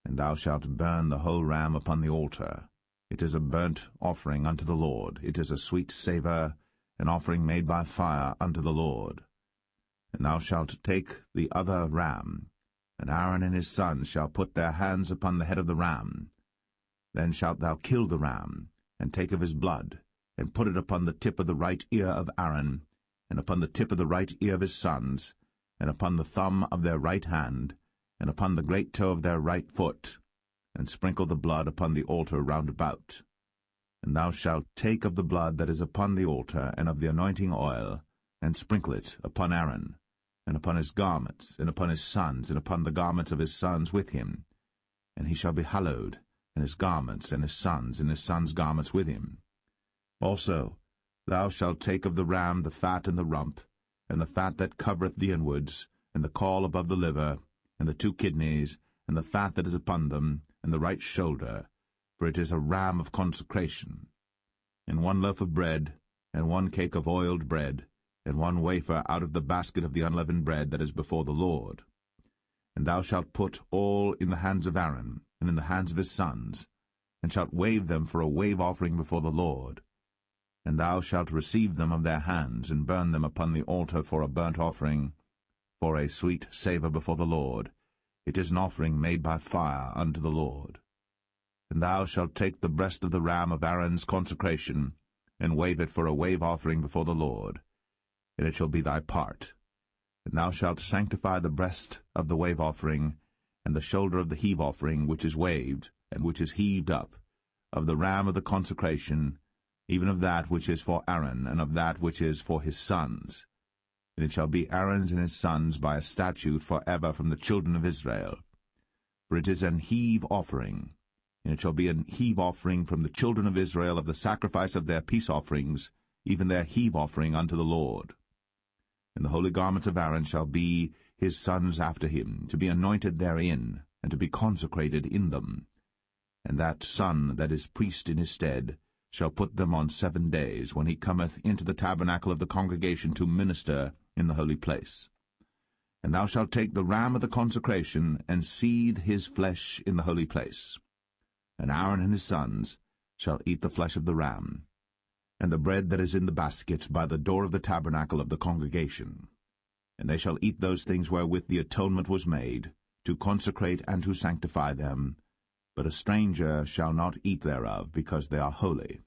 And thou shalt burn the whole ram upon the altar. It is a burnt offering unto the Lord. It is a sweet savour, an offering made by fire unto the Lord. And thou shalt take the other ram, and Aaron and his sons shall put their hands upon the head of the ram. Then shalt thou kill the ram, and take of his blood, and put it upon the tip of the right ear of Aaron, and upon the tip of the right ear of his sons, and upon the thumb of their right hand, and upon the great toe of their right foot, and sprinkle the blood upon the altar round about. And thou shalt take of the blood that is upon the altar, and of the anointing oil, and sprinkle it upon Aaron, and upon his garments, and upon his sons, and upon the garments of his sons with him. And he shall be hallowed, and his garments, and his sons' garments with him. Also thou shalt take of the ram the fat and the rump, and the fat that covereth the inwards, and the caul above the liver, and the 2 kidneys, and the fat that is upon them, and the right shoulder, for it is a ram of consecration. And 1 loaf of bread, and 1 cake of oiled bread, and 1 wafer out of the basket of the unleavened bread that is before the Lord. And thou shalt put all in the hands of Aaron, and in the hands of his sons, and shalt wave them for a wave offering before the Lord. And thou shalt receive them of their hands, and burn them upon the altar for a burnt offering, for a sweet savour before the Lord. It is an offering made by fire unto the Lord. And thou shalt take the breast of the ram of Aaron's consecration, and wave it for a wave offering before the Lord, and it shall be thy part. And thou shalt sanctify the breast of the wave offering, and the shoulder of the heave offering, which is waved, and which is heaved up, of the ram of the consecration, even of that which is for Aaron, and of that which is for his sons. And it shall be Aaron's and his sons by a statute for ever from the children of Israel. For it is an heave offering, and it shall be an heave offering from the children of Israel of the sacrifice of their peace offerings, even their heave offering unto the Lord. And the holy garments of Aaron shall be his sons after him, to be anointed therein, and to be consecrated in them. And that son that is priest in his stead shall put them on 7 days, when he cometh into the tabernacle of the congregation to minister in the holy place. And thou shalt take the ram of the consecration, and seethe his flesh in the holy place. And Aaron and his sons shall eat the flesh of the ram, and the bread that is in the basket by the door of the tabernacle of the congregation. And they shall eat those things wherewith the atonement was made, to consecrate and to sanctify them, but a stranger shall not eat thereof, because they are holy.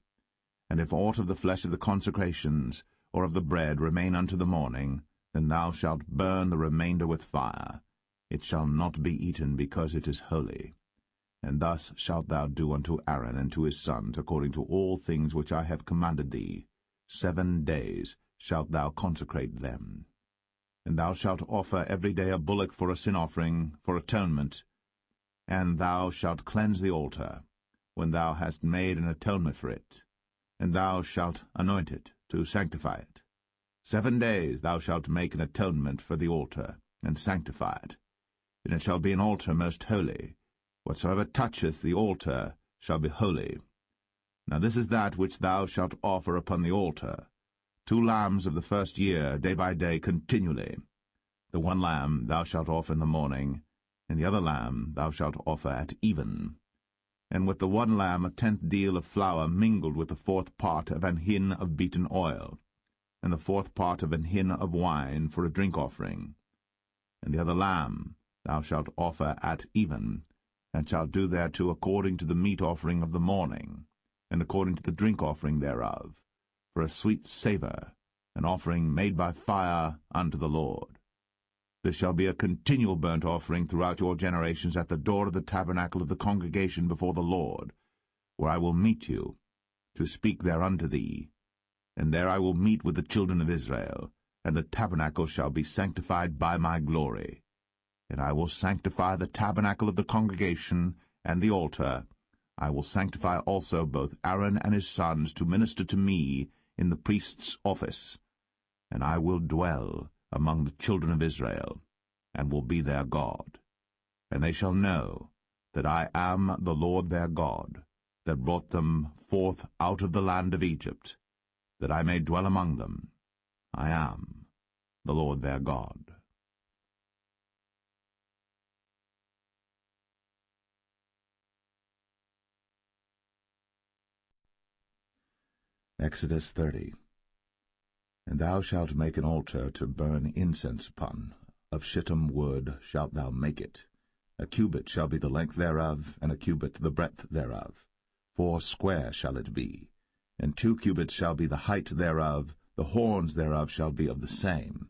And if aught of the flesh of the consecrations, or of the bread, remain unto the morning, then thou shalt burn the remainder with fire. It shall not be eaten, because it is holy. And thus shalt thou do unto Aaron and to his sons, according to all things which I have commanded thee. 7 days shalt thou consecrate them. And thou shalt offer every day a bullock for a sin offering, for atonement, and thou shalt cleanse the altar, when thou hast made an atonement for it, and thou shalt anoint it, to sanctify it. 7 days thou shalt make an atonement for the altar, and sanctify it. And it shall be an altar most holy. Whatsoever toucheth the altar shall be holy. Now this is that which thou shalt offer upon the altar: 2 lambs of the first year, day by day, continually. The one lamb thou shalt offer in the morning, and the other lamb thou shalt offer at even. And with the one lamb a 10th deal of flour mingled with the 4th part of an hin of beaten oil, and the 4th part of an hin of wine for a drink offering. And the other lamb thou shalt offer at even, and shalt do thereto according to the meat offering of the morning, and according to the drink offering thereof, for a sweet savour, an offering made by fire unto the Lord. This shall be a continual burnt offering throughout your generations at the door of the tabernacle of the congregation before the Lord, where I will meet you, to speak there unto thee. And there I will meet with the children of Israel, and the tabernacle shall be sanctified by my glory. And I will sanctify the tabernacle of the congregation and the altar. I will sanctify also both Aaron and his sons to minister to me in the priest's office. And I will dwell among the children of Israel, and will be their God. And they shall know that I am the Lord their God, that brought them forth out of the land of Egypt, that I may dwell among them. I am the Lord their God. Exodus 30. And thou shalt make an altar to burn incense upon. Of shittim wood shalt thou make it. A cubit shall be the length thereof, and a cubit the breadth thereof. 4 square shall it be. And 2 cubits shall be the height thereof. The horns thereof shall be of the same.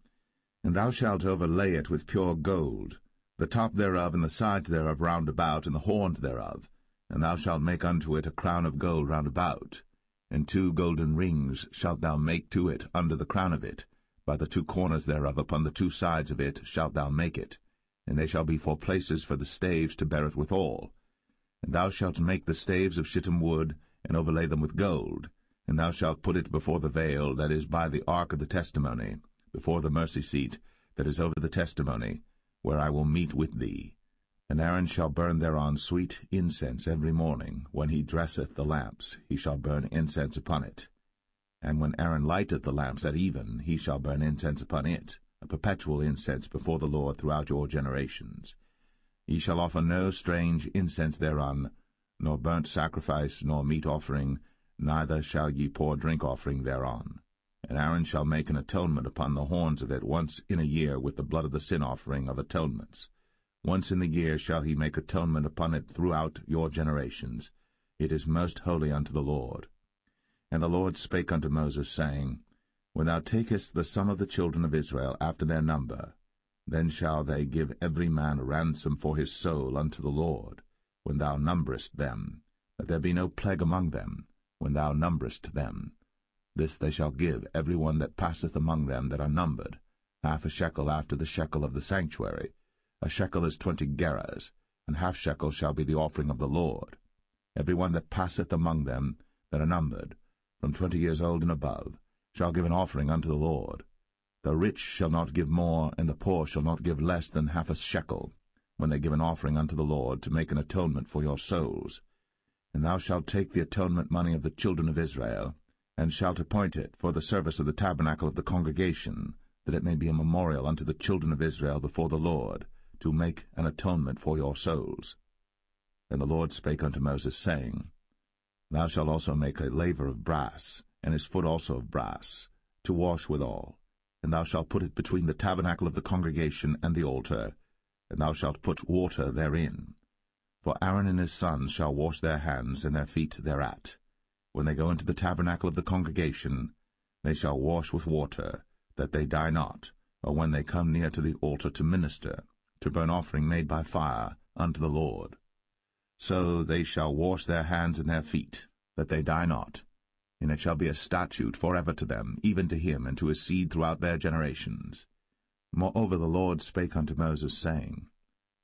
And thou shalt overlay it with pure gold, the top thereof and the sides thereof round about, and the horns thereof. And thou shalt make unto it a crown of gold round about. And 2 golden rings shalt thou make to it under the crown of it. By the 2 corners thereof upon the 2 sides of it shalt thou make it. And they shall be for places for the staves to bear it withal. And thou shalt make the staves of shittim wood, and overlay them with gold. And thou shalt put it before the veil that is by the ark of the testimony, before the mercy seat that is over the testimony, where I will meet with thee. And Aaron shall burn thereon sweet incense every morning. When he dresseth the lamps, he shall burn incense upon it. And when Aaron lighteth the lamps at even, he shall burn incense upon it, a perpetual incense before the Lord throughout your generations. Ye shall offer no strange incense thereon, nor burnt sacrifice, nor meat offering, neither shall ye pour drink offering thereon. And Aaron shall make an atonement upon the horns of it once in a year with the blood of the sin offering of atonements. Once in the year shall he make atonement upon it throughout your generations. It is most holy unto the Lord. And the Lord spake unto Moses, saying, When thou takest the sum of the children of Israel after their number, then shall they give every man a ransom for his soul unto the Lord, when thou numberest them, that there be no plague among them, when thou numberest them. This they shall give every one that passeth among them that are numbered, 1/2 shekel after the shekel of the sanctuary. A shekel is 20 gerahs, and 1/2 shekel shall be the offering of the Lord. Every one that passeth among them that are numbered, from 20 years old and above, shall give an offering unto the Lord. The rich shall not give more, and the poor shall not give less than 1/2 shekel, when they give an offering unto the Lord, to make an atonement for your souls. And thou shalt take the atonement money of the children of Israel, and shalt appoint it for the service of the tabernacle of the congregation, that it may be a memorial unto the children of Israel before the Lord, to make an atonement for your souls. And the Lord spake unto Moses, saying, Thou shalt also make a laver of brass, and his foot also of brass, to wash withal. And thou shalt put it between the tabernacle of the congregation and the altar, and thou shalt put water therein. For Aaron and his sons shall wash their hands and their feet thereat. When they go into the tabernacle of the congregation, they shall wash with water, that they die not, or when they come near to the altar to minister, to burn offering made by fire unto the Lord. So they shall wash their hands and their feet, that they die not. And it shall be a statute forever to them, even to him and to his seed throughout their generations. Moreover the Lord spake unto Moses, saying,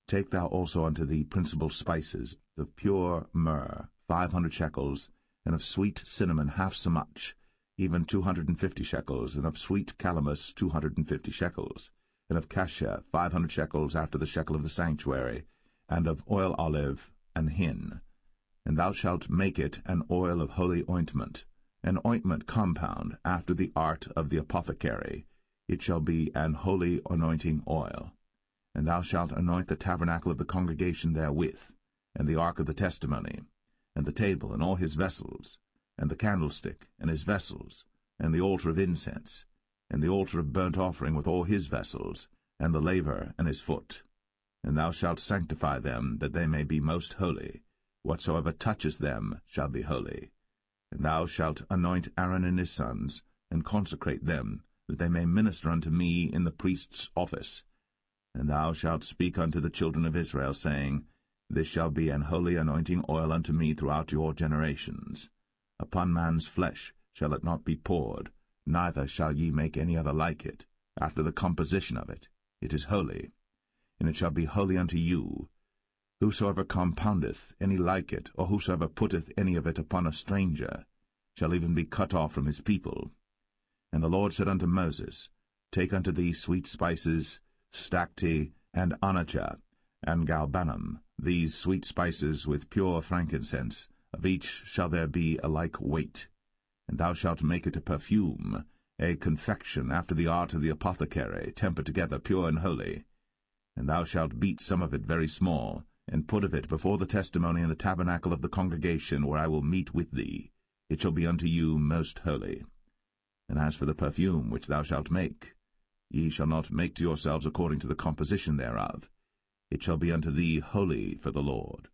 Take thou also unto thee principal spices, of pure myrrh 500 shekels, and of sweet cinnamon half so much, even 250 shekels, and of sweet calamus 250 shekels, and of cassia 500 shekels after the shekel of the sanctuary, and of oil olive and hin. And thou shalt make it an oil of holy ointment, an ointment compound after the art of the apothecary. It shall be an holy anointing oil. And thou shalt anoint the tabernacle of the congregation therewith, and the ark of the testimony, and the table and all his vessels, and the candlestick and his vessels, and the altar of incense, and the altar of burnt offering with all his vessels, and the laver and his foot. And thou shalt sanctify them, that they may be most holy. Whatsoever toucheth them shall be holy. And thou shalt anoint Aaron and his sons, and consecrate them, that they may minister unto me in the priest's office. And thou shalt speak unto the children of Israel, saying, This shall be an holy anointing oil unto me throughout your generations. Upon man's flesh shall it not be poured, neither shall ye make any other like it, after the composition of it. It is holy, and it shall be holy unto you. Whosoever compoundeth any like it, or whosoever putteth any of it upon a stranger, shall even be cut off from his people. And the Lord said unto Moses, Take unto thee sweet spices, stacte, and onycha, and galbanum, these sweet spices with pure frankincense, of each shall there be a like weight. And thou shalt make it a perfume, a confection after the art of the apothecary, tempered together, pure and holy. And thou shalt beat some of it very small, and put of it before the testimony in the tabernacle of the congregation, where I will meet with thee. It shall be unto you most holy. And as for the perfume which thou shalt make, ye shall not make to yourselves according to the composition thereof. It shall be unto thee holy for the Lord.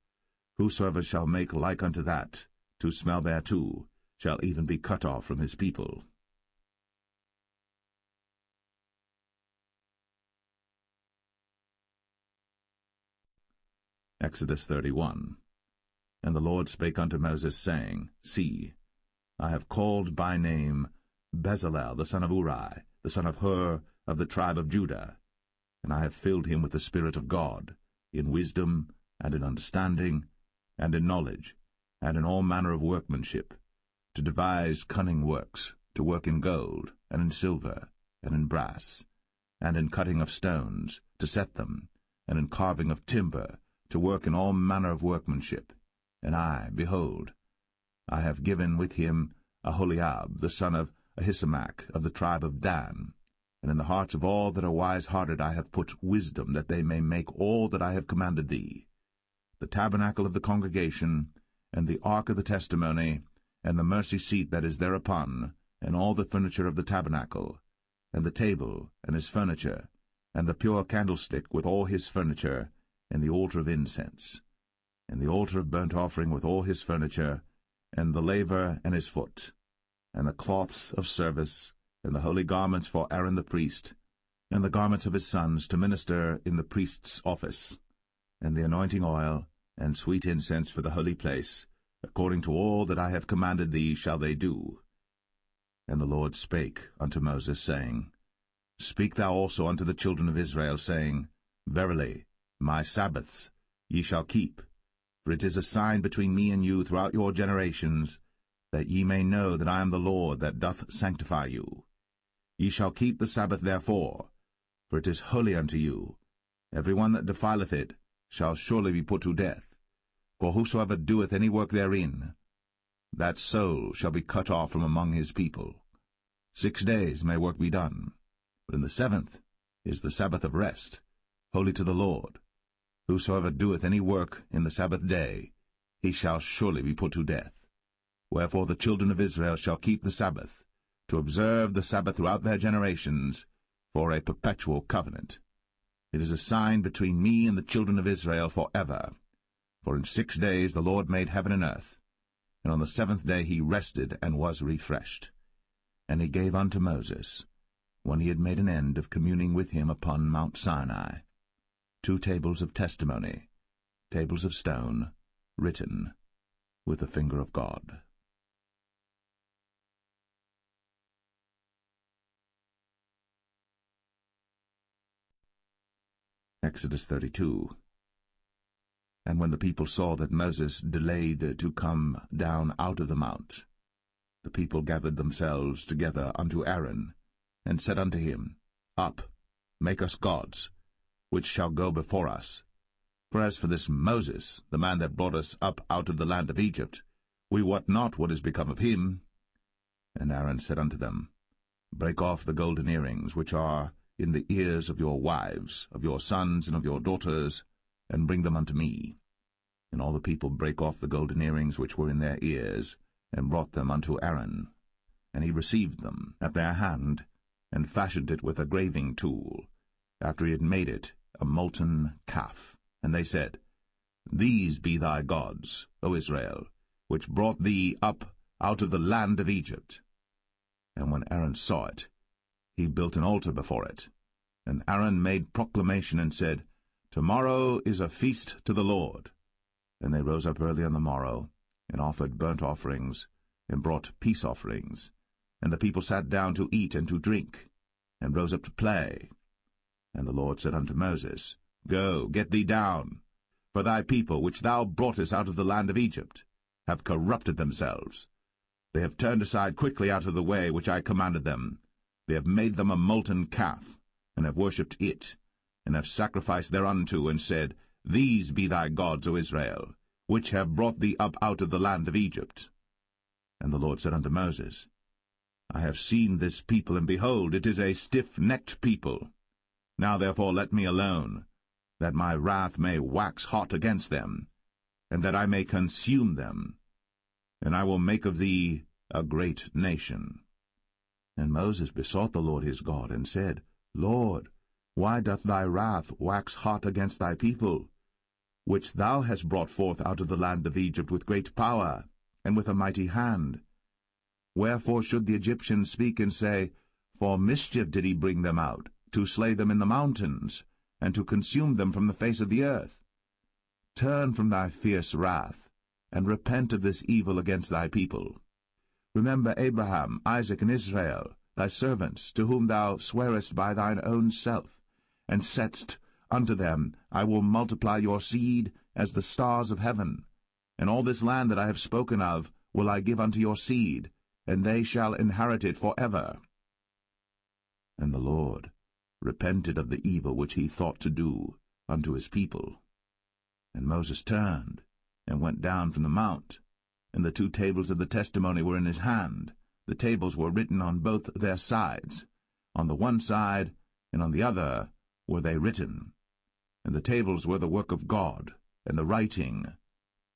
Whosoever shall make like unto that, to smell thereto, shall even be cut off from his people. Exodus 31. And the Lord spake unto Moses, saying, See, I have called by name Bezalel the son of Uri, the son of Hur, of the tribe of Judah, and I have filled him with the Spirit of God, in wisdom, and in understanding, and in knowledge, and in all manner of workmanship, to devise cunning works, to work in gold, and in silver, and in brass, and in cutting of stones, to set them, and in carving of timber, to work in all manner of workmanship. And I, behold, I have given with him Aholiab, the son of Ahisamach, of the tribe of Dan. And in the hearts of all that are wise-hearted I have put wisdom, that they may make all that I have commanded thee: the tabernacle of the congregation, and the ark of the testimony, and the mercy seat that is thereupon, and all the furniture of the tabernacle, and the table and his furniture, and the pure candlestick with all his furniture, and the altar of incense, and the altar of burnt offering with all his furniture, and the laver and his foot, and the cloths of service, and the holy garments for Aaron the priest, and the garments of his sons to minister in the priest's office, and the anointing oil, and sweet incense for the holy place, according to all that I have commanded thee shall they do. And the Lord spake unto Moses, saying, Speak thou also unto the children of Israel, saying, Verily, my Sabbaths ye shall keep, for it is a sign between me and you throughout your generations, that ye may know that I am the Lord that doth sanctify you. Ye shall keep the Sabbath therefore, for it is holy unto you. Every one that defileth it shall surely be put to death. For whosoever doeth any work therein, that soul shall be cut off from among his people. 6 days may work be done, but in the 7th is the Sabbath of rest, holy to the Lord. Whosoever doeth any work in the Sabbath day, he shall surely be put to death. Wherefore the children of Israel shall keep the Sabbath, to observe the Sabbath throughout their generations, for a perpetual covenant. It is a sign between me and the children of Israel forever. For in 6 days the Lord made heaven and earth, and on the 7th day he rested and was refreshed. And he gave unto Moses, when he had made an end of communing with him upon Mount Sinai, 2 tables of testimony, tables of stone, written with the finger of God. Exodus 32. And when the people saw that Moses delayed to come down out of the mount, the people gathered themselves together unto Aaron, and said unto him, Up, make us gods, which shall go before us. For as for this Moses, the man that brought us up out of the land of Egypt, we wot not what is become of him. And Aaron said unto them, Break off the golden earrings which are in the ears of your wives, of your sons, and of your daughters, and bring them unto me. And all the people brake off the golden earrings which were in their ears, and brought them unto Aaron. And he received them at their hand, and fashioned it with a graving tool, after he had made it a molten calf. And they said, These be thy gods, O Israel, which brought thee up out of the land of Egypt. And when Aaron saw it, he built an altar before it. And Aaron made proclamation and said, Tomorrow is a feast to the Lord. And they rose up early on the morrow, and offered burnt offerings, and brought peace offerings. And the people sat down to eat and to drink, and rose up to play. And the Lord said unto Moses, Go, get thee down, for thy people, which thou broughtest out of the land of Egypt, have corrupted themselves. They have turned aside quickly out of the way which I commanded them. They have made them a molten calf, and have worshipped it, and have sacrificed thereunto, and said, These be thy gods, O Israel, which have brought thee up out of the land of Egypt. And the Lord said unto Moses, I have seen this people, and behold, it is a stiff-necked people. Now therefore let me alone, that my wrath may wax hot against them, and that I may consume them, and I will make of thee a great nation. And Moses besought the Lord his God, and said, Lord, why doth thy wrath wax hot against thy people, which thou hast brought forth out of the land of Egypt with great power, and with a mighty hand? Wherefore should the Egyptians speak and say, For mischief did he bring them out, to slay them in the mountains, and to consume them from the face of the earth? Turn from thy fierce wrath, and repent of this evil against thy people. Remember Abraham, Isaac, and Israel, thy servants, to whom thou swarest by thine own self, and saidst unto them, I will multiply your seed as the stars of heaven, and all this land that I have spoken of will I give unto your seed, and they shall inherit it for ever. And the Lord repented of the evil which he thought to do unto his people. And Moses turned, and went down from the mount, and the 2 tables of the testimony were in his hand. The tables were written on both their sides. On the one side and on the other were they written. And the tables were the work of God, and the writing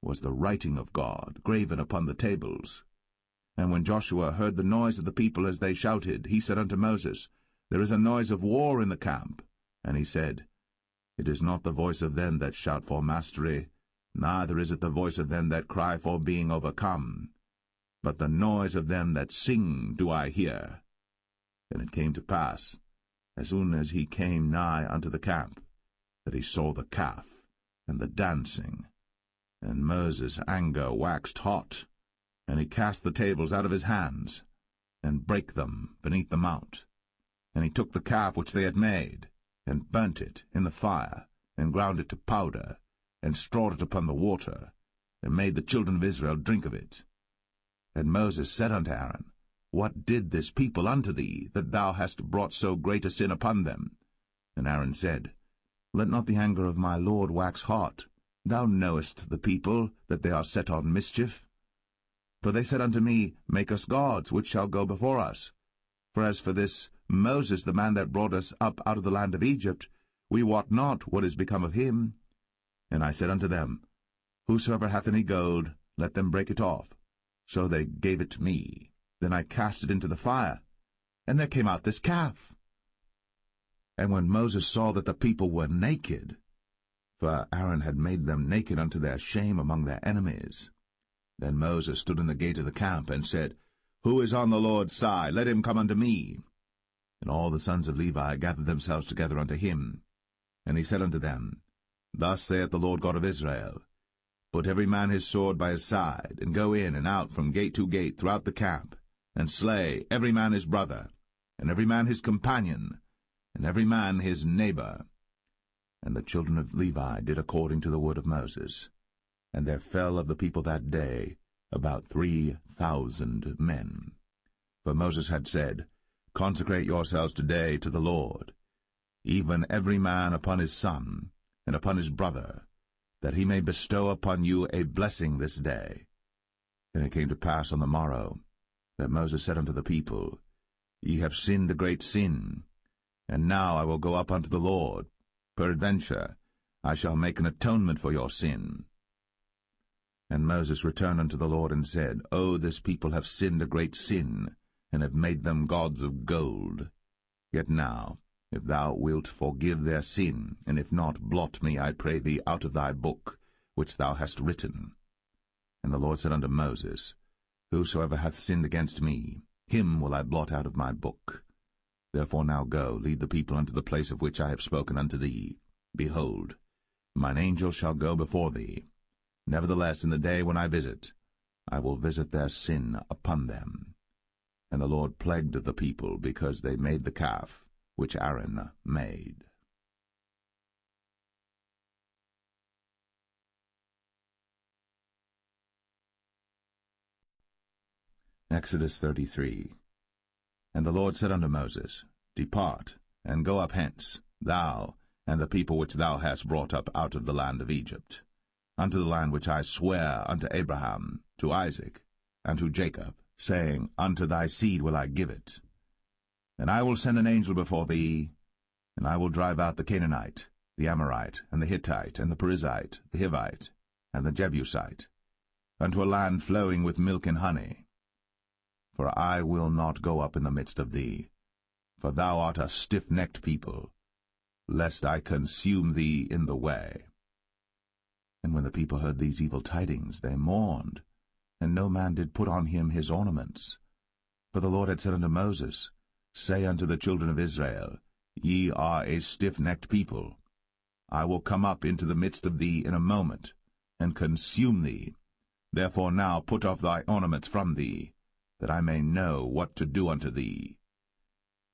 was the writing of God, graven upon the tables. And when Joshua heard the noise of the people as they shouted, he said unto Moses, There is a noise of war in the camp. And he said, It is not the voice of them that shout for mastery, neither is it the voice of them that cry for being overcome, but the noise of them that sing do I hear. And it came to pass, as soon as he came nigh unto the camp, that he saw the calf and the dancing. And Moses' anger waxed hot, and he cast the tables out of his hands, and brake them beneath the mount. And he took the calf which they had made, and burnt it in the fire, and ground it to powder, and strawed it upon the water, and made the children of Israel drink of it. And Moses said unto Aaron, What did this people unto thee, that thou hast brought so great a sin upon them? And Aaron said, Let not the anger of my Lord wax hot. Thou knowest the people, that they are set on mischief. For they said unto me, Make us gods, which shall go before us. For as for this Moses, the man that brought us up out of the land of Egypt, we wot not what is become of him. And I said unto them, Whosoever hath any gold, let them break it off. So they gave it to me. Then I cast it into the fire, and there came out this calf. And when Moses saw that the people were naked, for Aaron had made them naked unto their shame among their enemies, then Moses stood in the gate of the camp, and said, Who is on the Lord's side? Let him come unto me. And all the sons of Levi gathered themselves together unto him. And he said unto them, Thus saith the Lord God of Israel, Put every man his sword by his side, and go in and out from gate to gate throughout the camp, and slay every man his brother, and every man his companion, and every man his neighbor. And the children of Levi did according to the word of Moses. And there fell of the people that day about 3,000 men. For Moses had said, Consecrate yourselves today to the Lord, even every man upon his son, and upon his brother, that he may bestow upon you a blessing this day. And it came to pass on the morrow, that Moses said unto the people, Ye have sinned a great sin, and now I will go up unto the Lord. Peradventure I shall make an atonement for your sin. And Moses returned unto the Lord, and said, O this people have sinned a great sin, and have made them gods of gold. Yet now, if thou wilt forgive their sin, and if not, blot me, I pray thee, out of thy book, which thou hast written. And the Lord said unto Moses, Whosoever hath sinned against me, him will I blot out of my book. Therefore now go, lead the people unto the place of which I have spoken unto thee. Behold, mine angel shall go before thee. Nevertheless, in the day when I visit, I will visit their sin upon them. And the Lord plagued the people, because they made the calf which Aaron made. Exodus 33. And the Lord said unto Moses, Depart, and go up hence, thou, and the people which thou hast brought up out of the land of Egypt, unto the land which I sware unto Abraham, to Isaac, and to Jacob, saying, Unto thy seed will I give it. And I will send an angel before thee, and I will drive out the Canaanite, the Amorite, and the Hittite, and the Perizzite, the Hivite, and the Jebusite, unto a land flowing with milk and honey. For I will not go up in the midst of thee, for thou art a stiff-necked people, lest I consume thee in the way. And when the people heard these evil tidings, they mourned, and no man did put on him his ornaments. For the Lord had said unto Moses, Say unto the children of Israel, Ye are a stiff-necked people. I will come up into the midst of thee in a moment, and consume thee. Therefore now put off thy ornaments from thee, that I may know what to do unto thee.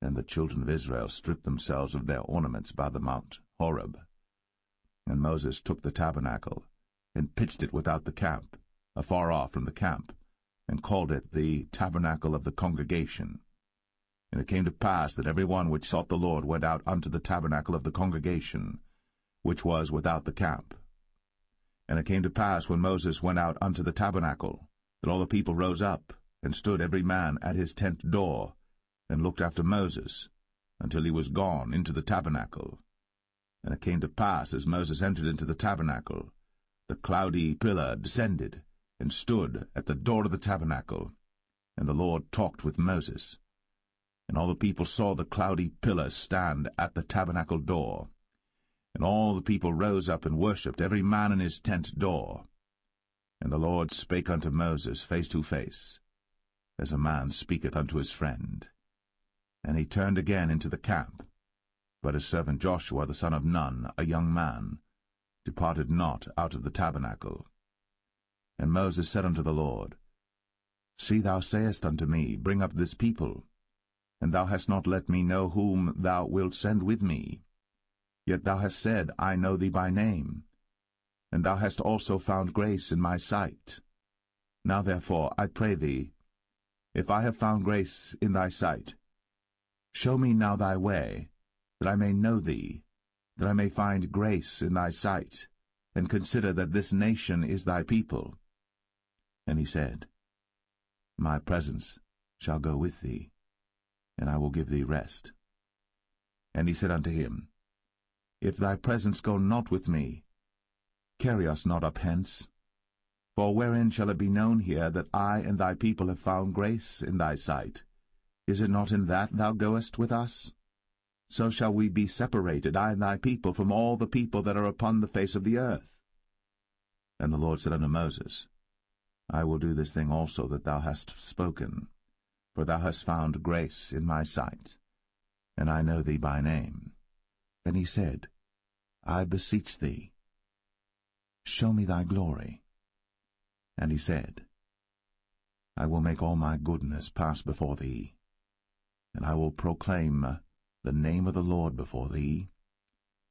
And the children of Israel stripped themselves of their ornaments by the mount Horeb. And Moses took the tabernacle, and pitched it without the camp, afar off from the camp, and called it the tabernacle of the congregation. And it came to pass that every one which sought the Lord went out unto the tabernacle of the congregation, which was without the camp. And it came to pass, when Moses went out unto the tabernacle, that all the people rose up, and stood every man at his tent door, and looked after Moses, until he was gone into the tabernacle. And it came to pass, as Moses entered into the tabernacle, the cloudy pillar descended, and stood at the door of the tabernacle, and the Lord talked with Moses. And all the people saw the cloudy pillar stand at the tabernacle door. And all the people rose up and worshipped, every man in his tent door. And the Lord spake unto Moses face to face, as a man speaketh unto his friend. And he turned again into the camp. But his servant Joshua the son of Nun, a young man, departed not out of the tabernacle. And Moses said unto the Lord, See, thou sayest unto me, Bring up this people, and thou hast not let me know whom thou wilt send with me. Yet thou hast said, I know thee by name, and thou hast also found grace in my sight. Now therefore, I pray thee, if I have found grace in thy sight, show me now thy way, that I may know thee, that I may find grace in thy sight, and consider that this nation is thy people. And he said, My presence shall go with thee, and I will give thee rest. And he said unto him, If thy presence go not with me, carry us not up hence. For wherein shall it be known here that I and thy people have found grace in thy sight? Is it not in that thou goest with us? So shall we be separated, I and thy people, from all the people that are upon the face of the earth. And the Lord said unto Moses, I will do this thing also that thou hast spoken, for thou hast found grace in my sight, and I know thee by name. And he said, I beseech thee, show me thy glory. And he said, I will make all my goodness pass before thee, and I will proclaim the name of the Lord before thee,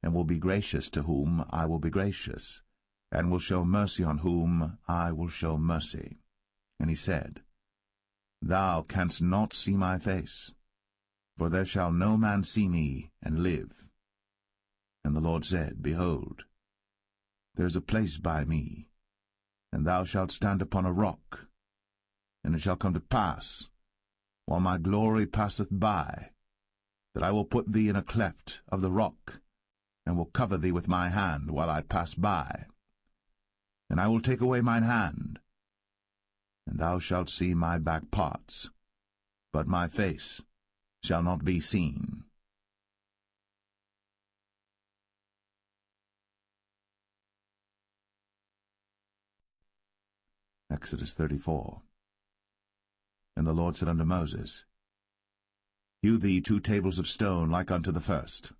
and will be gracious to whom I will be gracious, and will show mercy on whom I will show mercy. And he said, Thou canst not see my face, for there shall no man see me and live. And the Lord said, Behold, there is a place by me, and thou shalt stand upon a rock. And it shall come to pass, while my glory passeth by, that I will put thee in a cleft of the rock, and will cover thee with my hand while I pass by. And I will take away mine hand, and thou shalt see my back parts, but my face shall not be seen. Exodus 34. And the Lord said unto Moses, Hew thee 2 tables of stone like unto the first.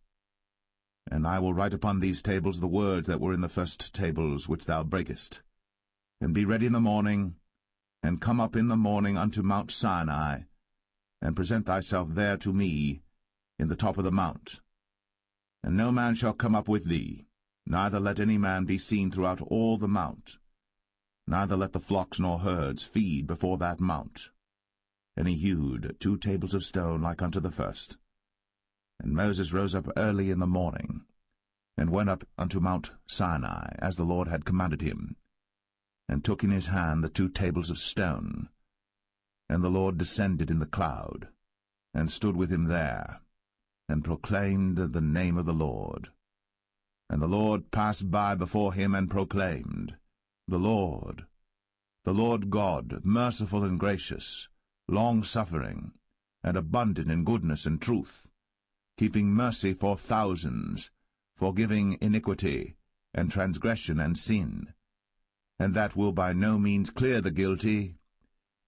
And I will write upon these tables the words that were in the first tables which thou breakest. And be ready in the morning, and come up in the morning unto Mount Sinai, and present thyself there to me in the top of the mount. And no man shall come up with thee, neither let any man be seen throughout all the mount, neither let the flocks nor herds feed before that mount. And he hewed 2 tables of stone like unto the first. And Moses rose up early in the morning, and went up unto Mount Sinai, as the Lord had commanded him, and took in his hand the 2 tables of stone. And the Lord descended in the cloud, and stood with him there, and proclaimed the name of the Lord. And the Lord passed by before him, and proclaimed, the Lord God, merciful and gracious, long-suffering, and abundant in goodness and truth, keeping mercy for thousands, forgiving iniquity, and transgression and sin, and that will by no means clear the guilty,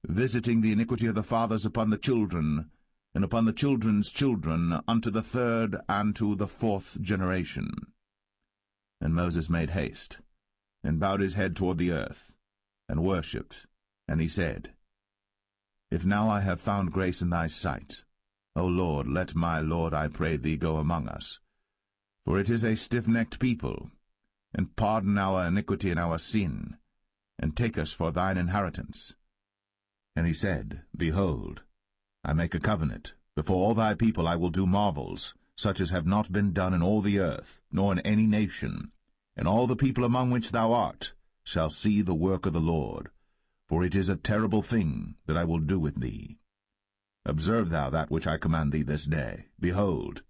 visiting the iniquity of the fathers upon the children, and upon the children's children, unto the 3rd and to the 4th generation. And Moses made haste, and bowed his head toward the earth, and worshipped. And he said, If now I have found grace in thy sight, O Lord, let my Lord, I pray thee, go among us. For it is a stiff-necked people, and pardon our iniquity and our sin, and take us for thine inheritance. And he said, Behold, I make a covenant. Before all thy people I will do marvels, such as have not been done in all the earth, nor in any nation. And all the people among which thou art shall see the work of the Lord, for it is a terrible thing that I will do with thee. Observe thou that which I command thee this day. Behold,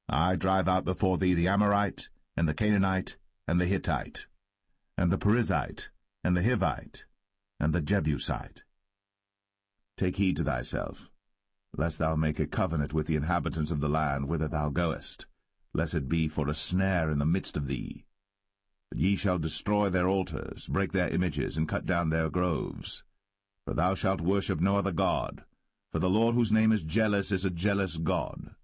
I drive out before thee the Amorite, and the Canaanite, and the Hittite, and the Perizzite, and the Hivite, and the Jebusite. Take heed to thyself, lest thou make a covenant with the inhabitants of the land whither thou goest, lest it be for a snare in the midst of thee. But ye shall destroy their altars, break their images, and cut down their groves. For thou shalt worship no other god, for the Lord whose name is a jealous God.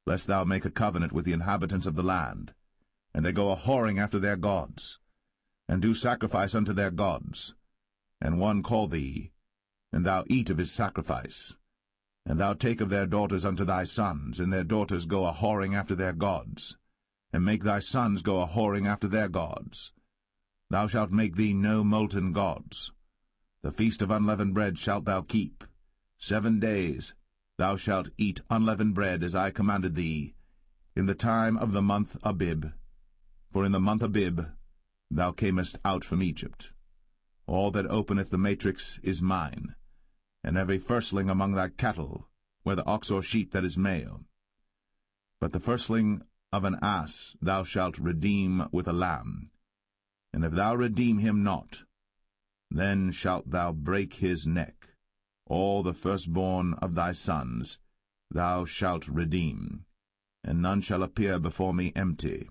Lest thou make a covenant with the inhabitants of the land, and they go a-whoring after their gods, and do sacrifice unto their gods. And one call thee, and thou eat of his sacrifice. And thou take of their daughters unto thy sons, and their daughters go a-whoring after their gods, and make thy sons go a-whoring after their gods. Thou shalt make thee no molten gods. The feast of unleavened bread shalt thou keep. 7 days thou shalt eat unleavened bread, as I commanded thee, in the time of the month Abib. For in the month Abib thou camest out from Egypt. All that openeth the matrix is mine, and every firstling among thy cattle, whether ox or sheep that is male. But the firstling of an ass thou shalt redeem with a lamb. And if thou redeem him not, then shalt thou break his neck. All the firstborn of thy sons thou shalt redeem, and none shall appear before me empty.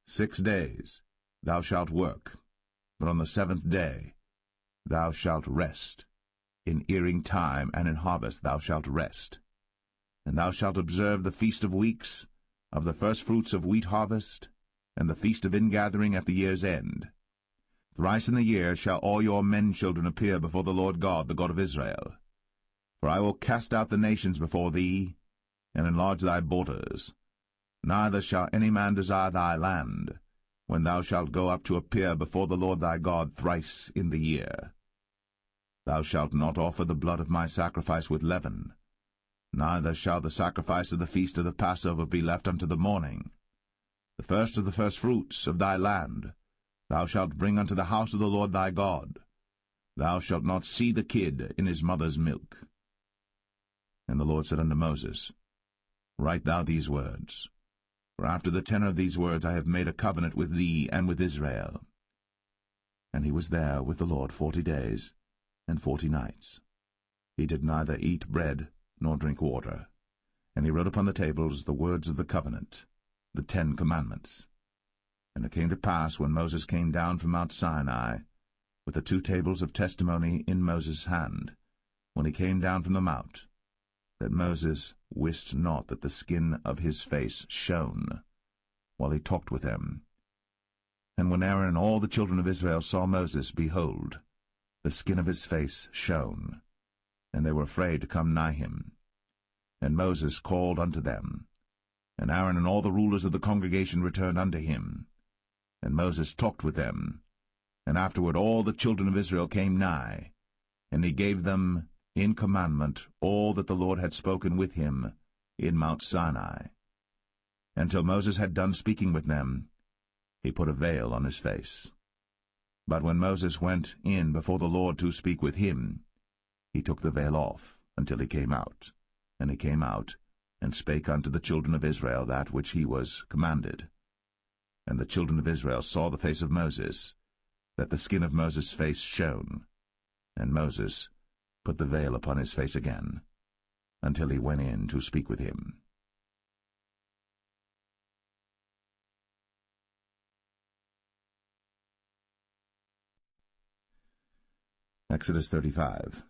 6 days thou shalt work, but on the 7th day thou shalt rest. In earing time and in harvest thou shalt rest. And thou shalt observe the feast of weeks, of the firstfruits of wheat harvest, and the feast of ingathering at the year's end. Thrice in the year shall all your men-children appear before the Lord God, the God of Israel. For I will cast out the nations before thee, and enlarge thy borders. Neither shall any man desire thy land, when thou shalt go up to appear before the Lord thy God thrice in the year. Thou shalt not offer the blood of my sacrifice with leaven, neither shall the sacrifice of the feast of the Passover be left unto the morning. The first of the firstfruits of thy land thou shalt bring unto the house of the Lord thy God. Thou shalt not see the kid in his mother's milk. And the Lord said unto Moses, Write thou these words, for after the tenor of these words I have made a covenant with thee and with Israel. And he was there with the Lord 40 days and 40 nights. He did neither eat bread nor drink water. And he wrote upon the tables the words of the covenant, the 10 commandments. And it came to pass, when Moses came down from Mount Sinai, with the 2 tables of testimony in Moses' hand, when he came down from the mount, that Moses wist not that the skin of his face shone, while he talked with them. And when Aaron and all the children of Israel saw Moses, behold, the skin of his face shone, and they were afraid to come nigh him. And Moses called unto them, and Aaron and all the rulers of the congregation returned unto him. And Moses talked with them, and afterward all the children of Israel came nigh, and he gave them in commandment all that the Lord had spoken with him in Mount Sinai. And till Moses had done speaking with them, he put a veil on his face. But when Moses went in before the Lord to speak with him, he took the veil off until he came out. And he came out, and spake unto the children of Israel that which he was commanded. And the children of Israel saw the face of Moses, that the skin of Moses' face shone. And Moses put the veil upon his face again, until he went in to speak with him. Exodus 35.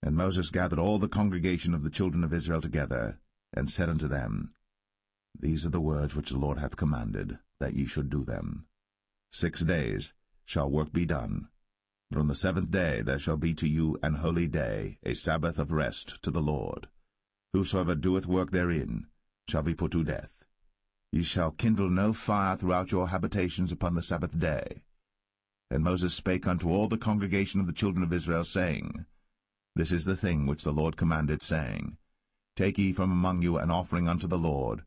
And Moses gathered all the congregation of the children of Israel together, and said unto them, These are the words which the Lord hath commanded, that ye should do them. 6 days shall work be done, but on the 7th day there shall be to you an holy day, a Sabbath of rest to the Lord. Whosoever doeth work therein shall be put to death. Ye shall kindle no fire throughout your habitations upon the Sabbath day. And Moses spake unto all the congregation of the children of Israel, saying, This is the thing which the Lord commanded, saying, Take ye from among you an offering unto the Lord.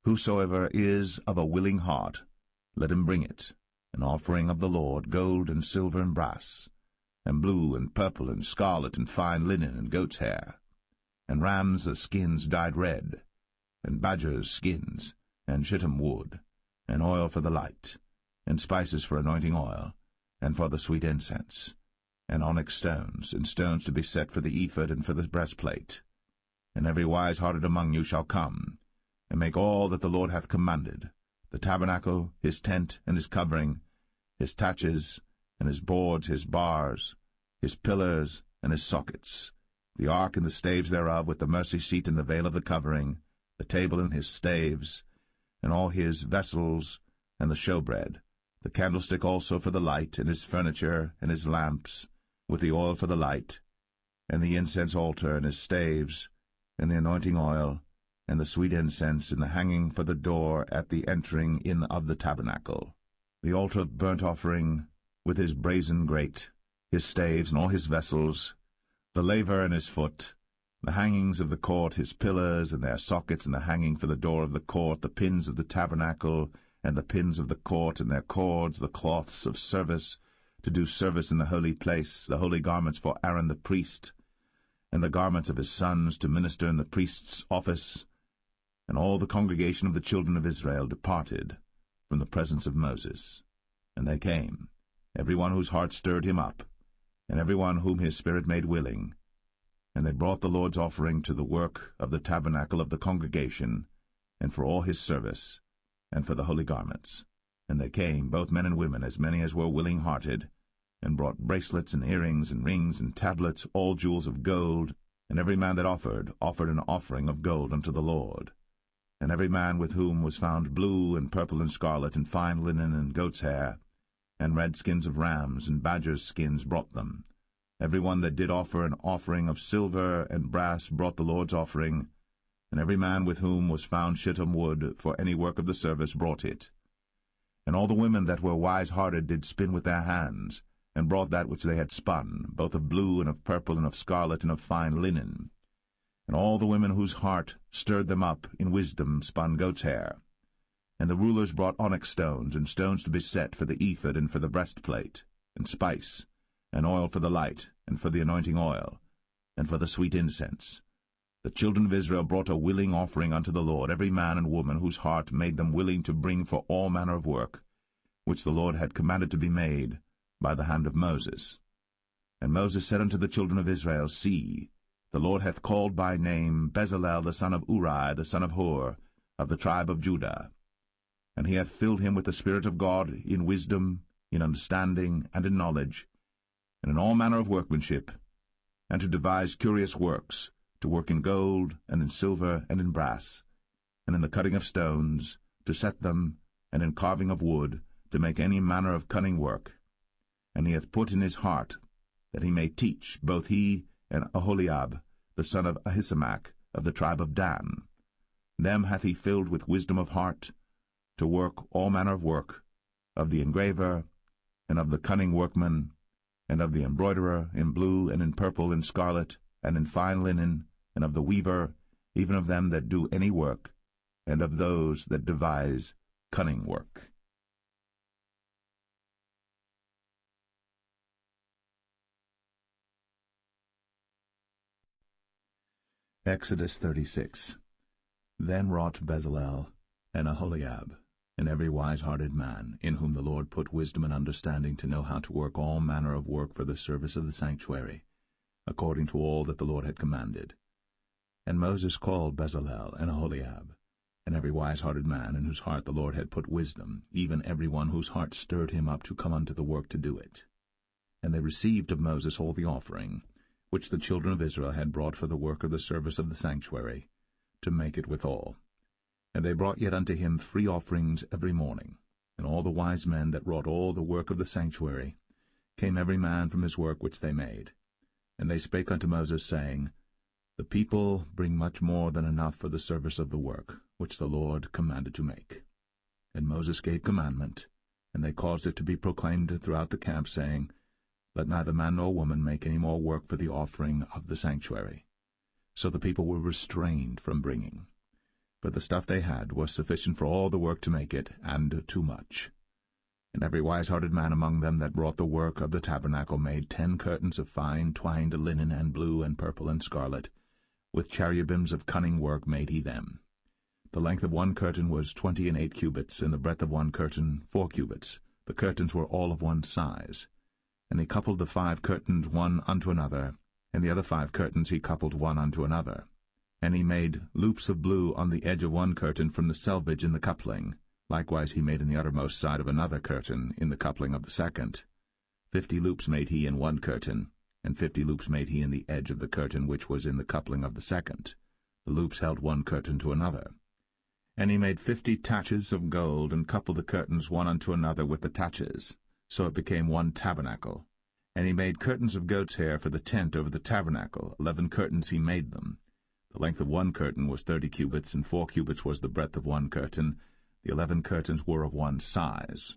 Whosoever is of a willing heart, let him bring it, an offering of the Lord, gold and silver and brass, and blue and purple and scarlet and fine linen and goat's hair, and rams' skins dyed red, and badgers' skins, and shittim wood, and oil for the light, and spices for anointing oil, and for the sweet incense, and onyx stones, and stones to be set for the ephod and for the breastplate. And every wise-hearted among you shall come, and make all that the Lord hath commanded, the tabernacle, his tent, and his covering, his taches, and his boards, his bars, his pillars, and his sockets, the ark and the staves thereof, with the mercy seat and the veil of the covering, the table and his staves, and all his vessels, and the showbread, the candlestick also for the light, and his furniture, and his lamps, with the oil for the light, and the incense altar, and his staves, and the anointing oil, and the sweet incense, and the hanging for the door at the entering in of the tabernacle, the altar of burnt offering, with his brazen grate, his staves, and all his vessels, the laver and his foot, the hangings of the court, his pillars, and their sockets, and the hanging for the door of the court, the pins of the tabernacle, and the pins of the court, and their cords, the cloths of service, to do service in the holy place, the holy garments for Aaron the priest, and the garments of his sons to minister in the priest's office. And all the congregation of the children of Israel departed from the presence of Moses. And they came, every one whose heart stirred him up, and every one whom his spirit made willing. And they brought the Lord's offering to the work of the tabernacle of the congregation, and for all his service, and for the holy garments. And they came, both men and women, as many as were willing-hearted, and brought bracelets and earrings and rings and tablets, all jewels of gold. And every man that offered an offering of gold unto the Lord. And every man with whom was found blue and purple and scarlet and fine linen and goat's hair, and red skins of rams and badgers' skins brought them. Every one that did offer an offering of silver and brass brought the Lord's offering, and every man with whom was found shittim wood for any work of the service brought it. And all the women that were wise-hearted did spin with their hands, and brought that which they had spun, both of blue and of purple and of scarlet and of fine linen. And all the women whose heart stirred them up in wisdom spun goat's hair. And the rulers brought onyx stones, and stones to be set for the ephod and for the breastplate, and spice, and oil for the light, and for the anointing oil, and for the sweet incense. The children of Israel brought a willing offering unto the Lord, every man and woman whose heart made them willing to bring for all manner of work, which the Lord had commanded to be made by the hand of Moses. And Moses said unto the children of Israel, See, the Lord hath called by name Bezalel the son of Uri, the son of Hur, of the tribe of Judah. And he hath filled him with the Spirit of God in wisdom, in understanding, and in knowledge, and in all manner of workmanship, and to devise curious works, to work in gold, and in silver, and in brass, and in the cutting of stones, to set them, and in carving of wood, to make any manner of cunning work. And he hath put in his heart that he may teach, both he and Aholiab, the son of Ahisamach, of the tribe of Dan. Them hath he filled with wisdom of heart, to work all manner of work, of the engraver, and of the cunning workman, and of the embroiderer, in blue, and in purple, and scarlet, and in fine linen, and of the weaver, even of them that do any work, and of those that devise cunning work. Exodus 36. Then wrought Bezalel and Aholiab, and every wise-hearted man, in whom the Lord put wisdom and understanding to know how to work all manner of work for the service of the sanctuary, according to all that the Lord had commanded. And Moses called Bezalel and Aholiab, and every wise-hearted man, in whose heart the Lord had put wisdom, even every one whose heart stirred him up to come unto the work to do it. And they received of Moses all the offering, which the children of Israel had brought for the work of the service of the sanctuary, to make it withal. And they brought yet unto him free offerings every morning. And all the wise men that wrought all the work of the sanctuary came every man from his work which they made. And they spake unto Moses, saying, The people bring much more than enough for the service of the work, which the Lord commanded to make. And Moses gave commandment, and they caused it to be proclaimed throughout the camp, saying, Let neither man nor woman make any more work for the offering of the sanctuary. So the people were restrained from bringing. But the stuff they had was sufficient for all the work to make it, and too much. And every wise-hearted man among them that wrought the work of the tabernacle made 10 curtains of fine twined linen and blue and purple and scarlet. With cherubims of cunning work made he them. The length of one curtain was 28 cubits, and the breadth of one curtain 4 cubits. The curtains were all of one size. And he coupled the 5 curtains one unto another, and the other 5 curtains he coupled one unto another. And he made loops of blue on the edge of one curtain from the selvage in the coupling. Likewise he made in the uttermost side of another curtain in the coupling of the second. 50 loops made he in one curtain, and 50 loops made he in the edge of the curtain which was in the coupling of the second. The loops held one curtain to another. And he made 50 taches of gold, and coupled the curtains one unto another with the taches. So it became one tabernacle. And he made curtains of goat's hair for the tent over the tabernacle. 11 curtains he made them. The length of one curtain was 30 cubits, and 4 cubits was the breadth of one curtain. The 11 curtains were of one size.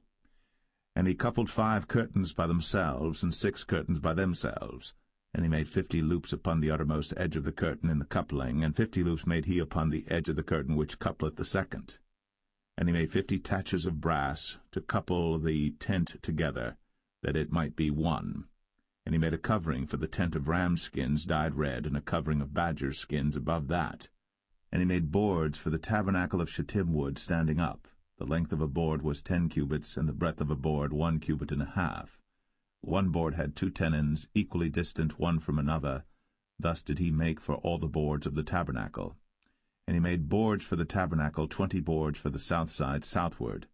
And he coupled 5 curtains by themselves, and 6 curtains by themselves. And he made 50 loops upon the uttermost edge of the curtain in the coupling, and 50 loops made he upon the edge of the curtain which coupleth the second. And he made 50 taches of brass to couple the tent together, that it might be one. And he made a covering for the tent of ram skins dyed red, and a covering of badger skins above that. And he made boards for the tabernacle of shittim wood standing up. The length of a board was 10 cubits, and the breadth of a board 1 cubit and a half. One board had 2 tenons, equally distant one from another. Thus did he make for all the boards of the tabernacle. And he made boards for the tabernacle, 20 boards for the south side southward.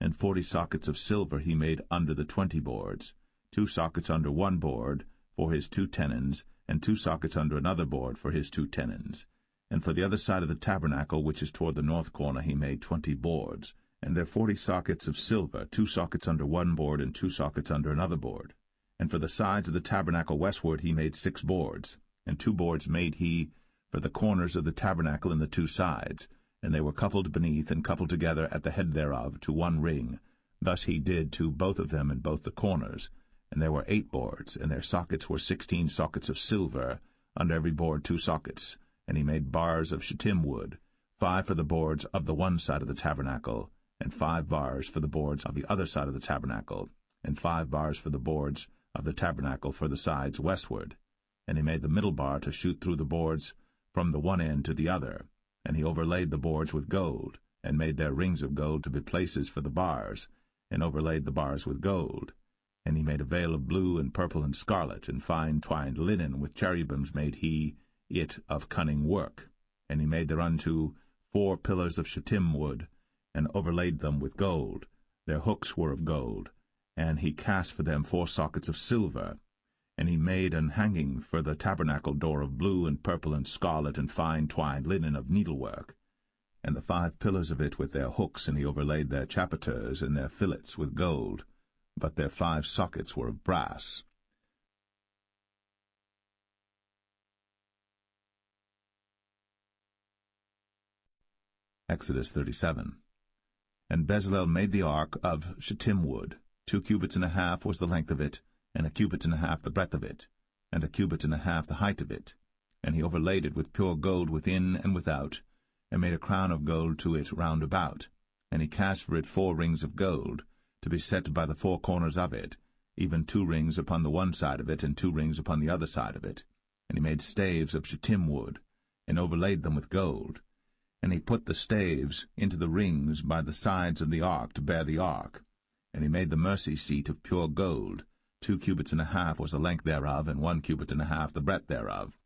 And 40 sockets of silver he made under the 20 boards, 2 sockets under one board for his 2 tenons, and 2 sockets under another board for his 2 tenons. And for the other side of the tabernacle, which is toward the north corner, he made 20 boards, and there 40 sockets of silver, 2 sockets under one board, and 2 sockets under another board. And for the sides of the tabernacle westward he made 6 boards, and 2 boards made he for the corners of the tabernacle in the two sides, and they were coupled beneath and coupled together at the head thereof to one ring. Thus he did to both of them in both the corners. And there were 8 boards, and their sockets were 16 sockets of silver, under every board 2 sockets. And he made bars of shittim wood, 5 for the boards of the one side of the tabernacle, and 5 bars for the boards of the other side of the tabernacle, and 5 bars for the boards of the tabernacle for the sides westward. And he made the middle bar to shoot through the boards from the one end to the other. And he overlaid the boards with gold, and made their rings of gold to be places for the bars, and overlaid the bars with gold. And he made a veil of blue and purple and scarlet, and fine twined linen, with cherubims made he it of cunning work. And he made thereunto 4 pillars of shittim wood, and overlaid them with gold. Their hooks were of gold, and he cast for them 4 sockets of silver. And he made an hanging for the tabernacle door of blue and purple and scarlet and fine twined linen of needlework. And the 5 pillars of it with their hooks, and he overlaid their chapiters and their fillets with gold, but their 5 sockets were of brass. Exodus 37. And Bezalel made the ark of shittim wood. 2 cubits and a half was the length of it, and 1 cubit and a half the breadth of it, and 1 cubit and a half the height of it. And he overlaid it with pure gold within and without, and made a crown of gold to it round about. And he cast for it 4 rings of gold, to be set by the 4 corners of it, even 2 rings upon the one side of it, and 2 rings upon the other side of it. And he made staves of shittim wood, and overlaid them with gold. And he put the staves into the rings by the sides of the ark to bear the ark. And he made the mercy seat of pure gold. 2 cubits and a half was the length thereof, and 1 cubit and a half the breadth thereof.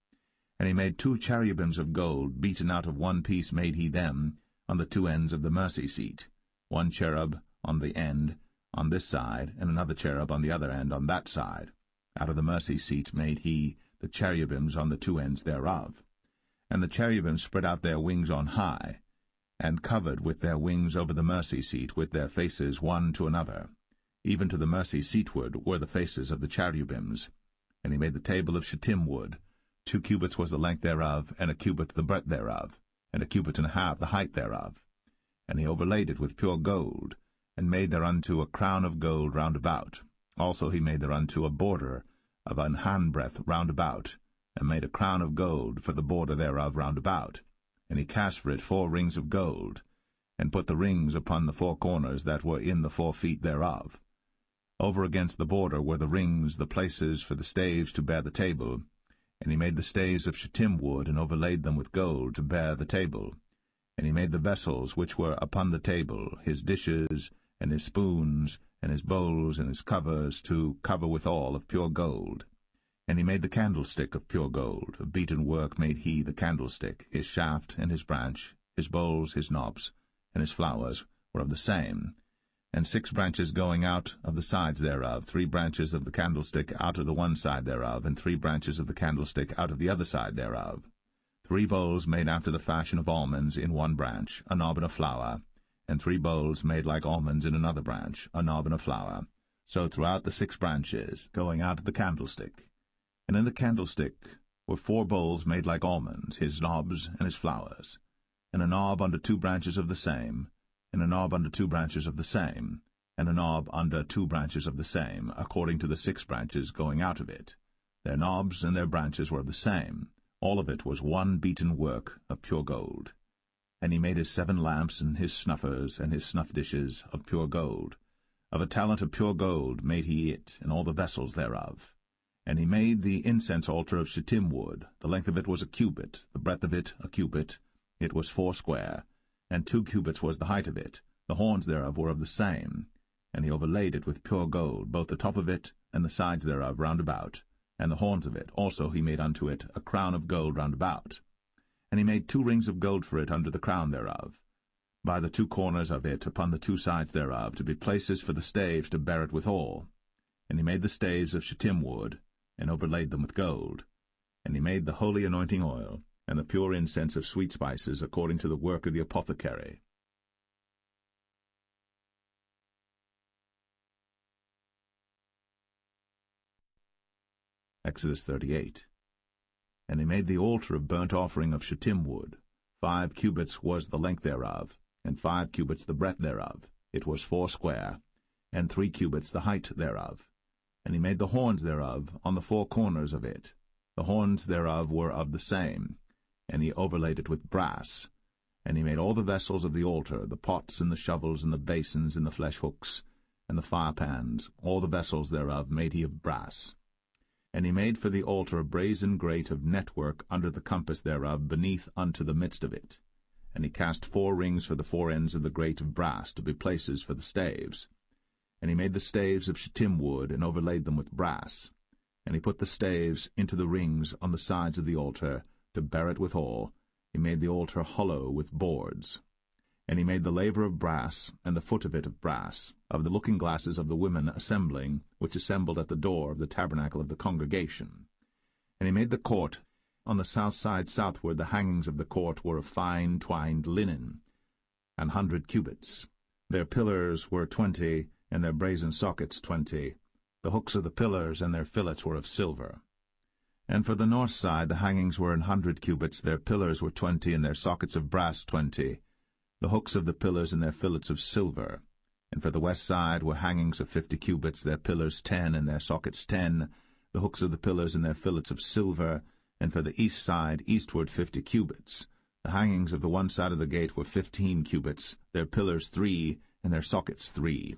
And he made 2 cherubims of gold, beaten out of one piece made he them, on the 2 ends of the mercy seat, 1 cherub on the end on this side, and another cherub on the other end on that side. Out of the mercy seat made he the cherubims on the 2 ends thereof. And the cherubims spread out their wings on high, and covered with their wings over the mercy seat, with their faces one to another. Even to the mercy seatward were the faces of the cherubims. And he made the table of shittim wood. 2 cubits was the length thereof, and 1 cubit the breadth thereof, and 1 cubit and a half the height thereof. And he overlaid it with pure gold, and made thereunto a crown of gold round about. Also he made thereunto a border of an handbreadth round about, and made a crown of gold for the border thereof round about. And he cast for it 4 rings of gold, and put the rings upon the 4 corners that were in the 4 feet thereof. Over against the border were the rings, the places for the staves to bear the table. And he made the staves of shittim wood, and overlaid them with gold to bear the table. And he made the vessels which were upon the table, his dishes, and his spoons, and his bowls, and his covers, to cover withal of pure gold. And he made the candlestick of pure gold. Of beaten work made he the candlestick. His shaft and his branch, his bowls, his knobs, and his flowers were of the same. And 6 branches going out of the sides thereof, 3 branches of the candlestick out of the one side thereof, and 3 branches of the candlestick out of the other side thereof. 3 bowls made after the fashion of almonds in one branch, a knob and a flower, and 3 bowls made like almonds in another branch, a knob and a flower. So throughout the 6 branches, going out of the candlestick. And in the candlestick were 4 bowls made like almonds, his knobs and his flowers, and a knob under 2 branches of the same, and a knob under 2 branches of the same, and a knob under 2 branches of the same, according to the 6 branches going out of it. Their knobs and their branches were of the same. All of it was one beaten work of pure gold. And he made his 7 lamps, and his snuffers, and his snuff dishes of pure gold. Of a talent of pure gold made he it, and all the vessels thereof. And he made the incense altar of shittim wood. The length of it was 1 cubit, the breadth of it 1 cubit. It was 4 square, and 2 cubits was the height of it. The horns thereof were of the same. And he overlaid it with pure gold, both the top of it and the sides thereof round about, and the horns of it. Also he made unto it a crown of gold round about. And he made 2 rings of gold for it under the crown thereof, by the 2 corners of it upon the 2 sides thereof, to be places for the staves to bear it withal. And he made the staves of shittim wood, and overlaid them with gold. And he made the holy anointing oil, and the pure incense of sweet spices, according to the work of the apothecary. Exodus 38. And he made the altar of burnt offering of shittim wood. 5 cubits was the length thereof, and 5 cubits the breadth thereof. It was foursquare, and 3 cubits the height thereof. And he made the horns thereof on the 4 corners of it. The horns thereof were of the same, and he overlaid it with brass. And he made all the vessels of the altar, the pots and the shovels and the basins and the flesh hooks, and the firepans, all the vessels thereof made he of brass. And he made for the altar a brazen grate of network under the compass thereof beneath unto the midst of it. And he cast 4 rings for the 4 ends of the grate of brass to be places for the staves. And he made the staves of shittim wood, and overlaid them with brass. And he put the staves into the rings on the sides of the altar, to bear it withal. He made the altar hollow with boards. And he made the laver of brass, and the foot of it of brass, of the looking-glasses of the women assembling, which assembled at the door of the tabernacle of the congregation. And he made the court. On the south side southward the hangings of the court were of fine twined linen, 100 cubits. Their pillars were 20, and their brazen sockets 20. The hooks of the pillars and their fillets were of silver. And for the north side the hangings were 100 cubits, their pillars were 20, and their sockets of brass 20. The hooks of the pillars and their fillets of silver. And for the west side were hangings of 50 cubits, their pillars 10, and their sockets 10, the hooks of the pillars and their fillets of silver. And for the east side eastward 50 cubits. The hangings of the one side of the gate were 15 cubits, their pillars 3, and their sockets 3.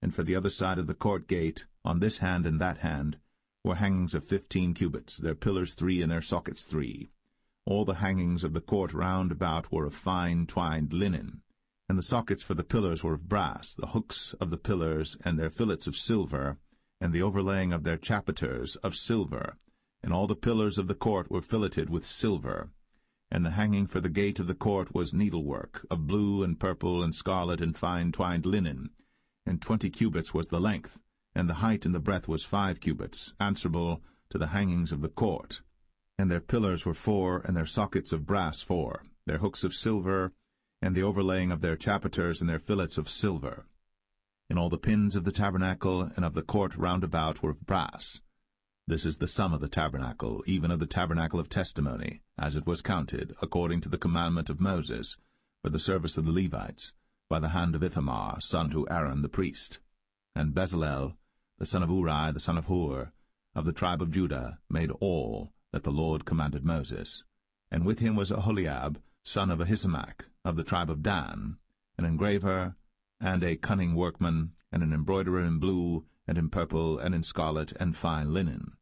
And for the other side of the court gate, on this hand and that hand, were hangings of 15 cubits, their pillars 3, and their sockets 3. All the hangings of the court round about were of fine twined linen, and the sockets for the pillars were of brass, the hooks of the pillars and their fillets of silver, and the overlaying of their chapiters of silver, and all the pillars of the court were filleted with silver. And the hanging for the gate of the court was needlework, of blue and purple and scarlet and fine twined linen, and 20 cubits was the length, and the height and the breadth was 5 cubits, answerable to the hangings of the court. And their pillars were 4, and their sockets of brass 4, their hooks of silver, and the overlaying of their chapiters and their fillets of silver. And all the pins of the tabernacle and of the court round about were of brass. This is the sum of the tabernacle, even of the tabernacle of testimony, as it was counted, according to the commandment of Moses, for the service of the Levites, by the hand of Ithamar, son to Aaron the priest. And Bezalel, the son of Uri, the son of Hur, of the tribe of Judah, made all that the Lord commanded Moses. And with him was Aholiab, son of Ahisamach, of the tribe of Dan, an engraver, and a cunning workman, and an embroiderer in blue, and in purple, and in scarlet, and fine linen.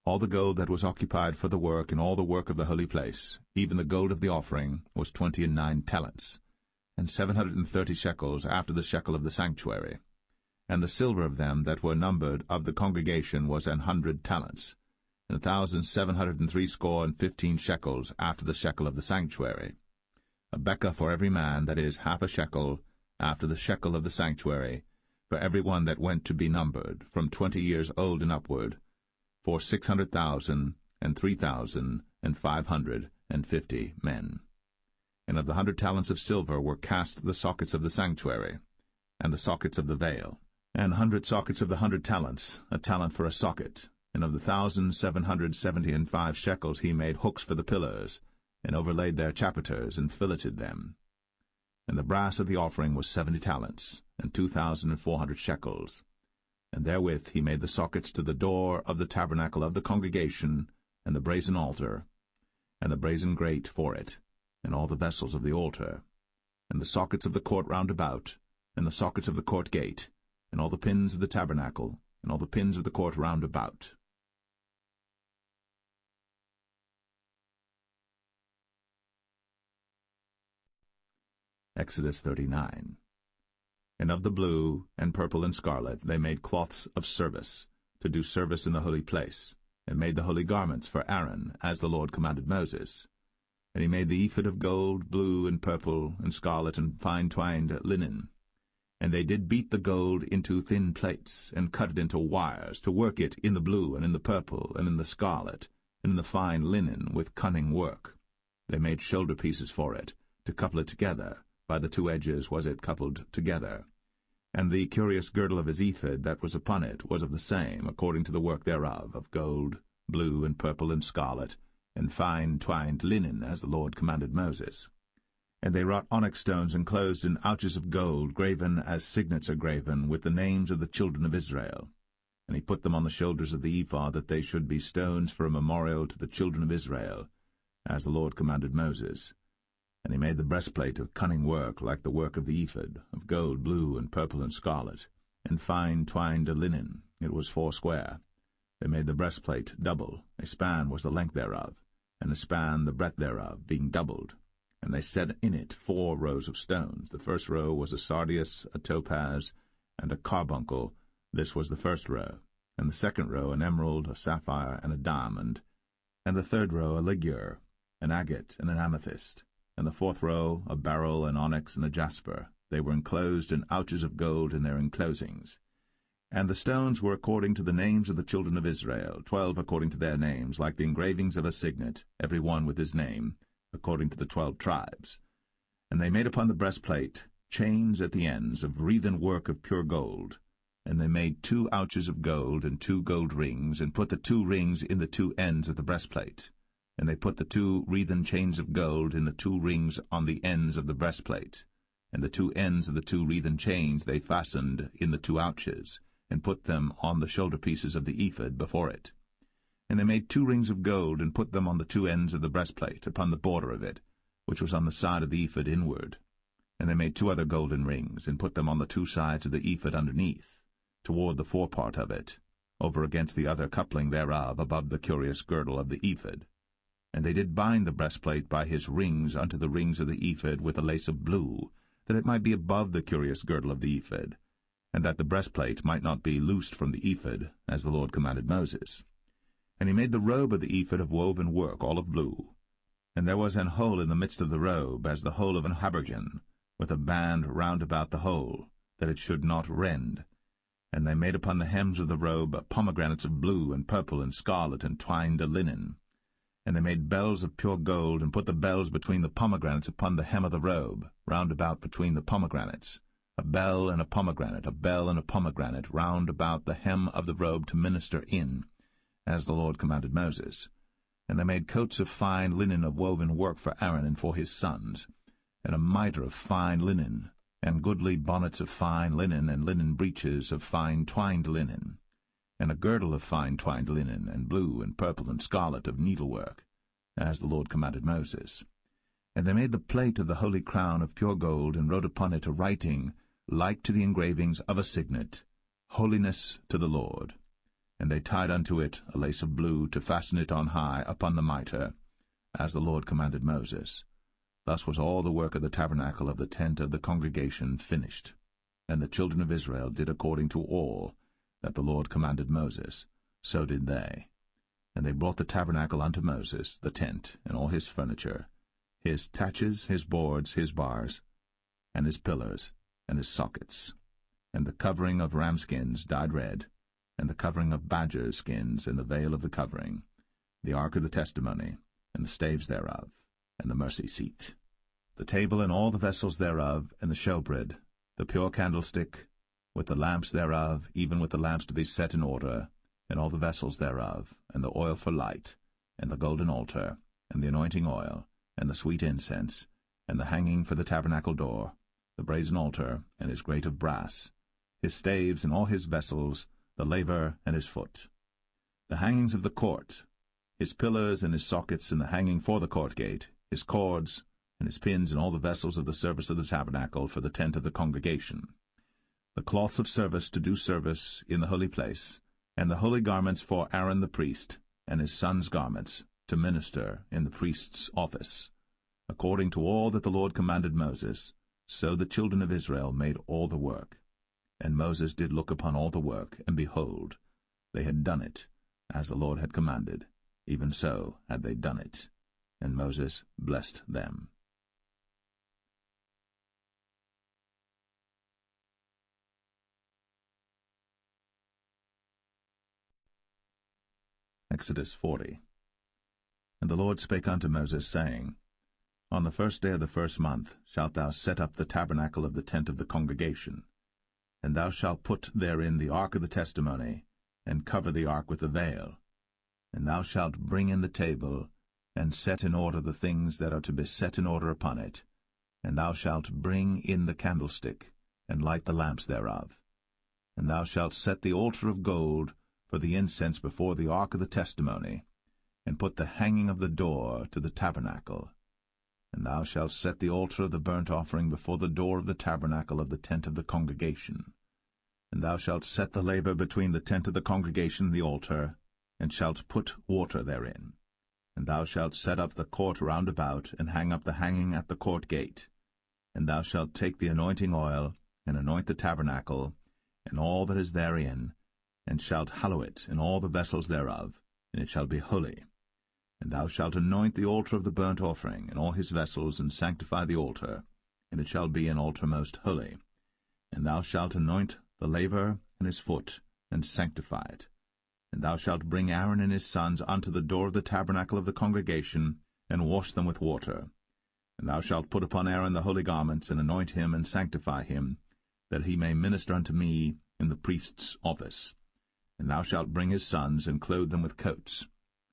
All the gold that was occupied for the work, and all the work of the holy place, even the gold of the offering, was 29 talents, and 730 shekels after the shekel of the sanctuary. And the silver of them that were numbered of the congregation was 100 talents, and 1,760 shekels after the shekel of the sanctuary. A bekah for every man, that is, half a shekel, after the shekel of the sanctuary, for every one that went to be numbered, from 20 years old and upward, for 600,000 and 3,550 men. And of the 100 talents of silver were cast the sockets of the sanctuary, and the sockets of the veil, and 100 sockets of the 100 talents, a talent for a socket. And of the 1,775 shekels he made hooks for the pillars, and overlaid their chapiters, and filleted them. And the brass of the offering was 70 talents, and 2,400 shekels. And therewith he made the sockets to the door of the tabernacle of the congregation, and the brazen altar, and the brazen grate for it, and all the vessels of the altar, and the sockets of the court round about, and the sockets of the court gate, and all the pins of the tabernacle, and all the pins of the court round about. Exodus 39. And of the blue, and purple, and scarlet they made cloths of service, to do service in the holy place, and made the holy garments for Aaron, as the Lord commanded Moses. And he made the ephod of gold, blue, and purple, and scarlet, and fine twined linen. And they did beat the gold into thin plates, and cut it into wires, to work it in the blue, and in the purple, and in the scarlet, and in the fine linen, with cunning work. They made shoulder pieces for it, to couple it together. By the 2 edges was it coupled together. And the curious girdle of his ephod that was upon it was of the same, according to the work thereof, of gold, blue, and purple, and scarlet, and fine twined linen, as the Lord commanded Moses. And they wrought onyx stones enclosed in ouches of gold, graven as signets are graven, with the names of the children of Israel. And he put them on the shoulders of the ephod, that they should be stones for a memorial to the children of Israel, as the Lord commanded Moses. And he made the breastplate of cunning work, like the work of the ephod, of gold, blue, and purple, and scarlet, and fine twined linen. It was foursquare. They made the breastplate double. A span was the length thereof, and a span the breadth thereof, being doubled. And they set in it 4 rows of stones. The first row was a sardius, a topaz, and a carbuncle. This was the first row. And the second row an emerald, a sapphire, and a diamond. And the third row a ligure, an agate, and an amethyst. And the fourth row a beryl, an onyx, and a jasper. They were enclosed in ouches of gold in their enclosings. And the stones were according to the names of the children of Israel, 12 according to their names, like the engravings of a signet, every one with his name, according to the 12 tribes. And they made upon the breastplate chains at the ends of wreathen work of pure gold. And they made 2 ouches of gold and 2 gold rings, and put the 2 rings in the 2 ends of the breastplate. And they put the 2 wreathen chains of gold in the 2 rings on the ends of the breastplate. And the 2 ends of the 2 wreathen chains they fastened in the 2 ouches, and put them on the shoulder pieces of the ephod before it. And they made 2 rings of gold, and put them on the 2 ends of the breastplate, upon the border of it, which was on the side of the ephod inward. And they made 2 other golden rings, and put them on the 2 sides of the ephod underneath, toward the forepart of it, over against the other coupling thereof, above the curious girdle of the ephod. And they did bind the breastplate by his rings unto the rings of the ephod with a lace of blue, that it might be above the curious girdle of the ephod, and that the breastplate might not be loosed from the ephod, as the Lord commanded Moses. And he made the robe of the ephod of woven work, all of blue. And there was an hole in the midst of the robe, as the hole of an habergeon, with a band round about the hole, that it should not rend. And they made upon the hems of the robe pomegranates of blue and purple and scarlet and twined linen. And they made bells of pure gold, and put the bells between the pomegranates upon the hem of the robe, round about between the pomegranates, a bell and a pomegranate, round about the hem of the robe to minister in, as the Lord commanded Moses. And they made coats of fine linen of woven work for Aaron and for his sons, and a mitre of fine linen, and goodly bonnets of fine linen, and linen breeches of fine twined linen, and a girdle of fine twined linen, and blue and purple and scarlet of needlework, as the Lord commanded Moses. And they made the plate of the holy crown of pure gold, and wrote upon it a writing like to the engravings of a signet, Holiness to the Lord. And they tied unto it a lace of blue, to fasten it on high upon the mitre, as the Lord commanded Moses. Thus was all the work of the tabernacle of the tent of the congregation finished. And the children of Israel did according to all that the Lord commanded Moses, so did they. And they brought the tabernacle unto Moses, the tent, and all his furniture, his taches, his boards, his bars, and his pillars, and his sockets, and the covering of ram skins dyed red, and the covering of badger skins, and the veil of the covering, the ark of the testimony, and the staves thereof, and the mercy seat, the table and all the vessels thereof, and the showbread, the pure candlestick, with the lamps thereof, even with the lamps to be set in order, and all the vessels thereof, and the oil for light, and the golden altar, and the anointing oil, and the sweet incense, and the hanging for the tabernacle door, the brazen altar, and his grate of brass, his staves and all his vessels, the laver and his foot, the hangings of the court, his pillars and his sockets, and the hanging for the court gate, his cords, and his pins, and all the vessels of the service of the tabernacle for the tent of the congregation, the cloths of service to do service in the holy place, and the holy garments for Aaron the priest, and his sons' garments, to minister in the priest's office. According to all that the Lord commanded Moses, so the children of Israel made all the work. And Moses did look upon all the work, and behold, they had done it, as the Lord had commanded, even so had they done it. And Moses blessed them. Exodus 40. And the Lord spake unto Moses, saying, On the 1st day of the 1st month shalt thou set up the tabernacle of the tent of the congregation, and thou shalt put therein the ark of the testimony, and cover the ark with the veil. And thou shalt bring in the table, and set in order the things that are to be set in order upon it. And thou shalt bring in the candlestick, and light the lamps thereof. And thou shalt set the altar of gold for the incense before the ark of the testimony, and put the hanging of the door to the tabernacle. And thou shalt set the altar of the burnt offering before the door of the tabernacle of the tent of the congregation. And thou shalt set the laver between the tent of the congregation and the altar, and shalt put water therein. And thou shalt set up the court round about, and hang up the hanging at the court gate. And thou shalt take the anointing oil, and anoint the tabernacle, and all that is therein, and shalt hallow it, and all the vessels thereof, and it shall be holy. And thou shalt anoint the altar of the burnt offering, and all his vessels, and sanctify the altar, and it shall be an altar most holy. And thou shalt anoint the laver and his foot, and sanctify it. And thou shalt bring Aaron and his sons unto the door of the tabernacle of the congregation, and wash them with water. And thou shalt put upon Aaron the holy garments, and anoint him, and sanctify him, that he may minister unto me in the priest's office. And thou shalt bring his sons, and clothe them with coats.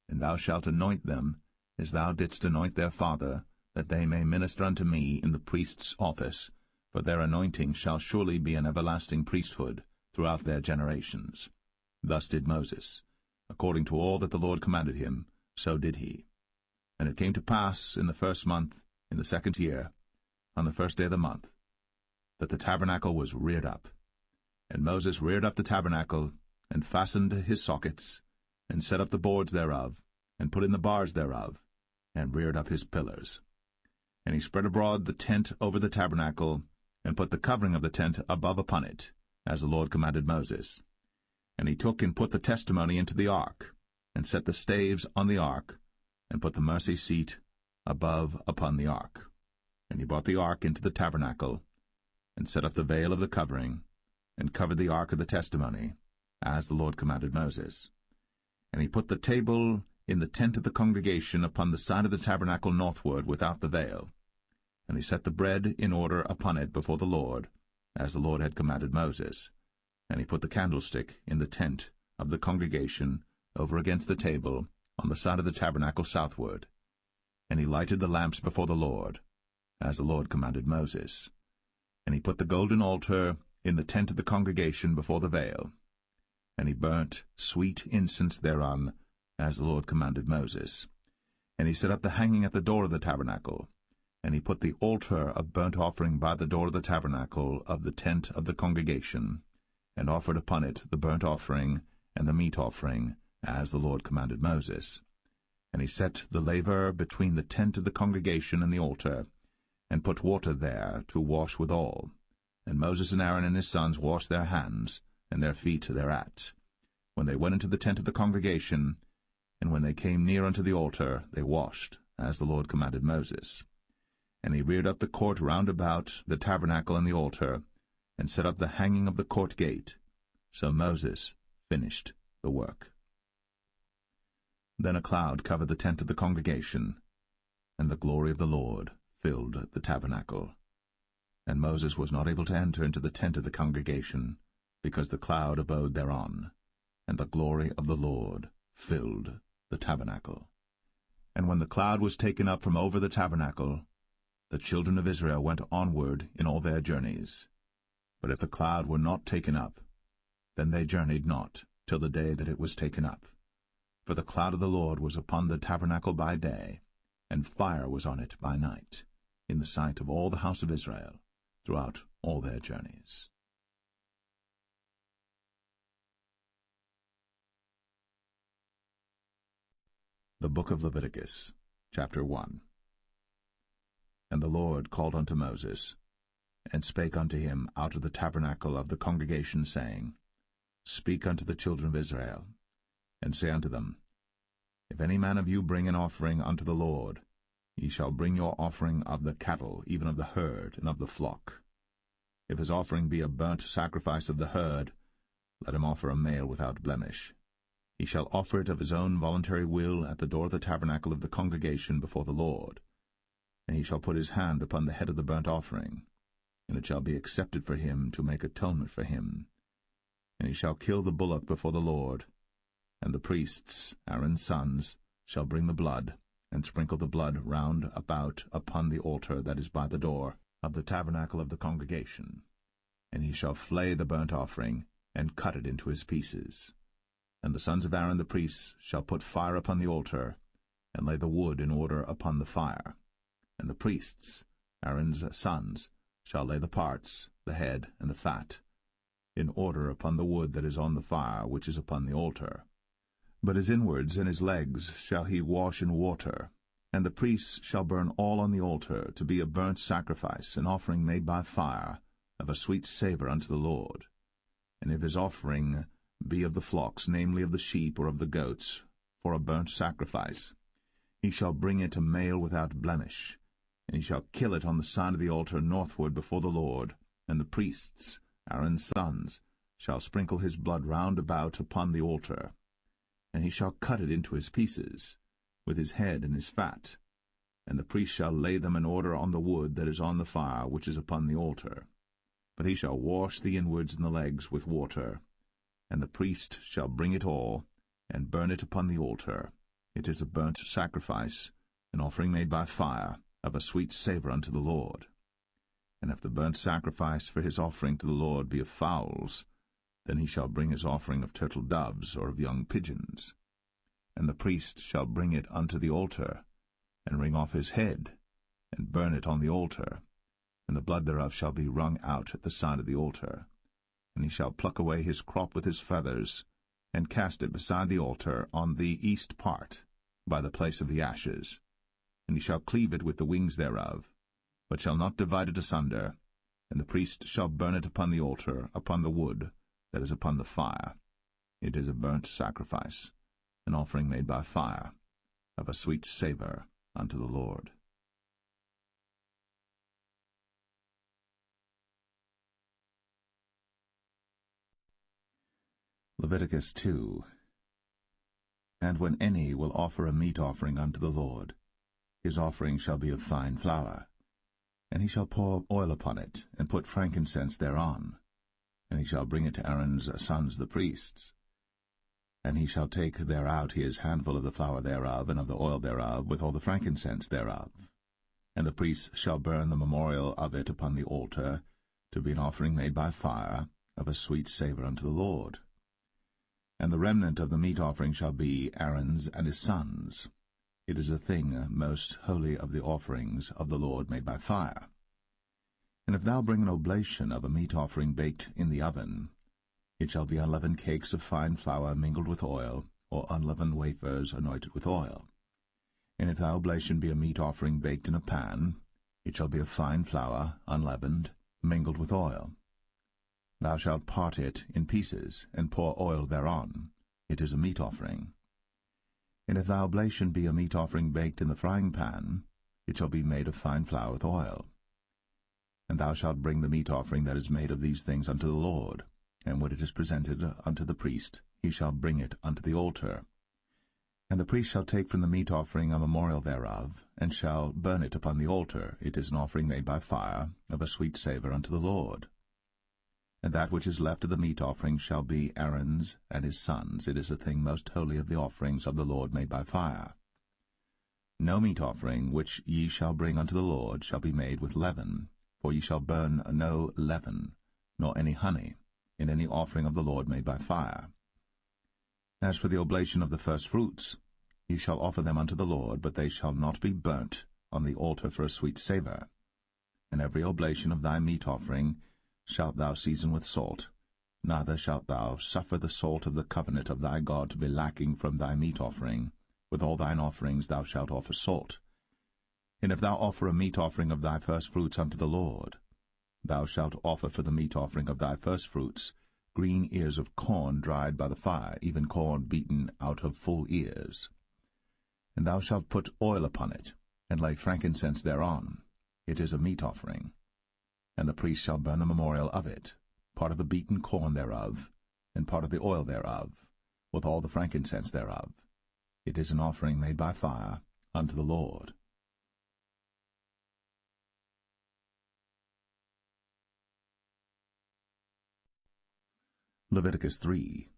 And thou shalt anoint them, as thou didst anoint their father, that they may minister unto me in the priest's office, for their anointing shall surely be an everlasting priesthood throughout their generations. Thus did Moses. According to all that the Lord commanded him, so did he. And it came to pass in the 1st month, in the 2nd year, on the 1st day of the month, that the tabernacle was reared up. And Moses reared up the tabernacle, and fastened his sockets, and set up the boards thereof, and put in the bars thereof, and reared up his pillars. And he spread abroad the tent over the tabernacle, and put the covering of the tent above upon it, as the Lord commanded Moses. And he took and put the testimony into the ark, and set the staves on the ark, and put the mercy seat above upon the ark. And he brought the ark into the tabernacle, and set up the veil of the covering, and covered the ark of the testimony, as the Lord commanded Moses. And he put the table in the tent of the congregation upon the side of the tabernacle northward without the veil. And he set the bread in order upon it before the Lord, as the Lord had commanded Moses. And he put the candlestick in the tent of the congregation over against the table on the side of the tabernacle southward. And he lighted the lamps before the Lord, as the Lord commanded Moses. And he put the golden altar in the tent of the congregation before the veil. And he burnt sweet incense thereon, as the Lord commanded Moses. And he set up the hanging at the door of the tabernacle. And he put the altar of burnt offering by the door of the tabernacle of the tent of the congregation, and offered upon it the burnt offering and the meat offering, as the Lord commanded Moses. And he set the laver between the tent of the congregation and the altar, and put water there to wash withal. And Moses and Aaron and his sons washed their hands, and their feet thereat, when they went into the tent of the congregation, and when they came near unto the altar, they washed, as the Lord commanded Moses. And he reared up the court round about the tabernacle and the altar, and set up the hanging of the court gate. So Moses finished the work. Then a cloud covered the tent of the congregation, and the glory of the Lord filled the tabernacle. And Moses was not able to enter into the tent of the congregation, because the cloud abode thereon, and the glory of the Lord filled the tabernacle. And when the cloud was taken up from over the tabernacle, the children of Israel went onward in all their journeys. But if the cloud were not taken up, then they journeyed not till the day that it was taken up. For the cloud of the Lord was upon the tabernacle by day, and fire was on it by night, in the sight of all the house of Israel, throughout all their journeys. The Book of Leviticus, chapter 1. And the Lord called unto Moses, and spake unto him out of the tabernacle of the congregation, saying, Speak unto the children of Israel, and say unto them, If any man of you bring an offering unto the Lord, ye shall bring your offering of the cattle, even of the herd, and of the flock. If his offering be a burnt sacrifice of the herd, let him offer a male without blemish. He shall offer it of his own voluntary will at the door of the tabernacle of the congregation before the Lord. And he shall put his hand upon the head of the burnt offering, and it shall be accepted for him to make atonement for him. And he shall kill the bullock before the Lord, and the priests, Aaron's sons, shall bring the blood, and sprinkle the blood round about upon the altar that is by the door of the tabernacle of the congregation. And he shall flay the burnt offering, and cut it into his pieces. And the sons of Aaron the priests shall put fire upon the altar, and lay the wood in order upon the fire. And the priests, Aaron's sons, shall lay the parts, the head, and the fat, in order upon the wood that is on the fire which is upon the altar. But his inwards and his legs shall he wash in water, and the priests shall burn all on the altar, to be a burnt sacrifice, an offering made by fire, of a sweet savour unto the Lord. And if his offering be of the flocks, namely of the sheep or of the goats, for a burnt sacrifice, he shall bring it a male without blemish, and he shall kill it on the side of the altar northward before the Lord, and the priests, Aaron's sons, shall sprinkle his blood round about upon the altar. And he shall cut it into his pieces, with his head and his fat, and the priest shall lay them in order on the wood that is on the fire which is upon the altar. But he shall wash the inwards and the legs with water, and the priest shall bring it all, and burn it upon the altar. It is a burnt sacrifice, an offering made by fire, of a sweet savour unto the Lord. And if the burnt sacrifice for his offering to the Lord be of fowls, then he shall bring his offering of turtle doves or of young pigeons. And the priest shall bring it unto the altar, and wring off his head, and burn it on the altar, and the blood thereof shall be wrung out at the side of the altar. And he shall pluck away his crop with his feathers, and cast it beside the altar on the east part, by the place of the ashes. And he shall cleave it with the wings thereof, but shall not divide it asunder. And the priest shall burn it upon the altar, upon the wood that is upon the fire. It is a burnt sacrifice, an offering made by fire, of a sweet savour unto the Lord. Leviticus 2. And when any will offer a meat offering unto the Lord, his offering shall be of fine flour, and he shall pour oil upon it, and put frankincense thereon, and he shall bring it to Aaron's sons the priests. And he shall take thereout his handful of the flour thereof, and of the oil thereof, with all the frankincense thereof. And the priests shall burn the memorial of it upon the altar, to be an offering made by fire, of a sweet savour unto the Lord. And the remnant of the meat offering shall be Aaron's and his sons. It is a thing most holy of the offerings of the Lord made by fire. And if thou bring an oblation of a meat offering baked in the oven, it shall be unleavened cakes of fine flour mingled with oil, or unleavened wafers anointed with oil. And if thy oblation be a meat offering baked in a pan, it shall be of fine flour, unleavened, mingled with oil. Thou shalt part it in pieces, and pour oil thereon. It is a meat offering. And if thy oblation be a meat offering baked in the frying pan, it shall be made of fine flour with oil. And thou shalt bring the meat offering that is made of these things unto the Lord, and when it is presented unto the priest, he shall bring it unto the altar. And the priest shall take from the meat offering a memorial thereof, and shall burn it upon the altar. It is an offering made by fire, of a sweet savour unto the Lord. And that which is left of the meat offering shall be Aaron's and his sons. It is a thing most holy of the offerings of the Lord made by fire. No meat offering which ye shall bring unto the Lord shall be made with leaven, for ye shall burn no leaven, nor any honey, in any offering of the Lord made by fire. As for the oblation of the firstfruits, ye shall offer them unto the Lord, but they shall not be burnt on the altar for a sweet savour. And every oblation of thy meat offering shalt thou season with salt, neither shalt thou suffer the salt of the covenant of thy God to be lacking from thy meat offering. With all thine offerings thou shalt offer salt. And if thou offer a meat offering of thy firstfruits unto the Lord, thou shalt offer for the meat offering of thy firstfruits green ears of corn dried by the fire, even corn beaten out of full ears. And thou shalt put oil upon it, and lay frankincense thereon. It is a meat offering. And the priest shall burn the memorial of it, part of the beaten corn thereof, and part of the oil thereof, with all the frankincense thereof. It is an offering made by fire unto the Lord. Leviticus 3.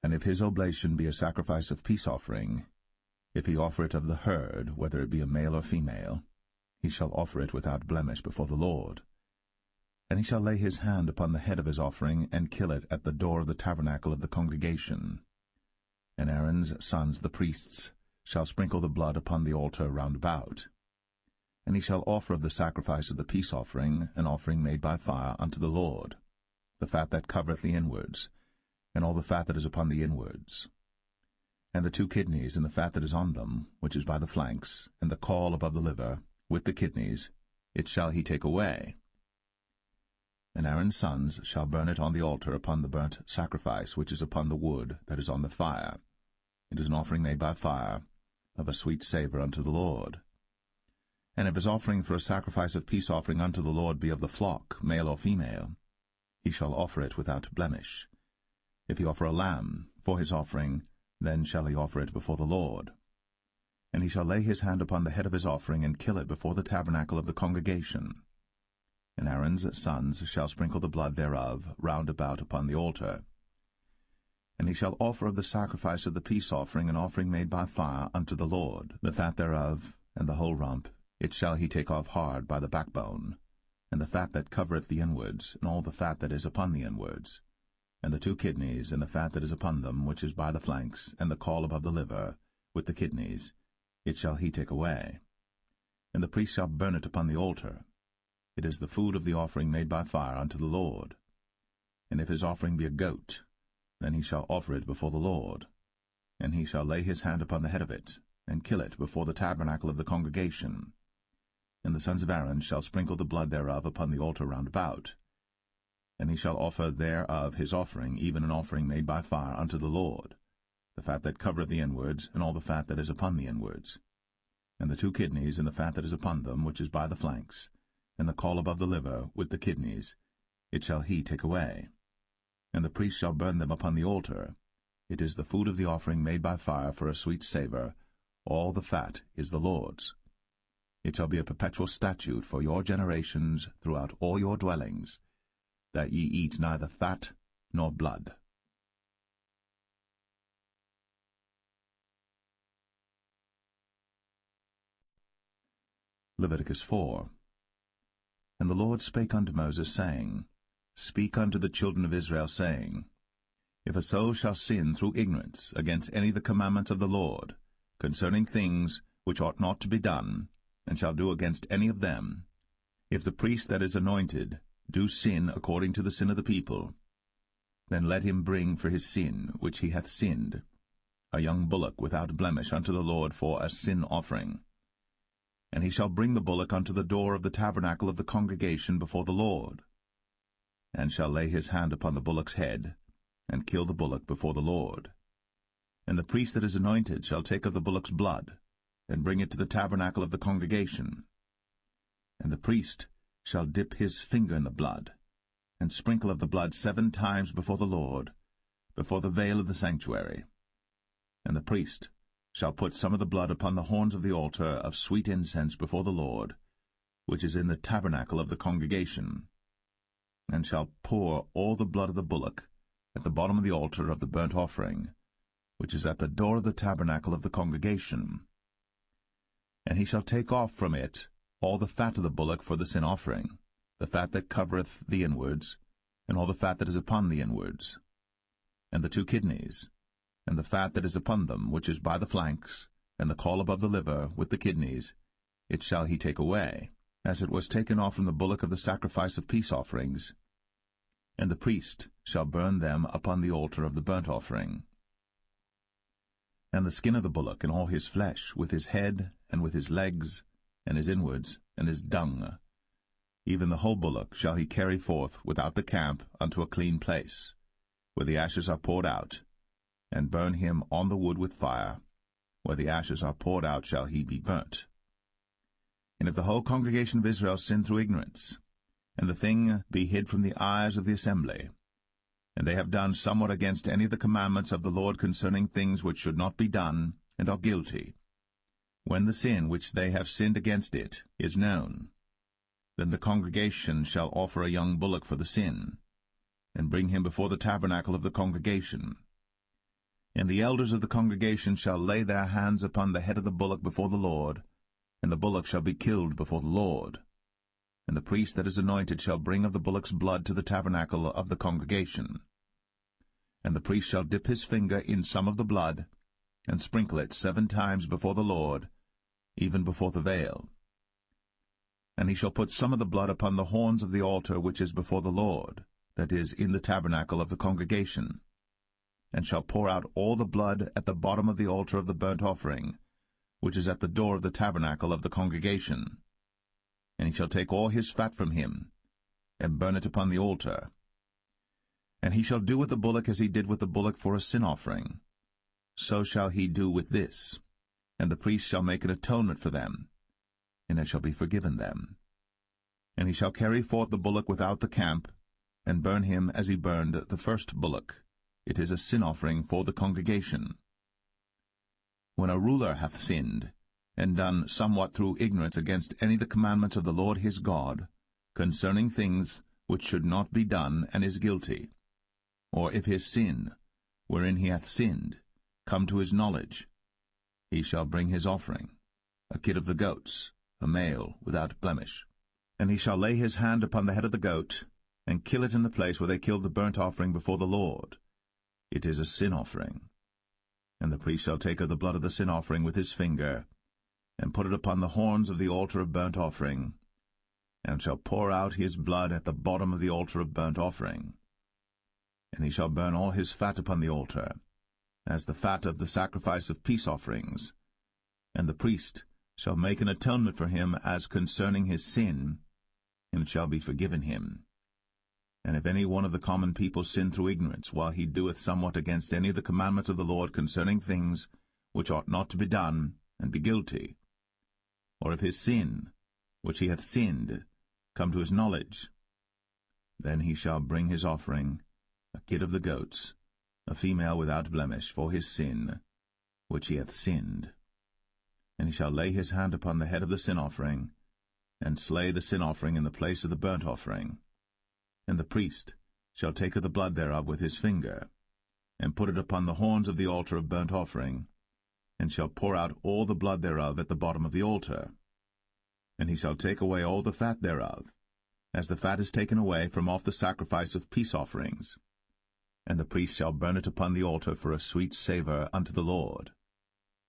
And if his oblation be a sacrifice of peace offering, If he offer it of the herd, whether it be a male or female, he shall offer it without blemish before the Lord. And he shall lay his hand upon the head of his offering, and kill it at the door of the tabernacle of the congregation. And Aaron's sons, the priests, shall sprinkle the blood upon the altar round about. And he shall offer of the sacrifice of the peace offering an offering made by fire unto the Lord, the fat that covereth the inwards, and all the fat that is upon the inwards, and the 2 kidneys, and the fat that is on them, which is by the flanks, and the caul above the liver, with the kidneys, it shall he take away. And Aaron's sons shall burn it on the altar upon the burnt sacrifice which is upon the wood that is on the fire. It is an offering made by fire, of a sweet savour unto the Lord. And if his offering for a sacrifice of peace offering unto the Lord be of the flock, male or female, he shall offer it without blemish. If he offer a lamb for his offering, then shall he offer it before the Lord. And he shall lay his hand upon the head of his offering, and kill it before the tabernacle of the congregation. And Aaron's sons shall sprinkle the blood thereof round about upon the altar. And he shall offer of the sacrifice of the peace offering an offering made by fire unto the Lord, the fat thereof, and the whole rump, it shall he take off hard by the backbone, and the fat that covereth the inwards, and all the fat that is upon the inwards, and the 2 kidneys, and the fat that is upon them, which is by the flanks, and the caul above the liver, with the kidneys, it shall he take away. And the priest shall burn it upon the altar. It is the food of the offering made by fire unto the Lord. And if his offering be a goat, then he shall offer it before the Lord. And he shall lay his hand upon the head of it, and kill it before the tabernacle of the congregation. And the sons of Aaron shall sprinkle the blood thereof upon the altar round about. And he shall offer thereof his offering, even an offering made by fire unto the Lord, the fat that covereth the inwards, and all the fat that is upon the inwards, and the 2 kidneys, and the fat that is upon them, which is by the flanks, and the caul above the liver, with the kidneys, it shall he take away. And the priest shall burn them upon the altar. It is the food of the offering made by fire for a sweet savour. All the fat is the Lord's. It shall be a perpetual statute for your generations throughout all your dwellings, that ye eat neither fat nor blood. Leviticus 4. And the Lord spake unto Moses, saying, Speak unto the children of Israel, saying, If a soul shall sin through ignorance against any of the commandments of the Lord, concerning things which ought not to be done, and shall do against any of them, if the priest that is anointed do sin according to the sin of the people, then let him bring for his sin which he hath sinned a young bullock without blemish unto the Lord for a sin offering. And he shall bring the bullock unto the door of the tabernacle of the congregation before the Lord, and shall lay his hand upon the bullock's head, and kill the bullock before the Lord. And the priest that is anointed shall take of the bullock's blood, and bring it to the tabernacle of the congregation. And the priest shall dip his finger in the blood, and sprinkle of the blood 7 times before the Lord, before the veil of the sanctuary. And the priest shall put some of the blood upon the horns of the altar of sweet incense before the Lord, which is in the tabernacle of the congregation, and shall pour all the blood of the bullock at the bottom of the altar of the burnt offering, which is at the door of the tabernacle of the congregation. And he shall take off from it all the fat of the bullock for the sin offering, the fat that covereth the inwards, and all the fat that is upon the inwards, and the 2 kidneys, and the fat that is upon them, which is by the flanks, and the caul above the liver, with the kidneys, it shall he take away, as it was taken off from the bullock of the sacrifice of peace offerings. And the priest shall burn them upon the altar of the burnt offering. And the skin of the bullock, and all his flesh, with his head, and with his legs, and his inwards, and his dung, even the whole bullock shall he carry forth without the camp unto a clean place, where the ashes are poured out, and burn him on the wood with fire. Where the ashes are poured out shall he be burnt. And if the whole congregation of Israel sin through ignorance, and the thing be hid from the eyes of the assembly, and they have done somewhat against any of the commandments of the Lord concerning things which should not be done, and are guilty, when the sin which they have sinned against it is known, then the congregation shall offer a young bullock for the sin, and bring him before the tabernacle of the congregation. And the elders of the congregation shall lay their hands upon the head of the bullock before the Lord, and the bullock shall be killed before the Lord. And the priest that is anointed shall bring of the bullock's blood to the tabernacle of the congregation. And the priest shall dip his finger in some of the blood, and sprinkle it 7 times before the Lord, even before the veil. And he shall put some of the blood upon the horns of the altar which is before the Lord, that is, in the tabernacle of the congregation, and shall pour out all the blood at the bottom of the altar of the burnt offering, which is at the door of the tabernacle of the congregation. And he shall take all his fat from him, and burn it upon the altar. And he shall do with the bullock as he did with the bullock for a sin offering. So shall he do with this, and the priest shall make an atonement for them, and it shall be forgiven them. And he shall carry forth the bullock without the camp, and burn him as he burned the first bullock. It is a sin offering for the congregation. When a ruler hath sinned, and done somewhat through ignorance against any of the commandments of the Lord his God, concerning things which should not be done, and is guilty, or if his sin, wherein he hath sinned, come to his knowledge, he shall bring his offering, a kid of the goats, a male without blemish. And he shall lay his hand upon the head of the goat, and kill it in the place where they killed the burnt offering before the Lord. It is a sin offering. And the priest shall take of the blood of the sin offering with his finger, and put it upon the horns of the altar of burnt offering, and shall pour out his blood at the bottom of the altar of burnt offering. And he shall burn all his fat upon the altar, as the fat of the sacrifice of peace offerings. And the priest shall make an atonement for him as concerning his sin, and it shall be forgiven him. And if any one of the common people sin through ignorance, while he doeth somewhat against any of the commandments of the Lord concerning things which ought not to be done, and be guilty, or if his sin, which he hath sinned, come to his knowledge, then he shall bring his offering, a kid of the goats, a female without blemish, for his sin, which he hath sinned. And he shall lay his hand upon the head of the sin offering, and slay the sin offering in the place of the burnt offering. And the priest shall take of the blood thereof with his finger, and put it upon the horns of the altar of burnt offering, and shall pour out all the blood thereof at the bottom of the altar. And he shall take away all the fat thereof, as the fat is taken away from off the sacrifice of peace offerings. And the priest shall burn it upon the altar for a sweet savour unto the Lord.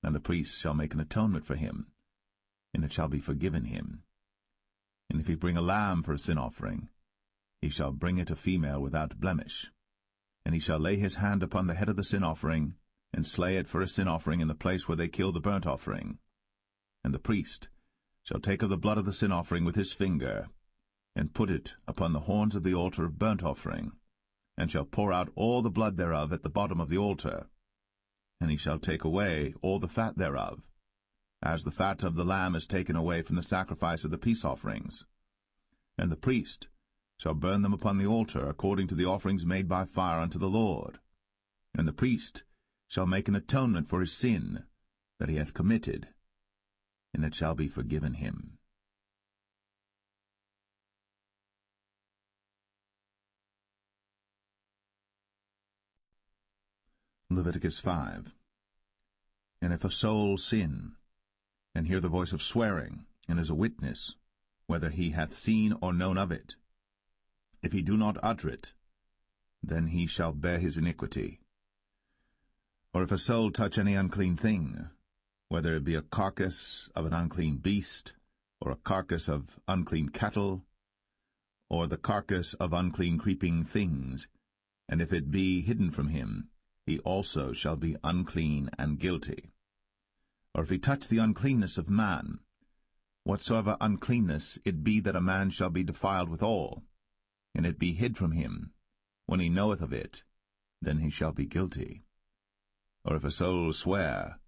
And the priest shall make an atonement for him, and it shall be forgiven him. And if he bring a lamb for a sin offering, he shall bring it a female without blemish. And he shall lay his hand upon the head of the sin offering, and slay it for a sin offering in the place where they kill the burnt offering. And the priest shall take of the blood of the sin offering with his finger, and put it upon the horns of the altar of burnt offering, and shall pour out all the blood thereof at the bottom of the altar. And he shall take away all the fat thereof, as the fat of the lamb is taken away from the sacrifice of the peace offerings. And the priest shall burn them upon the altar according to the offerings made by fire unto the Lord. And the priest shall make an atonement for his sin that he hath committed, and it shall be forgiven him. Leviticus 5. And if a soul sin, and hear the voice of swearing, and is a witness, whether he hath seen or known of it, if he do not utter it, then he shall bear his iniquity. Or if a soul touch any unclean thing, whether it be a carcass of an unclean beast, or a carcass of unclean cattle, or the carcass of unclean creeping things, and if it be hidden from him, he also shall be unclean and guilty. Or if he touch the uncleanness of man, whatsoever uncleanness it be that a man shall be defiled withal, and it be hid from him, when he knoweth of it, then he shall be guilty. Or if a soul swear,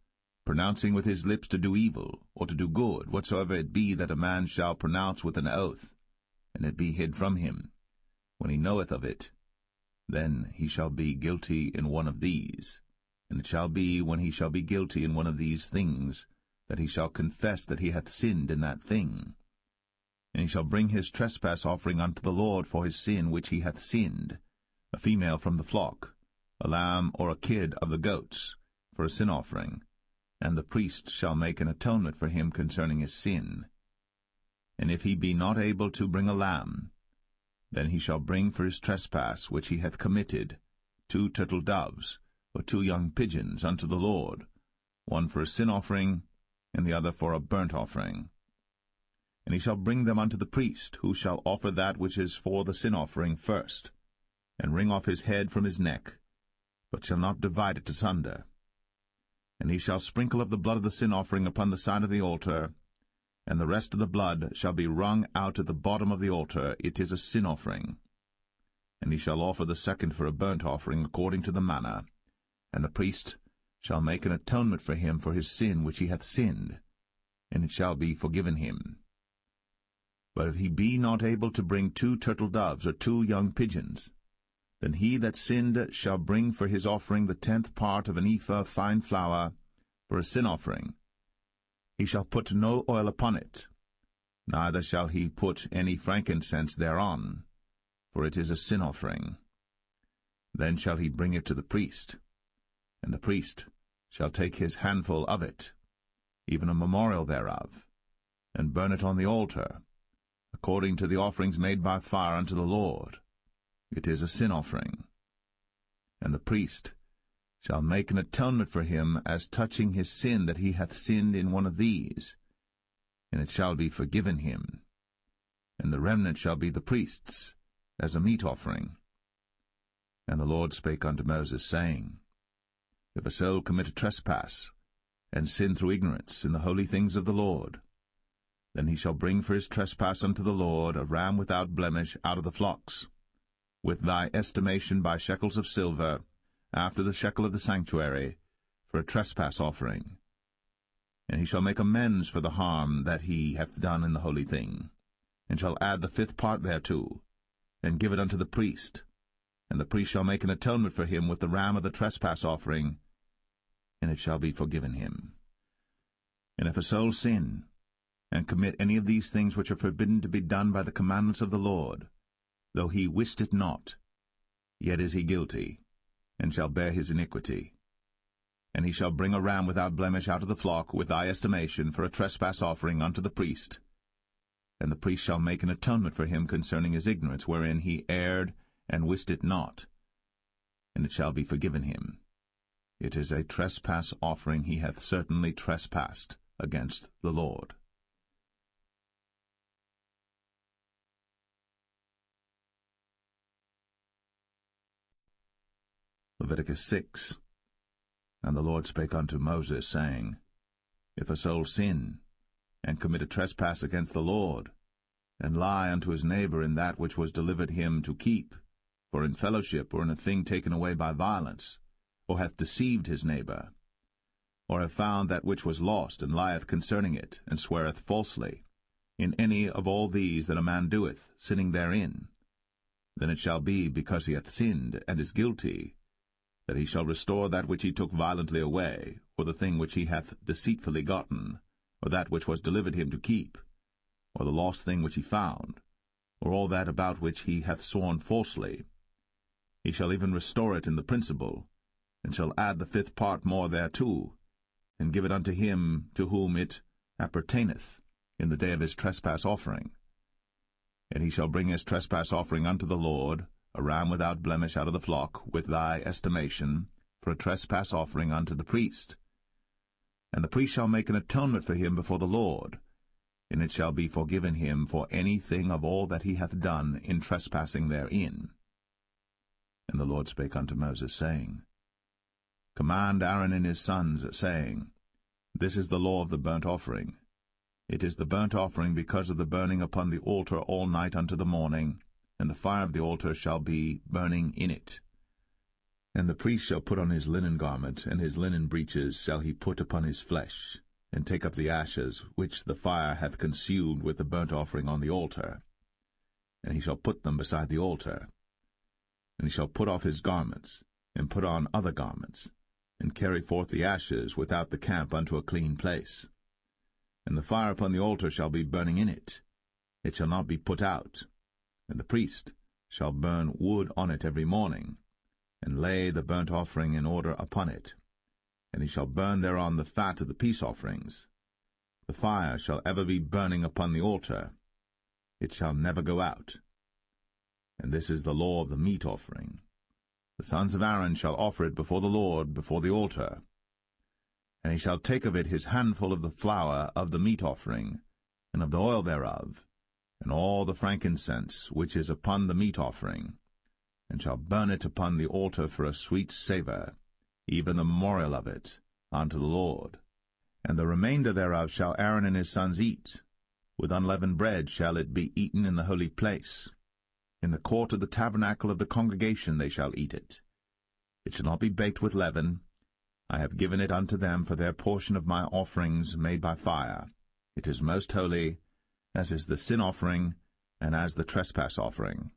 pronouncing with his lips to do evil, or to do good, whatsoever it be that a man shall pronounce with an oath, and it be hid from him, when he knoweth of it, then he shall be guilty in one of these. And it shall be, when he shall be guilty in one of these things, that he shall confess that he hath sinned in that thing. And he shall bring his trespass offering unto the Lord for his sin which he hath sinned, a female from the flock, a lamb or a kid of the goats, for a sin offering, and the priest shall make an atonement for him concerning his sin. And if he be not able to bring a lamb, then he shall bring for his trespass which he hath committed 2 turtle doves, or 2 young pigeons unto the Lord, one for a sin offering, and the other for a burnt offering. And he shall bring them unto the priest, who shall offer that which is for the sin offering first, and wring off his head from his neck, but shall not divide it asunder. And he shall sprinkle of the blood of the sin offering upon the side of the altar, and the rest of the blood shall be wrung out at the bottom of the altar. It is a sin offering. And he shall offer the second for a burnt offering according to the manner, and the priest shall make an atonement for him for his sin which he hath sinned, and it shall be forgiven him. But if he be not able to bring 2 turtle doves or 2 young pigeons, then he that sinned shall bring for his offering the 10th part of an ephah of fine flour for a sin offering. He shall put no oil upon it, neither shall he put any frankincense thereon, for it is a sin offering. Then shall he bring it to the priest, and the priest shall take his handful of it, even a memorial thereof, and burn it on the altar, according to the offerings made by fire unto the Lord. It is a sin offering. And the priest shall make an atonement for him as touching his sin that he hath sinned in one of these, and it shall be forgiven him. And the remnant shall be the priest's, as a meat offering. And the Lord spake unto Moses, saying, If a soul commit a trespass, and sin through ignorance in the holy things of the Lord, then he shall bring for his trespass unto the Lord a ram without blemish out of the flocks, with thy estimation by shekels of silver, after the shekel of the sanctuary, for a trespass offering. And he shall make amends for the harm that he hath done in the holy thing, and shall add the 5th part thereto, and give it unto the priest. And the priest shall make an atonement for him with the ram of the trespass offering, and it shall be forgiven him. And if a soul sin, and commit any of these things which are forbidden to be done by the commandments of the Lord, though he wist it not, yet is he guilty, and shall bear his iniquity. And he shall bring a ram without blemish out of the flock, with thy estimation, for a trespass offering unto the priest. And the priest shall make an atonement for him concerning his ignorance, wherein he erred and wist it not, and it shall be forgiven him. It is a trespass offering. He hath certainly trespassed against the Lord. Leviticus 6. And the Lord spake unto Moses, saying, If a soul sin, and commit a trespass against the Lord, and lie unto his neighbor in that which was delivered him to keep, for in fellowship, or in a thing taken away by violence, or hath deceived his neighbor, or have found that which was lost, and lieth concerning it, and sweareth falsely, in any of all these that a man doeth, sinning therein, then it shall be, because he hath sinned, and is guilty, that he shall restore that which he took violently away, or the thing which he hath deceitfully gotten, or that which was delivered him to keep, or the lost thing which he found, or all that about which he hath sworn falsely. He shall even restore it in the principal, and shall add the 5th part more thereto, and give it unto him to whom it appertaineth in the day of his trespass offering. And he shall bring his trespass offering unto the Lord, a ram without blemish out of the flock, with thy estimation, for a trespass offering unto the priest. And the priest shall make an atonement for him before the Lord, and it shall be forgiven him for any thing of all that he hath done in trespassing therein. And the Lord spake unto Moses, saying, Command Aaron and his sons, saying, This is the law of the burnt offering. It is the burnt offering because of the burning upon the altar all night unto the morning, and the fire of the altar shall be burning in it. And the priest shall put on his linen garment, and his linen breeches shall he put upon his flesh, and take up the ashes which the fire hath consumed with the burnt offering on the altar. And he shall put them beside the altar. And he shall put off his garments, and put on other garments, and carry forth the ashes without the camp unto a clean place. And the fire upon the altar shall be burning in it. It shall not be put out. And the priest shall burn wood on it every morning, and lay the burnt offering in order upon it. And he shall burn thereon the fat of the peace offerings. The fire shall ever be burning upon the altar. It shall never go out. And this is the law of the meat offering. The sons of Aaron shall offer it before the Lord, before the altar. And he shall take of it his handful of the flour of the meat offering, and of the oil thereof, and all the frankincense which is upon the meat offering, and shall burn it upon the altar for a sweet savour, even the memorial of it, unto the Lord. And the remainder thereof shall Aaron and his sons eat. With unleavened bread shall it be eaten in the holy place. In the court of the tabernacle of the congregation they shall eat it. It shall not be baked with leaven. I have given it unto them for their portion of my offerings made by fire. It is most holy, as is the sin offering, and as the trespass offering.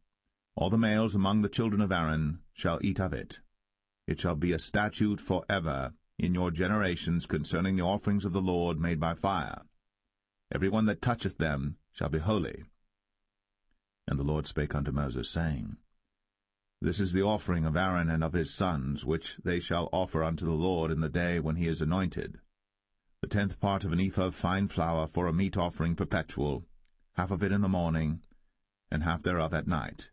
All the males among the children of Aaron shall eat of it. It shall be a statute for ever in your generations concerning the offerings of the Lord made by fire. Every one that toucheth them shall be holy. And the Lord spake unto Moses, saying, This is the offering of Aaron and of his sons, which they shall offer unto the Lord in the day when he is anointed. The 10th part of an ephah of fine flour for a meat offering perpetual, half of it in the morning, and half thereof at night.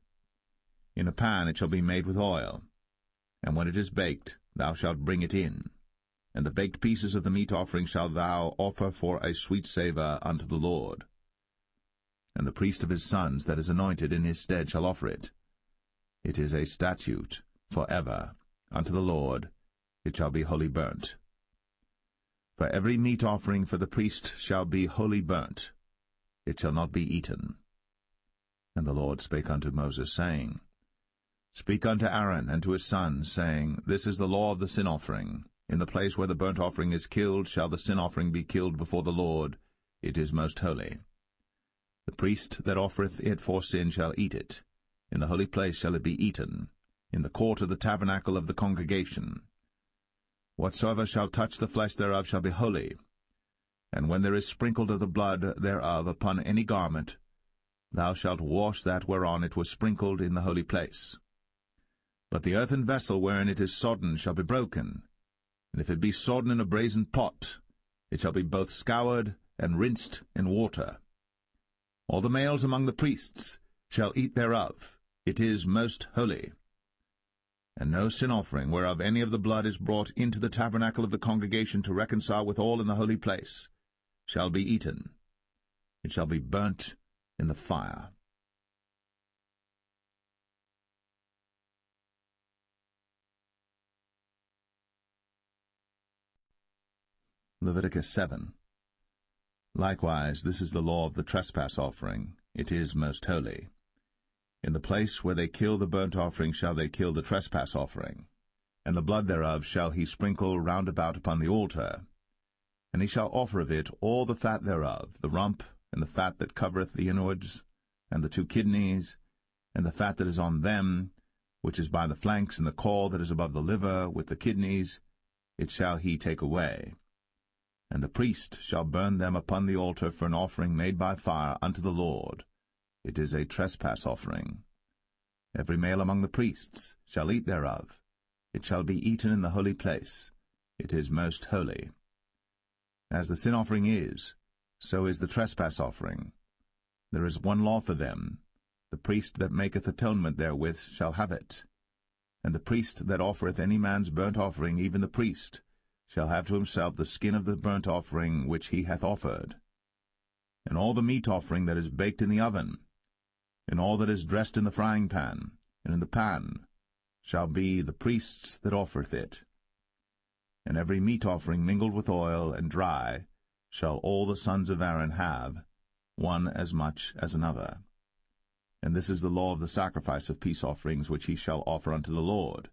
In a pan it shall be made with oil, and when it is baked, thou shalt bring it in. And the baked pieces of the meat offering shalt thou offer for a sweet savour unto the Lord. And the priest of his sons that is anointed in his stead shall offer it. It is a statute for ever unto the Lord. It shall be wholly burnt. For every meat offering for the priest shall be wholly burnt. It shall not be eaten. And the Lord spake unto Moses, saying, Speak unto Aaron and to his sons, saying, This is the law of the sin offering. In the place where the burnt offering is killed shall the sin offering be killed before the Lord. It is most holy. The priest that offereth it for sin shall eat it. In the holy place shall it be eaten, in the court of the tabernacle of the congregation. Whatsoever shall touch the flesh thereof shall be holy. And when there is sprinkled of the blood thereof upon any garment, thou shalt wash that whereon it was sprinkled in the holy place. But the earthen vessel wherein it is sodden shall be broken, and if it be sodden in a brazen pot, it shall be both scoured and rinsed in water. All the males among the priests shall eat thereof. It is most holy. And no sin offering, whereof any of the blood is brought into the tabernacle of the congregation to reconcile with all in the holy place, shall be eaten. It shall be burnt in the fire. Leviticus 7. Likewise, this is the law of the trespass offering. It is most holy. In the place where they kill the burnt offering shall they kill the trespass offering, and the blood thereof shall he sprinkle round about upon the altar. And he shall offer of it all the fat thereof, the rump, and the fat that covereth the inwards, and the 2 kidneys, and the fat that is on them, which is by the flanks, and the caul that is above the liver, with the kidneys, it shall he take away. And the priest shall burn them upon the altar for an offering made by fire unto the Lord. It is a trespass offering. Every male among the priests shall eat thereof. It shall be eaten in the holy place. It is most holy. As the sin offering is, so is the trespass offering. There is one law for them. The priest that maketh atonement therewith shall have it. And the priest that offereth any man's burnt offering, even the priest, shall have to himself the skin of the burnt offering which he hath offered. And all the meat offering that is baked in the oven, and all that is dressed in the frying pan, and in the pan, shall be the priest's that offereth it. And every meat offering mingled with oil and dry shall all the sons of Aaron have, one as much as another. And this is the law of the sacrifice of peace offerings which he shall offer unto the Lord.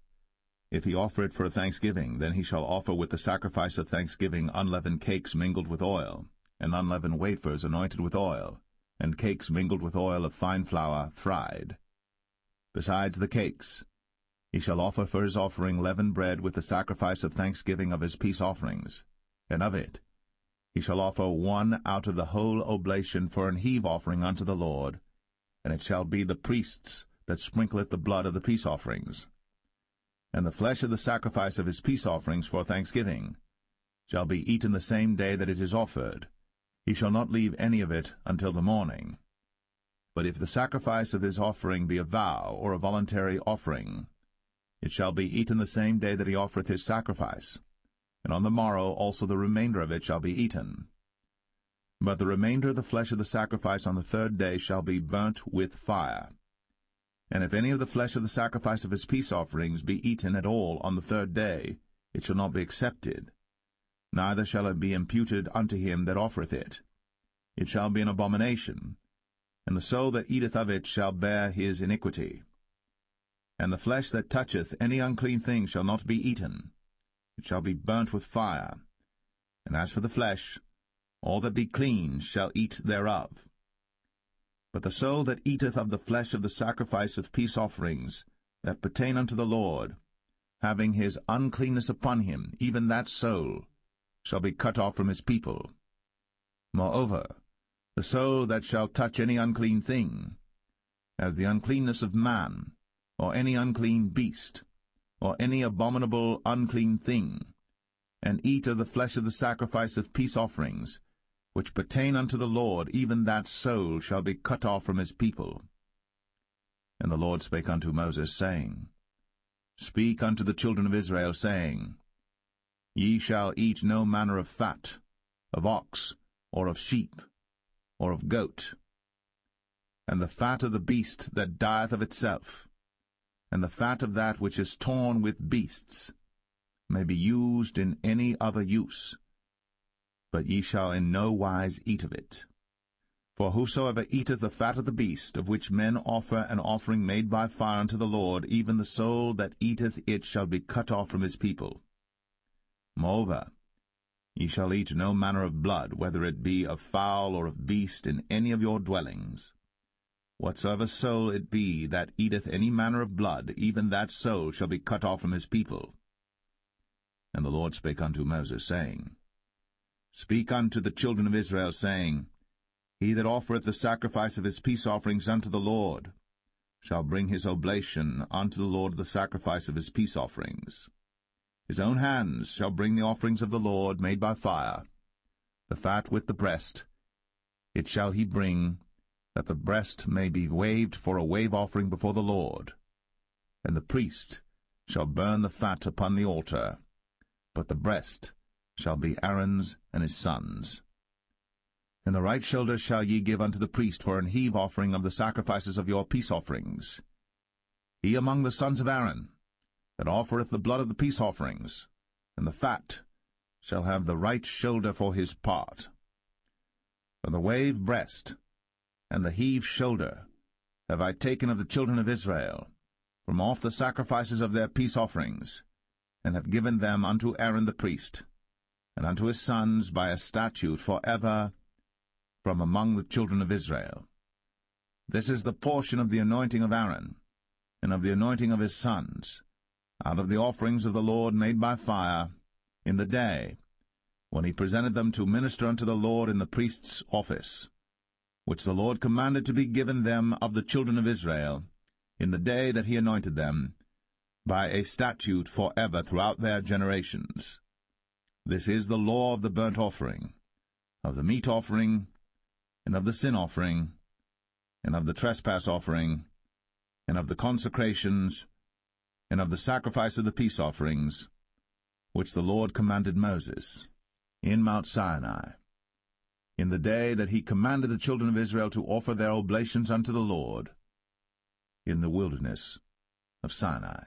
If he offer it for a thanksgiving, then he shall offer with the sacrifice of thanksgiving unleavened cakes mingled with oil, and unleavened wafers anointed with oil, and cakes mingled with oil of fine flour fried. Besides the cakes, he shall offer for his offering leavened bread with the sacrifice of thanksgiving of his peace offerings, and of it he shall offer one out of the whole oblation for an heave offering unto the Lord, and it shall be the priest's that sprinkleth the blood of the peace offerings. And the flesh of the sacrifice of his peace offerings for thanksgiving shall be eaten the same day that it is offered. He shall not leave any of it until the morning. But if the sacrifice of his offering be a vow or a voluntary offering, it shall be eaten the same day that he offereth his sacrifice, and on the morrow also the remainder of it shall be eaten. But the remainder of the flesh of the sacrifice on the third day shall be burnt with fire. And if any of the flesh of the sacrifice of his peace offerings be eaten at all on the third day, it shall not be accepted, neither shall it be imputed unto him that offereth it. It shall be an abomination, and the soul that eateth of it shall bear his iniquity. And the flesh that toucheth any unclean thing shall not be eaten. It shall be burnt with fire. And as for the flesh, all that be clean shall eat thereof. But the soul that eateth of the flesh of the sacrifice of peace offerings that pertain unto the Lord, having his uncleanness upon him, even that soul shall be cut off from his people. Moreover, the soul that shall touch any unclean thing, as the uncleanness of man, or any unclean beast, or any abominable unclean thing, and eat of the flesh of the sacrifice of peace offerings, which pertain unto the Lord, even that soul shall be cut off from his people. And the Lord spake unto Moses, saying, Speak unto the children of Israel, saying, Ye shall eat no manner of fat, of ox, or of sheep, or of goat, and the fat of the beast that dieth of itself, and the fat of that which is torn with beasts, may be used in any other use, but ye shall in no wise eat of it. For whosoever eateth the fat of the beast, of which men offer an offering made by fire unto the Lord, even the soul that eateth it shall be cut off from his people. Moreover, ye shall eat no manner of blood, whether it be of fowl or of beast, in any of your dwellings. Whatsoever soul it be that eateth any manner of blood, even that soul shall be cut off from his people. And the Lord spake unto Moses, saying, Speak unto the children of Israel, saying, He that offereth the sacrifice of his peace offerings unto the Lord shall bring his oblation unto the Lord the sacrifice of his peace offerings. His own hands shall bring the offerings of the Lord made by fire, the fat with the breast. It shall he bring, that the breast may be waved for a wave offering before the Lord. And the priest shall burn the fat upon the altar, but the breast shall be Aaron's and his sons'. And the right shoulder shall ye give unto the priest for an heave offering of the sacrifices of your peace offerings. He among the sons of Aaron, that offereth the blood of the peace offerings, and the fat, shall have the right shoulder for his part. For the wave breast and the heave shoulder have I taken of the children of Israel, from off the sacrifices of their peace offerings, and have given them unto Aaron the priest, and unto his sons by a statute for ever from among the children of Israel. This is the portion of the anointing of Aaron, and of the anointing of his sons, out of the offerings of the Lord made by fire, in the day when he presented them to minister unto the Lord in the priest's office, which the Lord commanded to be given them of the children of Israel, in the day that he anointed them, by a statute for ever throughout their generations. This is the law of the burnt offering, of the meat offering, and of the sin offering, and of the trespass offering, and of the consecrations, and of the sacrifice of the peace offerings, which the Lord commanded Moses in Mount Sinai, in the day that he commanded the children of Israel to offer their oblations unto the Lord in the wilderness of Sinai.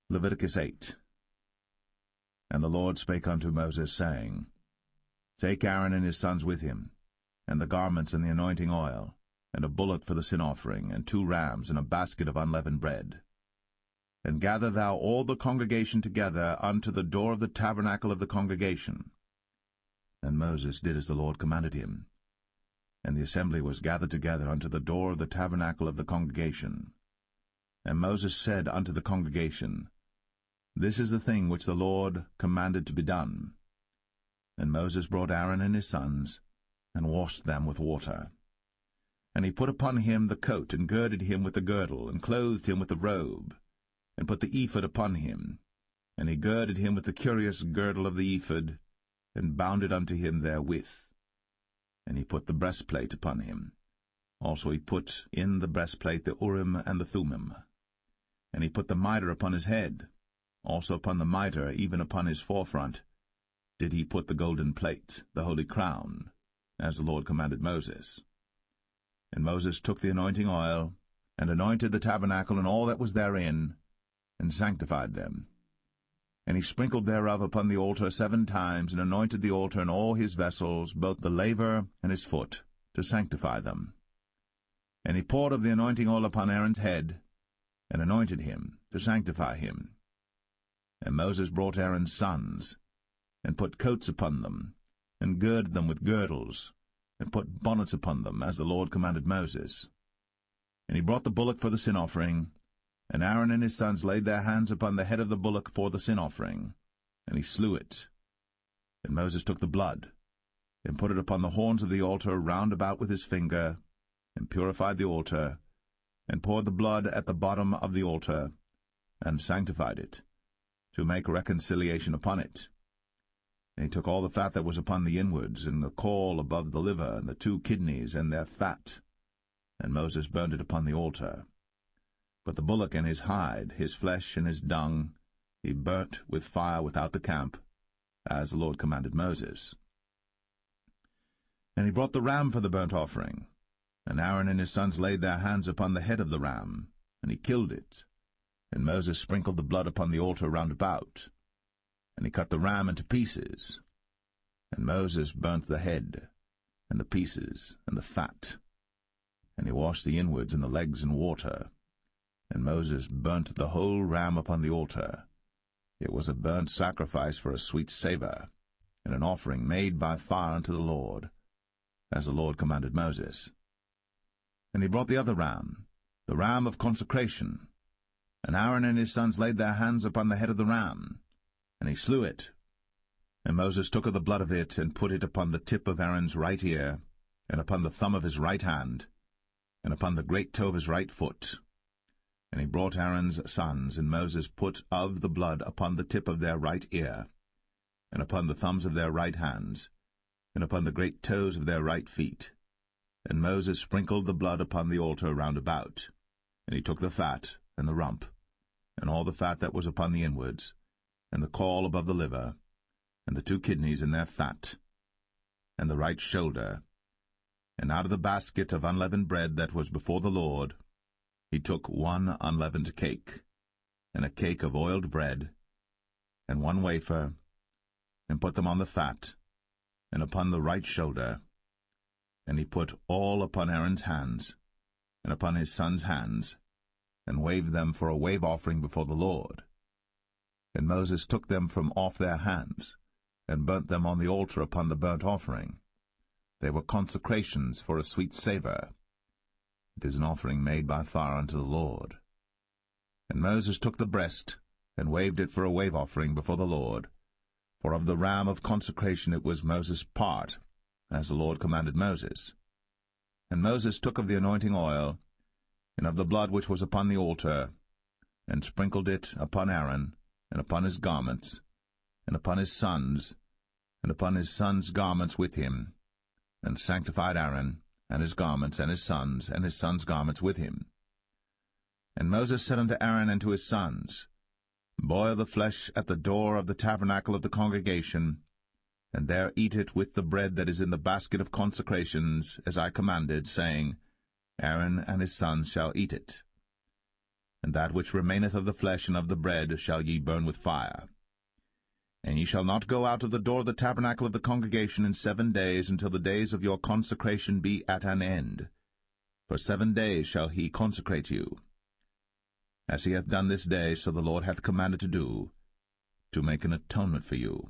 Leviticus 8. And the Lord spake unto Moses, saying, Take Aaron and his sons with him, and the garments and the anointing oil, and a bullock for the sin offering, and 2 rams, and a basket of unleavened bread. And gather thou all the congregation together unto the door of the tabernacle of the congregation. And Moses did as the Lord commanded him. And the assembly was gathered together unto the door of the tabernacle of the congregation. And Moses said unto the congregation, This is the thing which the Lord commanded to be done. And Moses brought Aaron and his sons, and washed them with water. And he put upon him the coat, and girded him with the girdle, and clothed him with the robe, and put the ephod upon him. And he girded him with the curious girdle of the ephod, and bound it unto him therewith. And he put the breastplate upon him. Also he put in the breastplate the Urim and the Thummim. And he put the mitre upon his head. Also upon the mitre, even upon his forefront, did he put the golden plate, the holy crown, as the Lord commanded Moses. And Moses took the anointing oil, and anointed the tabernacle and all that was therein, and sanctified them. And he sprinkled thereof upon the altar 7 times, and anointed the altar and all his vessels, both the laver and his foot, to sanctify them. And he poured of the anointing oil upon Aaron's head, and anointed him, to sanctify him. And Moses brought Aaron's sons, and put coats upon them, and girded them with girdles, and put bonnets upon them, as the Lord commanded Moses. And he brought the bullock for the sin offering, and Aaron and his sons laid their hands upon the head of the bullock for the sin offering, and he slew it. And Moses took the blood, and put it upon the horns of the altar round about with his finger, and purified the altar, and poured the blood at the bottom of the altar, and sanctified it, to make reconciliation upon it. And he took all the fat that was upon the inwards, and the caul above the liver, and the 2 kidneys, and their fat, and Moses burned it upon the altar. But the bullock and his hide, his flesh and his dung, he burnt with fire without the camp, as the Lord commanded Moses. And he brought the ram for the burnt offering, and Aaron and his sons laid their hands upon the head of the ram, and he killed it. And Moses sprinkled the blood upon the altar round about, and he cut the ram into pieces. And Moses burnt the head, and the pieces, and the fat. And he washed the inwards and the legs in water. And Moses burnt the whole ram upon the altar. It was a burnt sacrifice for a sweet savour, and an offering made by fire unto the Lord, as the Lord commanded Moses. And he brought the other ram, the ram of consecration. And Aaron and his sons laid their hands upon the head of the ram, and he slew it. And Moses took of the blood of it, and put it upon the tip of Aaron's right ear, and upon the thumb of his right hand, and upon the great toe of his right foot. And he brought Aaron's sons, and Moses put of the blood upon the tip of their right ear, and upon the thumbs of their right hands, and upon the great toes of their right feet. And Moses sprinkled the blood upon the altar round about. And he took the fat, and the rump, and all the fat that was upon the inwards, and the caul above the liver, and the 2 kidneys and their fat, and the right shoulder. And out of the basket of unleavened bread that was before the Lord, he took 1 unleavened cake, and a cake of oiled bread, and 1 wafer, and put them on the fat, and upon the right shoulder. And he put all upon Aaron's hands, and upon his sons' hands, and waved them for a wave offering before the Lord. And Moses took them from off their hands, and burnt them on the altar upon the burnt offering. They were consecrations for a sweet savour. It is an offering made by fire unto the Lord. And Moses took the breast, and waved it for a wave offering before the Lord. For of the ram of consecration it was Moses' part, as the Lord commanded Moses. And Moses took of the anointing oil, and of the blood which was upon the altar, and sprinkled it upon Aaron, and upon his garments, and upon his sons, and upon his sons' garments with him, and sanctified Aaron, and his garments, and his sons' garments with him. And Moses said unto Aaron and to his sons, Boil the flesh at the door of the tabernacle of the congregation, and there eat it with the bread that is in the basket of consecrations, as I commanded, saying, Aaron and his sons shall eat it. And that which remaineth of the flesh and of the bread shall ye burn with fire. And ye shall not go out of the door of the tabernacle of the congregation in 7 days, until the days of your consecration be at an end. For 7 days shall he consecrate you. As he hath done this day, so the Lord hath commanded to do, to make an atonement for you.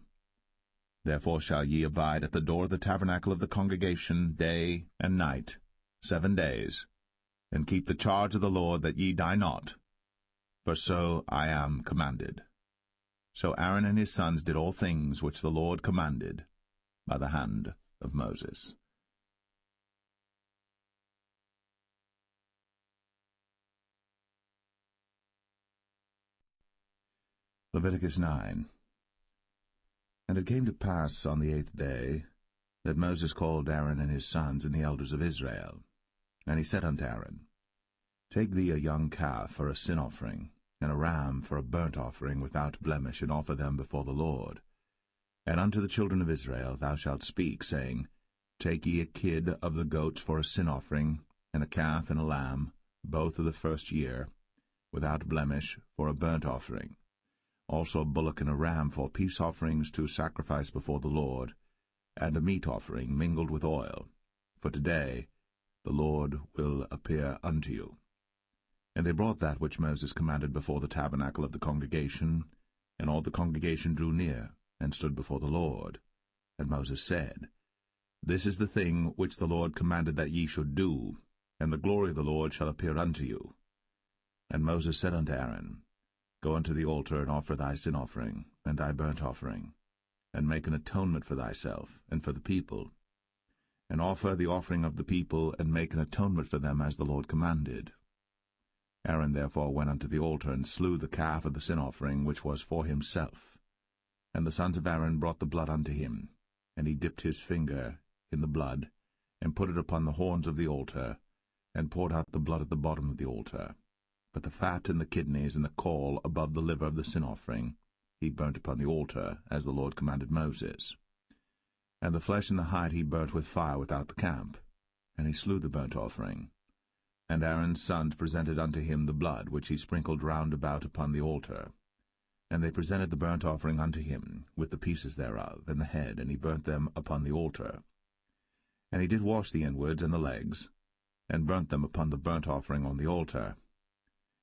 Therefore shall ye abide at the door of the tabernacle of the congregation day and night, 7 days, and keep the charge of the Lord, that ye die not, for so I am commanded. So Aaron and his sons did all things which the Lord commanded by the hand of Moses. Leviticus 9. And it came to pass on the 8th day that Moses called Aaron and his sons and the elders of Israel. And he said unto Aaron, Take thee a young calf for a sin offering, and a ram for a burnt offering without blemish, and offer them before the Lord. And unto the children of Israel thou shalt speak, saying, Take ye a kid of the goats for a sin offering, and a calf and a lamb, both of the first year, without blemish, for a burnt offering. Also a bullock and a ram for peace offerings to sacrifice before the Lord, and a meat offering mingled with oil. For today the Lord will appear unto you. And they brought that which Moses commanded before the tabernacle of the congregation, and all the congregation drew near, and stood before the Lord. And Moses said, This is the thing which the Lord commanded that ye should do, and the glory of the Lord shall appear unto you. And Moses said unto Aaron, Go unto the altar, and offer thy sin offering, and thy burnt offering, and make an atonement for thyself, and for the people. And offer the offering of the people, and make an atonement for them, as the Lord commanded. Aaron therefore went unto the altar, and slew the calf of the sin offering, which was for himself. And the sons of Aaron brought the blood unto him, and he dipped his finger in the blood, and put it upon the horns of the altar, and poured out the blood at the bottom of the altar. But the fat and the kidneys and the caul above the liver of the sin offering he burnt upon the altar, as the Lord commanded Moses. And the flesh and the hide he burnt with fire without the camp. And he slew the burnt offering. And Aaron's sons presented unto him the blood, which he sprinkled round about upon the altar. And they presented the burnt offering unto him, with the pieces thereof, and the head, and he burnt them upon the altar. And he did wash the inwards and the legs, and burnt them upon the burnt offering on the altar.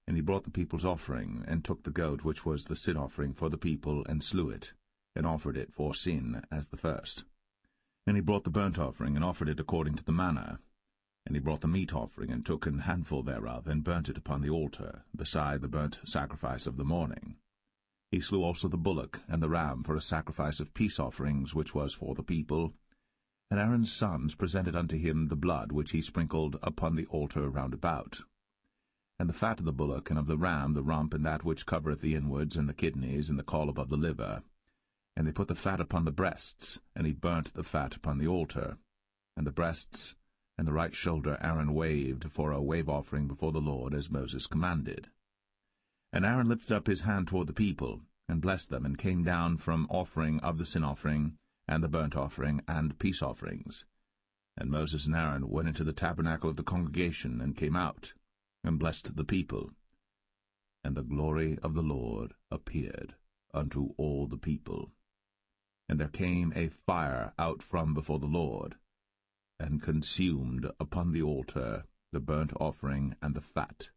And he brought the people's offering, and took the goat which was the sin offering for the people, and slew it, and offered it for sin as the first. And he brought the burnt offering, and offered it according to the manner. And he brought the meat offering, and took an handful thereof, and burnt it upon the altar, beside the burnt sacrifice of the morning. He slew also the bullock and the ram for a sacrifice of peace offerings, which was for the people. And Aaron's sons presented unto him the blood which he sprinkled upon the altar round about. And the fat of the bullock and of the ram, the rump, and that which covereth the inwards, and the kidneys, and the caul above the liver. And they put the fat upon the breasts, and he burnt the fat upon the altar. And the breasts and the right shoulder Aaron waved for a wave offering before the Lord, as Moses commanded. And Aaron lifted up his hand toward the people, and blessed them, and came down from offering of the sin offering, and the burnt offering, and peace offerings. And Moses and Aaron went into the tabernacle of the congregation, and came out, and blessed the people. And the glory of the Lord appeared unto all the people. And there came a fire out from before the Lord, and consumed upon the altar the burnt offering and the fat,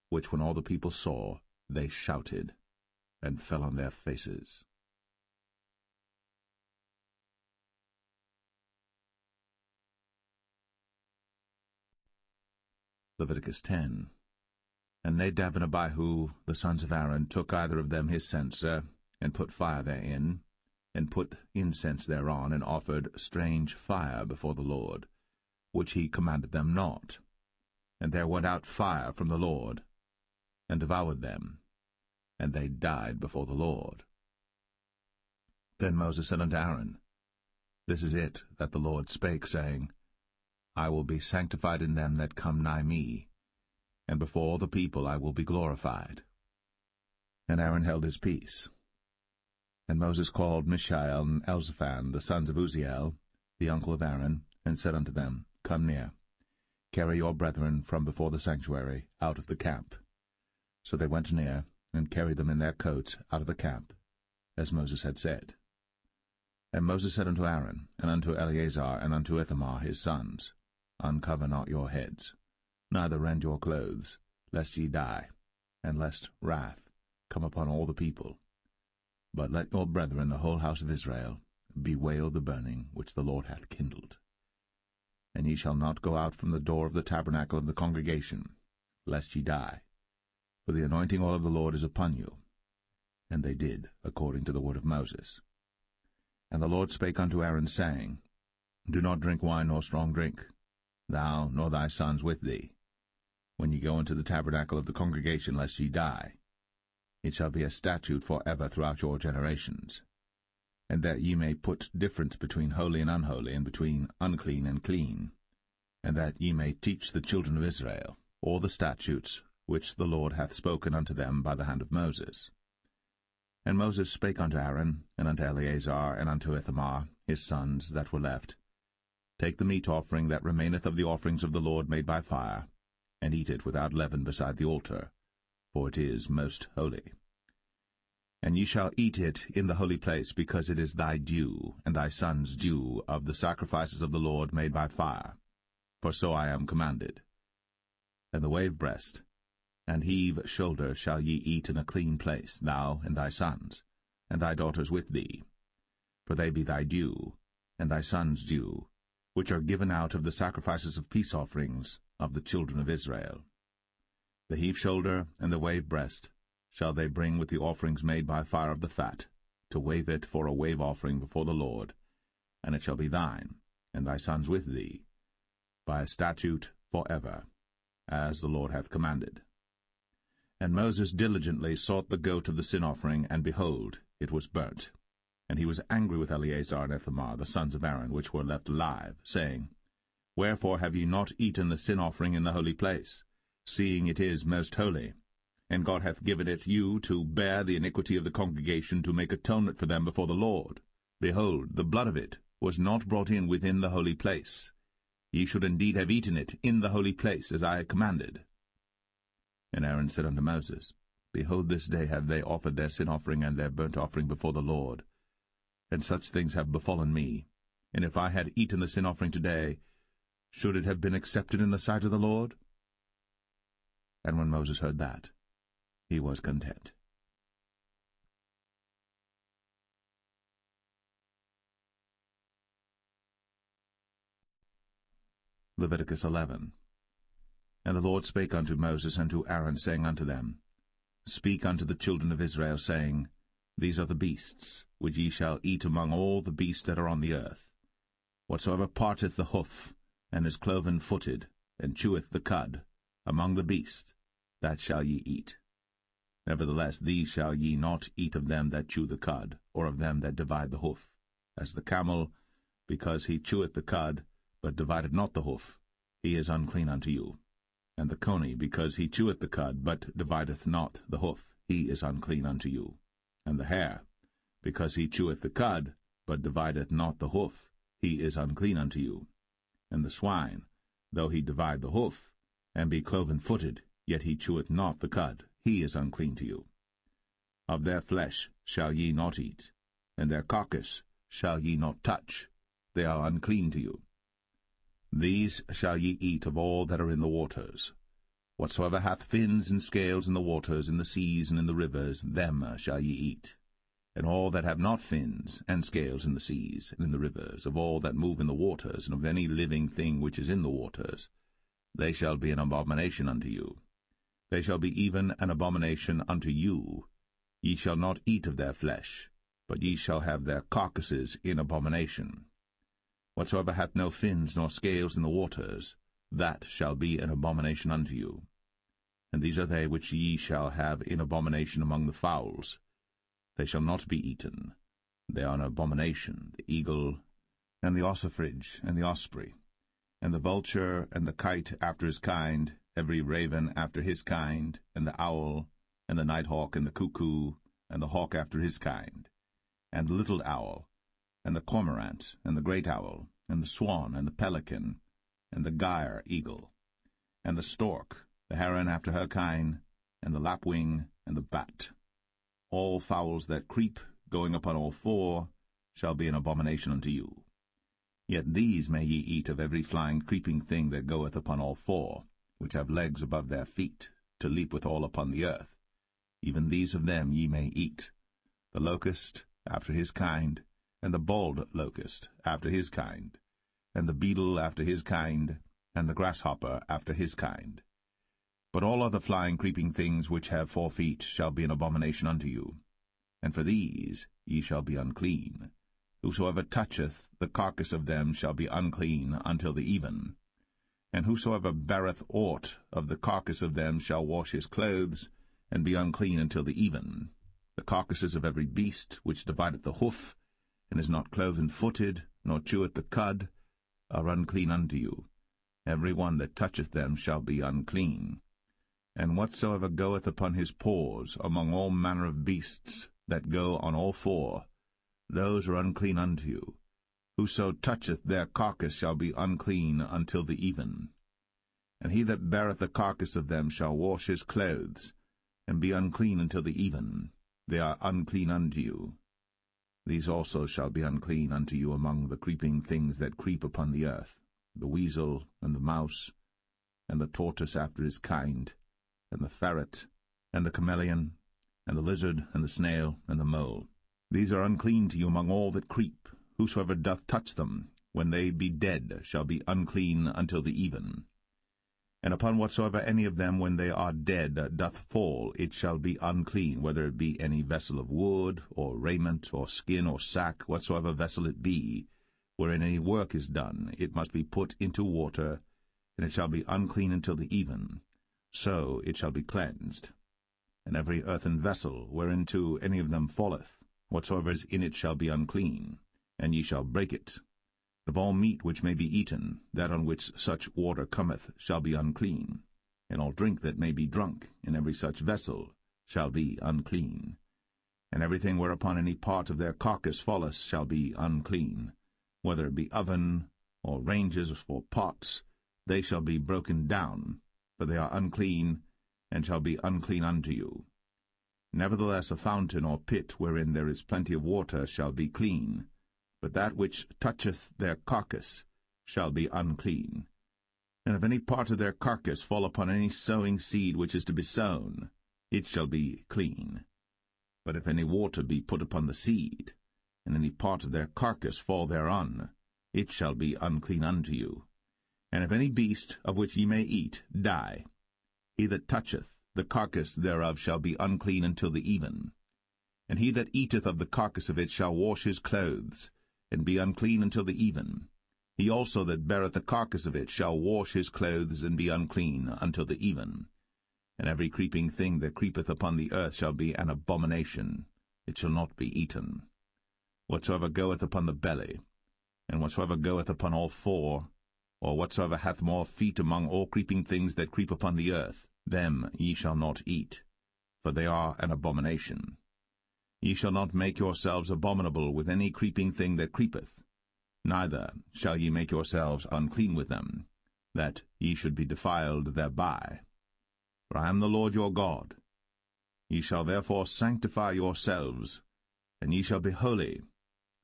which when all the people saw, they shouted, and fell on their faces. Leviticus 10. And Nadab and Abihu, the sons of Aaron, took either of them his censer, and put fire therein, and put incense thereon, and offered strange fire before the Lord, which he commanded them not. And there went out fire from the Lord, and devoured them, and they died before the Lord. Then Moses said unto Aaron, This is it that the Lord spake, saying, I will be sanctified in them that come nigh me, and before all the people I will be glorified. And Aaron held his peace. And Moses called Mishael and Elzaphan, the sons of Uzziel, the uncle of Aaron, and said unto them, Come near, carry your brethren from before the sanctuary out of the camp. So they went near, and carried them in their coats out of the camp, as Moses had said. And Moses said unto Aaron, and unto Eleazar, and unto Ithamar his sons, Uncover not your heads, neither rend your clothes, lest ye die, and lest wrath come upon all the people. But let your brethren, the whole house of Israel, bewail the burning which the Lord hath kindled. And ye shall not go out from the door of the tabernacle of the congregation, lest ye die, for the anointing oil of the Lord is upon you. And they did according to the word of Moses. And the Lord spake unto Aaron, saying, Do not drink wine nor strong drink, thou nor thy sons with thee, when ye go into the tabernacle of the congregation, lest ye die. It shall be a statute for ever throughout your generations. And that ye may put difference between holy and unholy, and between unclean and clean, and that ye may teach the children of Israel all the statutes which the Lord hath spoken unto them by the hand of Moses. And Moses spake unto Aaron, and unto Eleazar, and unto Ithamar, his sons that were left, Take the meat offering that remaineth of the offerings of the Lord made by fire, and eat it without leaven beside the altar, for it is most holy. And ye shall eat it in the holy place, because it is thy due, and thy son's due, of the sacrifices of the Lord made by fire, for so I am commanded. And the wave breast and heave shoulder shall ye eat in a clean place, thou and thy sons, and thy daughters with thee, for they be thy due, and thy son's due, which are given out of the sacrifices of peace offerings of the children of Israel. The heave shoulder and the wave breast shall they bring with the offerings made by fire of the fat, to wave it for a wave offering before the Lord, and it shall be thine, and thy sons with thee, by a statute for ever, as the Lord hath commanded. And Moses diligently sought the goat of the sin offering, and behold, it was burnt. And he was angry with Eleazar and Ithamar, the sons of Aaron, which were left alive, saying, Wherefore have ye not eaten the sin offering in the holy place, seeing it is most holy? And God hath given it you to bear the iniquity of the congregation, to make atonement for them before the Lord. Behold, the blood of it was not brought in within the holy place. Ye should indeed have eaten it in the holy place, as I commanded. And Aaron said unto Moses, Behold, this day have they offered their sin offering and their burnt offering before the Lord, and such things have befallen me. And if I had eaten the sin offering today, should it have been accepted in the sight of the Lord? And when Moses heard that, he was content. Leviticus 11. And the Lord spake unto Moses and to Aaron, saying unto them, Speak unto the children of Israel, saying, These are the beasts, which ye shall eat among all the beasts that are on the earth. Whatsoever parteth the hoof, and is cloven-footed, and cheweth the cud, among the beasts, that shall ye eat. Nevertheless, these shall ye not eat of them that chew the cud, or of them that divide the hoof, as the camel, because he cheweth the cud, but divideth not the hoof, he is unclean unto you. And the coney, because he cheweth the cud, but divideth not the hoof, he is unclean unto you. And the hare, because he cheweth the cud, but divideth not the hoof, he is unclean unto you. And the swine, though he divide the hoof, and be cloven-footed, yet he cheweth not the cud, he is unclean to you. Of their flesh shall ye not eat, and their carcass shall ye not touch, they are unclean to you. These shall ye eat of all that are in the waters. Whatsoever hath fins and scales in the waters, in the seas, and in the rivers, them shall ye eat. And all that have not fins and scales in the seas, and in the rivers, of all that move in the waters, and of any living thing which is in the waters, they shall be an abomination unto you. They shall be even an abomination unto you. Ye shall not eat of their flesh, but ye shall have their carcasses in abomination. Whatsoever hath no fins nor scales in the waters, that shall be an abomination unto you. And these are they which ye shall have in abomination among the fowls. They shall not be eaten. They are an abomination, the eagle, and the ossifrage, and the osprey, and the vulture, and the kite after his kind, every raven after his kind, and the owl, and the nighthawk, and the cuckoo, and the hawk after his kind, and the little owl, and the cormorant, and the great owl, and the swan, and the pelican, and the gyre eagle, and the stork, the heron after her kind, and the lapwing, and the bat. All fowls that creep, going upon all four, shall be an abomination unto you. Yet these may ye eat of every flying creeping thing that goeth upon all four, which have legs above their feet, to leap withal upon the earth. Even these of them ye may eat, the locust after his kind, and the bald locust after his kind, and the beetle after his kind, and the grasshopper after his kind. But all other flying creeping things which have 4 feet shall be an abomination unto you, and for these ye shall be unclean. Whosoever toucheth the carcass of them shall be unclean until the even. And whosoever beareth aught of the carcass of them shall wash his clothes, and be unclean until the even. The carcasses of every beast which divideth the hoof, and is not cloven-footed, nor cheweth the cud, are unclean unto you. Every one that toucheth them shall be unclean. And whatsoever goeth upon his paws among all manner of beasts that go on all four, those are unclean unto you. Whoso toucheth their carcass shall be unclean until the even. And he that beareth the carcass of them shall wash his clothes, and be unclean until the even. They are unclean unto you. These also shall be unclean unto you among the creeping things that creep upon the earth, the weasel, and the mouse, and the tortoise after his kind, and the ferret, and the chameleon, and the lizard, and the snail, and the mole. These are unclean to you among all that creep. Whosoever doth touch them, when they be dead, shall be unclean until the even. And upon whatsoever any of them, when they are dead, doth fall, it shall be unclean, whether it be any vessel of wood, or raiment, or skin, or sack, whatsoever vessel it be, wherein any work is done, it must be put into water, and it shall be unclean until the even. So it shall be cleansed. And every earthen vessel, whereinto any of them falleth, whatsoever is in it shall be unclean, and ye shall break it. Of all meat which may be eaten, that on which such water cometh shall be unclean, and all drink that may be drunk in every such vessel shall be unclean. And everything whereupon any part of their carcass falleth shall be unclean, whether it be oven, or ranges, or pots, they shall be broken down, for they are unclean, and shall be unclean unto you. Nevertheless a fountain or pit wherein there is plenty of water shall be clean, but that which toucheth their carcass shall be unclean. And if any part of their carcass fall upon any sowing seed which is to be sown, it shall be clean. But if any water be put upon the seed, and any part of their carcass fall thereon, it shall be unclean unto you. And if any beast, of which ye may eat, die, he that toucheth the carcass thereof shall be unclean until the even. And he that eateth of the carcass of it shall wash his clothes, and be unclean until the even. He also that beareth the carcass of it shall wash his clothes, and be unclean until the even. And every creeping thing that creepeth upon the earth shall be an abomination, it shall not be eaten. Whatsoever goeth upon the belly, and whatsoever goeth upon all four, or whatsoever hath more feet among all creeping things that creep upon the earth, them ye shall not eat, for they are an abomination. Ye shall not make yourselves abominable with any creeping thing that creepeth, neither shall ye make yourselves unclean with them, that ye should be defiled thereby. For I am the Lord your God. Ye shall therefore sanctify yourselves, and ye shall be holy,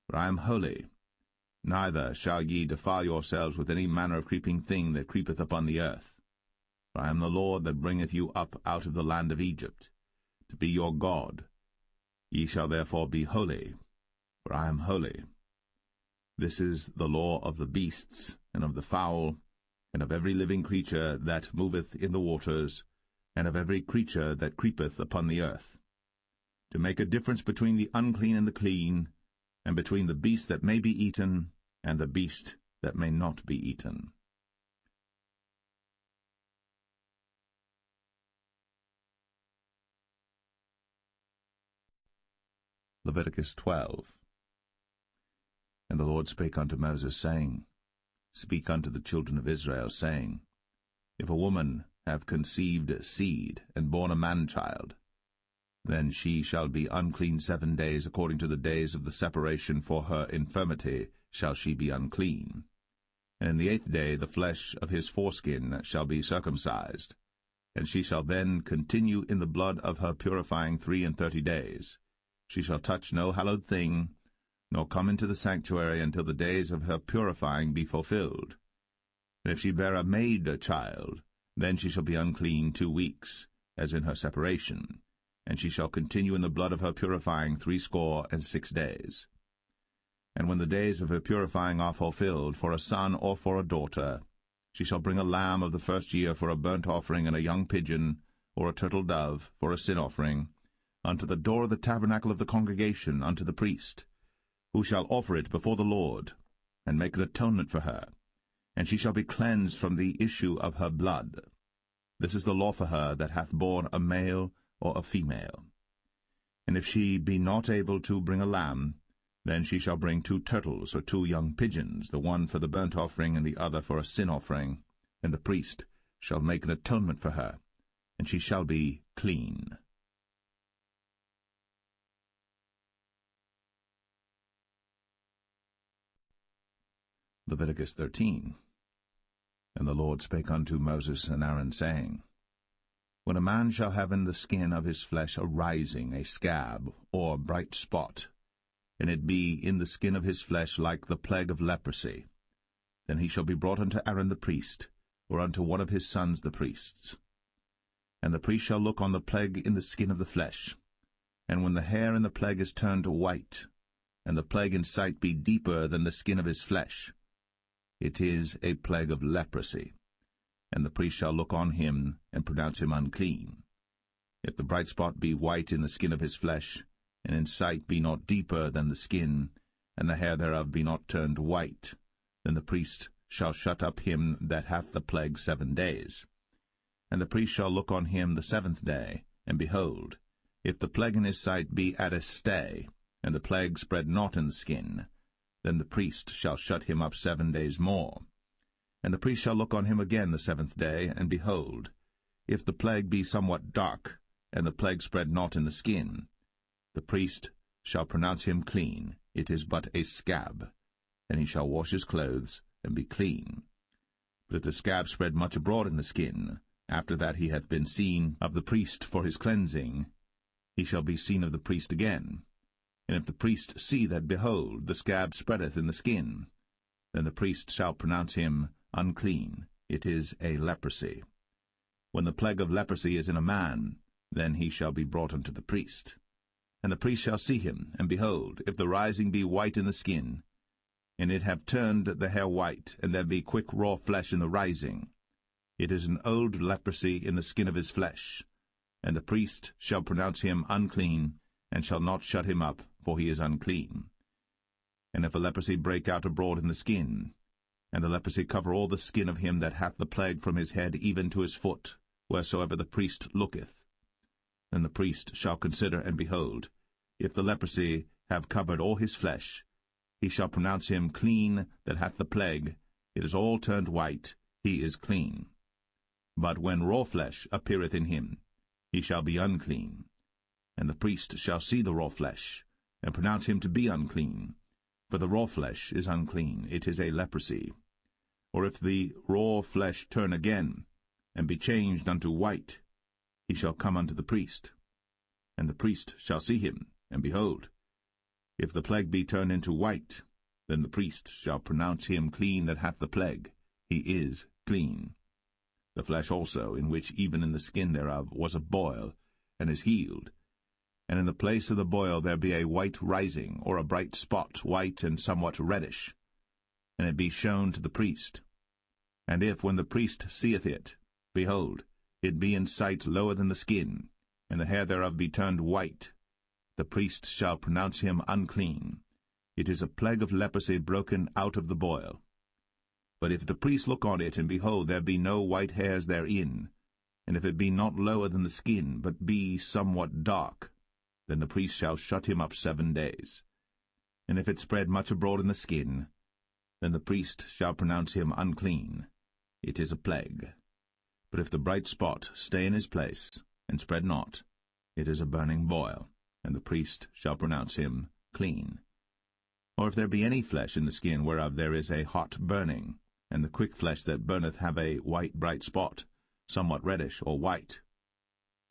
for I am holy. Neither shall ye defile yourselves with any manner of creeping thing that creepeth upon the earth. For I am the Lord that bringeth you up out of the land of Egypt, to be your God. Ye shall therefore be holy, for I am holy. This is the law of the beasts, and of the fowl, and of every living creature that moveth in the waters, and of every creature that creepeth upon the earth, to make a difference between the unclean and the clean, and between the beast that may be eaten, and the beast that may not be eaten. Leviticus 12. And the Lord spake unto Moses, saying, Speak unto the children of Israel, saying, If a woman have conceived seed, and born a man-child, then she shall be unclean 7 days, according to the days of the separation for her infirmity shall she be unclean. And in the 8th day the flesh of his foreskin shall be circumcised, and she shall then continue in the blood of her purifying 33 days. She shall touch no hallowed thing, nor come into the sanctuary until the days of her purifying be fulfilled. And if she bear a maid child, then she shall be unclean 2 weeks, as in her separation, and she shall continue in the blood of her purifying 66 days. And when the days of her purifying are fulfilled, for a son or for a daughter, she shall bring a lamb of the first year for a burnt offering, and a young pigeon, or a turtle dove, for a sin offering, unto the door of the tabernacle of the congregation, unto the priest, who shall offer it before the Lord, and make an atonement for her, and she shall be cleansed from the issue of her blood. This is the law for her that hath borne a male or a female. And if she be not able to bring a lamb, then she shall bring 2 turtles or 2 young pigeons, the one for the burnt offering and the other for a sin offering, and the priest shall make an atonement for her, and she shall be clean. Leviticus 13. And the Lord spake unto Moses and Aaron, saying, When a man shall have in the skin of his flesh a rising, a scab, or bright spot, and it be in the skin of his flesh like the plague of leprosy, then he shall be brought unto Aaron the priest, or unto one of his sons the priests. And the priest shall look on the plague in the skin of the flesh, and when the hair in the plague is turned white, and the plague in sight be deeper than the skin of his flesh, it is a plague of leprosy, and the priest shall look on him, and pronounce him unclean. If the bright spot be white in the skin of his flesh, and in sight be not deeper than the skin, and the hair thereof be not turned white, then the priest shall shut up him that hath the plague 7 days. And the priest shall look on him the 7th day, and behold, if the plague in his sight be at a stay, and the plague spread not in the skin, then the priest shall shut him up 7 days more. And the priest shall look on him again the 7th day, and behold, if the plague be somewhat dark, and the plague spread not in the skin, the priest shall pronounce him clean, it is but a scab, and he shall wash his clothes, and be clean. But if the scab spread much abroad in the skin, after that he hath been seen of the priest for his cleansing, he shall be seen of the priest again. And if the priest see that, behold, the scab spreadeth in the skin, then the priest shall pronounce him unclean, it is a leprosy. When the plague of leprosy is in a man, then he shall be brought unto the priest. And the priest shall see him, and behold, if the rising be white in the skin, and it have turned the hair white, and there be quick raw flesh in the rising, it is an old leprosy in the skin of his flesh, and the priest shall pronounce him unclean, and shall not shut him up, for he is unclean. And if a leprosy break out abroad in the skin, and the leprosy cover all the skin of him that hath the plague from his head even to his foot, wheresoever the priest looketh, then the priest shall consider, and behold, if the leprosy have covered all his flesh, he shall pronounce him clean that hath the plague, it is all turned white, he is clean. But when raw flesh appeareth in him, he shall be unclean. And the priest shall see the raw flesh, and pronounce him to be unclean. For the raw flesh is unclean, it is a leprosy. Or if the raw flesh turn again, and be changed unto white, he shall come unto the priest. And the priest shall see him, and behold, if the plague be turned into white, then the priest shall pronounce him clean that hath the plague, he is clean. The flesh also, in which even in the skin thereof was a boil, and is healed, and in the place of the boil there be a white rising, or a bright spot, white and somewhat reddish, and it be shown to the priest. And if, when the priest seeth it, behold, it be in sight lower than the skin, and the hair thereof be turned white, the priest shall pronounce him unclean. It is a plague of leprosy broken out of the boil. But if the priest look on it, and behold, there be no white hairs therein, and if it be not lower than the skin, but be somewhat dark, then the priest shall shut him up 7 days. And if it spread much abroad in the skin, then the priest shall pronounce him unclean. It is a plague. But if the bright spot stay in his place, and spread not, it is a burning boil, and the priest shall pronounce him clean. Or if there be any flesh in the skin whereof there is a hot burning, and the quick flesh that burneth have a white bright spot, somewhat reddish or white,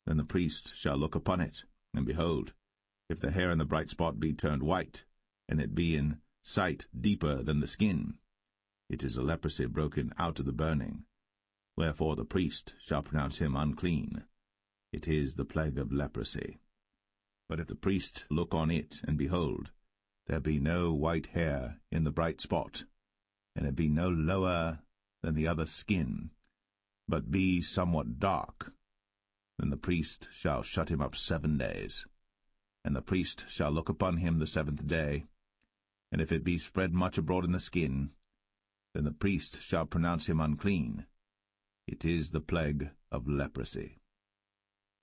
then the priest shall look upon it, and behold, if the hair in the bright spot be turned white, and it be in sight deeper than the skin, it is a leprosy broken out of the burning. Wherefore the priest shall pronounce him unclean. It is the plague of leprosy. But if the priest look on it, and behold, there be no white hair in the bright spot, and it be no lower than the other skin, but be somewhat dark, then the priest shall shut him up 7 days. And the priest shall look upon him the 7th day, and if it be spread much abroad in the skin, then the priest shall pronounce him unclean. It is the plague of leprosy.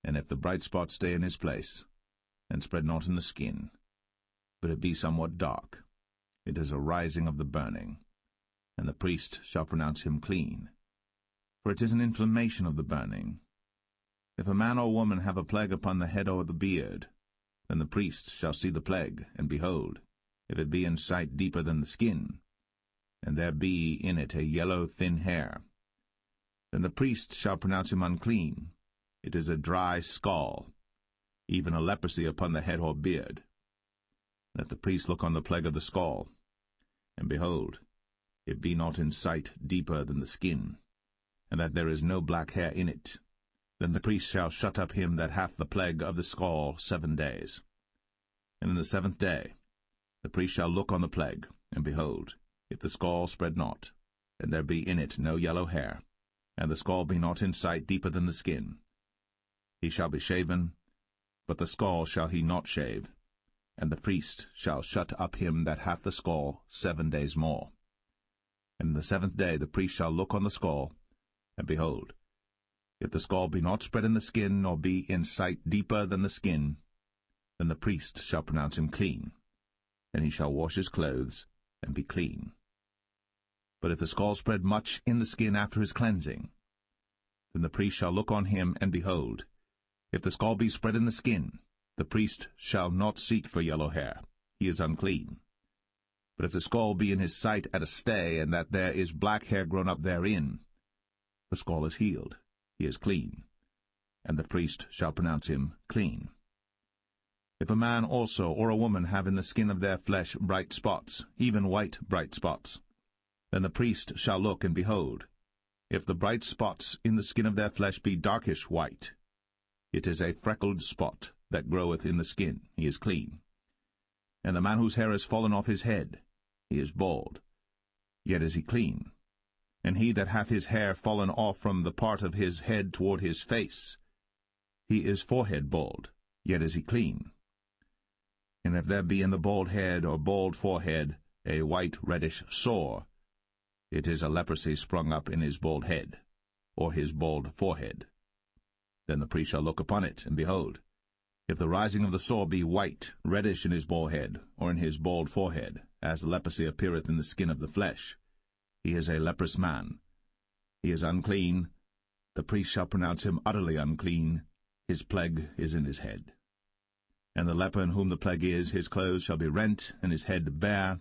And if the bright spot stay in his place, and spread not in the skin, but it be somewhat dark, it is a rising of the burning, and the priest shall pronounce him clean. For it is an inflammation of the burning. If a man or woman have a plague upon the head or the beard, then the priest shall see the plague, and behold, if it be in sight deeper than the skin, and there be in it a yellow thin hair, then the priest shall pronounce him unclean. It is a dry scall, even a leprosy upon the head or beard. And if the priest look on the plague of the scall, and behold, it be not in sight deeper than the skin, and that there is no black hair in it, then the priest shall shut up him that hath the plague of the scall 7 days. And in the 7th day the priest shall look on the plague, and behold, if the scall spread not, and there be in it no yellow hair, and the scall be not in sight deeper than the skin, he shall be shaven, but the scall shall he not shave, and the priest shall shut up him that hath the scall 7 days more. And in the 7th day the priest shall look on the scall, and behold, if the scall be not spread in the skin, nor be in sight deeper than the skin, then the priest shall pronounce him clean, and he shall wash his clothes, and be clean. But if the scall spread much in the skin after his cleansing, then the priest shall look on him, and behold, if the scall be spread in the skin, the priest shall not seek for yellow hair, he is unclean. But if the scall be in his sight at a stay, and that there is black hair grown up therein, the scall is healed, he is clean, and the priest shall pronounce him clean. If a man also or a woman have in the skin of their flesh bright spots, even white bright spots, then the priest shall look, and behold, if the bright spots in the skin of their flesh be darkish white, it is a freckled spot that groweth in the skin, he is clean. And the man whose hair is fallen off his head, he is bald, yet is he clean. And he that hath his hair fallen off from the part of his head toward his face, he is forehead bald, yet is he clean. And if there be in the bald head or bald forehead a white reddish sore, it is a leprosy sprung up in his bald head, or his bald forehead. Then the priest shall look upon it, and behold, if the rising of the sore be white, reddish in his bald head, or in his bald forehead, as leprosy appeareth in the skin of the flesh, he is a leprous man. He is unclean. The priest shall pronounce him utterly unclean. His plague is in his head. And the leper in whom the plague is, his clothes shall be rent, and his head bare.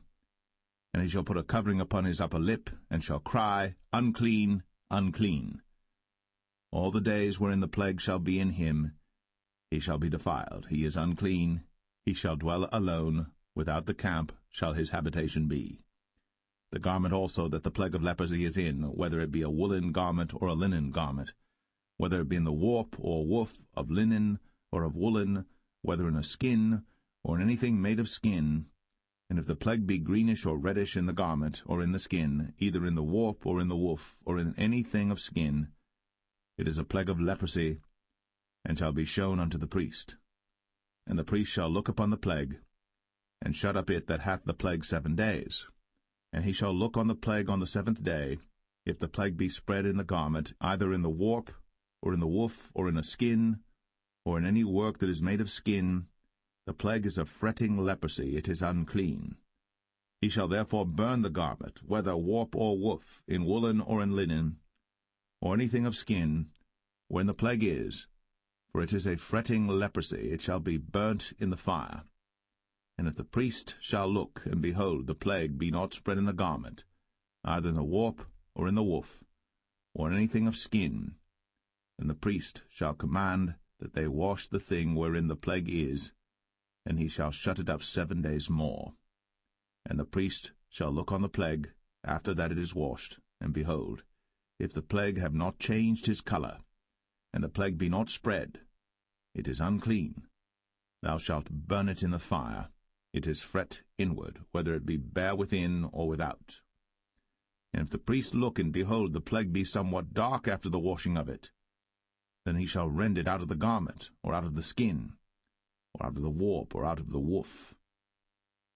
And he shall put a covering upon his upper lip, and shall cry, Unclean, unclean. All the days wherein the plague shall be in him, he shall be defiled. He is unclean. He shall dwell alone. Without the camp shall his habitation be. The garment also that the plague of leprosy is in, whether it be a woolen garment or a linen garment, whether it be in the warp or woof of linen or of woolen, whether in a skin or in anything made of skin, and if the plague be greenish or reddish in the garment or in the skin, either in the warp or in the woof or in anything of skin, it is a plague of leprosy, and shall be shown unto the priest. And the priest shall look upon the plague, and shut up it that hath the plague 7 days. And he shall look on the plague on the 7th day, if the plague be spread in the garment, either in the warp, or in the woof, or in a skin, or in any work that is made of skin, the plague is a fretting leprosy, it is unclean. He shall therefore burn the garment, whether warp or woof, in woolen or in linen, or anything of skin, wherein the plague is, for it is a fretting leprosy, it shall be burnt in the fire. And if the priest shall look, and behold, the plague be not spread in the garment, either in the warp, or in the woof, or in anything of skin, then the priest shall command that they wash the thing wherein the plague is, and he shall shut it up 7 days more. And the priest shall look on the plague, after that it is washed, and behold, if the plague have not changed his colour, and the plague be not spread, it is unclean. Thou shalt burn it in the fire. It is fret inward, whether it be bare within or without. And if the priest look, and behold, the plague be somewhat dark after the washing of it, then he shall rend it out of the garment, or out of the skin, or out of the warp, or out of the woof.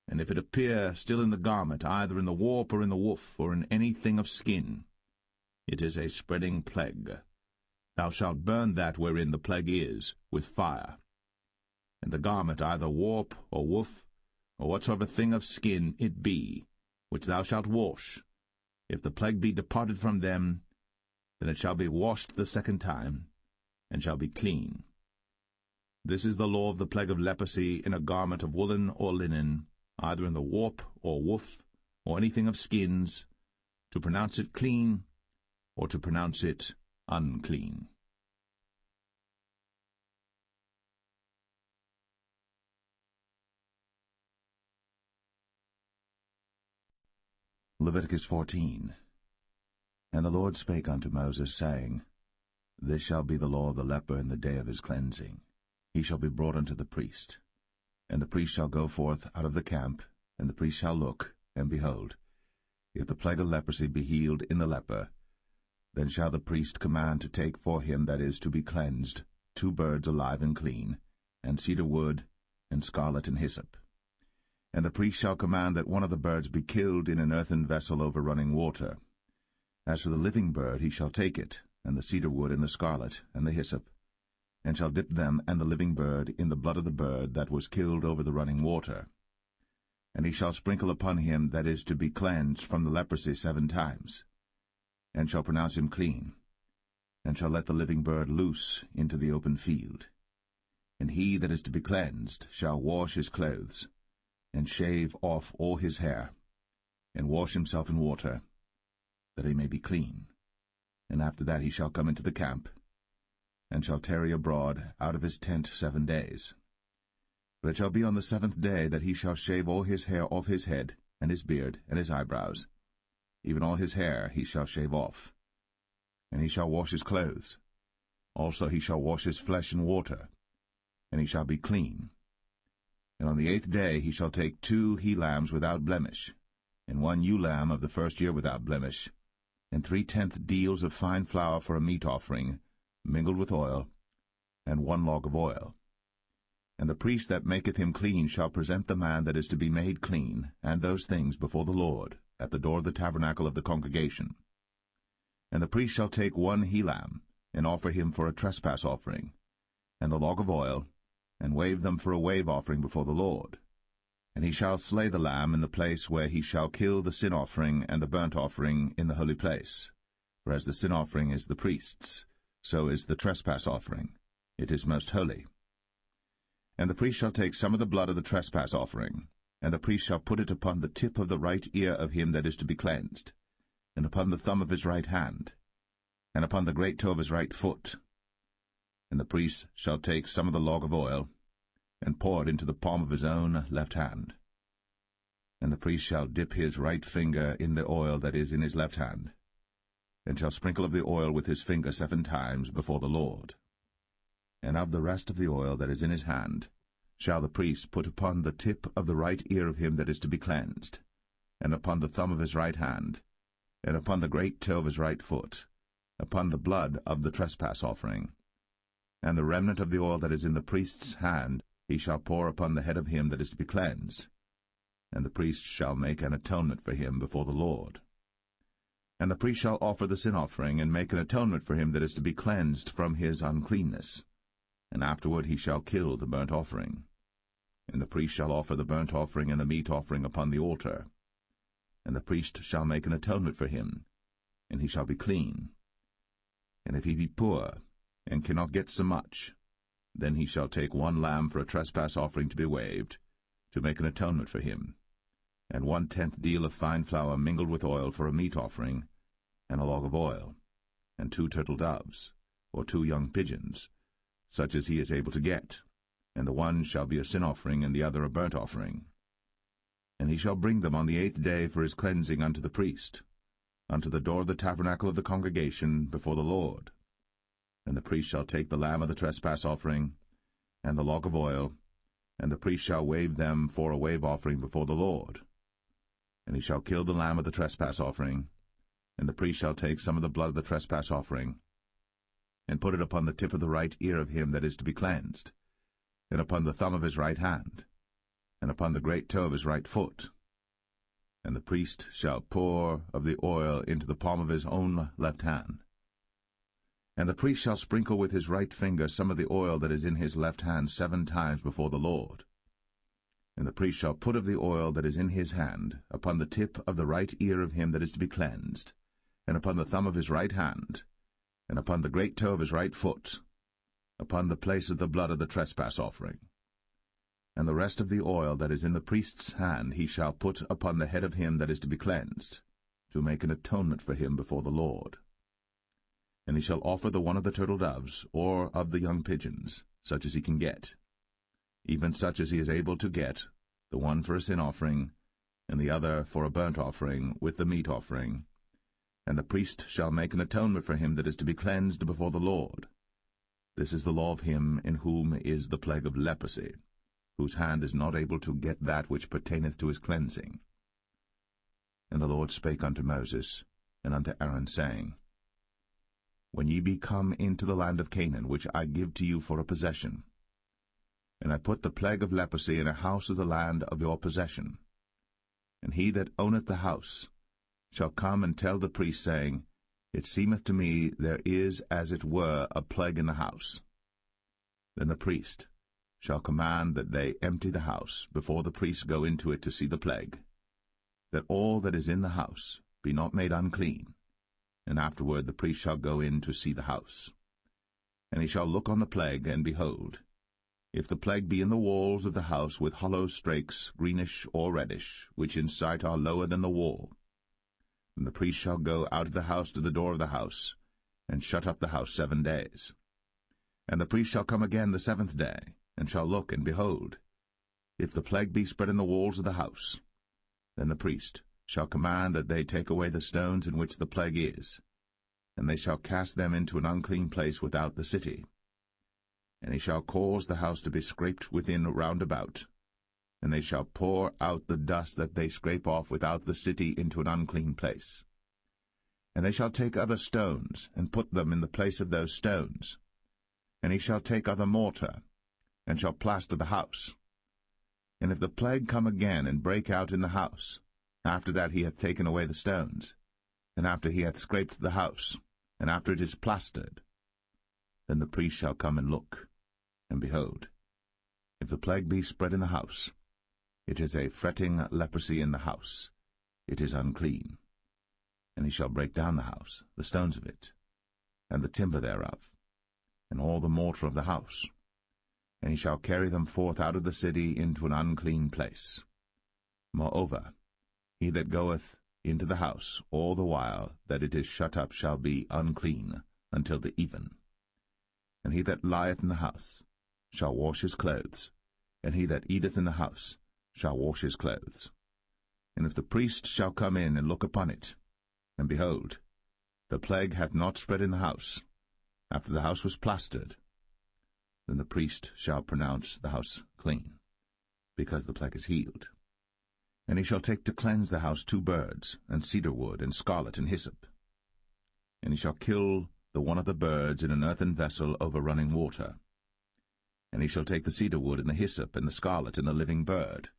And if it appear still in the garment, either in the warp, or in the woof, or in anything of skin, it is a spreading plague. Thou shalt burn that wherein the plague is with fire. And the garment either warp or woof, or whatsoever thing of skin it be, which thou shalt wash, if the plague be departed from them, then it shall be washed the second time, and shall be clean. This is the law of the plague of leprosy in a garment of woolen or linen, either in the warp or woof, or anything of skins, to pronounce it clean, or to pronounce it unclean. Leviticus 14. And the Lord spake unto Moses, saying, This shall be the law of the leper in the day of his cleansing. He shall be brought unto the priest. And the priest shall go forth out of the camp, and the priest shall look, and behold, if the plague of leprosy be healed in the leper, then shall the priest command to take for him that is to be cleansed 2 birds alive and clean, and cedar wood, and scarlet and hyssop. And the priest shall command that one of the birds be killed in an earthen vessel over running water. As for the living bird, he shall take it, and the cedar wood, and the scarlet, and the hyssop, and shall dip them and the living bird in the blood of the bird that was killed over the running water. And he shall sprinkle upon him that is to be cleansed from the leprosy 7 times, and shall pronounce him clean, and shall let the living bird loose into the open field. And he that is to be cleansed shall wash his clothes, and shave off all his hair, and wash himself in water, that he may be clean. And after that he shall come into the camp, and shall tarry abroad out of his tent 7 days. But it shall be on the 7th day that he shall shave all his hair off his head, and his beard, and his eyebrows. Even all his hair he shall shave off. And he shall wash his clothes. Also he shall wash his flesh in water, and he shall be clean. And on the 8th day he shall take 2 he-lambs without blemish, and 1 ewe-lamb of the first year without blemish, and 3/10 deals of fine flour for a meat offering, mingled with oil, and 1 log of oil. And the priest that maketh him clean shall present the man that is to be made clean, and those things before the Lord, at the door of the tabernacle of the congregation. And the priest shall take 1 he-lamb, and offer him for a trespass offering, and the log of oil, and wave them for a wave offering before the Lord. And he shall slay the lamb in the place where he shall kill the sin offering and the burnt offering in the holy place. For as the sin offering is the priest's, so is the trespass offering. It is most holy. And the priest shall take some of the blood of the trespass offering, and the priest shall put it upon the tip of the right ear of him that is to be cleansed, and upon the thumb of his right hand, and upon the great toe of his right foot. And the priest shall take some of the log of oil, and pour it into the palm of his own left hand. And the priest shall dip his right finger in the oil that is in his left hand, and shall sprinkle of the oil with his finger 7 times before the Lord. And of the rest of the oil that is in his hand shall the priest put upon the tip of the right ear of him that is to be cleansed, and upon the thumb of his right hand, and upon the great toe of his right foot, upon the blood of the trespass offering. And the remnant of the oil that is in the priest's hand he shall pour upon the head of him that is to be cleansed, and the priest shall make an atonement for him before the Lord. And the priest shall offer the sin offering, and make an atonement for him that is to be cleansed from his uncleanness. And afterward he shall kill the burnt offering. And the priest shall offer the burnt offering and the meat offering upon the altar. And the priest shall make an atonement for him, and he shall be clean. And if he be poor, and cannot get so much, then he shall take 1 lamb for a trespass offering to be waved, to make an atonement for him, and 1/10 deal of fine flour mingled with oil for a meat offering, and a log of oil, and 2 turtle doves, or 2 young pigeons, such as he is able to get, and the one shall be a sin offering, and the other a burnt offering. And he shall bring them on the 8th day for his cleansing unto the priest, unto the door of the tabernacle of the congregation before the Lord. And the priest shall take the lamb of the trespass offering, and the log of oil, and the priest shall wave them for a wave offering before the Lord. And he shall kill the lamb of the trespass offering, and the priest shall take some of the blood of the trespass offering, and put it upon the tip of the right ear of him that is to be cleansed, and upon the thumb of his right hand, and upon the great toe of his right foot. And the priest shall pour of the oil into the palm of his own left hand. And the priest shall sprinkle with his right finger some of the oil that is in his left hand 7 times before the Lord. And the priest shall put of the oil that is in his hand upon the tip of the right ear of him that is to be cleansed, and upon the thumb of his right hand, and upon the great toe of his right foot, upon the place of the blood of the trespass offering. And the rest of the oil that is in the priest's hand he shall put upon the head of him that is to be cleansed, to make an atonement for him before the Lord. And he shall offer the one of the turtle doves, or of the young pigeons, such as he can get, even such as he is able to get, the one for a sin offering, and the other for a burnt offering, with the meat offering. And the priest shall make an atonement for him that is to be cleansed before the Lord. This is the law of him in whom is the plague of leprosy, whose hand is not able to get that which pertaineth to his cleansing. And the Lord spake unto Moses and unto Aaron, saying, When ye be come into the land of Canaan, which I give to you for a possession, and I put the plague of leprosy in a house of the land of your possession, and he that owneth the house shall come and tell the priest, saying, It seemeth to me there is as it were a plague in the house. Then the priest shall command that they empty the house, before the priests go into it to see the plague, that all that is in the house be not made unclean. And afterward the priest shall go in to see the house. And he shall look on the plague, and behold, if the plague be in the walls of the house with hollow strakes, greenish or reddish, which in sight are lower than the wall, then the priest shall go out of the house to the door of the house, and shut up the house 7 days. And the priest shall come again the 7th day, and shall look, and behold, if the plague be spread in the walls of the house, then the priest shall command that they take away the stones in which the plague is, and they shall cast them into an unclean place without the city. And he shall cause the house to be scraped within round about, and they shall pour out the dust that they scrape off without the city into an unclean place. And they shall take other stones, and put them in the place of those stones. And he shall take other mortar, and shall plaster the house. And if the plague come again and break out in the house, after that he hath taken away the stones, and after he hath scraped the house, and after it is plastered, then the priest shall come and look, and behold, if the plague be spread in the house, it is a fretting leprosy in the house, it is unclean. And he shall break down the house, the stones of it, and the timber thereof, and all the mortar of the house, and he shall carry them forth out of the city into an unclean place. Moreover, he that goeth into the house all the while that it is shut up shall be unclean until the even. And he that lieth in the house shall wash his clothes, and he that eateth in the house shall wash his clothes. And if the priest shall come in and look upon it, and behold, the plague hath not spread in the house, after the house was plastered, then the priest shall pronounce the house clean, because the plague is healed. And he shall take to cleanse the house 2 birds, and cedar wood, and scarlet, and hyssop. And he shall kill the one of the birds in an earthen vessel over running water. And he shall take the cedar wood, and the hyssop, and the scarlet, and the living bird,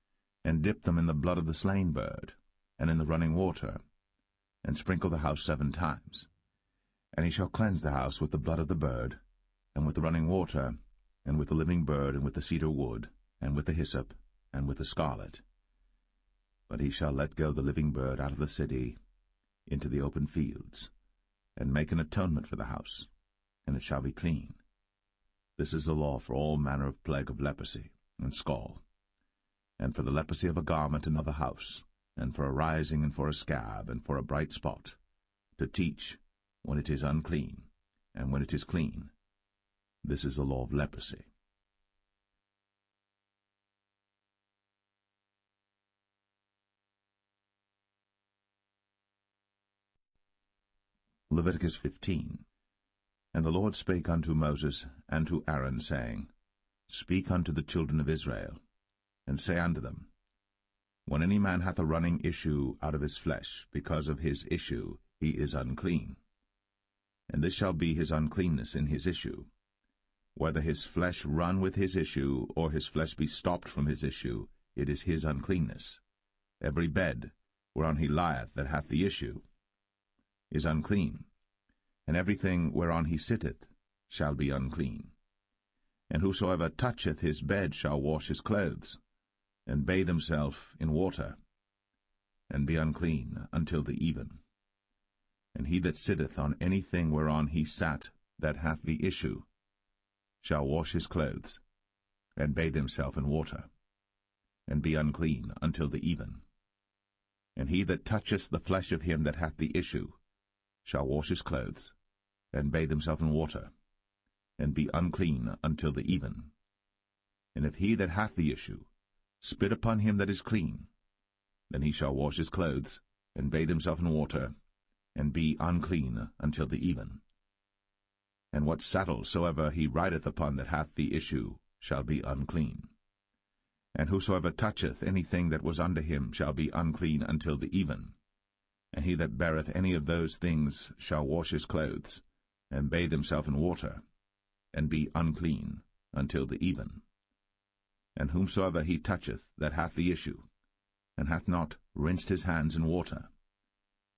and dip them in the blood of the slain bird, and in the running water, and sprinkle the house 7 times. And he shall cleanse the house with the blood of the bird, and with the running water, and with the living bird, and with the cedar wood, and with the hyssop, and with the scarlet. But he shall let go the living bird out of the city into the open fields, and make an atonement for the house, and it shall be clean. This is the law for all manner of plague of leprosy and scall, and for the leprosy of a garment and of a house, and for a rising and for a scab, and for a bright spot, to teach when it is unclean, and when it is clean. This is the law of leprosy. Leviticus 15. And the Lord spake unto Moses and to Aaron, saying, Speak unto the children of Israel, and say unto them, When any man hath a running issue out of his flesh, because of his issue he is unclean. And this shall be his uncleanness in his issue, whether his flesh run with his issue, or his flesh be stopped from his issue, it is his uncleanness. Every bed whereon he lieth that hath the issue is unclean, and everything whereon he sitteth shall be unclean. And whosoever toucheth his bed shall wash his clothes, and bathe himself in water, and be unclean until the even. And he that sitteth on anything whereon he sat that hath the issue shall wash his clothes, and bathe himself in water, and be unclean until the even. And he that toucheth the flesh of him that hath the issue shall wash his clothes, and bathe himself in water, and be unclean until the even. And if he that hath the issue spit upon him that is clean, then he shall wash his clothes, and bathe himself in water, and be unclean until the even. And what saddle soever he rideth upon that hath the issue shall be unclean. And whosoever toucheth anything that was under him shall be unclean until the even. And he that beareth any of those things shall wash his clothes, and bathe himself in water, and be unclean until the even. And whomsoever he toucheth that hath the issue, and hath not rinsed his hands in water,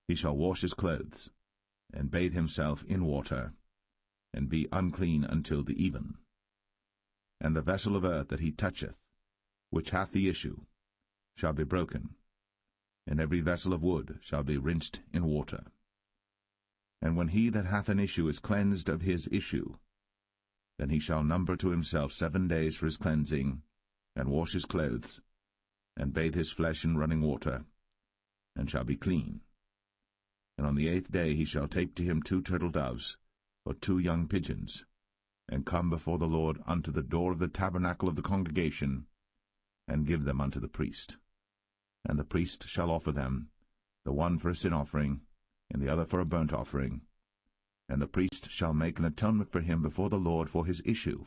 he shall wash his clothes, and bathe himself in water, and be unclean until the even. And the vessel of earth that he toucheth, which hath the issue, shall be broken, and every vessel of wood shall be rinsed in water. And when he that hath an issue is cleansed of his issue, then he shall number to himself 7 days for his cleansing, and wash his clothes, and bathe his flesh in running water, and shall be clean. And on the 8th day he shall take to him 2 turtle doves, or 2 young pigeons, and come before the Lord unto the door of the tabernacle of the congregation, and give them unto the priest. And the priest shall offer them, the one for a sin offering, and the other for a burnt offering. And the priest shall make an atonement for him before the Lord for his issue.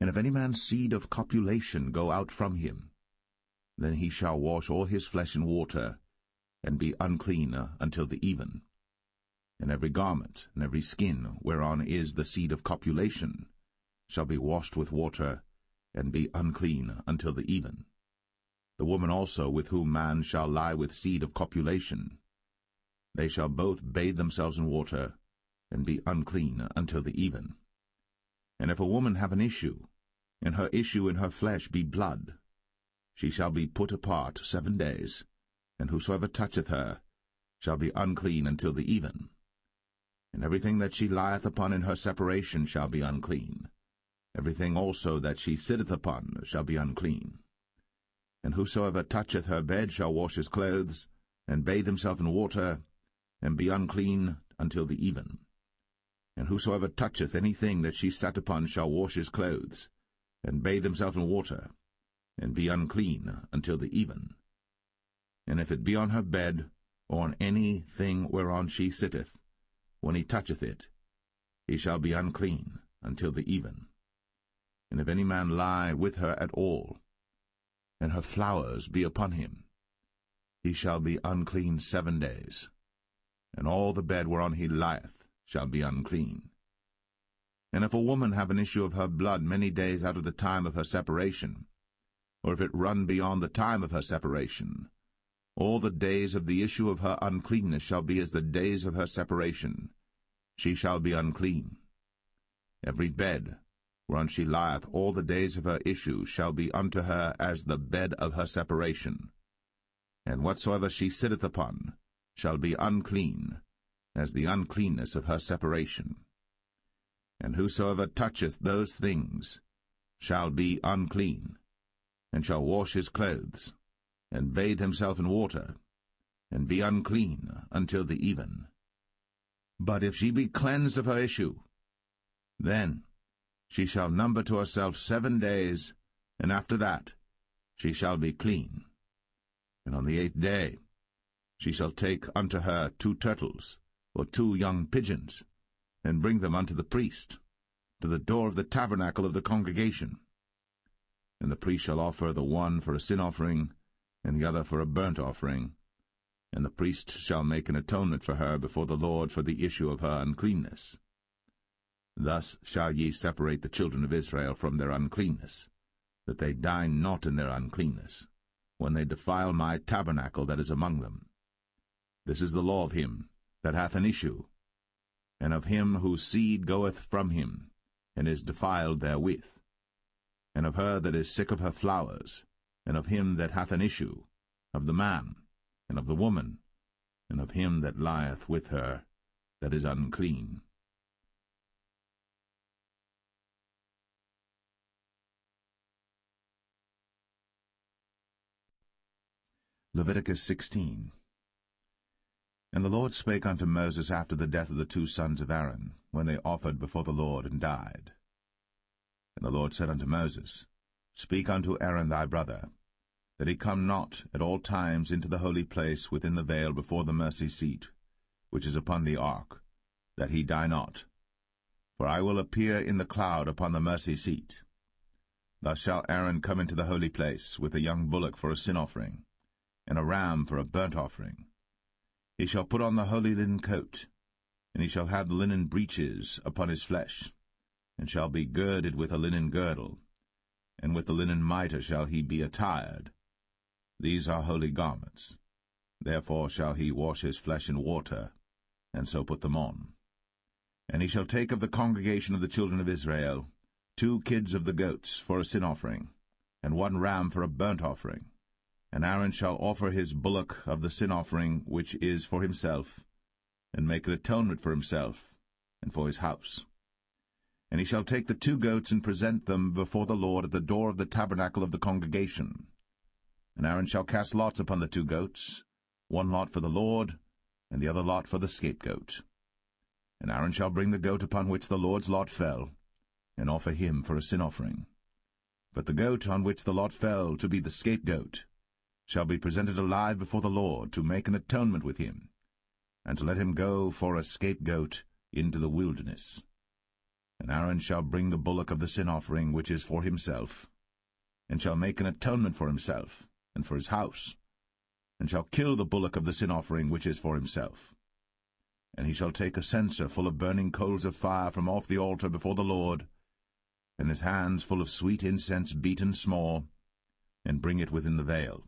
And if any man's seed of copulation go out from him, then he shall wash all his flesh in water, and be unclean until the even. And every garment and every skin whereon is the seed of copulation shall be washed with water, and be unclean until the even. The woman also with whom man shall lie with seed of copulation, they shall both bathe themselves in water, and be unclean until the even. And if a woman have an issue, and her issue in her flesh be blood, she shall be put apart 7 days, and whosoever toucheth her shall be unclean until the even. And everything that she lieth upon in her separation shall be unclean. Everything also that she sitteth upon shall be unclean. And whosoever toucheth her bed shall wash his clothes, and bathe himself in water, and be unclean until the even. And whosoever toucheth anything that she sat upon shall wash his clothes, and bathe himself in water, and be unclean until the even. And if it be on her bed, or on any thing whereon she sitteth, when he toucheth it, he shall be unclean until the even. And if any man lie with her at all, and her flowers be upon him, he shall be unclean 7 days, and all the bed whereon he lieth shall be unclean. And if a woman have an issue of her blood many days out of the time of her separation, or if it run beyond the time of her separation, all the days of the issue of her uncleanness shall be as the days of her separation. She shall be unclean. Every bed whereon she lieth all the days of her issue shall be unto her as the bed of her separation. And whatsoever she sitteth upon shall be unclean, as the uncleanness of her separation. And whosoever toucheth those things shall be unclean, and shall wash his clothes, and bathe himself in water, and be unclean until the even. But if she be cleansed of her issue, then she shall number to herself 7 days, and after that she shall be clean. And on the 8th day she shall take unto her 2 turtles, or 2 young pigeons, and bring them unto the priest, to the door of the tabernacle of the congregation. And the priest shall offer the one for a sin offering, and the other for a burnt offering, and the priest shall make an atonement for her before the Lord for the issue of her uncleanness. Thus shall ye separate the children of Israel from their uncleanness, that they die not in their uncleanness, when they defile my tabernacle that is among them. This is the law of him that hath an issue, and of him whose seed goeth from him, and is defiled therewith, and of her that is sick of her flowers, and of him that hath an issue, of the man, and of the woman, and of him that lieth with her, that is unclean. Leviticus 16. And the Lord spake unto Moses after the death of the 2 sons of Aaron, when they offered before the Lord and died. And the Lord said unto Moses, Speak unto Aaron thy brother, that he come not at all times into the holy place within the veil before the mercy seat, which is upon the ark, that he die not. For I will appear in the cloud upon the mercy seat. Thus shall Aaron come into the holy place with a young bullock for a sin offering, and a ram for a burnt offering. He shall put on the holy linen coat, and he shall have the linen breeches upon his flesh, and shall be girded with a linen girdle, and with the linen mitre shall he be attired. These are holy garments. Therefore shall he wash his flesh in water, and so put them on. And he shall take of the congregation of the children of Israel 2 kids of the goats for a sin offering, and 1 ram for a burnt offering. And Aaron shall offer his bullock of the sin offering which is for himself, and make an atonement for himself, and for his house. And he shall take the 2 goats and present them before the Lord at the door of the tabernacle of the congregation. And Aaron shall cast lots upon the 2 goats, 1 lot for the Lord, and the other lot for the scapegoat. And Aaron shall bring the goat upon which the Lord's lot fell, and offer him for a sin offering. But the goat on which the lot fell to be the scapegoat shall be presented alive before the Lord, to make an atonement with him, and to let him go for a scapegoat into the wilderness. And Aaron shall bring the bullock of the sin offering which is for himself, and shall make an atonement for himself, and for his house, and shall kill the bullock of the sin offering which is for himself. And he shall take a censer full of burning coals of fire from off the altar before the Lord, and his hands full of sweet incense beaten small, and bring it within the veil.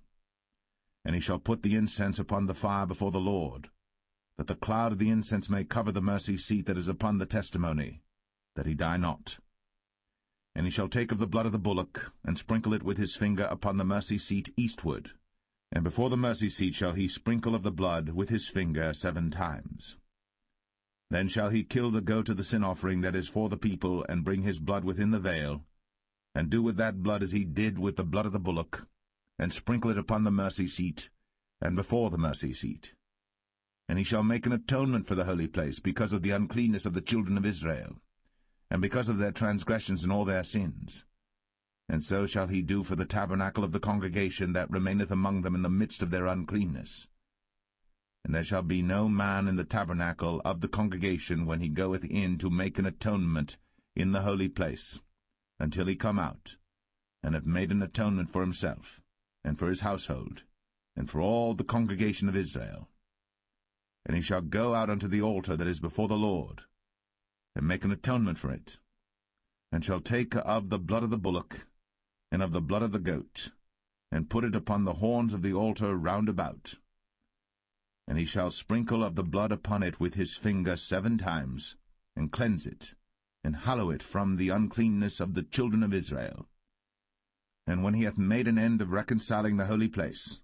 And he shall put the incense upon the fire before the Lord, that the cloud of the incense may cover the mercy seat that is upon the testimony, that he die not. And he shall take of the blood of the bullock, and sprinkle it with his finger upon the mercy seat eastward, and before the mercy seat shall he sprinkle of the blood with his finger 7 times. Then shall he kill the goat of the sin offering that is for the people, and bring his blood within the veil, and do with that blood as he did with the blood of the bullock, and sprinkle it upon the mercy seat, and before the mercy seat. And he shall make an atonement for the holy place, because of the uncleanness of the children of Israel, and because of their transgressions and all their sins. And so shall he do for the tabernacle of the congregation that remaineth among them in the midst of their uncleanness. And there shall be no man in the tabernacle of the congregation when he goeth in to make an atonement in the holy place, until he come out, and have made an atonement for himself, and for his household, and for all the congregation of Israel. And he shall go out unto the altar that is before the Lord, and make an atonement for it, and shall take of the blood of the bullock, and of the blood of the goat, and put it upon the horns of the altar round about. And he shall sprinkle of the blood upon it with his finger 7 times, and cleanse it, and hallow it from the uncleanness of the children of Israel. And when he hath made an end of reconciling the holy place,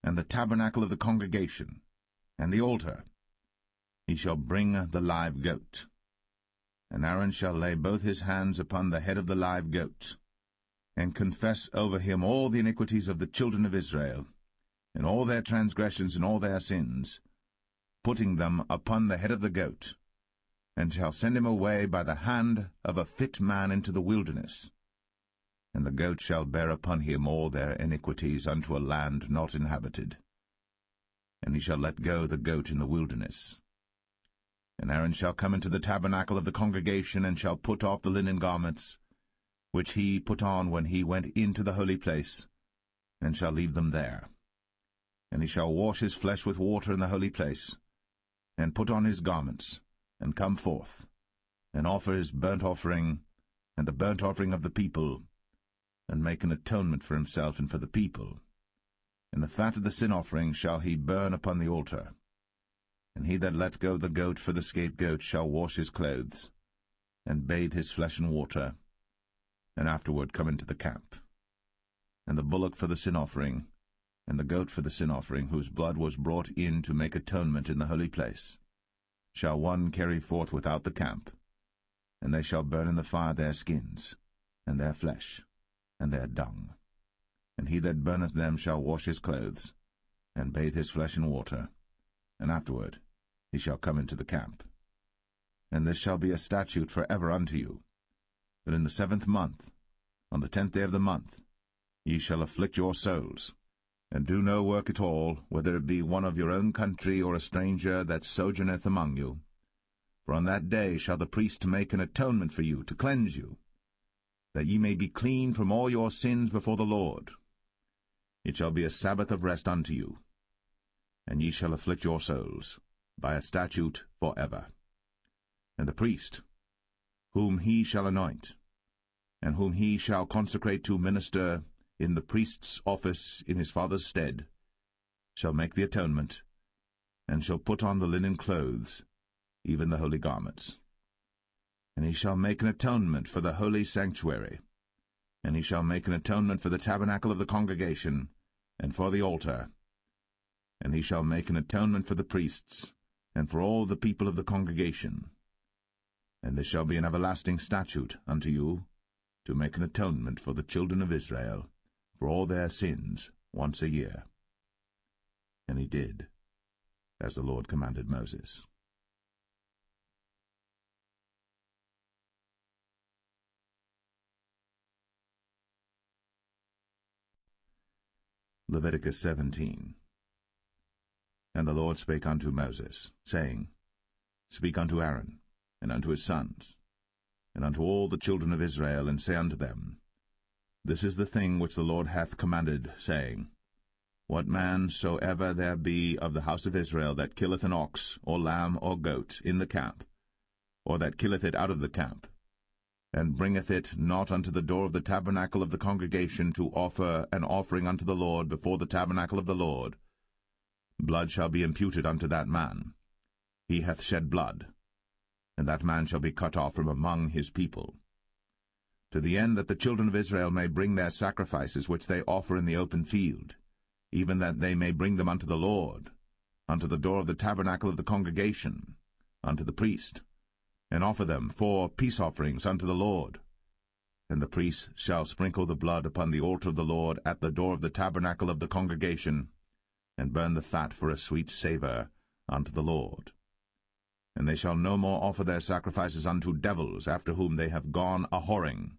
and the tabernacle of the congregation, and the altar, he shall bring the live goat. And Aaron shall lay both his hands upon the head of the live goat, and confess over him all the iniquities of the children of Israel, and all their transgressions and all their sins, putting them upon the head of the goat, and shall send him away by the hand of a fit man into the wilderness. And the goat shall bear upon him all their iniquities unto a land not inhabited. And he shall let go the goat in the wilderness. And Aaron shall come into the tabernacle of the congregation, and shall put off the linen garments, which he put on when he went into the holy place, and shall leave them there. And he shall wash his flesh with water in the holy place, and put on his garments, and come forth, and offer his burnt offering, and the burnt offering of the people, and make an atonement for himself and for the people. And the fat of the sin offering shall he burn upon the altar. And he that let go the goat for the scapegoat shall wash his clothes, and bathe his flesh in water, and afterward come into the camp. And the bullock for the sin offering, and the goat for the sin offering, whose blood was brought in to make atonement in the holy place, shall one carry forth without the camp, and they shall burn in the fire their skins, and their flesh, and their dung. And he that burneth them shall wash his clothes, and bathe his flesh in water, and afterward he shall come into the camp. And this shall be a statute for ever unto you, that in the 7th month, on the 10th day of the month, ye shall afflict your souls, and do no work at all, whether it be one of your own country or a stranger that sojourneth among you. For on that day shall the priest make an atonement for you, to cleanse you, that ye may be clean from all your sins before the Lord. It shall be a Sabbath of rest unto you, and ye shall afflict your souls, by a statute for ever. And the priest, whom he shall anoint, and whom he shall consecrate to minister in the priest's office in his father's stead, shall make the atonement, and shall put on the linen clothes, even the holy garments. And he shall make an atonement for the holy sanctuary, and he shall make an atonement for the tabernacle of the congregation, and for the altar, and he shall make an atonement for the priests, and for all the people of the congregation. And this shall be an everlasting statute unto you, to make an atonement for the children of Israel, for all their sins, once a year. And he did, as the Lord commanded Moses. Leviticus 17. And the Lord spake unto Moses, saying, Speak unto Aaron, and unto his sons, and unto all the children of Israel, and say unto them, This is the thing which the Lord hath commanded, saying, What man soever there be of the house of Israel that killeth an ox, or lamb, or goat, in the camp, or that killeth it out of the camp, and bringeth it not unto the door of the tabernacle of the congregation to offer an offering unto the Lord before the tabernacle of the Lord, blood shall be imputed unto that man. He hath shed blood, and that man shall be cut off from among his people. To the end that the children of Israel may bring their sacrifices which they offer in the open field, even that they may bring them unto the Lord, unto the door of the tabernacle of the congregation, unto the priest, and offer them for peace offerings unto the Lord. And the priest shall sprinkle the blood upon the altar of the Lord at the door of the tabernacle of the congregation, and burn the fat for a sweet savour unto the Lord. And they shall no more offer their sacrifices unto devils, after whom they have gone a-whoring.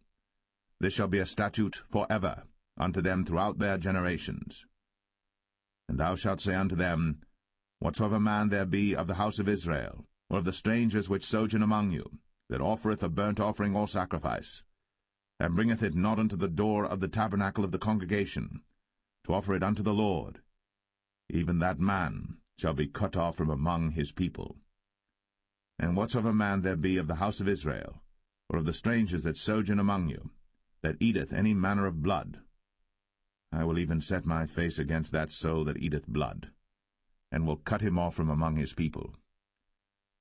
This shall be a statute for ever unto them throughout their generations. And thou shalt say unto them, Whatsoever man there be of the house of Israel, or of the strangers which sojourn among you, that offereth a burnt offering or sacrifice, and bringeth it not unto the door of the tabernacle of the congregation, to offer it unto the Lord, even that man shall be cut off from among his people. And whatsoever man there be of the house of Israel, or of the strangers that sojourn among you, that eateth any manner of blood, I will even set my face against that soul that eateth blood, and will cut him off from among his people.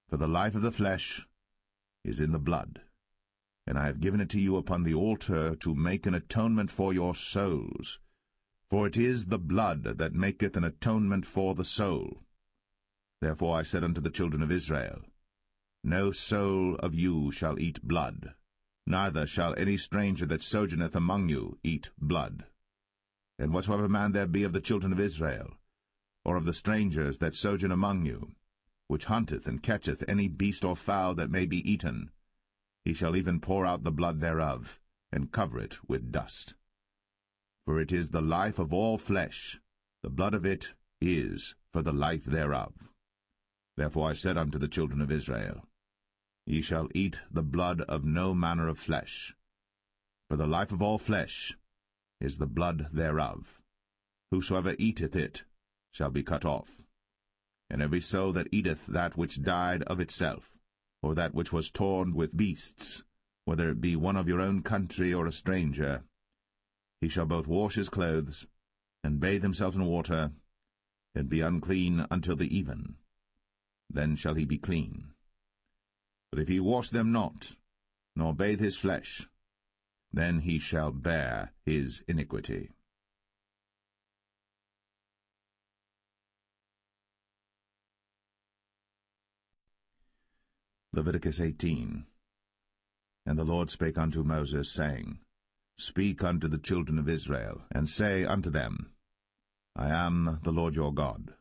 For the life of the flesh is in the blood, and I have given it to you upon the altar to make an atonement for your souls. For it is the blood that maketh an atonement for the soul. Therefore I said unto the children of Israel, No soul of you shall eat blood, neither shall any stranger that sojourneth among you eat blood. And whatsoever man there be of the children of Israel, or of the strangers that sojourn among you, which hunteth and catcheth any beast or fowl that may be eaten, he shall even pour out the blood thereof, and cover it with dust. For it is the life of all flesh, the blood of it is for the life thereof. Therefore I said unto the children of Israel, Ye shall eat the blood of no manner of flesh, for the life of all flesh is the blood thereof. Whosoever eateth it shall be cut off. And every soul that eateth that which died of itself, or that which was torn with beasts, whether it be one of your own country or a stranger, he shall both wash his clothes, and bathe himself in water, and be unclean until the even. then shall he be clean. But if he wash them not, nor bathe his flesh, then he shall bear his iniquity. Leviticus 18. And the Lord spake unto Moses, saying, Speak unto the children of Israel, and say unto them, I am the Lord your God.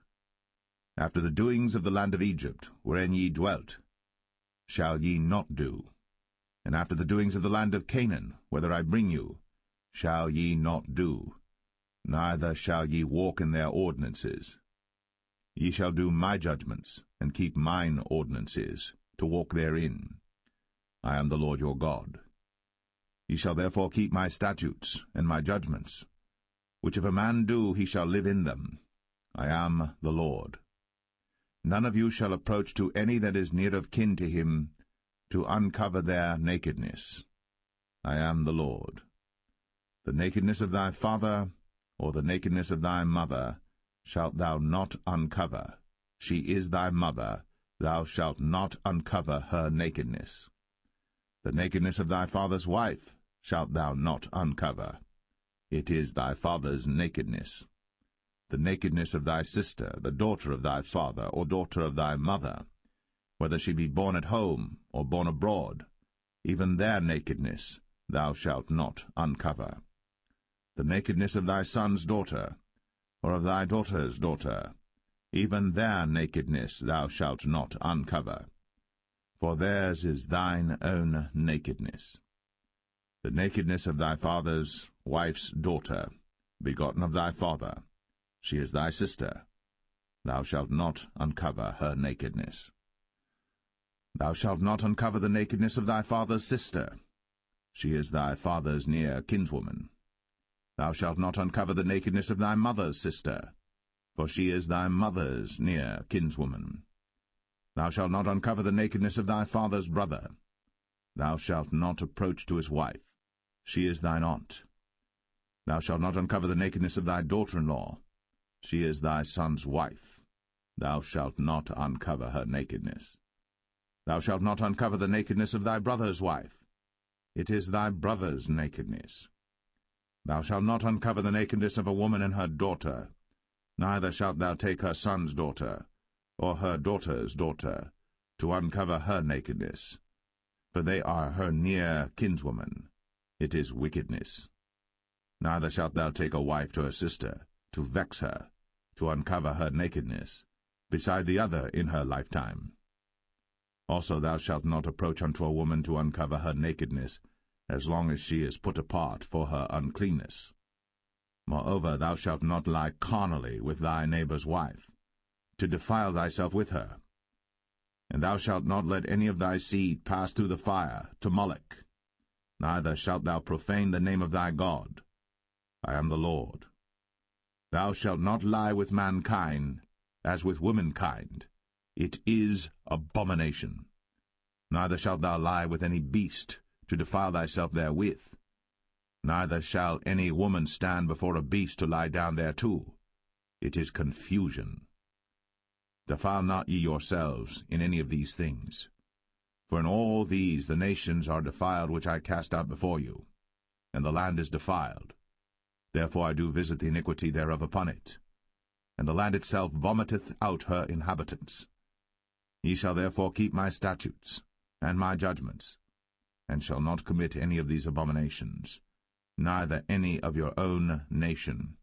After the doings of the land of Egypt, wherein ye dwelt, shall ye not do, and after the doings of the land of Canaan, whither I bring you, shall ye not do, neither shall ye walk in their ordinances. Ye shall do my judgments, and keep mine ordinances, to walk therein. I am the Lord your God. Ye shall therefore keep my statutes and my judgments, which if a man do, he shall live in them. I am the Lord. None of you shall approach to any that is near of kin to him, to uncover their nakedness. I am the Lord. The nakedness of thy father, or the nakedness of thy mother, shalt thou not uncover. She is thy mother, thou shalt not uncover her nakedness. The nakedness of thy father's wife shalt thou not uncover. It is thy father's nakedness. The nakedness of thy sister, the daughter of thy father, or daughter of thy mother, whether she be born at home or born abroad, even their nakedness thou shalt not uncover. The nakedness of thy son's daughter, or of thy daughter's daughter, even their nakedness thou shalt not uncover, for theirs is thine own nakedness. The nakedness of thy father's wife's daughter, begotten of thy father, she is thy sister, thou shalt not uncover her nakedness. Thou shalt not uncover the nakedness of thy father's sister, she is thy father's near kinswoman. Thou shalt not uncover the nakedness of thy mother's sister, for she is thy mother's near kinswoman. Thou shalt not uncover the nakedness of thy father's brother. Thou shalt not approach to his wife, she is thine aunt. Thou shalt not uncover the nakedness of thy daughter-in-law, she is thy son's wife. Thou shalt not uncover her nakedness. Thou shalt not uncover the nakedness of thy brother's wife, it is thy brother's nakedness. Thou shalt not uncover the nakedness of a woman and her daughter, neither shalt thou take her son's daughter, or her daughter's daughter, to uncover her nakedness, for they are her near kinswoman. It is wickedness. Neither shalt thou take a wife to her sister, to vex her, to uncover her nakedness, beside the other in her lifetime. Also thou shalt not approach unto a woman to uncover her nakedness, as long as she is put apart for her uncleanness. Moreover, thou shalt not lie carnally with thy neighbor's wife, to defile thyself with her. And thou shalt not let any of thy seed pass through the fire to Moloch, neither shalt thou profane the name of thy God. I am the Lord. Thou shalt not lie with mankind, as with womankind. It is abomination. Neither shalt thou lie with any beast, to defile thyself therewith. Neither shall any woman stand before a beast to lie down thereto. It is confusion. Defile not ye yourselves in any of these things. For in all these the nations are defiled which I cast out before you, and the land is defiled. Therefore I do visit the iniquity thereof upon it, and the land itself vomiteth out her inhabitants. Ye shall therefore keep my statutes and my judgments, and shall not commit any of these abominations, neither any of your own nation,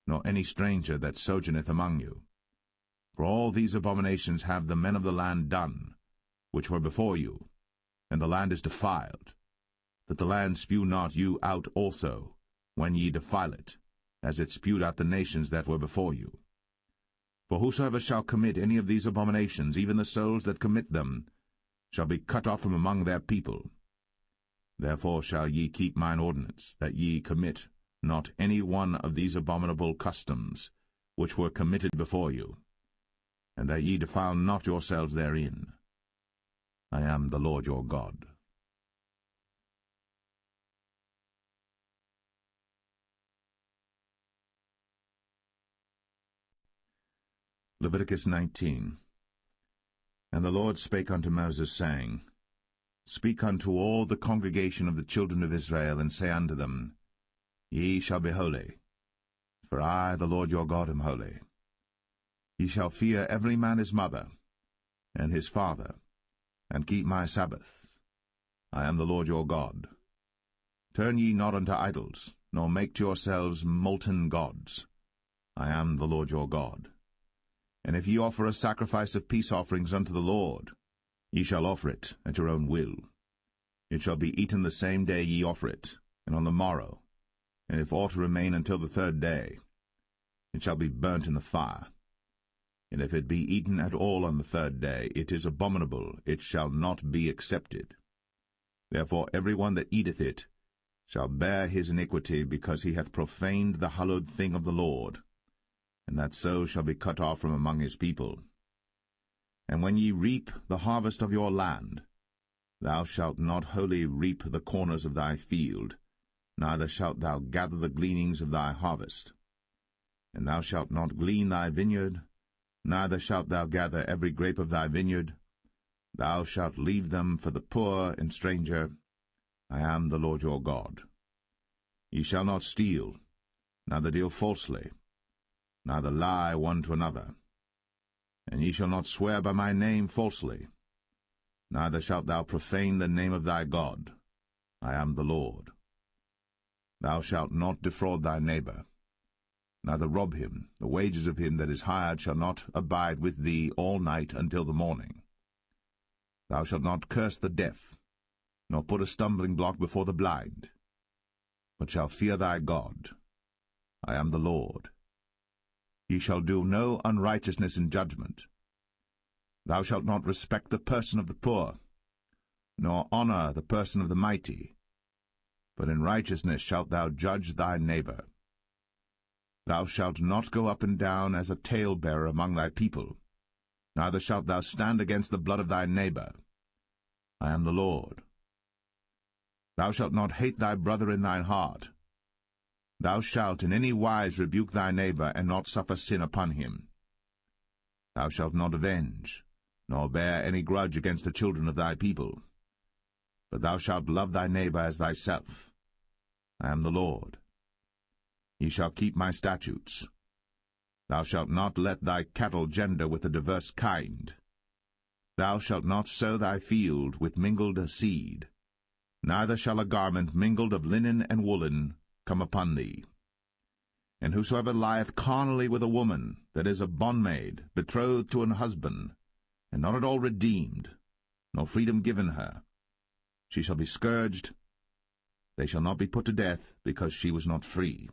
nor any stranger that sojourneth among you. For all these abominations have the men of the land done, which were before you, and the land is defiled, that the land spew not you out also, when ye defile it, as it spewed out the nations that were before you. For whosoever shall commit any of these abominations, even the souls that commit them, shall be cut off from among their people. Therefore shall ye keep mine ordinance, that ye commit not any one of these abominable customs, which were committed before you, and that ye defile not yourselves therein. I am the Lord your God. Leviticus 19. And the Lord spake unto Moses, saying, Speak unto all the congregation of the children of Israel, and say unto them, Ye shall be holy, for I, the Lord your God, am holy. Ye shall fear every man his mother, and his father, and keep my Sabbaths. I am the Lord your God. Turn ye not unto idols, nor make to yourselves molten gods. I am the Lord your God. And if ye offer a sacrifice of peace offerings unto the Lord, ye shall offer it at your own will. It shall be eaten the same day ye offer it, and on the morrow. And if aught remain until the third day, it shall be burnt in the fire. And if it be eaten at all on the third day, it is abominable, it shall not be accepted. Therefore every one that eateth it shall bear his iniquity, because he hath profaned the hallowed thing of the Lord, and that so shall be cut off from among his people. And when ye reap the harvest of your land, thou shalt not wholly reap the corners of thy field, neither shalt thou gather the gleanings of thy harvest. And thou shalt not glean thy vineyard, neither shalt thou gather every grape of thy vineyard. Thou shalt leave them for the poor and stranger. I am the Lord your God. Ye shall not steal, neither deal falsely, neither lie one to another. And ye shall not swear by my name falsely, neither shalt thou profane the name of thy God. I am the Lord. Thou shalt not defraud thy neighbor, neither rob him. The wages of him that is hired shall not abide with thee all night until the morning. Thou shalt not curse the deaf, nor put a stumbling block before the blind, but shalt fear thy God. I am the Lord. Ye shall do no unrighteousness in judgment. Thou shalt not respect the person of the poor, nor honor the person of the mighty, but in righteousness shalt thou judge thy neighbor. Thou shalt not go up and down as a talebearer among thy people, neither shalt thou stand against the blood of thy neighbor. I am the Lord. Thou shalt not hate thy brother in thine heart. Thou shalt in any wise rebuke thy neighbor, and not suffer sin upon him. Thou shalt not avenge, nor bear any grudge against the children of thy people, but thou shalt love thy neighbor as thyself. I am the Lord. Ye shall keep my statutes. Thou shalt not let thy cattle gender with a diverse kind. Thou shalt not sow thy field with mingled seed, neither shall a garment mingled of linen and woolen come upon thee. And whosoever lieth carnally with a woman that is a bondmaid, betrothed to an husband, and not at all redeemed, nor freedom given her, she shall be scourged. They shall not be put to death, because she was not free.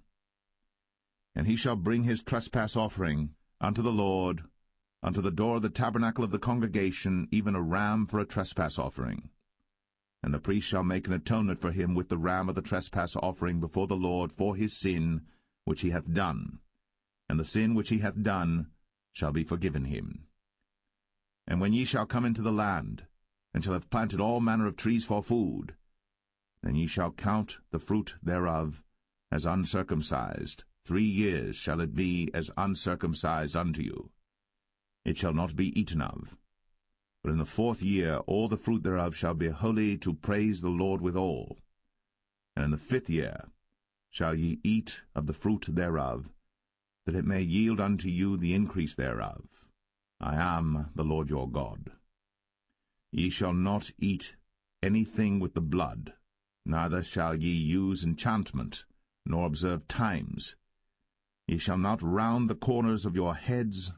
And he shall bring his trespass offering unto the Lord, unto the door of the tabernacle of the congregation, even a ram for a trespass offering. And the priest shall make an atonement for him with the ram of the trespass offering before the Lord for his sin which he hath done, and the sin which he hath done shall be forgiven him. And when ye shall come into the land, and shall have planted all manner of trees for food, then ye shall count the fruit thereof as uncircumcised. 3 years shall it be as uncircumcised unto you. It shall not be eaten of. But in the 4th year all the fruit thereof shall be holy, to praise the Lord withal. And in the 5th year shall ye eat of the fruit thereof, that it may yield unto you the increase thereof. I am the Lord your God. Ye shall not eat anything with the blood, neither shall ye use enchantment, nor observe times. Ye shall not round the corners of your heads,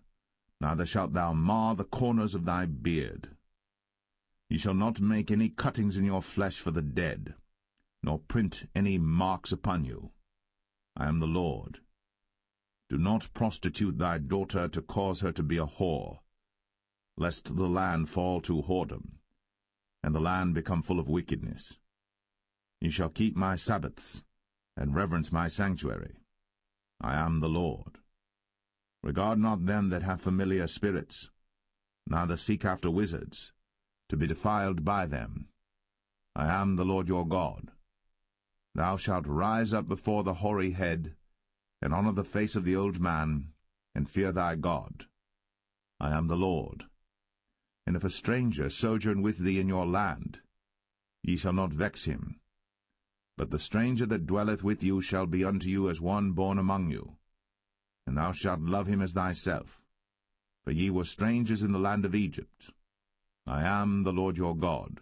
neither shalt thou mar the corners of thy beard. Ye shall not make any cuttings in your flesh for the dead, nor print any marks upon you. I am the Lord. Do not prostitute thy daughter to cause her to be a whore, lest the land fall to whoredom, and the land become full of wickedness. Ye shall keep my Sabbaths, and reverence my sanctuary. I am the Lord. Regard not them that have familiar spirits, neither seek after wizards, to be defiled by them. I am the Lord your God. Thou shalt rise up before the hoary head, and honor the face of the old man, and fear thy God. I am the Lord. And if a stranger sojourn with thee in your land, ye shall not vex him. But the stranger that dwelleth with you shall be unto you as one born among you, and thou shalt love him as thyself. For ye were strangers in the land of Egypt. I am the Lord your God.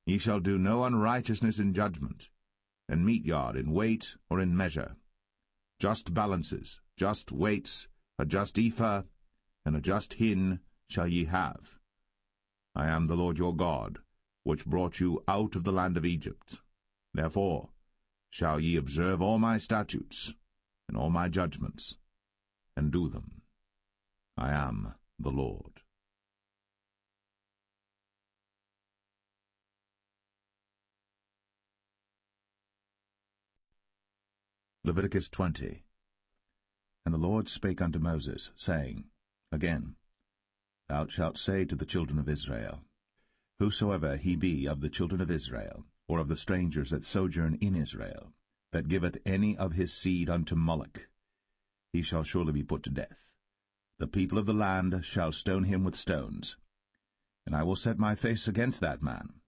Ye shall do no unrighteousness in judgment, and meat yard in weight or in measure. Just balances, just weights, a just ephah, and a just hin shall ye have. I am the Lord your God, which brought you out of the land of Egypt. Therefore shall ye observe all my statutes, and all my judgments, and do them. I am the Lord. Leviticus 20. And the Lord spake unto Moses, saying, Again, thou shalt say to the children of Israel, Whosoever he be of the children of Israel, or of the strangers that sojourn in Israel, that giveth any of his seed unto Moloch, he shall surely be put to death. The people of the land shall stone him with stones. And I will set my face against that man,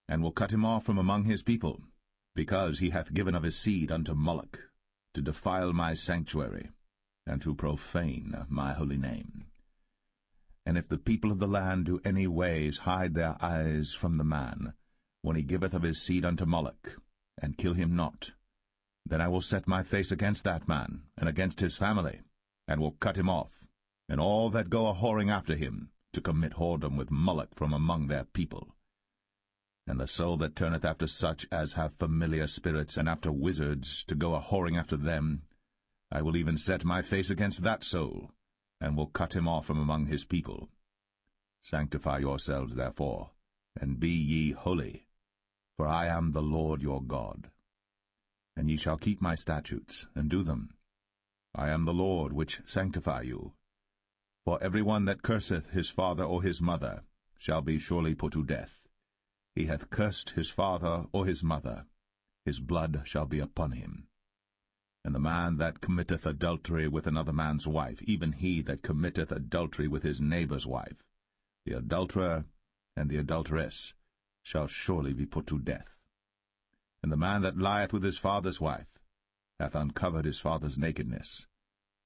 and will cut him off from among his people, because he hath given of his seed unto Moloch, to defile my sanctuary, and to profane my holy name. And if the people of the land do any ways hide their eyes from the man, when he giveth of his seed unto Moloch, and kill him not, then I will set my face against that man, and against his family, and will cut him off, and all that go a-whoring after him, to commit whoredom with Moloch from among their people. And the soul that turneth after such as have familiar spirits, and after wizards, to go a-whoring after them, I will even set my face against that soul, and will cut him off from among his people. Sanctify yourselves, therefore, and be ye holy, for I am the Lord your God. And ye shall keep my statutes, and do them. I am the Lord which sanctify you. For every one that curseth his father or his mother shall be surely put to death. He hath cursed his father or his mother, his blood shall be upon him. And the man that committeth adultery with another man's wife, even he that committeth adultery with his neighbour's wife, the adulterer and the adulteress, shall surely be put to death. And the man that lieth with his father's wife hath uncovered his father's nakedness.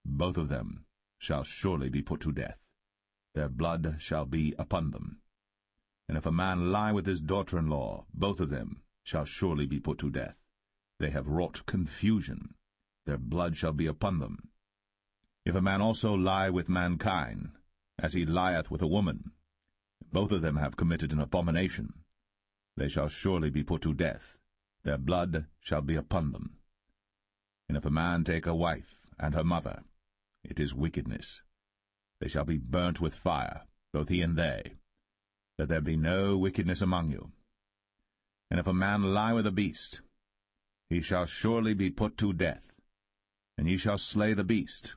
Both of them shall surely be put to death. Their blood shall be upon them. And if a man lie with his daughter-in-law, both of them shall surely be put to death. They have wrought confusion. Their blood shall be upon them. If a man also lie with mankind, as he lieth with a woman, both of them have committed an abomination. They shall surely be put to death. Their blood shall be upon them. And if a man take a wife and her mother, it is wickedness. They shall be burnt with fire, both he and they, that there be no wickedness among you. And if a man lie with a beast, he shall surely be put to death, and ye shall slay the beast.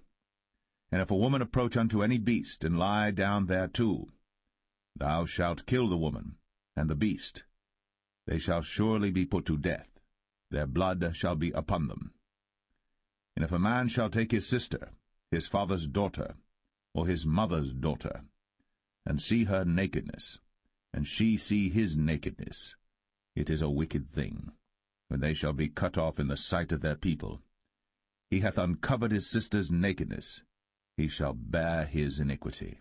And if a woman approach unto any beast, and lie down thereto, thou shalt kill the woman and the beast. They shall surely be put to death. Their blood shall be upon them. And if a man shall take his sister, his father's daughter, or his mother's daughter, and see her nakedness, and she see his nakedness, it is a wicked thing, when they shall be cut off in the sight of their people. He hath uncovered his sister's nakedness, he shall bear his iniquity.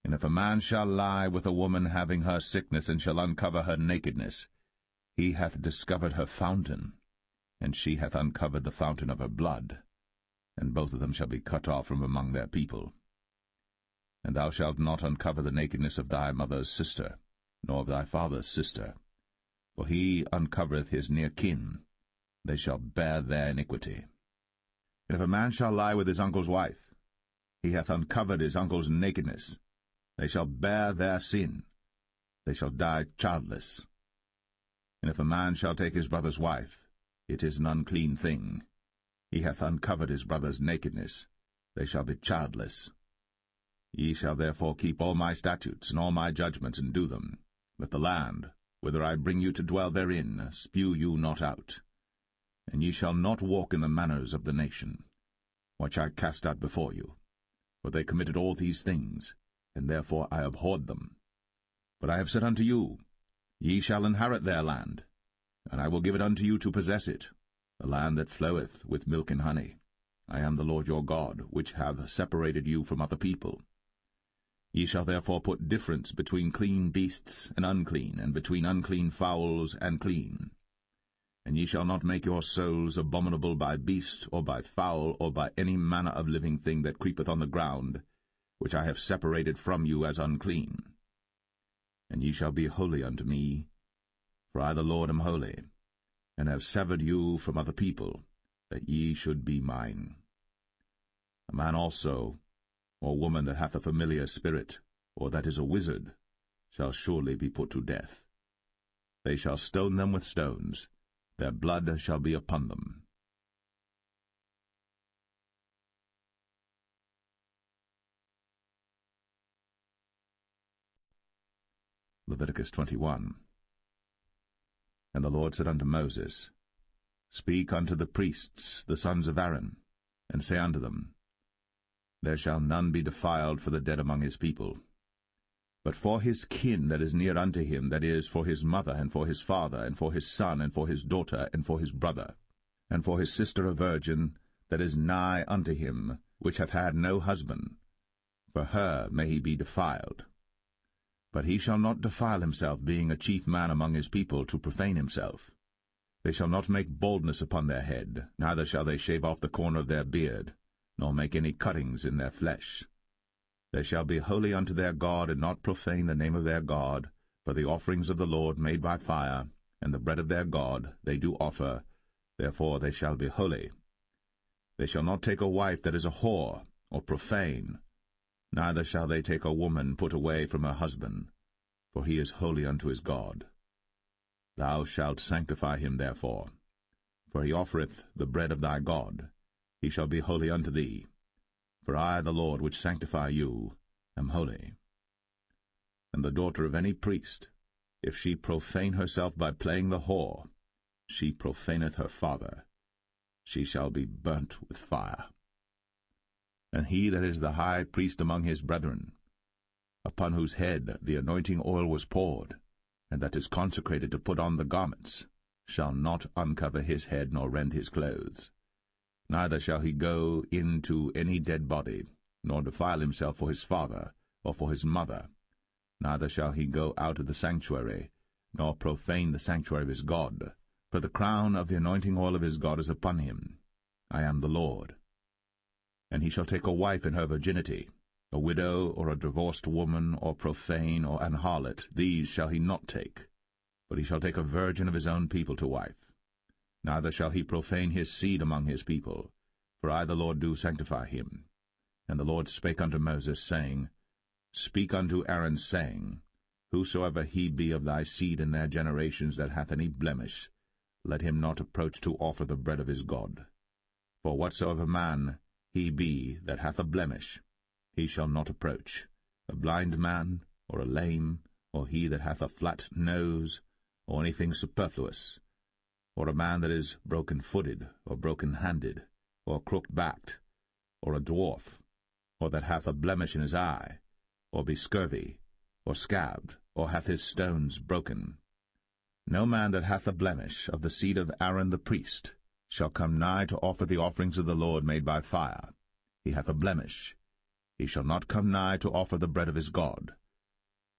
And if a man shall lie with a woman having her sickness, and shall uncover her nakedness, he hath discovered her fountain, and she hath uncovered the fountain of her blood, and both of them shall be cut off from among their people. And thou shalt not uncover the nakedness of thy mother's sister, nor of thy father's sister, for he uncovereth his near kin, they shall bear their iniquity. And if a man shall lie with his uncle's wife, he hath uncovered his uncle's nakedness, they shall bear their sin, they shall die childless. And if a man shall take his brother's wife, it is an unclean thing. He hath uncovered his brother's nakedness, they shall be childless. Ye shall therefore keep all my statutes and all my judgments, and do them, that the land, whither I bring you to dwell therein, spew you not out. And ye shall not walk in the manners of the nation, which I cast out before you. For they committed all these things, and therefore I abhorred them. But I have said unto you, Ye shall inherit their land, and I will give it unto you to possess it, a land that floweth with milk and honey. I am the Lord your God, which have separated you from other people. Ye shall therefore put difference between clean beasts and unclean, and between unclean fowls and clean. And ye shall not make your souls abominable by beast, or by fowl, or by any manner of living thing that creepeth on the ground, which I have separated from you as unclean. And ye shall be holy unto me, for I the Lord am holy, and have severed you from other people, that ye should be mine. A man also, or woman that hath a familiar spirit, or that is a wizard, shall surely be put to death. They shall stone them with stones, their blood shall be upon them. Leviticus 21. And the Lord said unto Moses, Speak unto the priests, the sons of Aaron, and say unto them, There shall none be defiled for the dead among his people. But for his kin that is near unto him, that is, for his mother, and for his father, and for his son, and for his daughter, and for his brother, and for his sister a virgin, that is nigh unto him, which hath had no husband, for her may he be defiled. But he shall not defile himself, being a chief man among his people, to profane himself. They shall not make baldness upon their head, neither shall they shave off the corner of their beard, nor make any cuttings in their flesh. They shall be holy unto their God, and not profane the name of their God, for the offerings of the Lord made by fire, and the bread of their God, they do offer, therefore they shall be holy. They shall not take a wife that is a whore, or profane, neither shall they take a woman put away from her husband, for he is holy unto his God. Thou shalt sanctify him therefore, for he offereth the bread of thy God. He shall be holy unto thee. For I, the Lord, which sanctify you, am holy. And the daughter of any priest, if she profane herself by playing the whore, she profaneth her father. She shall be burnt with fire. And he that is the high priest among his brethren, upon whose head the anointing oil was poured, and that is consecrated to put on the garments, shall not uncover his head nor rend his clothes. Neither shall he go into any dead body, nor defile himself for his father, or for his mother. Neither shall he go out of the sanctuary, nor profane the sanctuary of his God. For the crown of the anointing oil of his God is upon him. I am the Lord. And he shall take a wife in her virginity, a widow, or a divorced woman, or profane, or an harlot. These shall he not take, but he shall take a virgin of his own people to wife. Neither shall he profane his seed among his people, for I the Lord do sanctify him. And the Lord spake unto Moses, saying, Speak unto Aaron, saying, Whosoever he be of thy seed in their generations that hath any blemish, let him not approach to offer the bread of his God. For whatsoever man he be that hath a blemish, he shall not approach, a blind man, or a lame, or he that hath a flat nose, or anything superfluous, or a man that is broken-footed, or broken-handed, or crooked-backed, or a dwarf, or that hath a blemish in his eye, or be scurvy, or scabbed, or hath his stones broken. No man that hath a blemish of the seed of Aaron the priest shall come nigh to offer the offerings of the Lord made by fire. He hath a blemish. He shall not come nigh to offer the bread of his God.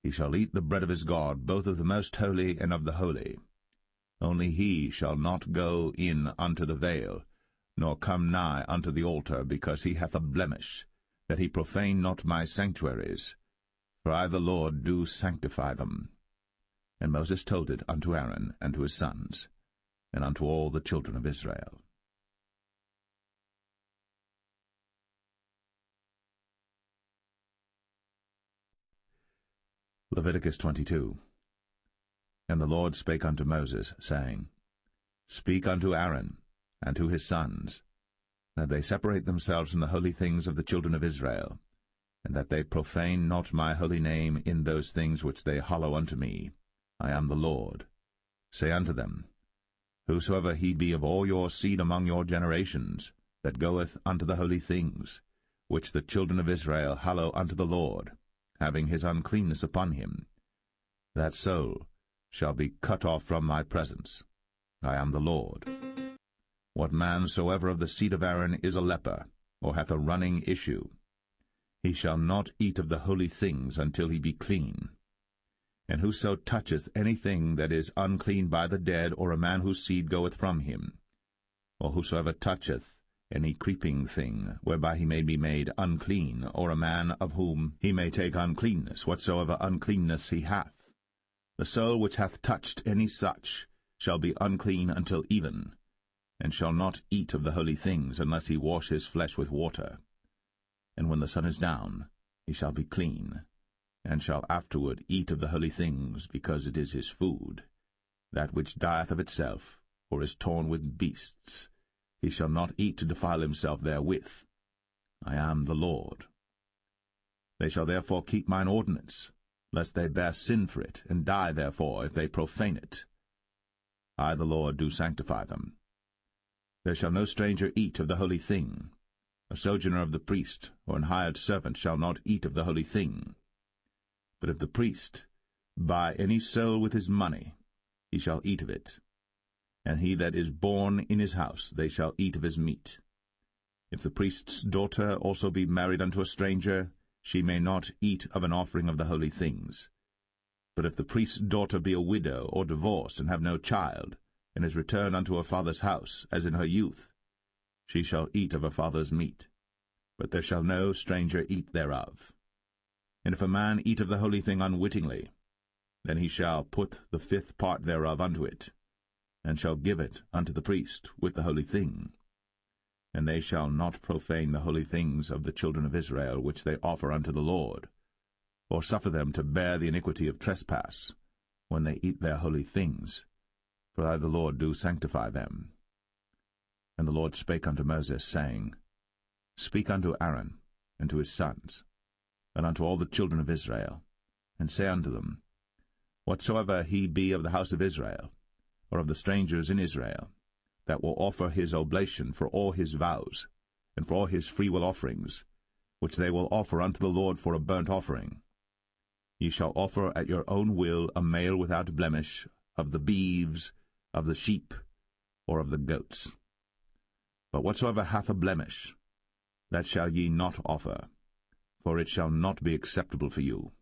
He shall eat the bread of his God, both of the most holy and of the holy. Only he shall not go in unto the veil, nor come nigh unto the altar, because he hath a blemish, that he profane not my sanctuaries. For I the Lord do sanctify them. And Moses told it unto Aaron and to his sons, and unto all the children of Israel. Leviticus 22. And the Lord spake unto Moses, saying, Speak unto Aaron and to his sons, that they separate themselves from the holy things of the children of Israel, and that they profane not my holy name in those things which they hallow unto me. I am the Lord. Say unto them, Whosoever he be of all your seed among your generations, that goeth unto the holy things, which the children of Israel hallow unto the Lord, having his uncleanness upon him, that soul shall be cut off from my presence. I am the Lord. What man soever of the seed of Aaron is a leper, or hath a running issue, he shall not eat of the holy things until he be clean. And whoso toucheth anything that is unclean by the dead, or a man whose seed goeth from him, or whosoever toucheth any creeping thing, whereby he may be made unclean, or a man of whom he may take uncleanness, whatsoever uncleanness he hath, the soul which hath touched any such shall be unclean until even, and shall not eat of the holy things, unless he wash his flesh with water. And when the sun is down, he shall be clean, and shall afterward eat of the holy things, because it is his food. That which dieth of itself, or is torn with beasts, he shall not eat to defile himself therewith. I am the Lord. They shall therefore keep mine ordinance, lest they bear sin for it, and die therefore, if they profane it. I the Lord do sanctify them. There shall no stranger eat of the holy thing. A sojourner of the priest, or an hired servant, shall not eat of the holy thing. But if the priest buy any soul with his money, he shall eat of it. And he that is born in his house, they shall eat of his meat. If the priest's daughter also be married unto a stranger, she may not eat of an offering of the holy things. But if the priest's daughter be a widow, or divorced, and have no child, and is returned unto her father's house, as in her youth, she shall eat of her father's meat. But there shall no stranger eat thereof. And if a man eat of the holy thing unwittingly, then he shall put the fifth part thereof unto it, and shall give it unto the priest with the holy thing. And they shall not profane the holy things of the children of Israel, which they offer unto the Lord, or suffer them to bear the iniquity of trespass, when they eat their holy things. For I the Lord do sanctify them. And the Lord spake unto Moses, saying, Speak unto Aaron, and to his sons, and unto all the children of Israel, and say unto them, Whatsoever he be of the house of Israel, or of the strangers in Israel, that will offer his oblation for all his vows, and for all his freewill offerings, which they will offer unto the Lord for a burnt offering, ye shall offer at your own will a male without blemish, of the beeves, of the sheep, or of the goats. But whatsoever hath a blemish, that shall ye not offer, for it shall not be acceptable for you.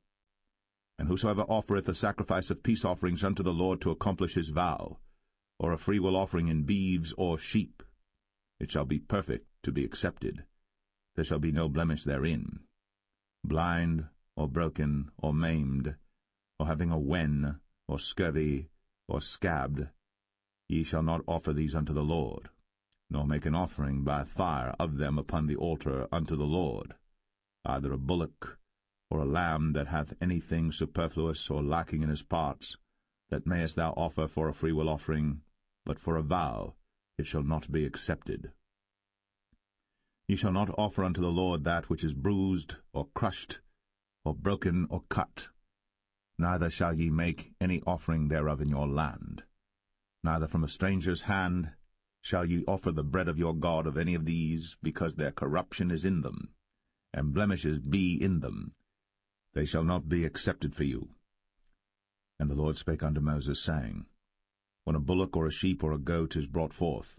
And whosoever offereth a sacrifice of peace offerings unto the Lord to accomplish his vow, or a freewill offering in beeves or sheep, it shall be perfect to be accepted. There shall be no blemish therein. Blind, or broken, or maimed, or having a wen, or scurvy, or scabbed, ye shall not offer these unto the Lord, nor make an offering by fire of them upon the altar unto the Lord, either a bullock, or a lamb that hath anything superfluous or lacking in his parts, that mayest thou offer for a freewill offering, but for a vow it shall not be accepted. Ye shall not offer unto the Lord that which is bruised, or crushed, or broken, or cut. Neither shall ye make any offering thereof in your land. Neither from a stranger's hand shall ye offer the bread of your God of any of these, because their corruption is in them, and blemishes be in them. They shall not be accepted for you. And the Lord spake unto Moses, saying, When a bullock or a sheep or a goat is brought forth,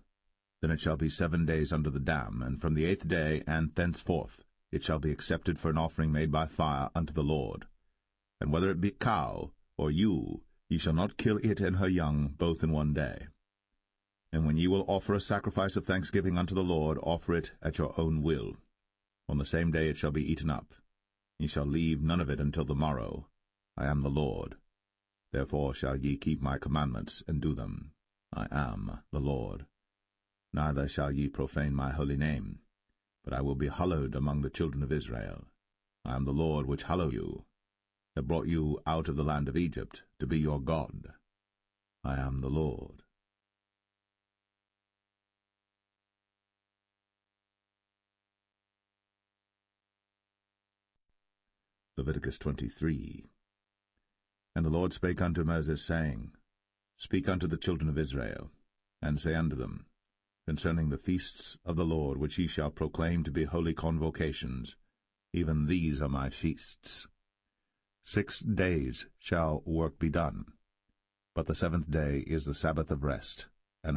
then it shall be 7 days under the dam, and from the 8th day and thenceforth it shall be accepted for an offering made by fire unto the Lord. And whether it be cow or ewe, ye shall not kill it and her young both in 1 day. And when ye will offer a sacrifice of thanksgiving unto the Lord, offer it at your own will. On the same day it shall be eaten up. Ye shall leave none of it until the morrow. I am the Lord. Therefore shall ye keep my commandments, and do them. I am the Lord. Neither shall ye profane my holy name, but I will be hallowed among the children of Israel. I am the Lord which hallow you, that brought you out of the land of Egypt, to be your God. I am the Lord. Leviticus 23. And the Lord spake unto Moses, saying, Speak unto the children of Israel, and say unto them, Concerning the feasts of the Lord, which ye shall proclaim to be holy convocations, even these are my feasts. 6 days shall work be done. But the 7th day is the Sabbath of rest,